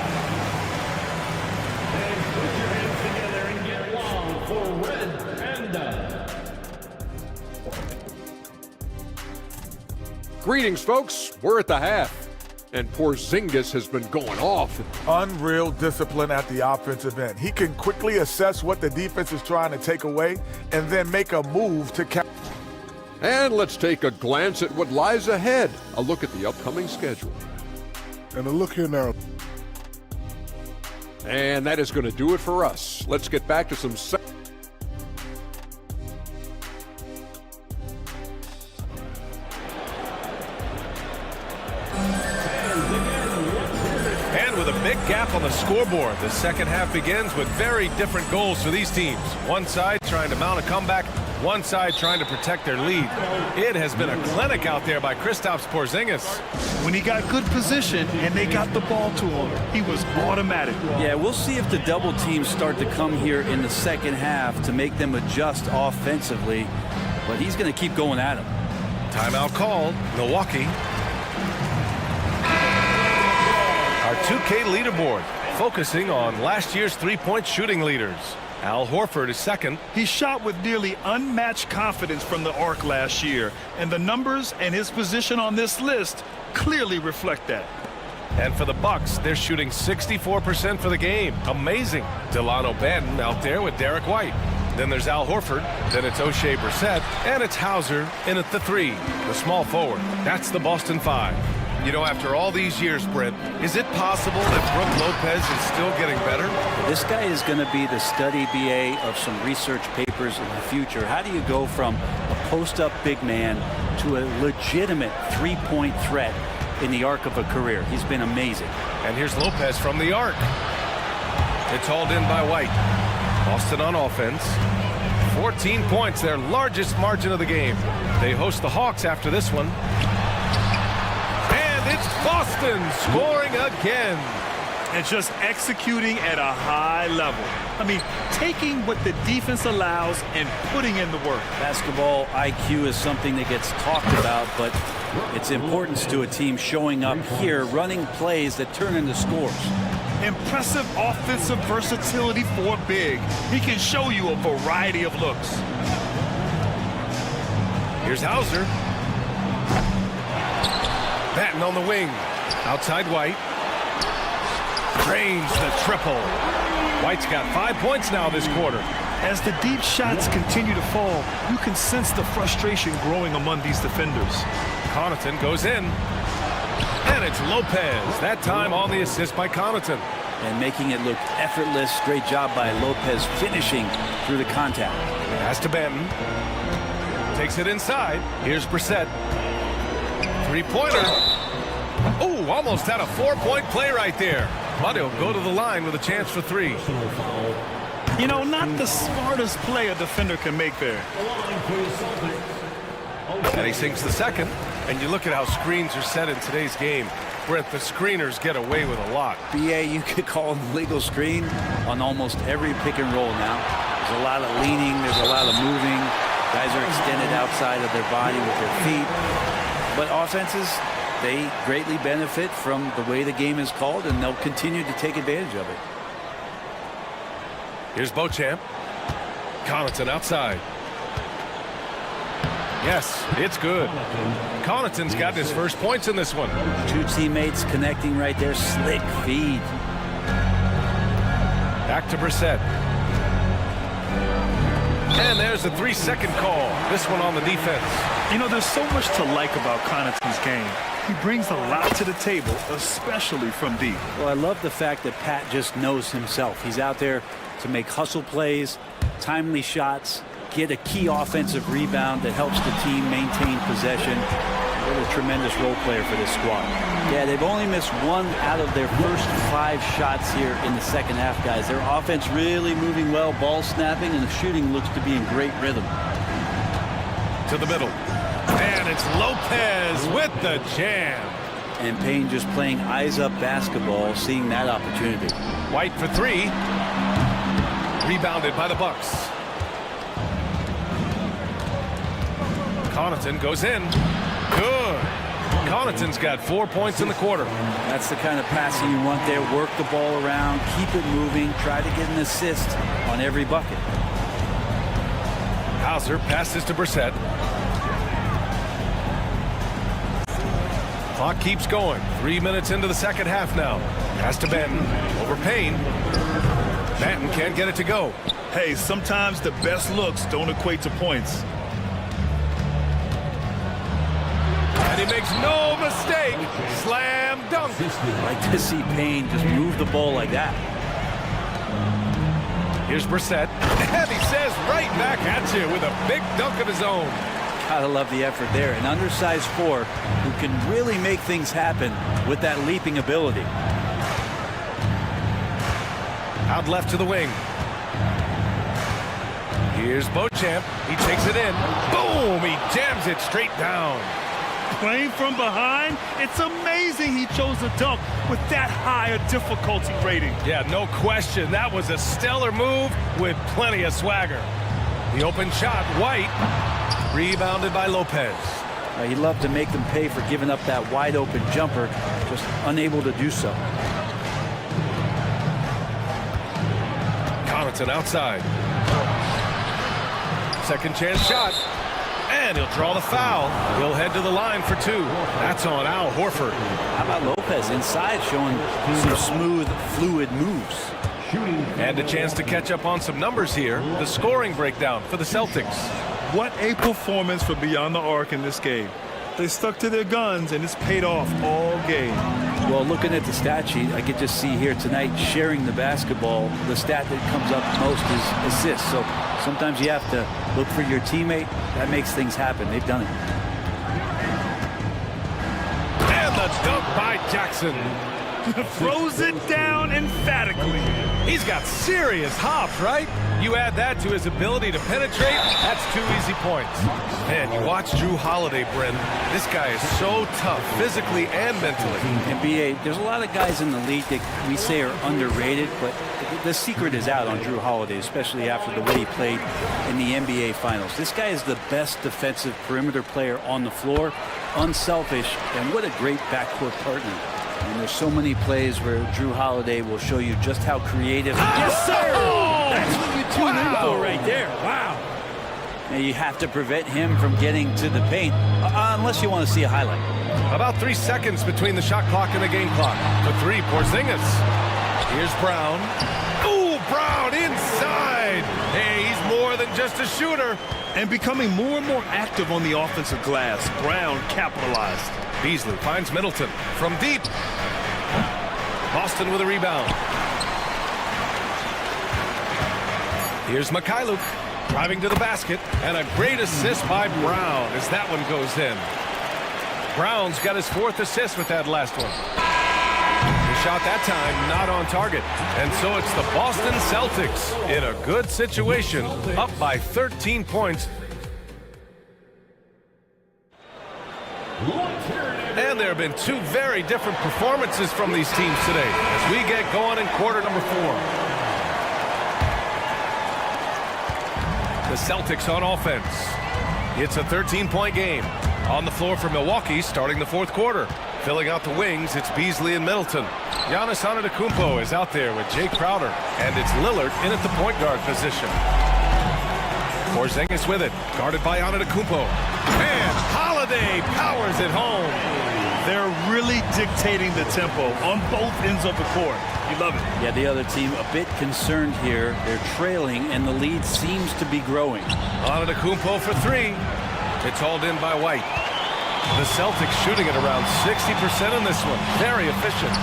Greetings, folks. We're at the half. And Porzingis has been going off. Unreal discipline at the offensive end. He can quickly assess what the defense is trying to take away and then make a move to counter. And let's take a glance at what lies ahead. A look at the upcoming schedule. And a look here now. And that is going to do it for us. Let's get back to some... And with a big gap on the scoreboard, the second half begins with very different goals for these teams. One side trying to mount a comeback, one side trying to protect their lead. It has been a clinic out there by Kristaps Porzingis. When he got good position and they got the ball to him, he was automatic. Yeah, we'll see if the double teams start to come here in the second half to make them adjust offensively, but he's going to keep going at him. Timeout called, Milwaukee. Our 2K leaderboard, focusing on last year's three-point shooting leaders. Al Horford is second. He shot with nearly unmatched confidence from the arc last year, and the numbers and his position on this list clearly reflect that. And for the Bucks, they're shooting 64% for the game. Amazing. Delano Banton out there with Derek White. Then there's Al Horford. Then it's O'Shea Brissett. And it's Hauser in at the 3, the small forward. That's the Boston 5. You know, after all these years, Brent, is it possible that Brook Lopez is still getting better? This guy is going to be the study BA of some research papers in the future. How do you go from a post-up big man to a legitimate three-point threat in the arc of a career? He's been amazing. And here's Lopez from the arc. It's hauled in by White. Boston on offense. 14 points, their largest margin of the game. They host the Hawks after this one. It's Boston scoring again. And just executing at a high level. I mean, taking what the defense allows and putting in the work. Basketball IQ is something that gets talked about, but its importance to a team showing up here, running plays that turn into scores. Impressive offensive versatility for big. He can show you a variety of looks. Here's Hauser. Banton on the wing. Outside White. Drains the triple. White's got 5 points now this quarter. As the deep shots continue to fall, you can sense the frustration growing among these defenders. Connaughton goes in. And it's Lopez. That time on the assist by Connaughton. And making it look effortless. Great job by Lopez finishing through the contact. Pass to Banton. Takes it inside. Here's Brissett. Three-pointer. Oh, almost had a 4-point play right there. But he'll go to the line with a chance for 3. You know, not the smartest play a defender can make there. And he sinks the second. And you look at how screens are set in today's game. Brent, the screeners get away with a lot. BA, you could call them legal screen on almost every pick and roll now. There's a lot of leaning. There's a lot of moving. Guys are extended outside of their body with their feet. But offenses, they greatly benefit from the way the game is called, and they'll continue to take advantage of it. Here's Beauchamp. Connaughton outside. Yes, it's good. Connaughton's gotten his first points in this one. 2 teammates connecting right there. Slick feed. Back to Brissett. And there's a 3-second call. This one on the defense. You know, there's so much to like about Connaughton's game. He brings a lot to the table, especially from deep. Well, I love the fact that Pat just knows himself. He's out there to make hustle plays, timely shots, get a key offensive rebound that helps the team maintain possession. What a tremendous role player for this squad. Yeah, they've only missed 1 out of their first 5 shots here in the second half, guys. Their offense really moving well, ball snapping, and the shooting looks to be in great rhythm. To the middle. And it's Lopez with the jam. And Payne just playing eyes-up basketball, seeing that opportunity. White for 3. Rebounded by the Bucks. Connaughton goes in. Good. Connaughton's got 4 points in the quarter. That's the kind of passing you want there. Work the ball around, keep it moving, try to get an assist on every bucket. Hauser passes to Brissett. Clock keeps going. 3 minutes into the second half now. Pass to Banton. Over Payne. Banton can't get it to go. Hey, sometimes the best looks don't equate to points. And he makes no mistake. Slam dunk. I like to see Payne just move the ball like that. Here's Brissett, and he says right back at you with a big dunk of his own. Gotta love the effort there. An undersized four who can really make things happen with that leaping ability. Out left to the wing. Here's Beauchamp. He takes it in. Boom! He jams it straight down. Playing from behind, it's amazing he chose a dunk with that high a difficulty rating. Yeah, no question. That was a stellar move with plenty of swagger. The open shot, White. Rebounded by Lopez. He'd love to make them pay for giving up that wide open jumper, just unable to do so. Connaughton outside. Second chance shot. And he'll draw the foul. He'll head to the line for two. That's on Al Horford. How about Lopez inside showing some smooth, fluid moves? And a chance to catch up on some numbers here. The scoring breakdown for the Celtics. What a performance for Beyond the Arc in this game. They stuck to their guns, and it's paid off all game. Well, looking at the stat sheet, I could just see here tonight sharing the basketball. The stat that comes up most is assists. So sometimes you have to look for your teammate. That makes things happen. They've done it. And the dunk by Jackson. Throws it down emphatically. He's got serious hops, right? You add that to his ability to penetrate, that's 2 easy points. Man, you watch Drew Holiday, Bryn. This guy is so tough, physically and mentally. And BA, there's a lot of guys in the league that we say are underrated, but the secret is out on Drew Holiday, especially after the way he played in the NBA Finals. This guy is the best defensive perimeter player on the floor, unselfish, and what a great backcourt partner. And there's so many plays where Drew Holiday will show you just how creative. Yes, sir! That's what you tune in for right there. Wow. And you have to prevent him from getting to the paint, unless you want to see a highlight. About 3 seconds between the shot clock and the game clock. For three, Porzingis. Here's Brown. Ooh, Brown inside. Hey, he's more than just a shooter. And becoming more and more active on the offensive glass. Brown capitalized. Beasley finds Middleton from deep. Boston with a rebound. Here's Mikhailuk driving to the basket, and a great assist by Brown as that one goes in. Brown's got his 4th assist with that last one. The shot that time not on target, and so it's the Boston Celtics in a good situation, up by 13 points. And there have been 2 very different performances from these teams today as we get going in quarter number 4. The Celtics on offense. It's a 13-point game. On the floor for Milwaukee starting the 4th quarter. Filling out the wings, it's Beasley and Middleton. Giannis Antetokounmpo is out there with Jake Crowder, and it's Lillard in at the point guard position. Porzingis with it, guarded by Antetokounmpo. And Holiday powers it home. They're really dictating the tempo on both ends of the court. You love it. Yeah, the other team a bit concerned here. They're trailing, and the lead seems to be growing. Antetokounmpo for 3. It's hauled in by White. The Celtics shooting at around 60% in this one. Very efficient.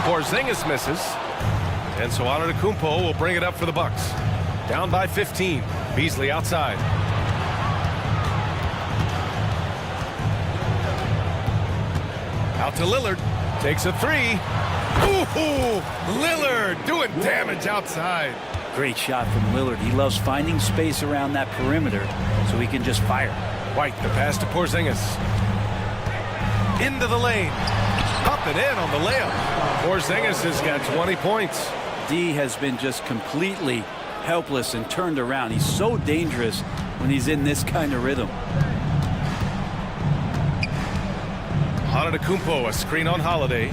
Porzingis misses. And so Antetokounmpo will bring it up for the Bucks. Down by 15. Beasley outside. Out to Lillard. Takes a 3. Ooh, Lillard doing damage outside. Great shot from Lillard. He loves finding space around that perimeter so he can just fire. White, the pass to Porzingis. Into the lane. Up and in on the layup. Porzingis has got 20 points. D has been just completely helpless and turned around. He's so dangerous when he's in this kind of rhythm. Antetokounmpo, a screen on Holiday.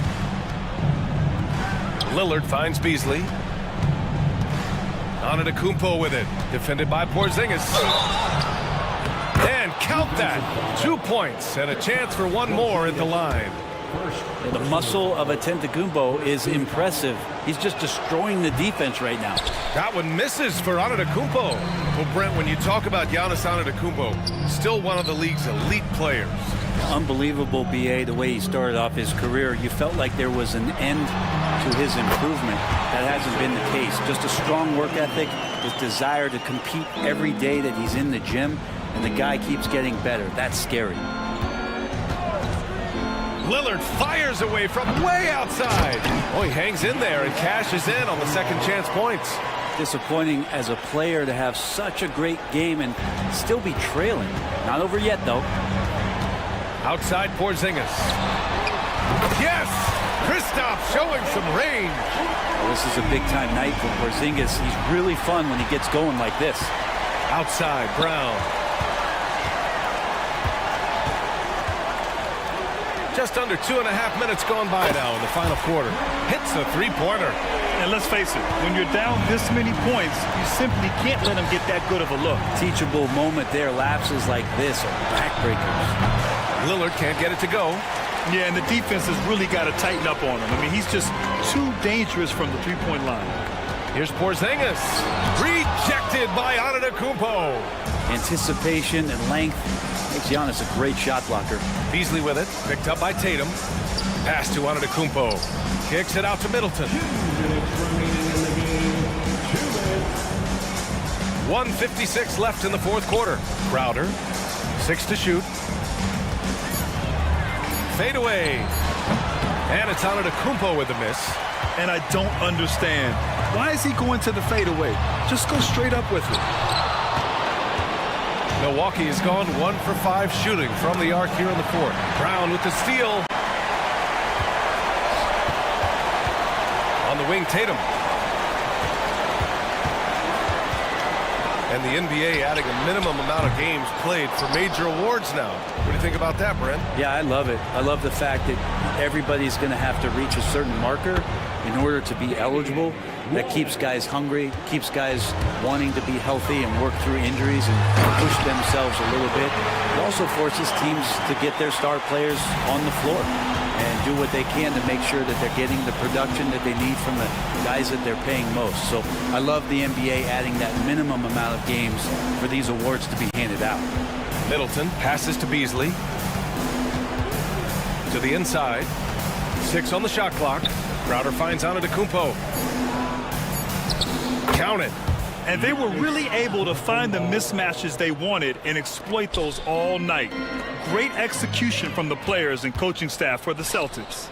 Lillard finds Beasley. Antetokounmpo with it. Defended by Porzingis. And count that. 2 points and a chance for one more at the line. The muscle of Antetokounmpo is impressive. He's just destroying the defense right now. That one misses for Antetokounmpo. Well, Brent, when you talk about Giannis Antetokounmpo, still one of the league's elite players. Unbelievable, BA, the way he started off his career. You felt like there was an end to his improvement. That hasn't been the case. Just a strong work ethic, his desire to compete every day that he's in the gym, and the guy keeps getting better. That's scary. Lillard fires away from way outside. Oh, he hangs in there and cashes in on the second chance points. Disappointing as a player to have such a great game and still be trailing. Not over yet, though. Outside Porzingis. Yes! Kristaps showing some range. Well, this is a big-time night for Porzingis. He's really fun when he gets going like this. Outside, Brown. Just under 2.5 minutes gone by now in the final quarter. Hits a three-pointer. And let's face it, when you're down this many points, you simply can't let them get that good of a look. Teachable moment there. Lapses like this are backbreakers. Lillard can't get it to go. Yeah, and the defense has really got to tighten up on him. I mean, he's just too dangerous from the three-point line. Here's Porzingis. Rejected by Antetokounmpo. Anticipation and length makes Giannis a great shot blocker. Beasley with it. Picked up by Tatum. Pass to Antetokounmpo. Kicks it out to Middleton. 1:56 left in the fourth quarter. Crowder. 6 to shoot. Fade away. And it's Antetokounmpo with the miss. And I don't understand. Why is he going to the fadeaway? Just go straight up with it. Milwaukee has gone 1 for 5 shooting from the arc here in the fourth. Brown with the steal. On the wing, Tatum. And the NBA adding a minimum amount of games played for major awards now. What do you think about that, Brent? Yeah, I love it. I love the fact that everybody's going to have to reach a certain marker in order to be eligible. That keeps guys hungry, keeps guys wanting to be healthy and work through injuries and push themselves a little bit. It also forces teams to get their star players on the floor and do what they can to make sure that they're getting the production that they need from the guys that they're paying most. So I love the NBA adding that minimum amount of games for these awards to be handed out. Middleton passes to Beasley. To the inside. 6 on the shot clock. Crowder finds Antetokounmpo. Count it. And they were really able to find the mismatches they wanted and exploit those all night. Great execution from the players and coaching staff for the Celtics.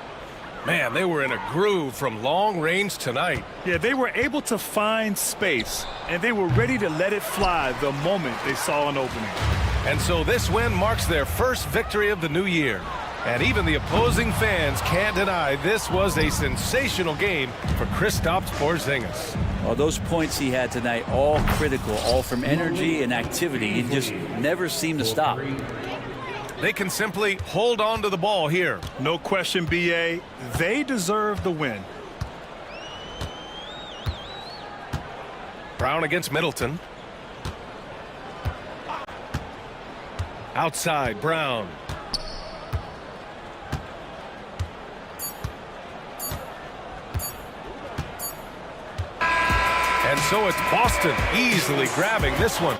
Man, they were in a groove from long range tonight. Yeah, they were able to find space, and they were ready to let it fly the moment they saw an opening. And so this win marks their first victory of the new year. And even the opposing fans can't deny this was a sensational game for Kristaps Porzingis. Well, those points he had tonight, all critical, all from energy and activity. He just never seemed to stop. They can simply hold on to the ball here. No question, BA. They deserve the win. Brown against Middleton. Outside, Brown. And so it's Boston easily grabbing this one.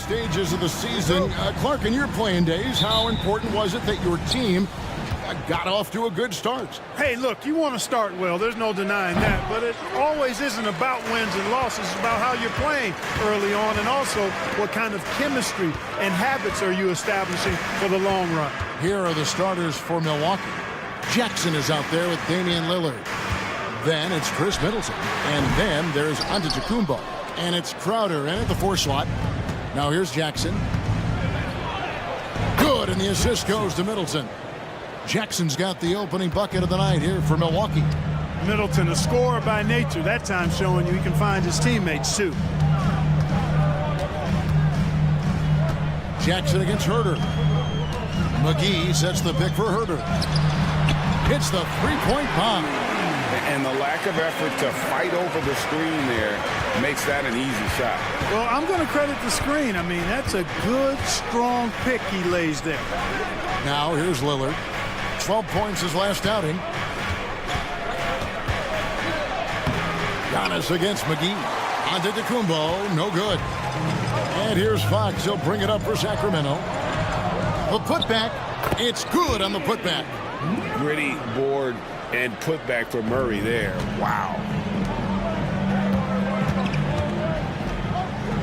stages of the season. Clark, in your playing days, how important was it that your team got off to a good start? Hey, look, you want to start well. There's no denying that. But it always isn't about wins and losses. It's about how you're playing early on and also what kind of chemistry and habits are you establishing for the long run. Here are the starters for Milwaukee. Jackson is out there with Damian Lillard. Then it's Chris Middleton. And then there's Antetokounmpo. And it's Crowder in at the 4 slot. Now here's Jackson. Good, and the assist goes to Middleton. Jackson's got the opening bucket of the night here for Milwaukee. Middleton, a scorer by nature, that time showing you he can find his teammates too. Jackson against Herter. McGee sets the pick for Herter. Hits the three-point bomb. And the lack of effort to fight over the screen there makes that an easy shot. Well, I'm going to credit the screen. I mean, that's a good, strong pick he lays there. Now here's Lillard. 12 points his last outing. Giannis against McGee. Antetokounmpo, no good. And here's Fox. He'll bring it up for Sacramento. The putback. It's good on the putback. Gritty board and putback for Murray there. Wow.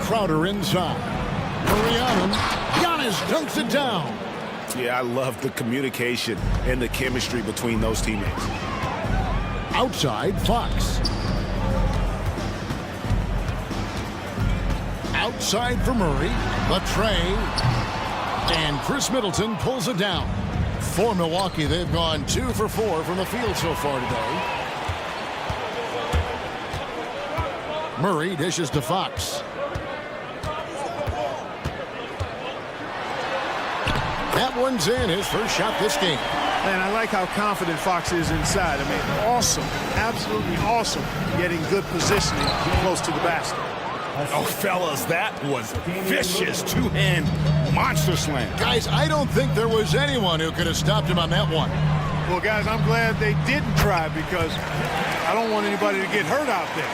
Crowder inside. Murray on him. Giannis dunks it down. Yeah, I love the communication and the chemistry between those teammates. Outside, Fox. Outside for Murray. The tray. And Chris Middleton pulls it down. For Milwaukee, they've gone 2 for 4 from the field so far today. Murray dishes to Fox. That one's in, his first shot this game. And I like how confident Fox is inside. I mean, awesome, absolutely awesome, getting good positioning close to the basket. Oh, fellas, that was vicious two-hand monster slam. Guys, I don't think there was anyone who could have stopped him on that one. Well, guys, I'm glad they didn't try because I don't want anybody to get hurt out there.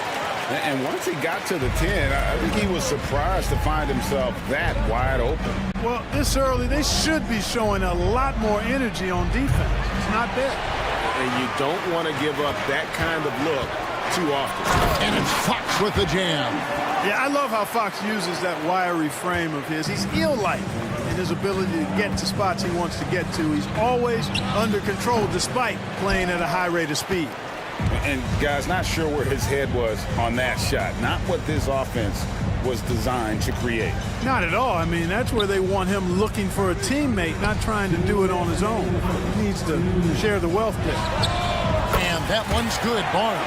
And once he got to the 10, I think he was surprised to find himself that wide open. Well, this early, they should be showing a lot more energy on defense. It's not there. And you don't want to give up that kind of look too often. And it's Fox with the jam. Yeah, I love how Fox uses that wiry frame of his. He's eel-like in his ability to get to spots he wants to get to. He's always under control despite playing at a high rate of speed. And, guys, not sure where his head was on that shot. Not what this offense was designed to create. Not at all. I mean, that's where they want him looking for a teammate, not trying to do it on his own. He needs to share the wealth there. And that one's good, Barnes.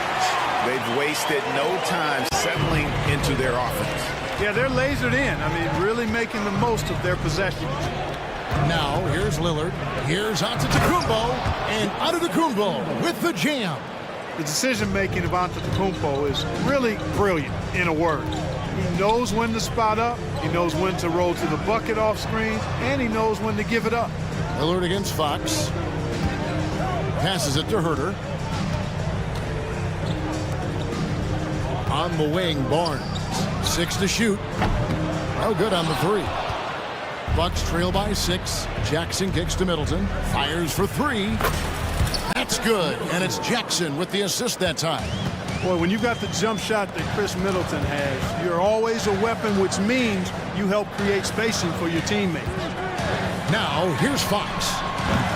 They've wasted no time settling into their offense. Yeah, they're lasered in. I mean, really making the most of their possessions. Now, here's Lillard. Here's Antetokounmpo. And Antetokounmpo with the jam. The decision-making of Antetokounmpo is really brilliant, in a word. He knows when to spot up, he knows when to roll to the bucket off screen, and he knows when to give it up. Lillard against Fox. Passes it to Herter. On the wing, Barnes. 6 to shoot. No good on the 3. Bucks trail by 6. Jackson kicks to Middleton. Fires for 3. That's good, and it's Jackson with the assist that time. Boy, when you got the jump shot that Chris Middleton has, you're always a weapon, which means you help create spacing for your teammates. Now, here's Fox.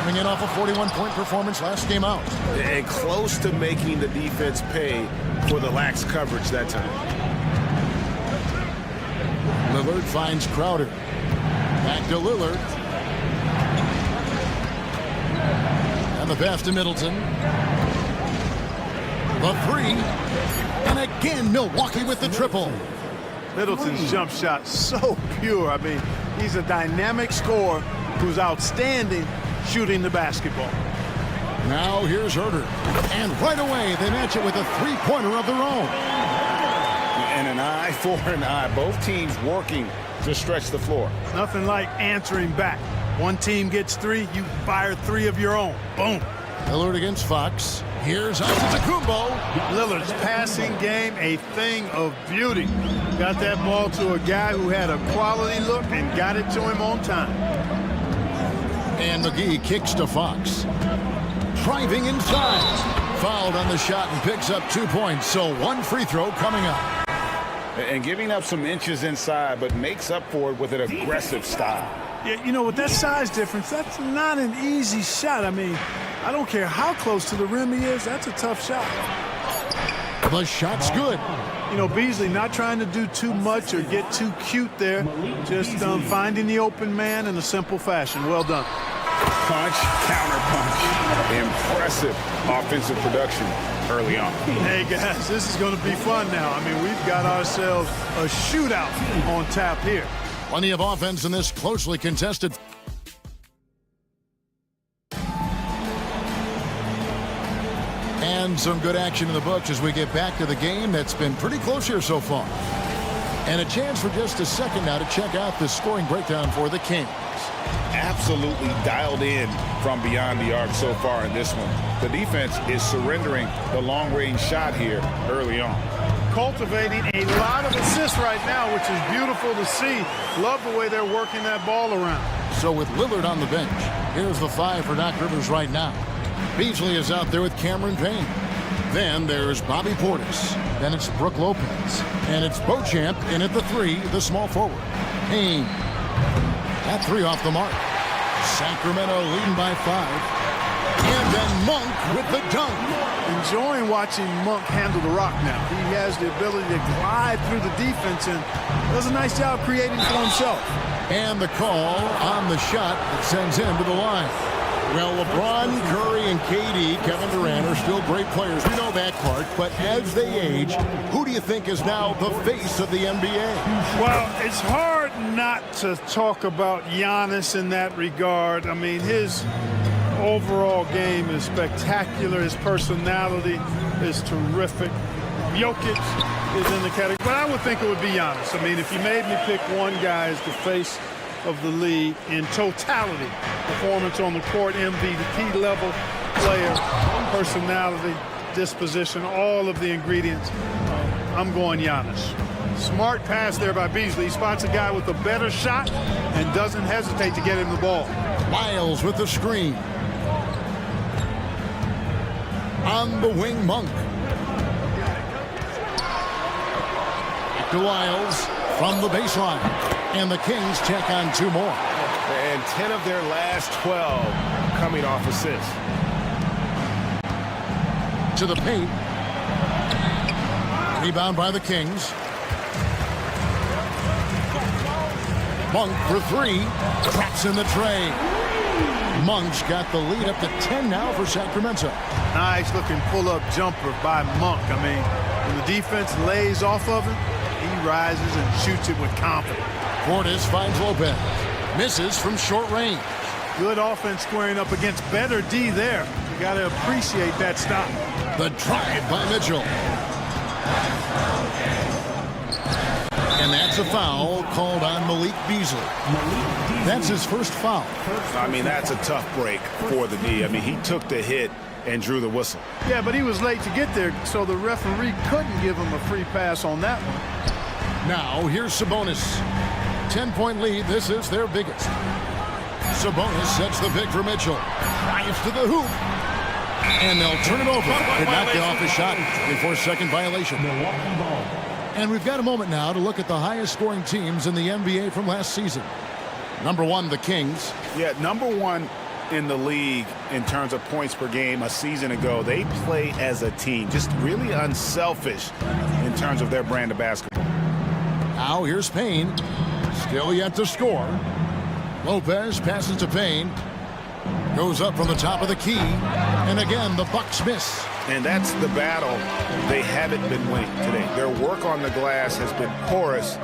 Coming in off a 41-point performance last game out. And close to making the defense pay for the lax coverage that time. Lillard finds Crowder. Back to Lillard. And the pass to Middleton. The 3. And again, Milwaukee with the triple. Middleton's jump shot so pure. I mean, he's a dynamic scorer who's outstanding shooting the basketball. Now here's Herter. And right away, they match it with a three-pointer of their own. And an eye for an eye. Both teams working to stretch the floor. Nothing like answering back. One team gets 3, you fire 3 of your own. Boom. Lillard against Fox. Here's Antetokounmpo. Lillard's passing game, a thing of beauty. Got that ball to a guy who had a quality look and got it to him on time. And McGee kicks to Fox. Driving inside. Fouled on the shot and picks up 2 points. So one free throw coming up. And giving up some inches inside, but makes up for it with an aggressive style. Yeah, you know, with that size difference, that's not an easy shot. I mean, I don't care how close to the rim he is. That's a tough shot. The shot's good. You know, Beasley not trying to do too much or get too cute there. Just finding the open man in a simple fashion. Well done. Punch, counter punch. Impressive offensive production early on. Hey, guys, this is going to be fun now. I mean, we've got ourselves a shootout on tap here. Plenty of offense in this closely contested. And some good action in the books as we get back to the game that's been pretty close here so far. And a chance for just a second now to check out the scoring breakdown for the Kings. Absolutely dialed in from beyond the arc so far in this one. The defense is surrendering the long-range shot here early on. Cultivating a lot of assists right now, which is beautiful to see. Love the way they're working that ball around. So with Lillard on the bench, here's the 5 for Doc Rivers right now. Beasley is out there with Cameron Payne. Then there's Bobby Portis. Then it's Brook Lopez. And it's Beauchamp in at the 3, the small forward. Payne. That 3 off the mark. Sacramento leading by 5. And then Monk with the dunk. Enjoying watching Monk handle the rock now. He has the ability to glide through the defense and does a nice job creating for himself. And the call on the shot that sends him to the line. Well, LeBron, Curry, and KD, Kevin Durant, are still great players. We know that part. But as they age, who do you think is now the face of the NBA? Well, it's hard not to talk about Giannis in that regard. I mean, his overall game is spectacular. His personality is terrific. Jokic is in the category. But I would think it would be Giannis. I mean, if you made me pick one guy as the face of the league in totality, performance on the court, MVP level player, personality, disposition, all of the ingredients, I'm going Giannis. Smart pass there by Beasley. He spots a guy with a better shot and doesn't hesitate to get him the ball. Miles with the screen. On the wing, Monk. Back to Wiles from the baseline. And the Kings check on 2 more. And 10 of their last 12 coming off assists. To the paint. Rebound by the Kings. Monk for 3. Traps in the tray. Monk's got the lead up to 10 now for Sacramento. Nice looking pull-up jumper by Monk. I mean, when the defense lays off of him, he rises and shoots it with confidence. Portis finds Lopez. Misses from short range. Good offense squaring up against better D there. You got to appreciate that stop. The drive by Mitchell. And that's a foul called on Malik Beasley. That's his first foul. I mean, that's a tough break for the D. I mean, he took the hit and drew the whistle. Yeah, but he was late to get there, so the referee couldn't give him a free pass on that one. Now, here's Sabonis. 10-point lead. This is their biggest. Sabonis sets the pick for Mitchell. Drives to the hoop. And they'll turn it over. Could not get off the shot before second violation. And we've got a moment now to look at the highest scoring teams in the NBA from last season. Number 1, the Kings. Yeah, number 1 in the league in terms of points per game a season ago. They play as a team, just really unselfish in terms of their brand of basketball. Now here's Payne. Still yet to score. Lopez passes to Payne. Goes up from the top of the key. And again, the Bucks miss. And that's the battle they haven't been winning today. Their work on the glass has been porous,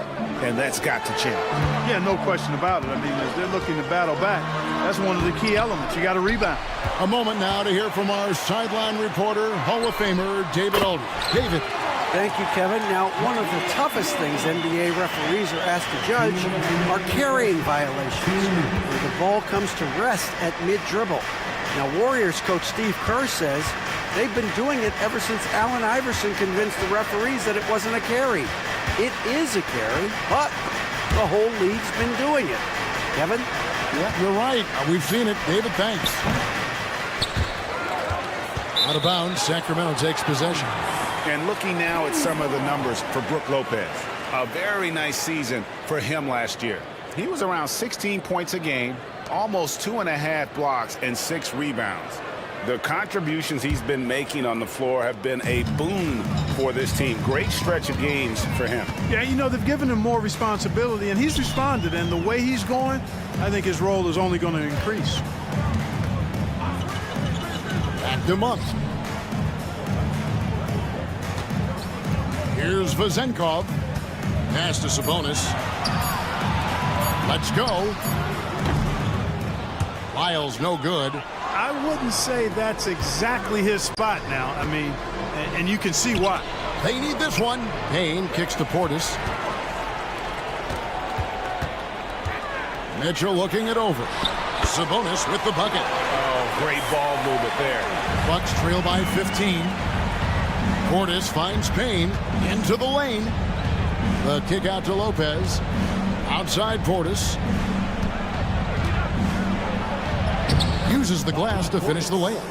and that's got to change. Yeah, no question about it. I mean, as they're looking to battle back, that's one of the key elements. You got to rebound. A moment now to hear from our sideline reporter, Hall of Famer David Aldridge. David. Thank you, Kevin. Now, one of the toughest things NBA referees are asked to judge are carrying violations, where the ball comes to rest at mid-dribble. Now, Warriors coach Steve Kerr says they've been doing it ever since Allen Iverson convinced the referees that it wasn't a carry. It is a carry, but the whole league's been doing it. Kevin? Yeah, you're right. We've seen it. David, thanks. Out of bounds, Sacramento takes possession. And looking now at some of the numbers for Brook Lopez. A very nice season for him last year. He was around 16 points a game, almost 2.5 blocks, and 6 rebounds. The contributions he's been making on the floor have been a boon for this team. Great stretch of games for him. Yeah, you know, they've given him more responsibility, and he's responded. And the way he's going, I think his role is only going to increase. Back to Monk. Here's Vezenkov. Pass to Sabonis. Let's go. Lyles no good. I wouldn't say that's exactly his spot now. I mean, and you can see why. They need this one. Payne kicks to Portis. Mitchell looking it over. Sabonis with the bucket. Oh, great ball movement there. Bucks trail by 15. Portis finds Payne into the lane. The kick out to Lopez. Outside Portis. Uses the glass to finish the layup.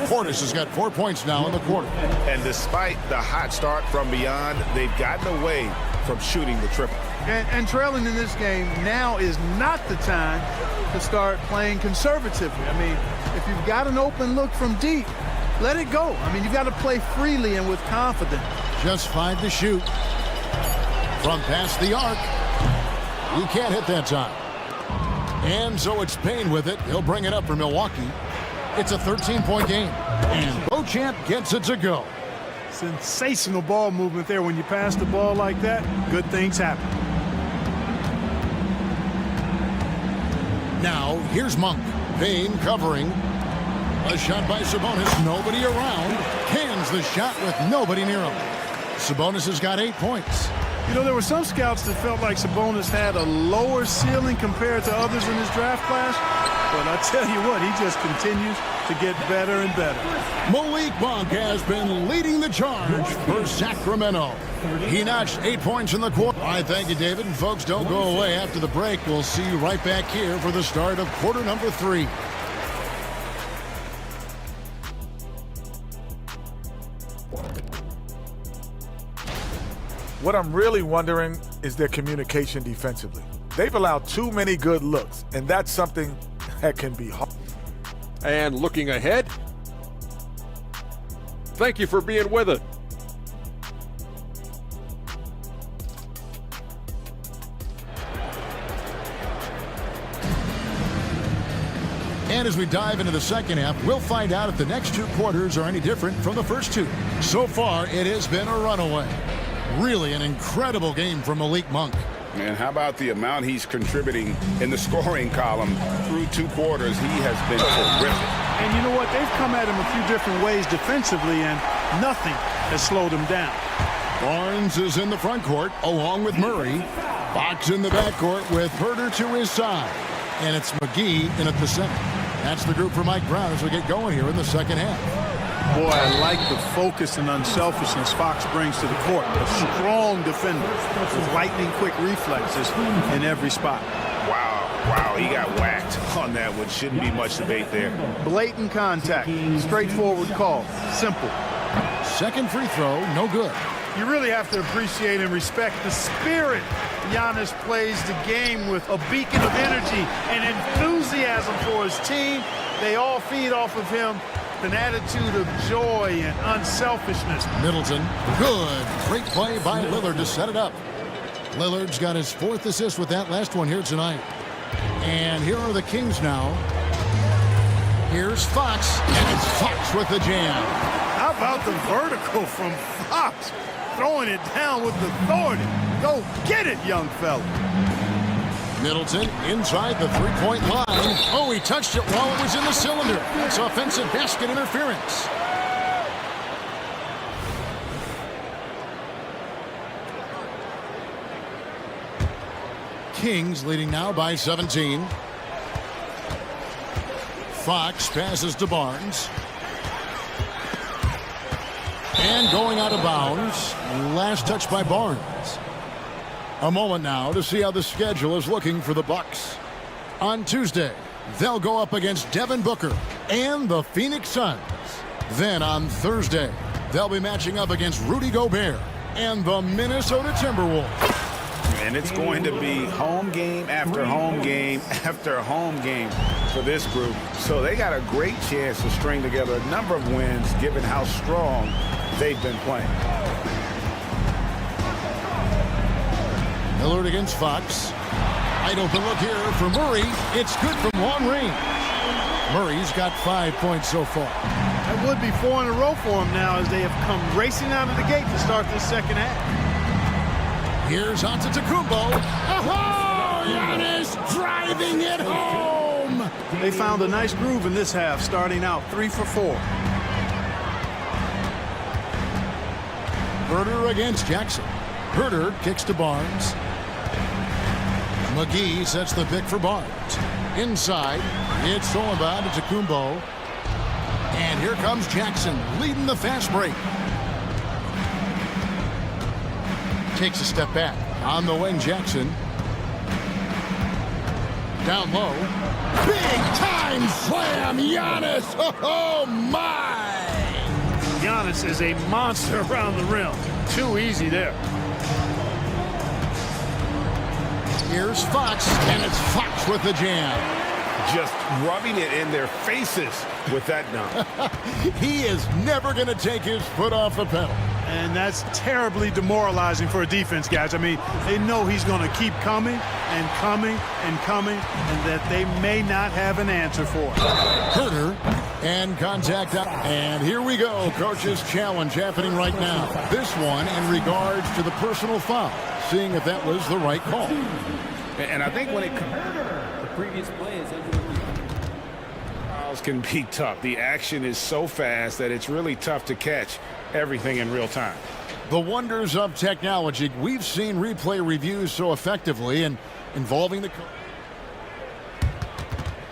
Portis has got 4 points now in the quarter. And despite the hot start from beyond, they've gotten away from shooting the triple. And trailing in this game now is not the time to start playing conservatively. I mean, if you've got an open look from deep, let it go. I mean, you've got to play freely and with confidence. Just 5 to shoot. From past the arc. He can't hit that time. And so it's Payne with it. He'll bring it up for Milwaukee. It's a 13-point game. And Beauchamp gets it to go. Sensational ball movement there. When you pass the ball like that, good things happen. Now, here's Monk. Payne covering. A shot by Sabonis. Nobody around. Cans the shot with nobody near him. Sabonis has got 8 points. You know, there were some scouts that felt like Sabonis had a lower ceiling compared to others in his draft class. But I tell you what, he just continues to get better and better. Malik Monk has been leading the charge for Sacramento. He notched 8 points in the quarter. All right, thank you, David. And folks, don't go away. After the break, we'll see you right back here for the start of quarter number 3. What I'm really wondering is their communication defensively. They've allowed too many good looks, and that's something that can be hard. And looking ahead, thank you for being with us. And as we dive into the second half, we'll find out if the next 2 quarters are any different from the first 2. So far, it has been a runaway. Really an incredible game from Malik Monk. And how about the amount he's contributing in the scoring column through 2 quarters? He has been terrific. And you know what? They've come at him a few different ways defensively, and nothing has slowed him down. Barnes is in the front court along with Murray. Fox in the backcourt with Herter to his side. And it's McGee in at the center. That's the group for Mike Brown as we get going here in the second half. Boy, I like the focus and unselfishness Fox brings to the court. A strong defender with lightning-quick reflexes in every spot. Wow, he got whacked on that one. Shouldn't be much debate there. Blatant contact, straightforward call, simple. Second free throw, no good. You really have to appreciate and respect the spirit Giannis plays the game with, a beacon of energy and enthusiasm for his team. They all feed off of him. An attitude of joy and unselfishness. Middleton, good. Great play by Lillard to set it up. Lillard's got his 4th assist with that last one here tonight. And here are the Kings now. Here's Fox, and it's Fox with the jam. How about the vertical from Fox? Throwing it down with authority. Go get it, young fella. Middleton inside the 3-point line. Oh, he touched it while it was in the cylinder. That's offensive basket interference. Kings leading now by 17. Fox passes to Barnes. And going out of bounds. Last touch by Barnes. A moment now to see how the schedule is looking for the Bucks. On Tuesday, they'll go up against Devin Booker and the Phoenix Suns. Then on Thursday, they'll be matching up against Rudy Gobert and the Minnesota Timberwolves. And it's going to be home game after home game after home game for this group. So they got a great chance to string together a number of wins given how strong they've been playing. Lillard against Fox. Wide open look here for Murray. It's good from long range. Murray's got 5 points so far. That would be 4 in a row for him now as they have come racing out of the gate to start this second half. Here's Antetokounmpo. Oh, Giannis driving it home. They found a nice groove in this half, starting out 3 for 4. Herter against Jackson. Herter kicks to Barnes. McGee sets the pick for Barnes. Inside, it's Solomon to Antetokounmpo. And here comes Jackson leading the fast break. Takes a step back. On the wing, Jackson. Down low. Big time slam, Giannis. Oh, my. Giannis is a monster around the rim. Too easy there. Here's Fox, and it's Fox with the jam. Just rubbing it in their faces with that dunk. He is never going to take his foot off the pedal. And that's terribly demoralizing for a defense, guys. I mean, they know he's going to keep coming and coming and coming, and that they may not have an answer for it. Herter and contact up. And here we go. Coach's challenge happening right now. This one in regards to the personal foul. Seeing if that was the right call. And I think when it comes, The previous play is fouls can be tough. The action is so fast that it's really tough to catch everything in real time. The wonders of technology. We've seen replay reviews so effectively and involving the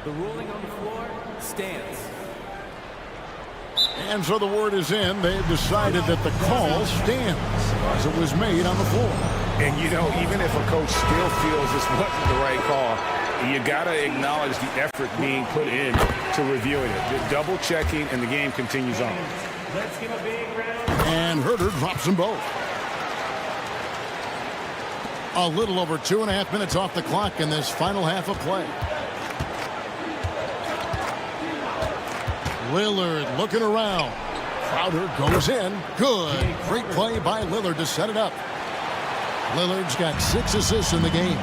ruling on the floor stands. And so the word is in. They've decided that the call stands as it was made on the floor. And, you know, even if a coach still feels this wasn't the right call, you got to acknowledge the effort being put in to reviewing it. Double checking, and the game continues on. Let's give a big round. And Herter drops them both. A little over 2.5 minutes off the clock in this final half of play. Lillard looking around. Crowder goes in. Good. Great play by Lillard to set it up. Lillard's got 6 assists in the game.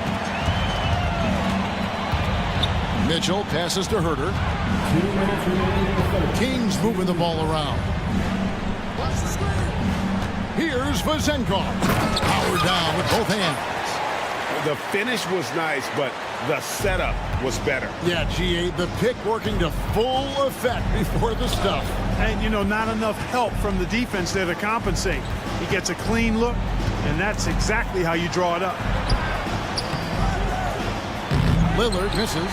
Mitchell passes to Herter. Kings moving the ball around. Here's Vazenkov. Powered down with both hands. The finish was nice, but the setup was better. Yeah, GA, the pick working to full effect before the stuff. And, you know, not enough help from the defense there to compensate. He gets a clean look, and that's exactly how you draw it up. Lillard misses.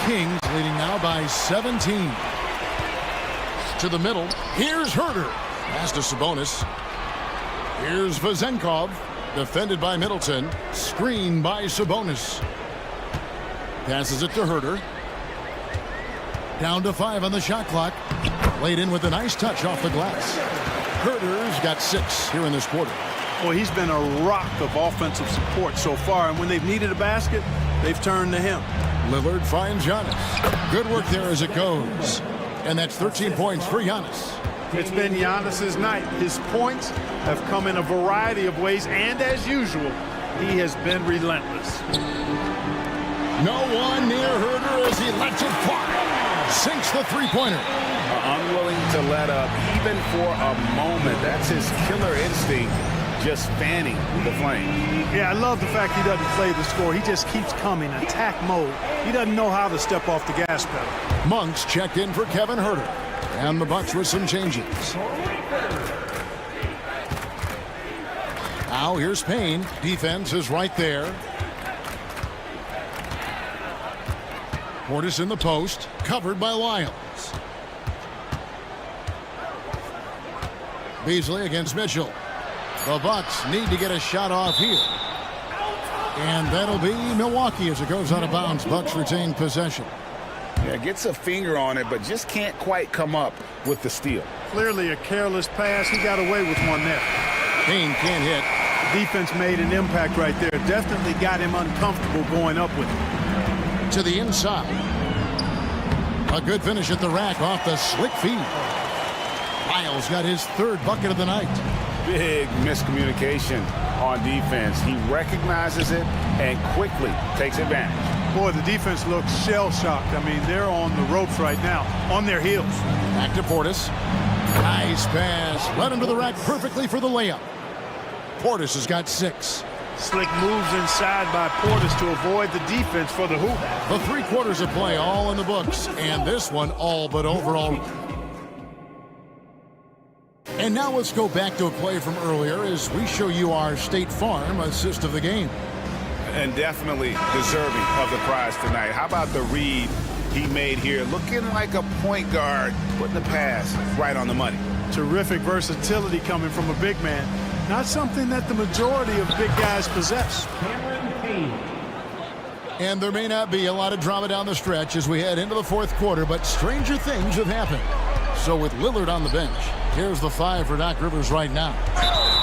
Kings leading now by 17. To the middle. Here's Herter. Pass to Sabonis. Here's Vazenkov. Defended by Middleton. Screen by Sabonis. Passes it to Herter. Down to 5 on the shot clock. Laid in with a nice touch off the glass. Herter's got 6 here in this quarter. Well, he's been a rock of offensive support so far, and when they've needed a basket, they've turned to him. Lillard finds Giannis. Good work there as it goes. And that's 13 points for Giannis. It's been Giannis's night. His points have come in a variety of ways, and as usual, he has been relentless. No one near Herter as he lets it fly. Sinks the three-pointer. Unwilling to let up even for a moment. That's his killer instinct, just fanning the flame. Yeah, I love the fact he doesn't play the score. He just keeps coming, attack mode. He doesn't know how to step off the gas pedal. Monks checked in for Kevin Herter. And the Bucks with some changes. Now here's Payne. Defense is right there. Portis in the post. Covered by Lyles. Beasley against Mitchell. The Bucks need to get a shot off here. And that'll be Milwaukee as it goes out of bounds. Bucks retain possession. Yeah, gets a finger on it, but just can't quite come up with the steal. Clearly a careless pass. He got away with one there. Kane can't hit. Defense made an impact right there. Definitely got him uncomfortable going up with it. To the inside. A good finish at the rack off the slick feed. Miles got his third bucket of the night. Big miscommunication on defense. He recognizes it and quickly takes advantage. Boy, the defense looks shell-shocked. I mean, they're on the ropes right now, on their heels. Back to Portis. Nice pass. Right into the rack perfectly for the layup. Portis has got 6. Slick moves inside by Portis to avoid the defense for the hoop. The 3 quarters of play all in the books, and this one all but overall. And now let's go back to a play from earlier as we show you our State Farm assist of the game. And definitely deserving of the prize tonight. How about the read he made here? Looking like a point guard, putting the pass right on the money. Terrific versatility coming from a big man. Not something that the majority of big guys possess. And there may not be a lot of drama down the stretch as we head into the 4th quarter, but stranger things have happened. So with Lillard on the bench, here's the 5 for Doc Rivers right now.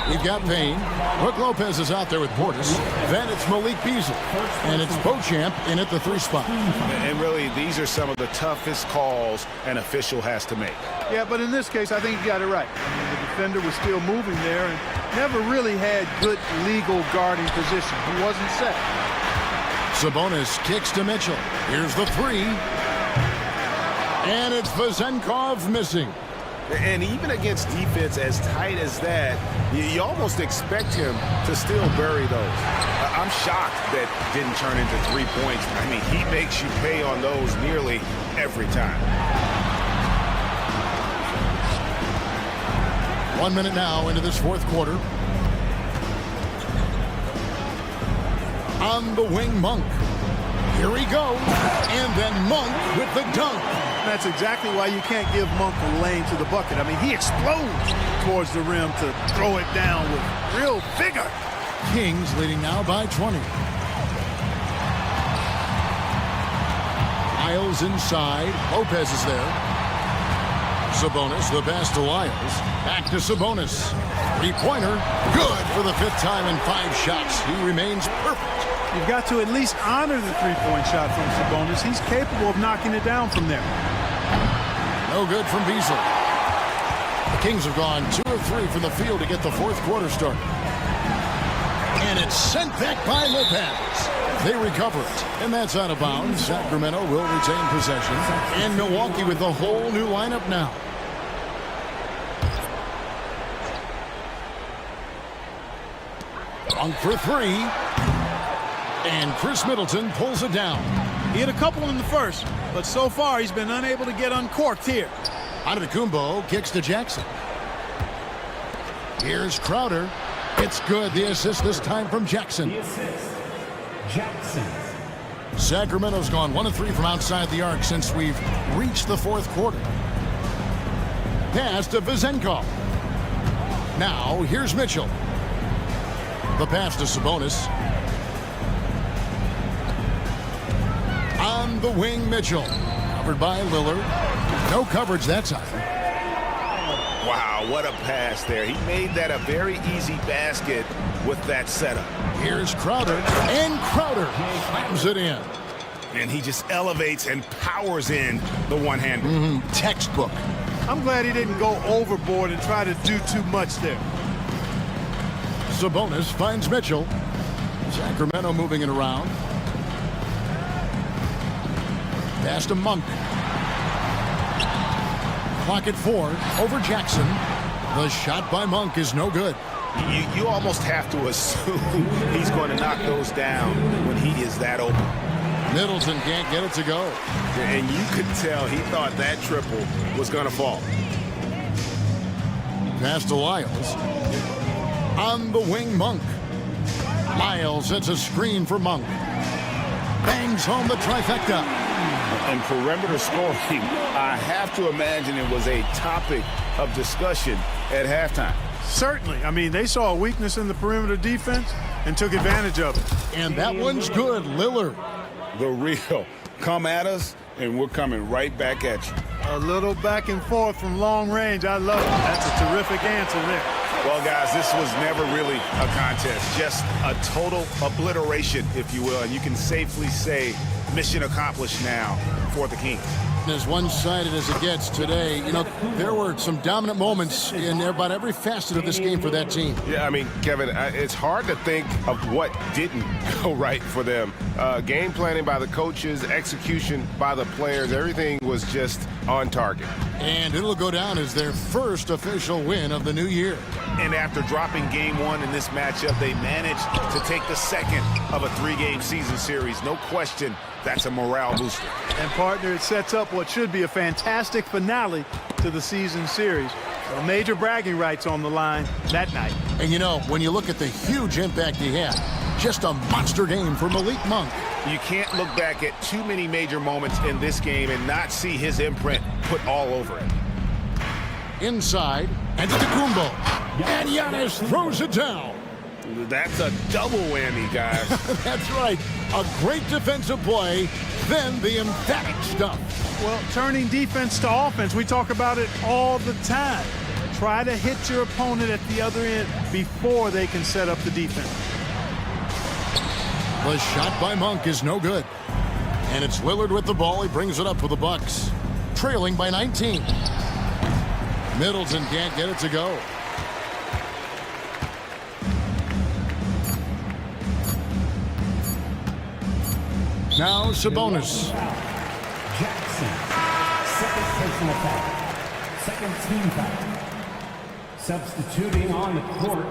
We've got Payne. Brook Lopez is out there with Portis. Then it's Malik Beasley. And it's Beauchamp in at the 3 spot. And really, these are some of the toughest calls an official has to make. Yeah, but in this case, I think you got it right. I mean, the defender was still moving there and never really had good legal guarding position. He wasn't set. Sabonis kicks to Mitchell. Here's the 3. And it's Vezenkov missing. And even against defense as tight as that, you almost expect him to still bury those. I'm shocked that didn't turn into 3 points. I mean, he makes you pay on those nearly every time. 1 minute now into this 4th quarter. On the wing, Monk. Here he goes. And then Monk with the dunk. That's exactly why you can't give Monk a lane to the bucket. I mean, he explodes towards the rim to throw it down with real vigor. Kings leading now by 20. Lyles inside. Lopez is there. Sabonis, the pass to Lyles. Back to Sabonis. 3-pointer. Good for the 5th time in 5 shots. He remains perfect. You've got to at least honor the 3-point shot from Sabonis. He's capable of knocking it down from there. No good from Beasley. The Kings have gone 2 of 3 from the field to get the 4th quarter started. And it's sent back by Lopez. They recover it. And that's out of bounds. Sacramento will retain possession. And Milwaukee with a whole new lineup now. Monk for 3. And Chris Middleton pulls it down. He hit a couple in the first, but so far he's been unable to get uncorked here. Antetokounmpo kicks to Jackson. Here's Crowder. It's good. The assist this time from Jackson. Jackson. Sacramento's gone 1 of 3 from outside the arc since we've reached the 4th quarter. Pass to Vezenkov. Now here's Mitchell. The pass to Sabonis. On the wing, Mitchell. Covered by Lillard. No coverage that time. Wow, what a pass there. He made that a very easy basket with that setup. Here's Crowder. And Crowder slams it in. And he just elevates and powers in the one-hander. Textbook. I'm glad he didn't go overboard and try to do too much there. Sabonis finds Mitchell. Sacramento moving it around. Pass to Monk. Clock at 4. Over Jackson. The shot by Monk is no good. You almost have to assume he's going to knock those down when he is that open. Middleton can't get it to go. And you could tell he thought that triple was going to fall. Pass to Lyles. On the wing, Monk. Lyles sets a screen for Monk. Bangs home the trifecta. And perimeter scoring, I have to imagine it was a topic of discussion at halftime. Certainly. I mean, they saw a weakness in the perimeter defense and took advantage of it. And that one's good, Lillard. The real. Come at us, and we're coming right back at you. A little back and forth from long range. I love it. That's a terrific answer there. Well, guys, this was never really a contest. Just a total obliteration, if you will. And you can safely say mission accomplished now for the Kings. As one-sided as it gets today, you know, there were some dominant moments in about every facet of this game for that team. Yeah, I mean, Kevin, it's hard to think of what didn't go right for them. Game planning by the coaches, execution by the players, everything was just on target. And it'll go down as their first official win of the new year. And after dropping game one in this matchup, they managed to take the second of a three-game season series. No question, that's a morale booster. And partner, it sets up what should be a fantastic finale to the season series. So major bragging rights on the line that night. And you know, when you look at the huge impact he had, just a monster game for Malik Monk. You can't look back at too many major moments in this game and not see his imprint put all over it. Inside, Antetokounmpo. And Giannis throws it down. That's a double whammy, guys. That's right. A great defensive play, then the emphatic stuff. Well, turning defense to offense, we talk about it all the time. Try to hit your opponent at the other end before they can set up the defense. The shot by Monk is no good. And it's Lillard with the ball. He brings it up for the Bucks. Trailing by 19. Middleton can't get it to go. Now Sabonis. Jackson. Second personal foul. Second team foul. Substituting on the court.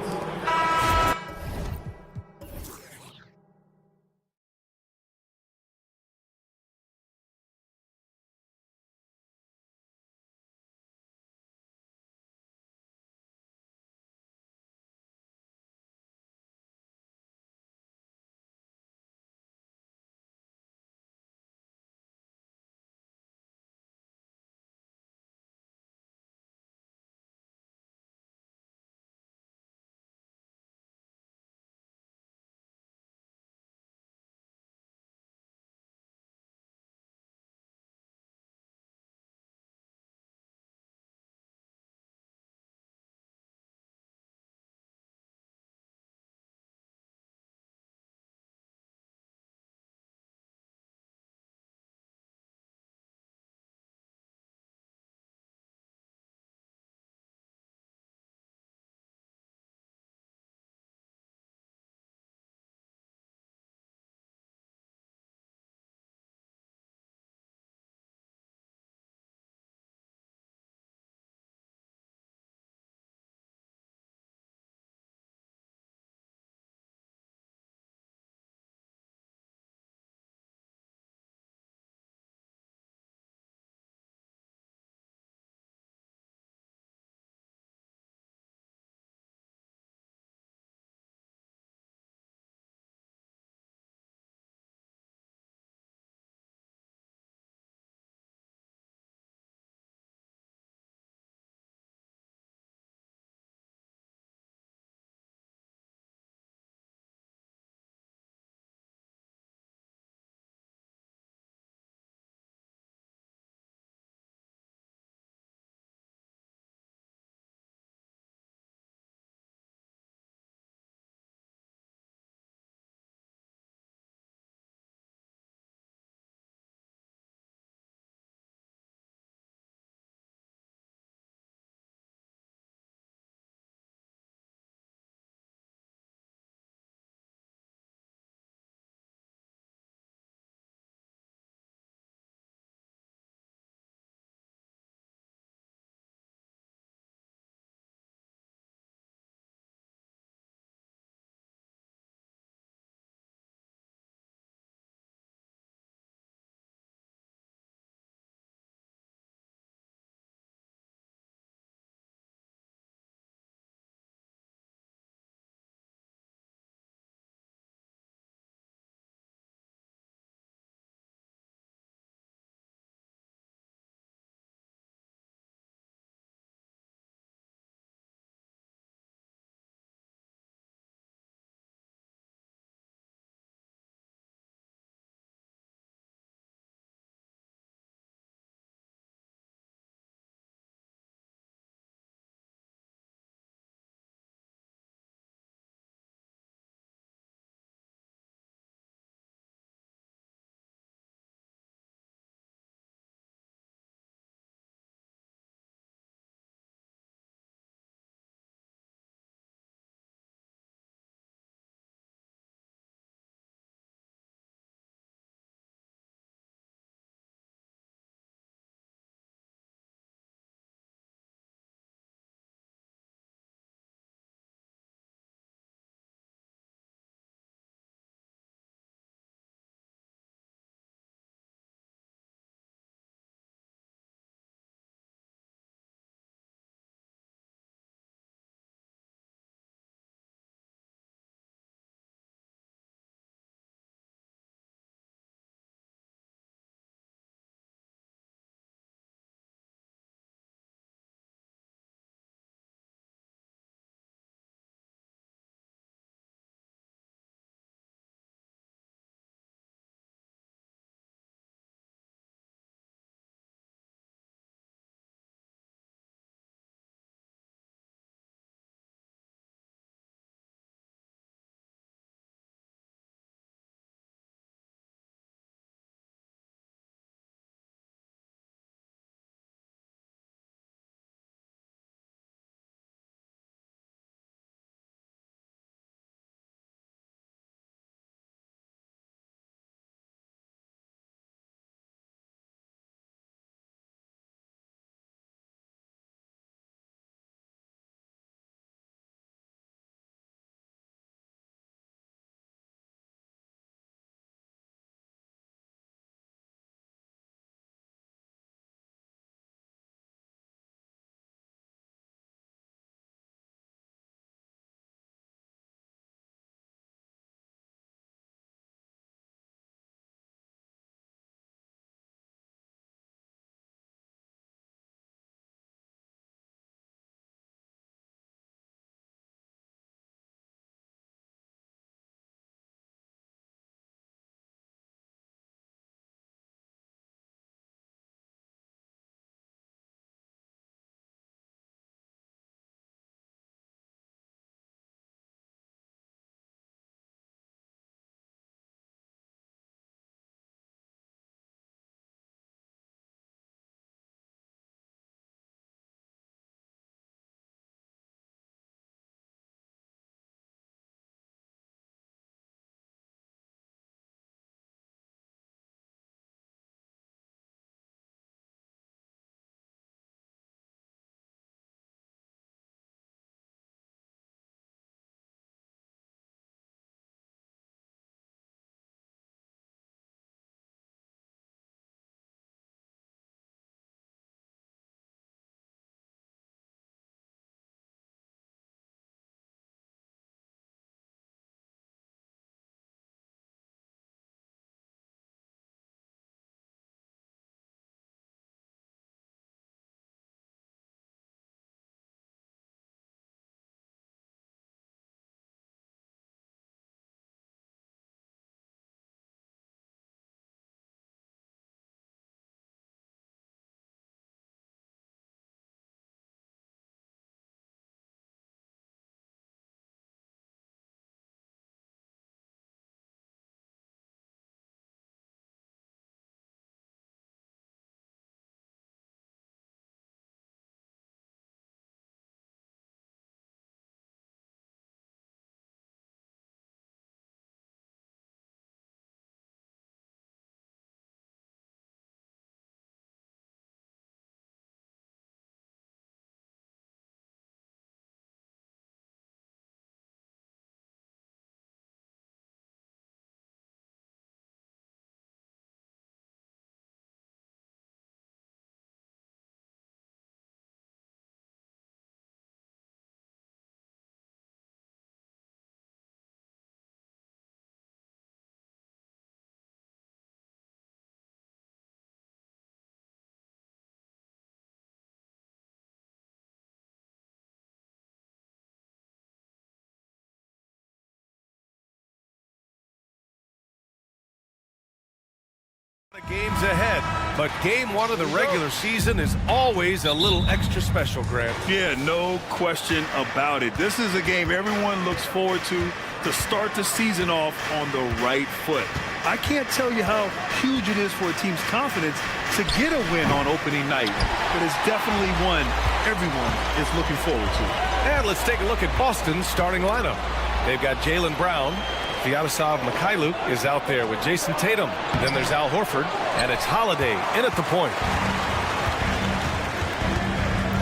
The game's ahead, but game one of the regular season is always a little extra special, Grant. Yeah, no question about it. This is a game everyone looks forward to start the season off on the right foot. I can't tell you how huge it is for a team's confidence to get a win on opening night, but it's definitely one everyone is looking forward to. And let's take a look at Boston's starting lineup. They've got Jaylen Brown. Sviatoslav Mikhailuk is out there with Jason Tatum. Then there's Al Horford, and it's Holiday in at the point.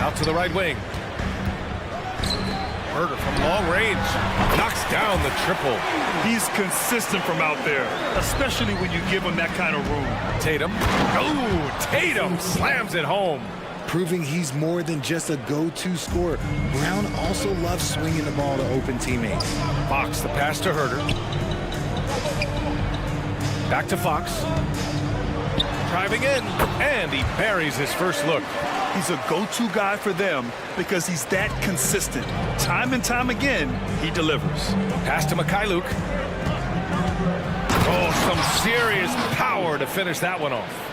Out to the right wing. Herder from long range knocks down the triple. He's consistent from out there, especially when you give him that kind of room. Tatum. Oh, Tatum slams it home. Proving he's more than just a go-to scorer. Brown also loves swinging the ball to open teammates. Fox, the pass to Herder. Back to Fox. Driving in, and he buries his first look. He's a go-to guy for them because he's that consistent. Time and time again, he delivers. Pass to Mikhailuk. Oh, some serious power to finish that one off.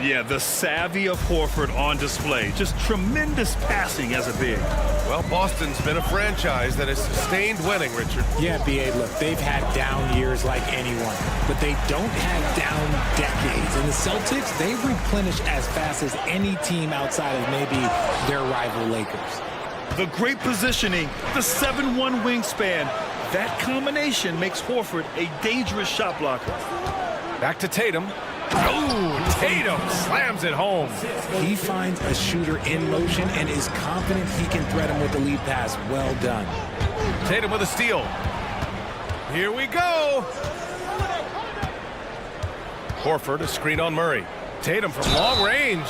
Yeah, the savvy of Horford on display. Just tremendous passing as a big. Well, Boston's been a franchise that has sustained winning, Richard. Yeah, B.A., look, they've had down years like anyone, but they don't have down decades. And the Celtics, they replenish as fast as any team outside of maybe their rival Lakers. The great positioning, the 7'1" wingspan, that combination makes Horford a dangerous shot blocker. Back to Tatum. Oh, Tatum slams it home. He finds a shooter in motion and is confident he can threat him with the lead pass. Well done. Tatum with a steal. Here we go. Horford, a screen on Murray. Tatum from long range.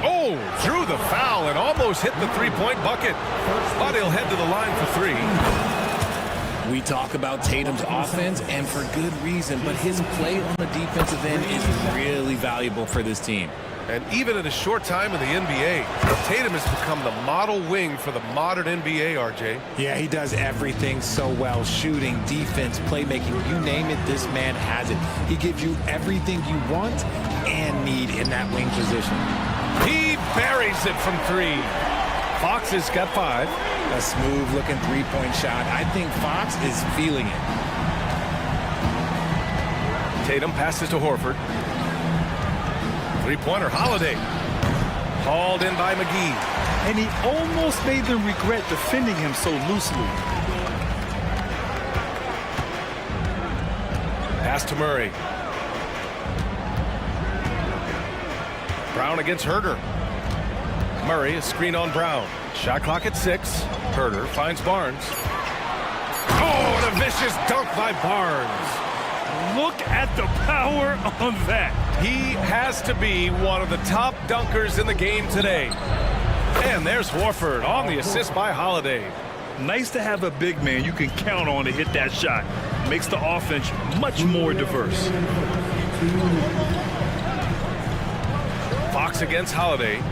Oh, drew the foul and almost hit the three-point bucket. But he'll head to the line for three. We talk about Tatum's offense, and for good reason, but his play on the defensive end is really valuable for this team. And even in a short time in the NBA, Tatum has become the model wing for the modern NBA, RJ. Yeah, he does everything so well. Shooting, defense, playmaking, you name it, this man has it. He gives you everything you want and need in that wing position. He buries it from three. Fox has got 5. A smooth-looking three-point shot. I think Fox is feeling it. Tatum passes to Horford. Three-pointer, Holiday. Hauled in by McGee. And he almost made them regret defending him so loosely. Pass to Murray. Brown against Herder. Murray, a screen on Brown. Shot clock at 6. Herder finds Barnes. Oh, and a vicious dunk by Barnes. Look at the power on that. He has to be one of the top dunkers in the game today. And there's Horford on the assist by Holiday. Nice to have a big man you can count on to hit that shot. Makes the offense much more diverse. Fox against Holiday.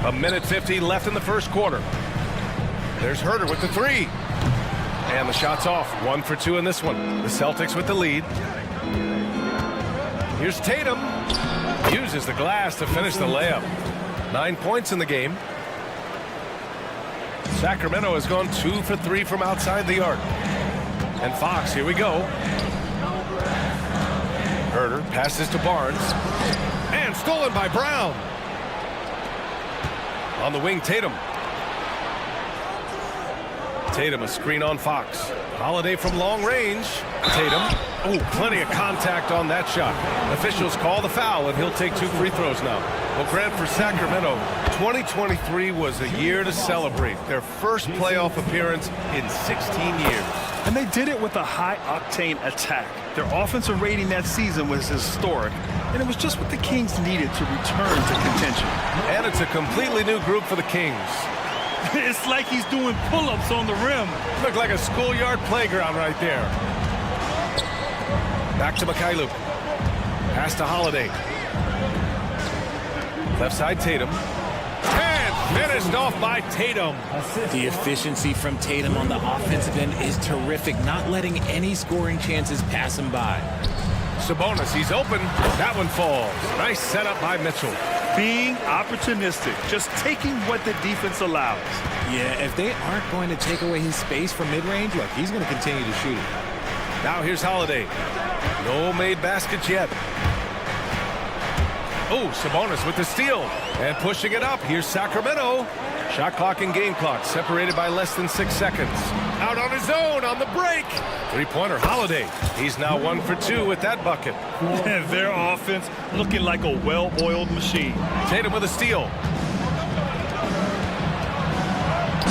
A minute 50 left in the first quarter. There's Herder with the three. And the shot's off. 1 for 2 in this one. The Celtics with the lead. Here's Tatum. Uses the glass to finish the layup. 9 points in the game. Sacramento has gone 2 for 3 from outside the arc. And Fox, here we go. Herder passes to Barnes. And stolen by Brown. On the wing, Tatum. Tatum, a screen on Fox. Holiday from long range. Tatum. Oh, plenty of contact on that shot. Officials call the foul, and he'll take 2 free throws now. Well, Grant, for Sacramento, 2023 was a year to celebrate. Their first playoff appearance in 16 years. And they did it with a high-octane attack. Their offensive rating that season was historic, and it was just what the Kings needed to return to contention. And it's a completely new group for the Kings. It's like he's doing pull-ups on the rim. Look like a schoolyard playground right there. Back to Mikhailuk. Pass to Holiday. Left side Tatum. And Finished off by Tatum. The efficiency from Tatum on the offensive end is terrific, not letting any scoring chances pass him by. Sabonis, he's open. That one falls. Nice setup by Mitchell. Being opportunistic, just taking what the defense allows. Yeah, if they aren't going to take away his space from mid-range, look, he's going to continue to shoot it. Now here's Holiday. No made baskets yet. Oh, Sabonis with the steal. And pushing it up. Here's Sacramento. Shot clock and game clock separated by less than 6 seconds. Out on his own on the break. Three-pointer Holiday. He's now 1 for 2 with that bucket. And their offense looking like a well-oiled machine. Tatum with a steal.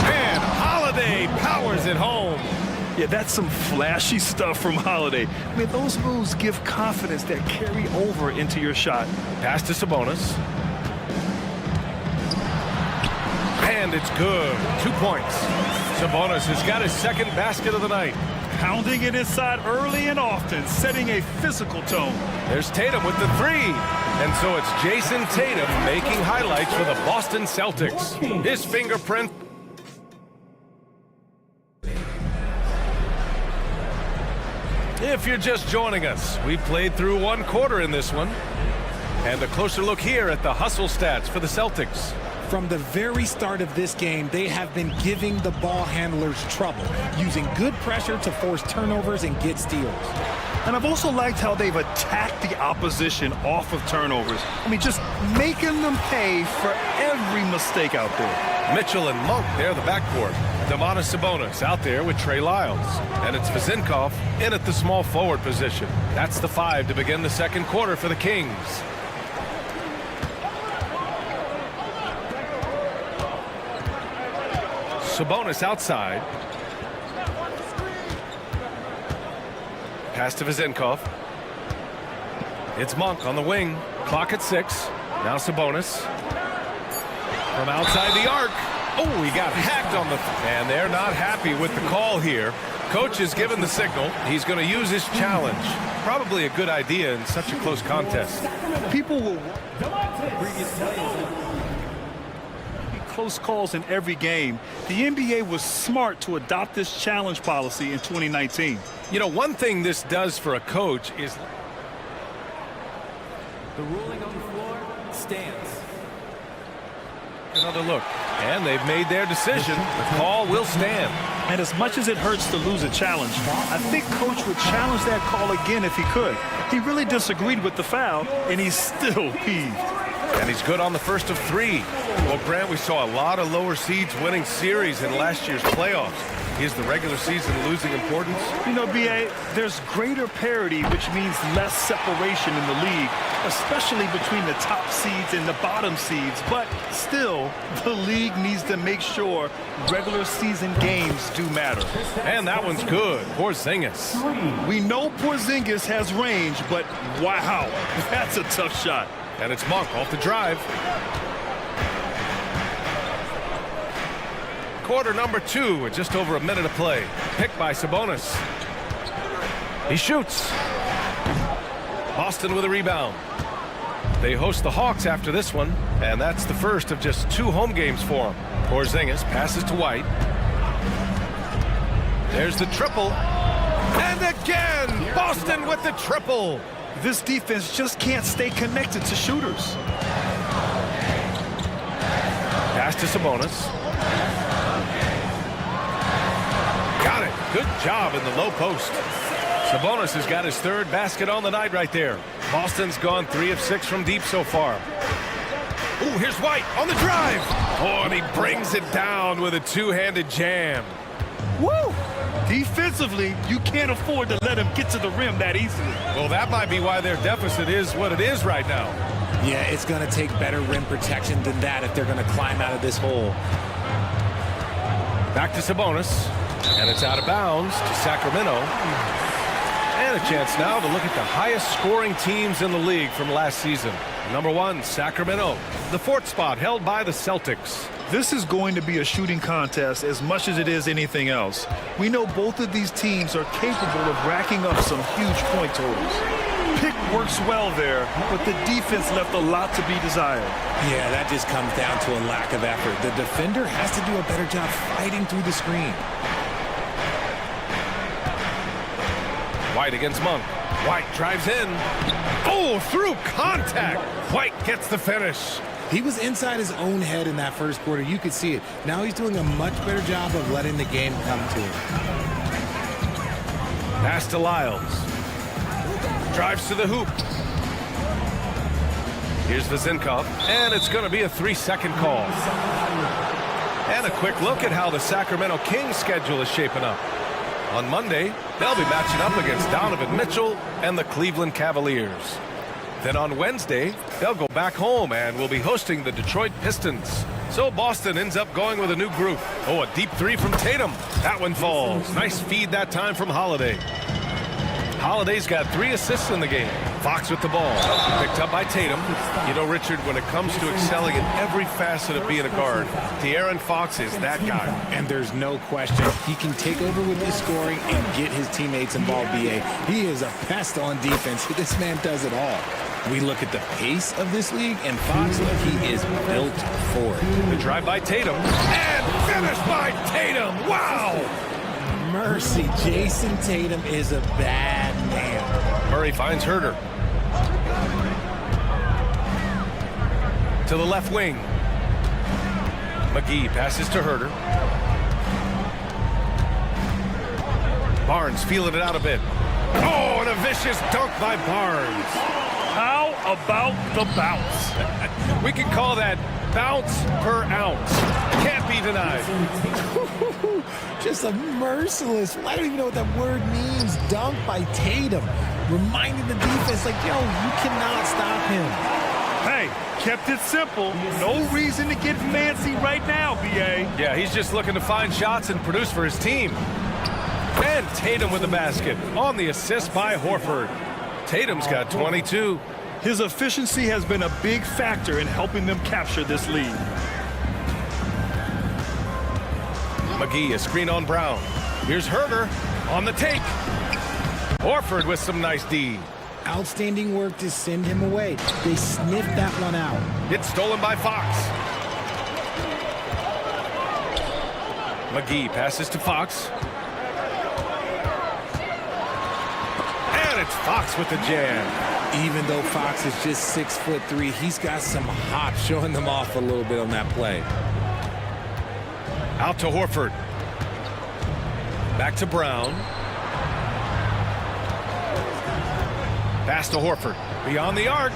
And Holiday powers it home. Yeah, that's some flashy stuff from Holiday. I mean, those moves give confidence that carry over into your shot. Pass to Sabonis. And it's good. 2 points. Sabonis has got his second basket of the night. Pounding it inside early and often, setting a physical tone. There's Tatum with the three. And so it's Jason Tatum making highlights for the Boston Celtics. His fingerprint. If you're just joining us, we played through 1 quarter in this one. And a closer look here at the hustle stats for the Celtics. From the very start of this game, they have been giving the ball handlers trouble, using good pressure to force turnovers and get steals. And I've also liked how they've attacked the opposition off of turnovers. I mean, just making them pay for every mistake out there. Mitchell and Monk, they're the backcourt. Domantas Sabonis out there with Trey Lyles. And it's Vezinkov in at the small forward position. That's the 5 to begin the second quarter for the Kings. Sabonis outside. Pass to Vezinkov. It's Monk on the wing. Clock at 6. Now Sabonis. From outside the arc. Oh, he got hacked on the... And they're not happy with the call here. Coach has given the signal. He's going to use his challenge. Probably a good idea in such a close contest. People will... Close calls in every game. The NBA was smart to adopt this challenge policy in 2019. You know, one thing this does for a coach is... The ruling on the floor stands. Another look. And they've made their decision. The call will stand. And as much as it hurts to lose a challenge, I think Coach would challenge that call again if he could. He really disagreed with the foul, and he's still peeved. And he's good on the first of 3. Well, Grant, we saw a lot of lower seeds winning series in last year's playoffs. Is the regular season losing importance? You know, B.A., there's greater parity, which means less separation in the league, especially between the top seeds and the bottom seeds. But still, the league needs to make sure regular season games do matter. And that one's good. Porzingis. We know Porzingis has range, but wow, that's a tough shot. And it's Monk off the drive. Quarter number 2 with just over a minute of play. Picked by Sabonis. He shoots. Boston with a rebound. They host the Hawks after this one, and that's the first of just 2 home games for them. Porzingis passes to White. There's the triple. And again, Boston with the triple. This defense just can't stay connected to shooters. Pass to Sabonis. Got it. Good job in the low post. Sabonis has got his 3rd basket on the night right there. Boston's gone 3 of 6 from deep so far. Ooh, here's White on the drive. Oh, and he brings it down with a 2-handed jam. Woo! Defensively, you can't afford to let him get to the rim that easily. Well, that might be why their deficit is what it is right now. Yeah, it's going to take better rim protection than that if they're going to climb out of this hole. Back to Sabonis. And it's out of bounds to Sacramento. And a chance now to look at the highest scoring teams in the league from last season. Number 1, Sacramento. The 4th spot held by the Celtics. This is going to be a shooting contest as much as it is anything else. We know both of these teams are capable of racking up some huge point totals. pick works well there, but the defense left a lot to be desired. Yeah, that just comes down to a lack of effort. The defender has to do a better job fighting through the screen. White against Monk. White drives in. Oh, through contact. White gets the finish. He was inside his own head in that first quarter. You could see it. Now he's doing a much better job of letting the game come to him. Pass to Lyles. Drives to the hoop. Here's Vazinkov, and it's going to be a 3-second call. And a quick look at how the Sacramento Kings schedule is shaping up. On Monday, they'll be matching up against Donovan Mitchell and the Cleveland Cavaliers. Then on Wednesday, they'll go back home and will be hosting the Detroit Pistons. So Boston ends up going with a new group. Oh, a deep three from Tatum. That one falls. Nice feed that time from Holiday. Holiday's got 3 assists in the game. Fox with the ball. Picked up by Tatum. You know, Richard, when it comes to excelling in every facet of being a guard, De'Aaron Fox is that guy. And there's no question. He can take over with his scoring and get his teammates involved, B.A. He is a pest on defense. This man does it all. We look at the pace of this league, and Fox, he is built for it. The drive by Tatum. And finish by Tatum. Wow! Mercy, Jason Tatum is a bad man. Murray finds Herter. To the left wing. McGee passes to Herter. Barnes feeling it out a bit. Oh, and a vicious dunk by Barnes. How about the bounce? We can call that bounce per ounce. Can't be denied. Just a merciless, I don't even know what that word means, dunk by Tatum. Reminding the defense, like, yo, you cannot stop him. Hey, kept it simple. No reason to get fancy right now, B.A. Yeah, he's just looking to find shots and produce for his team. And Tatum with the basket on the assist by Horford. Tatum's got 22. His efficiency has been a big factor in helping them capture this lead. McGee, a screen on Brown. Here's Herter on the take. Horford with some nice D. Outstanding work to send him away. They sniffed that one out. It's stolen by Fox. McGee passes to Fox. And it's Fox with the jam. Even though Fox is just 6'3", he's got some hop, showing them off a little bit on that play. Out to Horford. Back to Brown. Pass to Horford. Beyond the arc.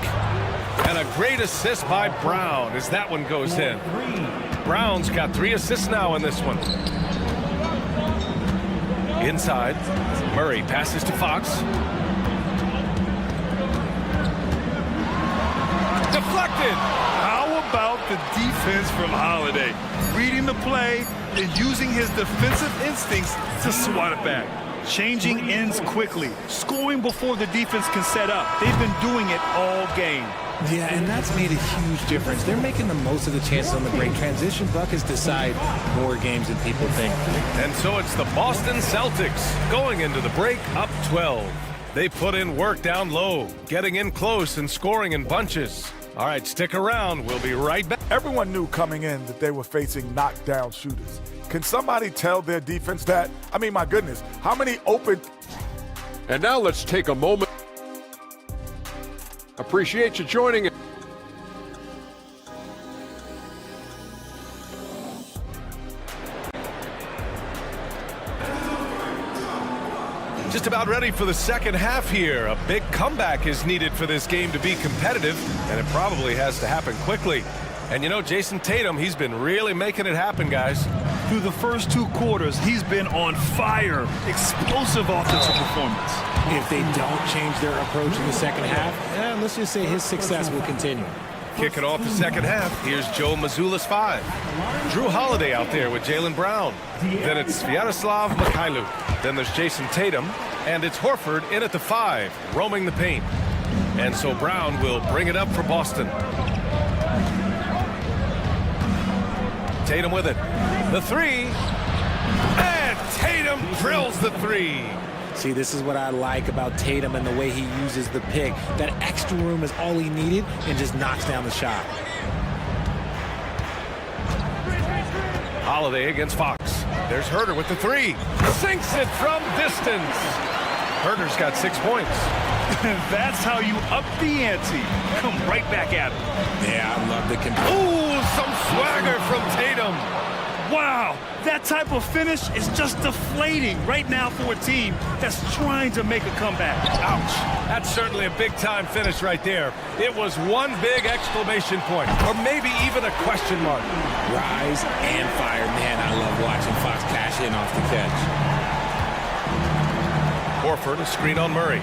And a great assist by Brown as that one goes in. Brown's got 3 assists now in this one. Inside. Murray passes to Fox. Deflected. How about the defense from Holiday? Reading the play and using his defensive instincts to swat it back. Changing ends quickly, scoring before the defense can set up. They've been doing it all game. Yeah, and that's made a huge difference. They're making the most of the chances on the break. Transition buckets decide more games than people think. And so it's the Boston Celtics going into the break up 12. They put in work down low, getting in close and scoring in bunches. All right, stick around. We'll be right back. Everyone knew coming in that they were facing knockdown shooters. Can somebody tell their defense that? I mean, my goodness, how many open... And now let's take a moment. Appreciate you joining us. Just about ready for the second half here. A big comeback is needed for this game to be competitive, and it probably has to happen quickly. And you know, Jason Tatum, he's been really making it happen, guys. Through the first 2 quarters, he's been on fire. Explosive offensive performance. If they don't change their approach in the second half, let's just say his success will continue. Kicking off the second half, here's Joe Mazzulla's 5. Drew Holiday out there with Jaylen Brown. Then it's Sviatoslav Mikhailuk. Then there's Jason Tatum. And it's Horford in at the 5, roaming the paint. And so Brown will bring it up for Boston. Tatum with it. The 3. And Tatum drills the 3. See, this is what I like about Tatum and the way he uses the pick. That extra room is all he needed and just knocks down the shot. Holiday against Fox. There's Herder with the three. Sinks it from distance. Herder's got 6 points. That's how you up the ante. Come right back at him. Yeah, I love the Ooh, some swagger from Tatum. Wow, that type of finish is just deflating right now for a team that's trying to make a comeback. Ouch. That's certainly a big-time finish right there. It was one big exclamation point, or maybe even a question mark. Rise and fire. Man, I love watching Fox cash in off the catch. Horford, a screen on Murray.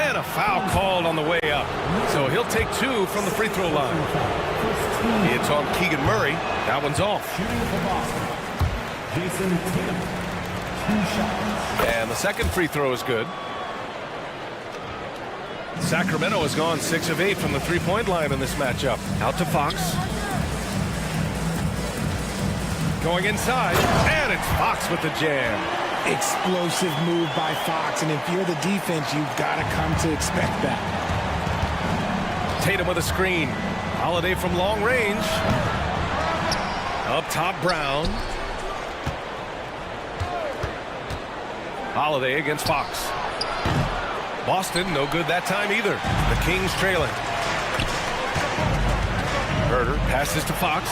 And a foul called on the way up. So he'll take 2 from the free throw line. It's on Keegan Murray. That one's off. And the second free throw is good. Sacramento has gone 6 of 8 from the three-point line in this matchup. Out to Fox. Going inside, and it's Fox with the jam. Explosive move by Fox, and if you're the defense, you've got to come to expect that. Tatum with a screen. Holiday from long range. Up top, Brown. Holiday against Fox. Boston, no good that time either. The Kings trailing. Herder passes to Fox.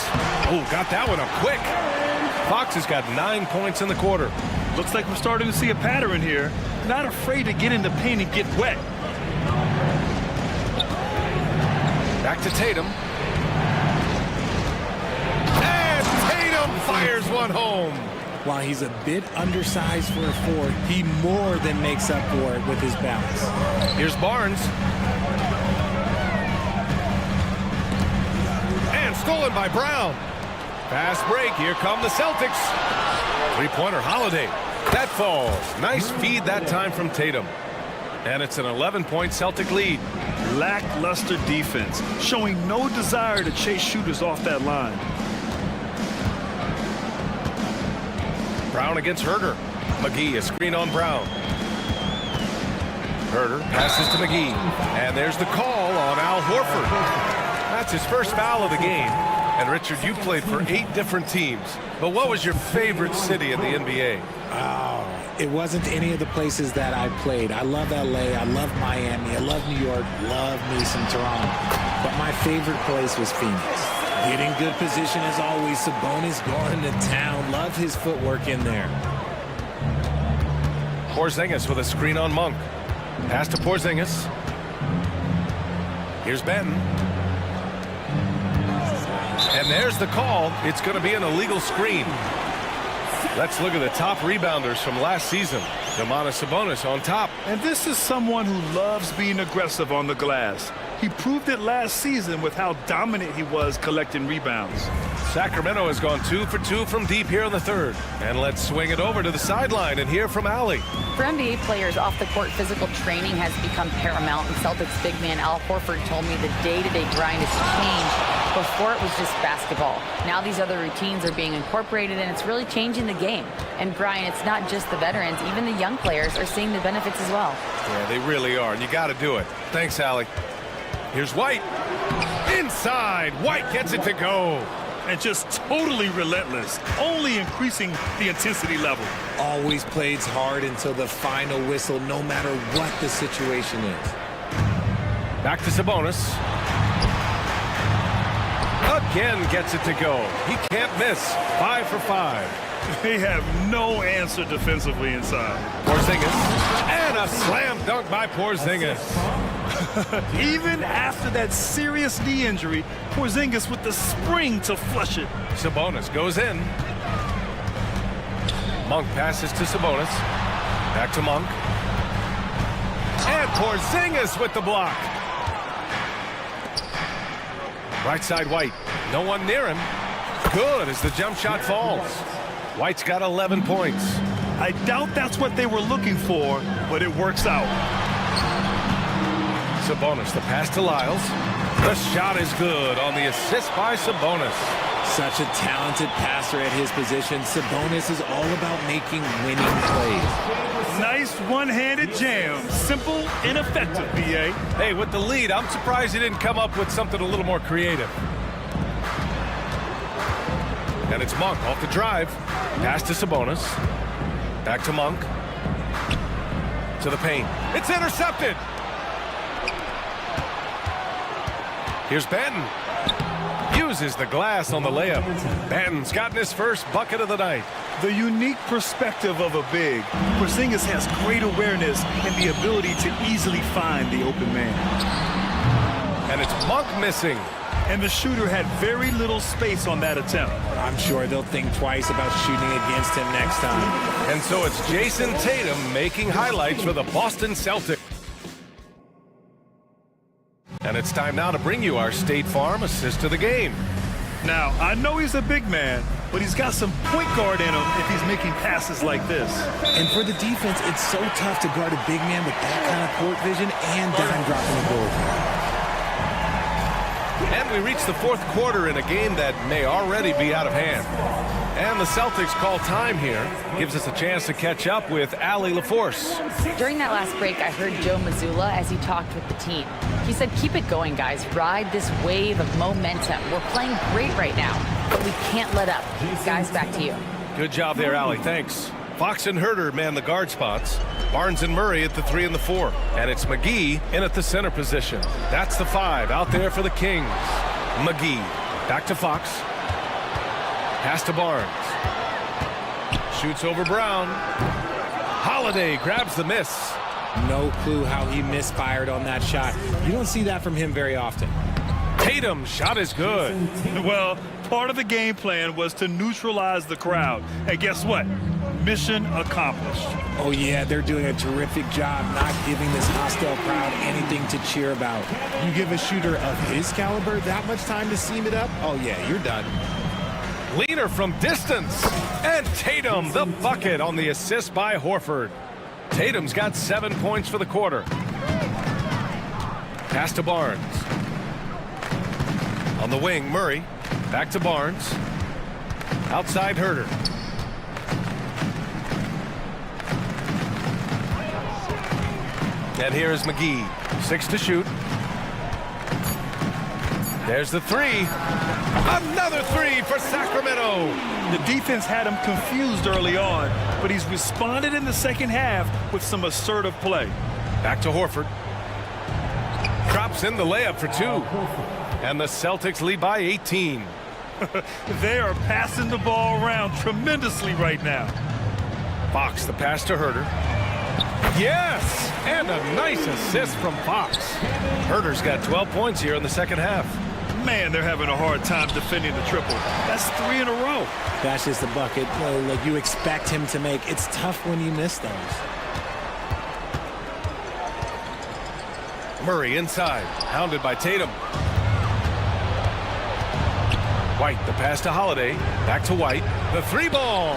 Oh, got that one up quick. Fox has got 9 points in the quarter. Looks like we're starting to see a pattern here. Not afraid to get in the paint and get wet. Back to Tatum. And Tatum fires one home. While he's a bit undersized for a 4, he more than makes up for it with his balance. Here's Barnes. And stolen by Brown. Fast break. Here come the Celtics. Three-pointer Holiday. That falls. Nice feed that time from Tatum. And it's an 11-point Celtic lead. Lackluster defense, showing no desire to chase shooters off that line. Brown against Herder. McGee, a screen on Brown. Herder passes to McGee. And there's the call on Al Horford. That's his first foul of the game. And Richard, you played for 8 different teams. But what was your favorite city in the NBA? Oh, it wasn't any of the places that I played. I love LA, I love Miami, I love New York, love me some Toronto. But my favorite place was Phoenix. Getting good position as always. Sabonis going to town. Love his footwork in there. Porzingis with a screen on Monk. Pass to Porzingis. Here's Benton. And there's the call. It's going to be an illegal screen. Let's look at the top rebounders from last season. Domantas Sabonis on top. And this is someone who loves being aggressive on the glass. He proved it last season with how dominant he was collecting rebounds. Sacramento has gone 2 for 2 from deep here in the third. And let's swing it over to the sideline and hear from Allie. For NBA players, off-the-court physical training has become paramount, and Celtics big man Al Horford told me the day-to-day grind has changed. Before it was just basketball. Now these other routines are being incorporated, and it's really changing the game. And Brian, it's not just the veterans, even the young players are seeing the benefits as well. Yeah, they really are, and you got to do it. Thanks, Allie. Here's White. Inside. White gets it to go. And just totally relentless, only increasing the intensity level. Always plays hard until the final whistle, no matter what the situation is. Back to Sabonis. Again gets it to go. He can't miss. 5 for 5. They have no answer defensively inside. Porzingis. And a slam dunk by Porzingis. Even after that serious knee injury, Porzingis with the spring to flush it. Sabonis goes in. Monk passes to Sabonis. Back to Monk. And Porzingis with the block. Right side White. No one near him. Good as the jump shot falls. White's got 11 points. I doubt that's what they were looking for, but it works out. Sabonis, the pass to Lyles. The shot is good on the assist by Sabonis. Such a talented passer at his position. Sabonis is all about making winning plays. Nice one-handed jam. Simple and effective, B.A. Hey, with the lead, I'm surprised he didn't come up with something a little more creative. And it's Monk off the drive. Pass to Sabonis. Back to Monk. To the paint. It's intercepted. Here's Banton. Uses the glass on the layup. Banton's gotten his first bucket of the night. The unique perspective of a big. Porzingis has great awareness and the ability to easily find the open man. And it's Monk missing. And the shooter had very little space on that attempt. I'm sure they'll think twice about shooting against him next time. And so it's Jason Tatum making highlights for the Boston Celtics. And it's time now to bring you our State Farm assist of the game. Now, I know he's a big man, but he's got some point guard in him if he's making passes like this. And for the defense, it's so tough to guard a big man with that kind of court vision and dime dropping the ball. And we reach the fourth quarter in a game that may already be out of hand. And the Celtics call time here. Gives us a chance to catch up with Allie LaForce. During that last break, I heard Joe Mazzulla as he talked with the team. He said, keep it going, guys. Ride this wave of momentum. We're playing great right now, but we can't let up. Guys, back to you. Good job there, Allie. Thanks. Fox and Herter man the guard spots. Barnes and Murray at the 3 and the 4. And it's McGee in at the center position. That's the 5 out there for the Kings. McGee back to Fox. Pass to Barnes. Shoots over Brown. Holiday grabs the miss. No clue how he misfired on that shot. You don't see that from him very often. Tatum's shot is good. Well, part of the game plan was to neutralize the crowd. And guess what? Mission accomplished. Oh, yeah, they're doing a terrific job not giving this hostile crowd anything to cheer about. You give a shooter of his caliber that much time to seam it up, oh, yeah, you're done. Leaner from distance. And Tatum, the bucket on the assist by Horford. Tatum's got 7 points for the quarter. Pass to Barnes. On the wing, Murray. Back to Barnes. Outside Herter. And here's McGee. 6 to shoot. There's the 3. Another 3 for Sacramento. The defense had him confused early on, but he's responded in the second half with some assertive play. Back to Horford. Drops in the layup for 2. And the Celtics lead by 18. They are passing the ball around tremendously right now. Fox, the pass to Herter. Yes! And a nice assist from Fox. Herter's got 12 points here in the second half. Man, they're having a hard time defending the triple. That's 3 in a row. That's just the bucket like you expect him to make. It's tough when you miss those. Murray inside, hounded by Tatum. White, the pass to Holiday. Back to White. The 3-ball.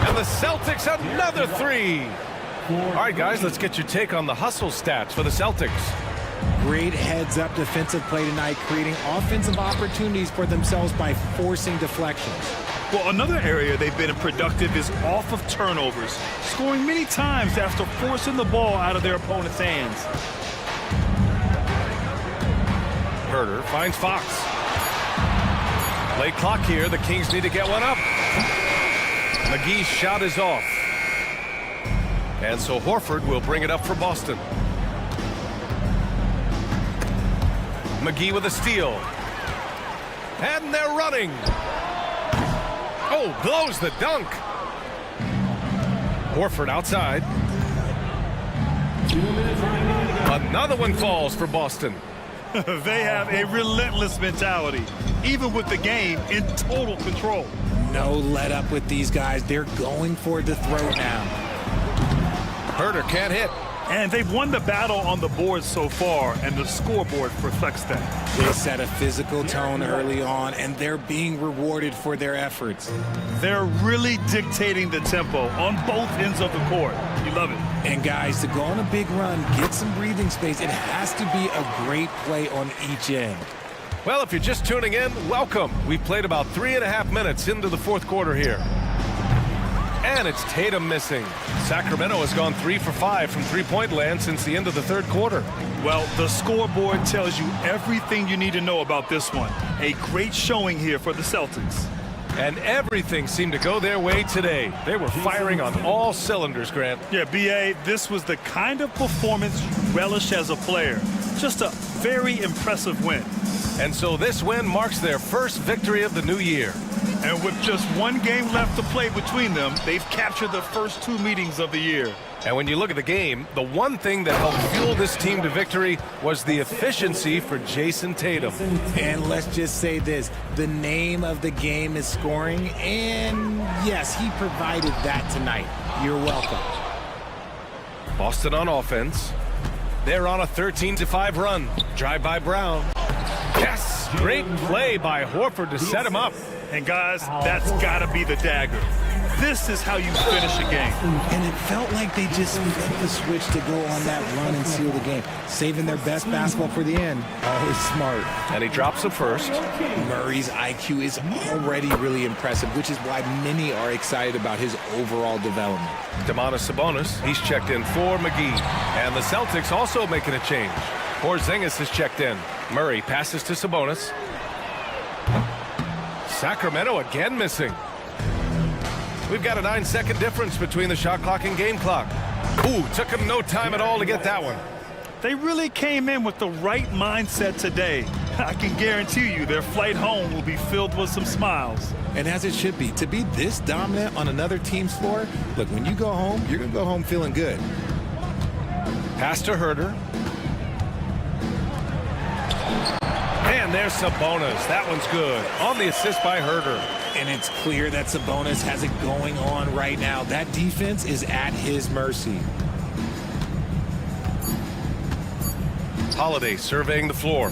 And the Celtics another 3. All right, guys, let's get your take on the hustle stats for the Celtics. Great heads-up defensive play tonight, creating offensive opportunities for themselves by forcing deflections. Well, another area they've been productive is off of turnovers, scoring many times after forcing the ball out of their opponent's hands. Herter finds Fox. Late clock here. The Kings need to get one up. McGee's shot is off. And so Horford will bring it up for Boston. McGee with a steal. And they're running. Oh, blows the dunk. Horford outside. Another one falls for Boston. They have a relentless mentality, even with the game in total control. No let up with these guys. They're going for the throat now. Herter can't hit. And they've won the battle on the board so far, and the scoreboard reflects that. They set a physical tone early on, and they're being rewarded for their efforts. They're really dictating the tempo on both ends of the court. You love it. And guys, to go on a big run, get some breathing space, it has to be a great play on each end. Well, if you're just tuning in, welcome. We've played about 3.5 minutes into the fourth quarter here. And it's Tatum missing. Sacramento has gone 3 for 5 from three-point land since the end of the third quarter. Well, the scoreboard tells you everything you need to know about this one. A great showing here for the Celtics. And everything seemed to go their way today. They were firing on all cylinders, Grant. Yeah, B.A., this was the kind of performance you relish as a player. Just a very impressive win. And so this win marks their first victory of the new year. And with just one game left to play between them, they've captured the first 2 meetings of the year. And when you look at the game, the one thing that helped fuel this team to victory was the efficiency for Jason Tatum. And let's just say this, the name of the game is scoring, and yes, he provided that tonight. You're welcome. Boston on offense. They're on a 13-5 run. Drive by Brown. Yes, great play by Horford to set him up. And guys, that's gotta be the dagger. This is how you finish a game. And it felt like they just flipped the switch to go on that run and seal the game, saving their best basketball for the end. Always smart. And he drops the first. Murray's IQ is already really impressive, which is why many are excited about his overall development. Domantas Sabonis, he's checked in for McGee. And the Celtics also making a change. Porzingis is checked in. Murray passes to Sabonis. Sacramento again missing. We've got a 9-second difference between the shot clock and game clock. Ooh, took him no time at all to get that one. They really came in with the right mindset today. I can guarantee you their flight home will be filled with some smiles. And as it should be, to be this dominant on another team's floor, look, when you go home, you're going to go home feeling good. Pass to Herter. And there's Sabonis. That one's good. On the assist by Herter. And it's clear that Sabonis has it going on right now. That defense is at his mercy. Holiday surveying the floor.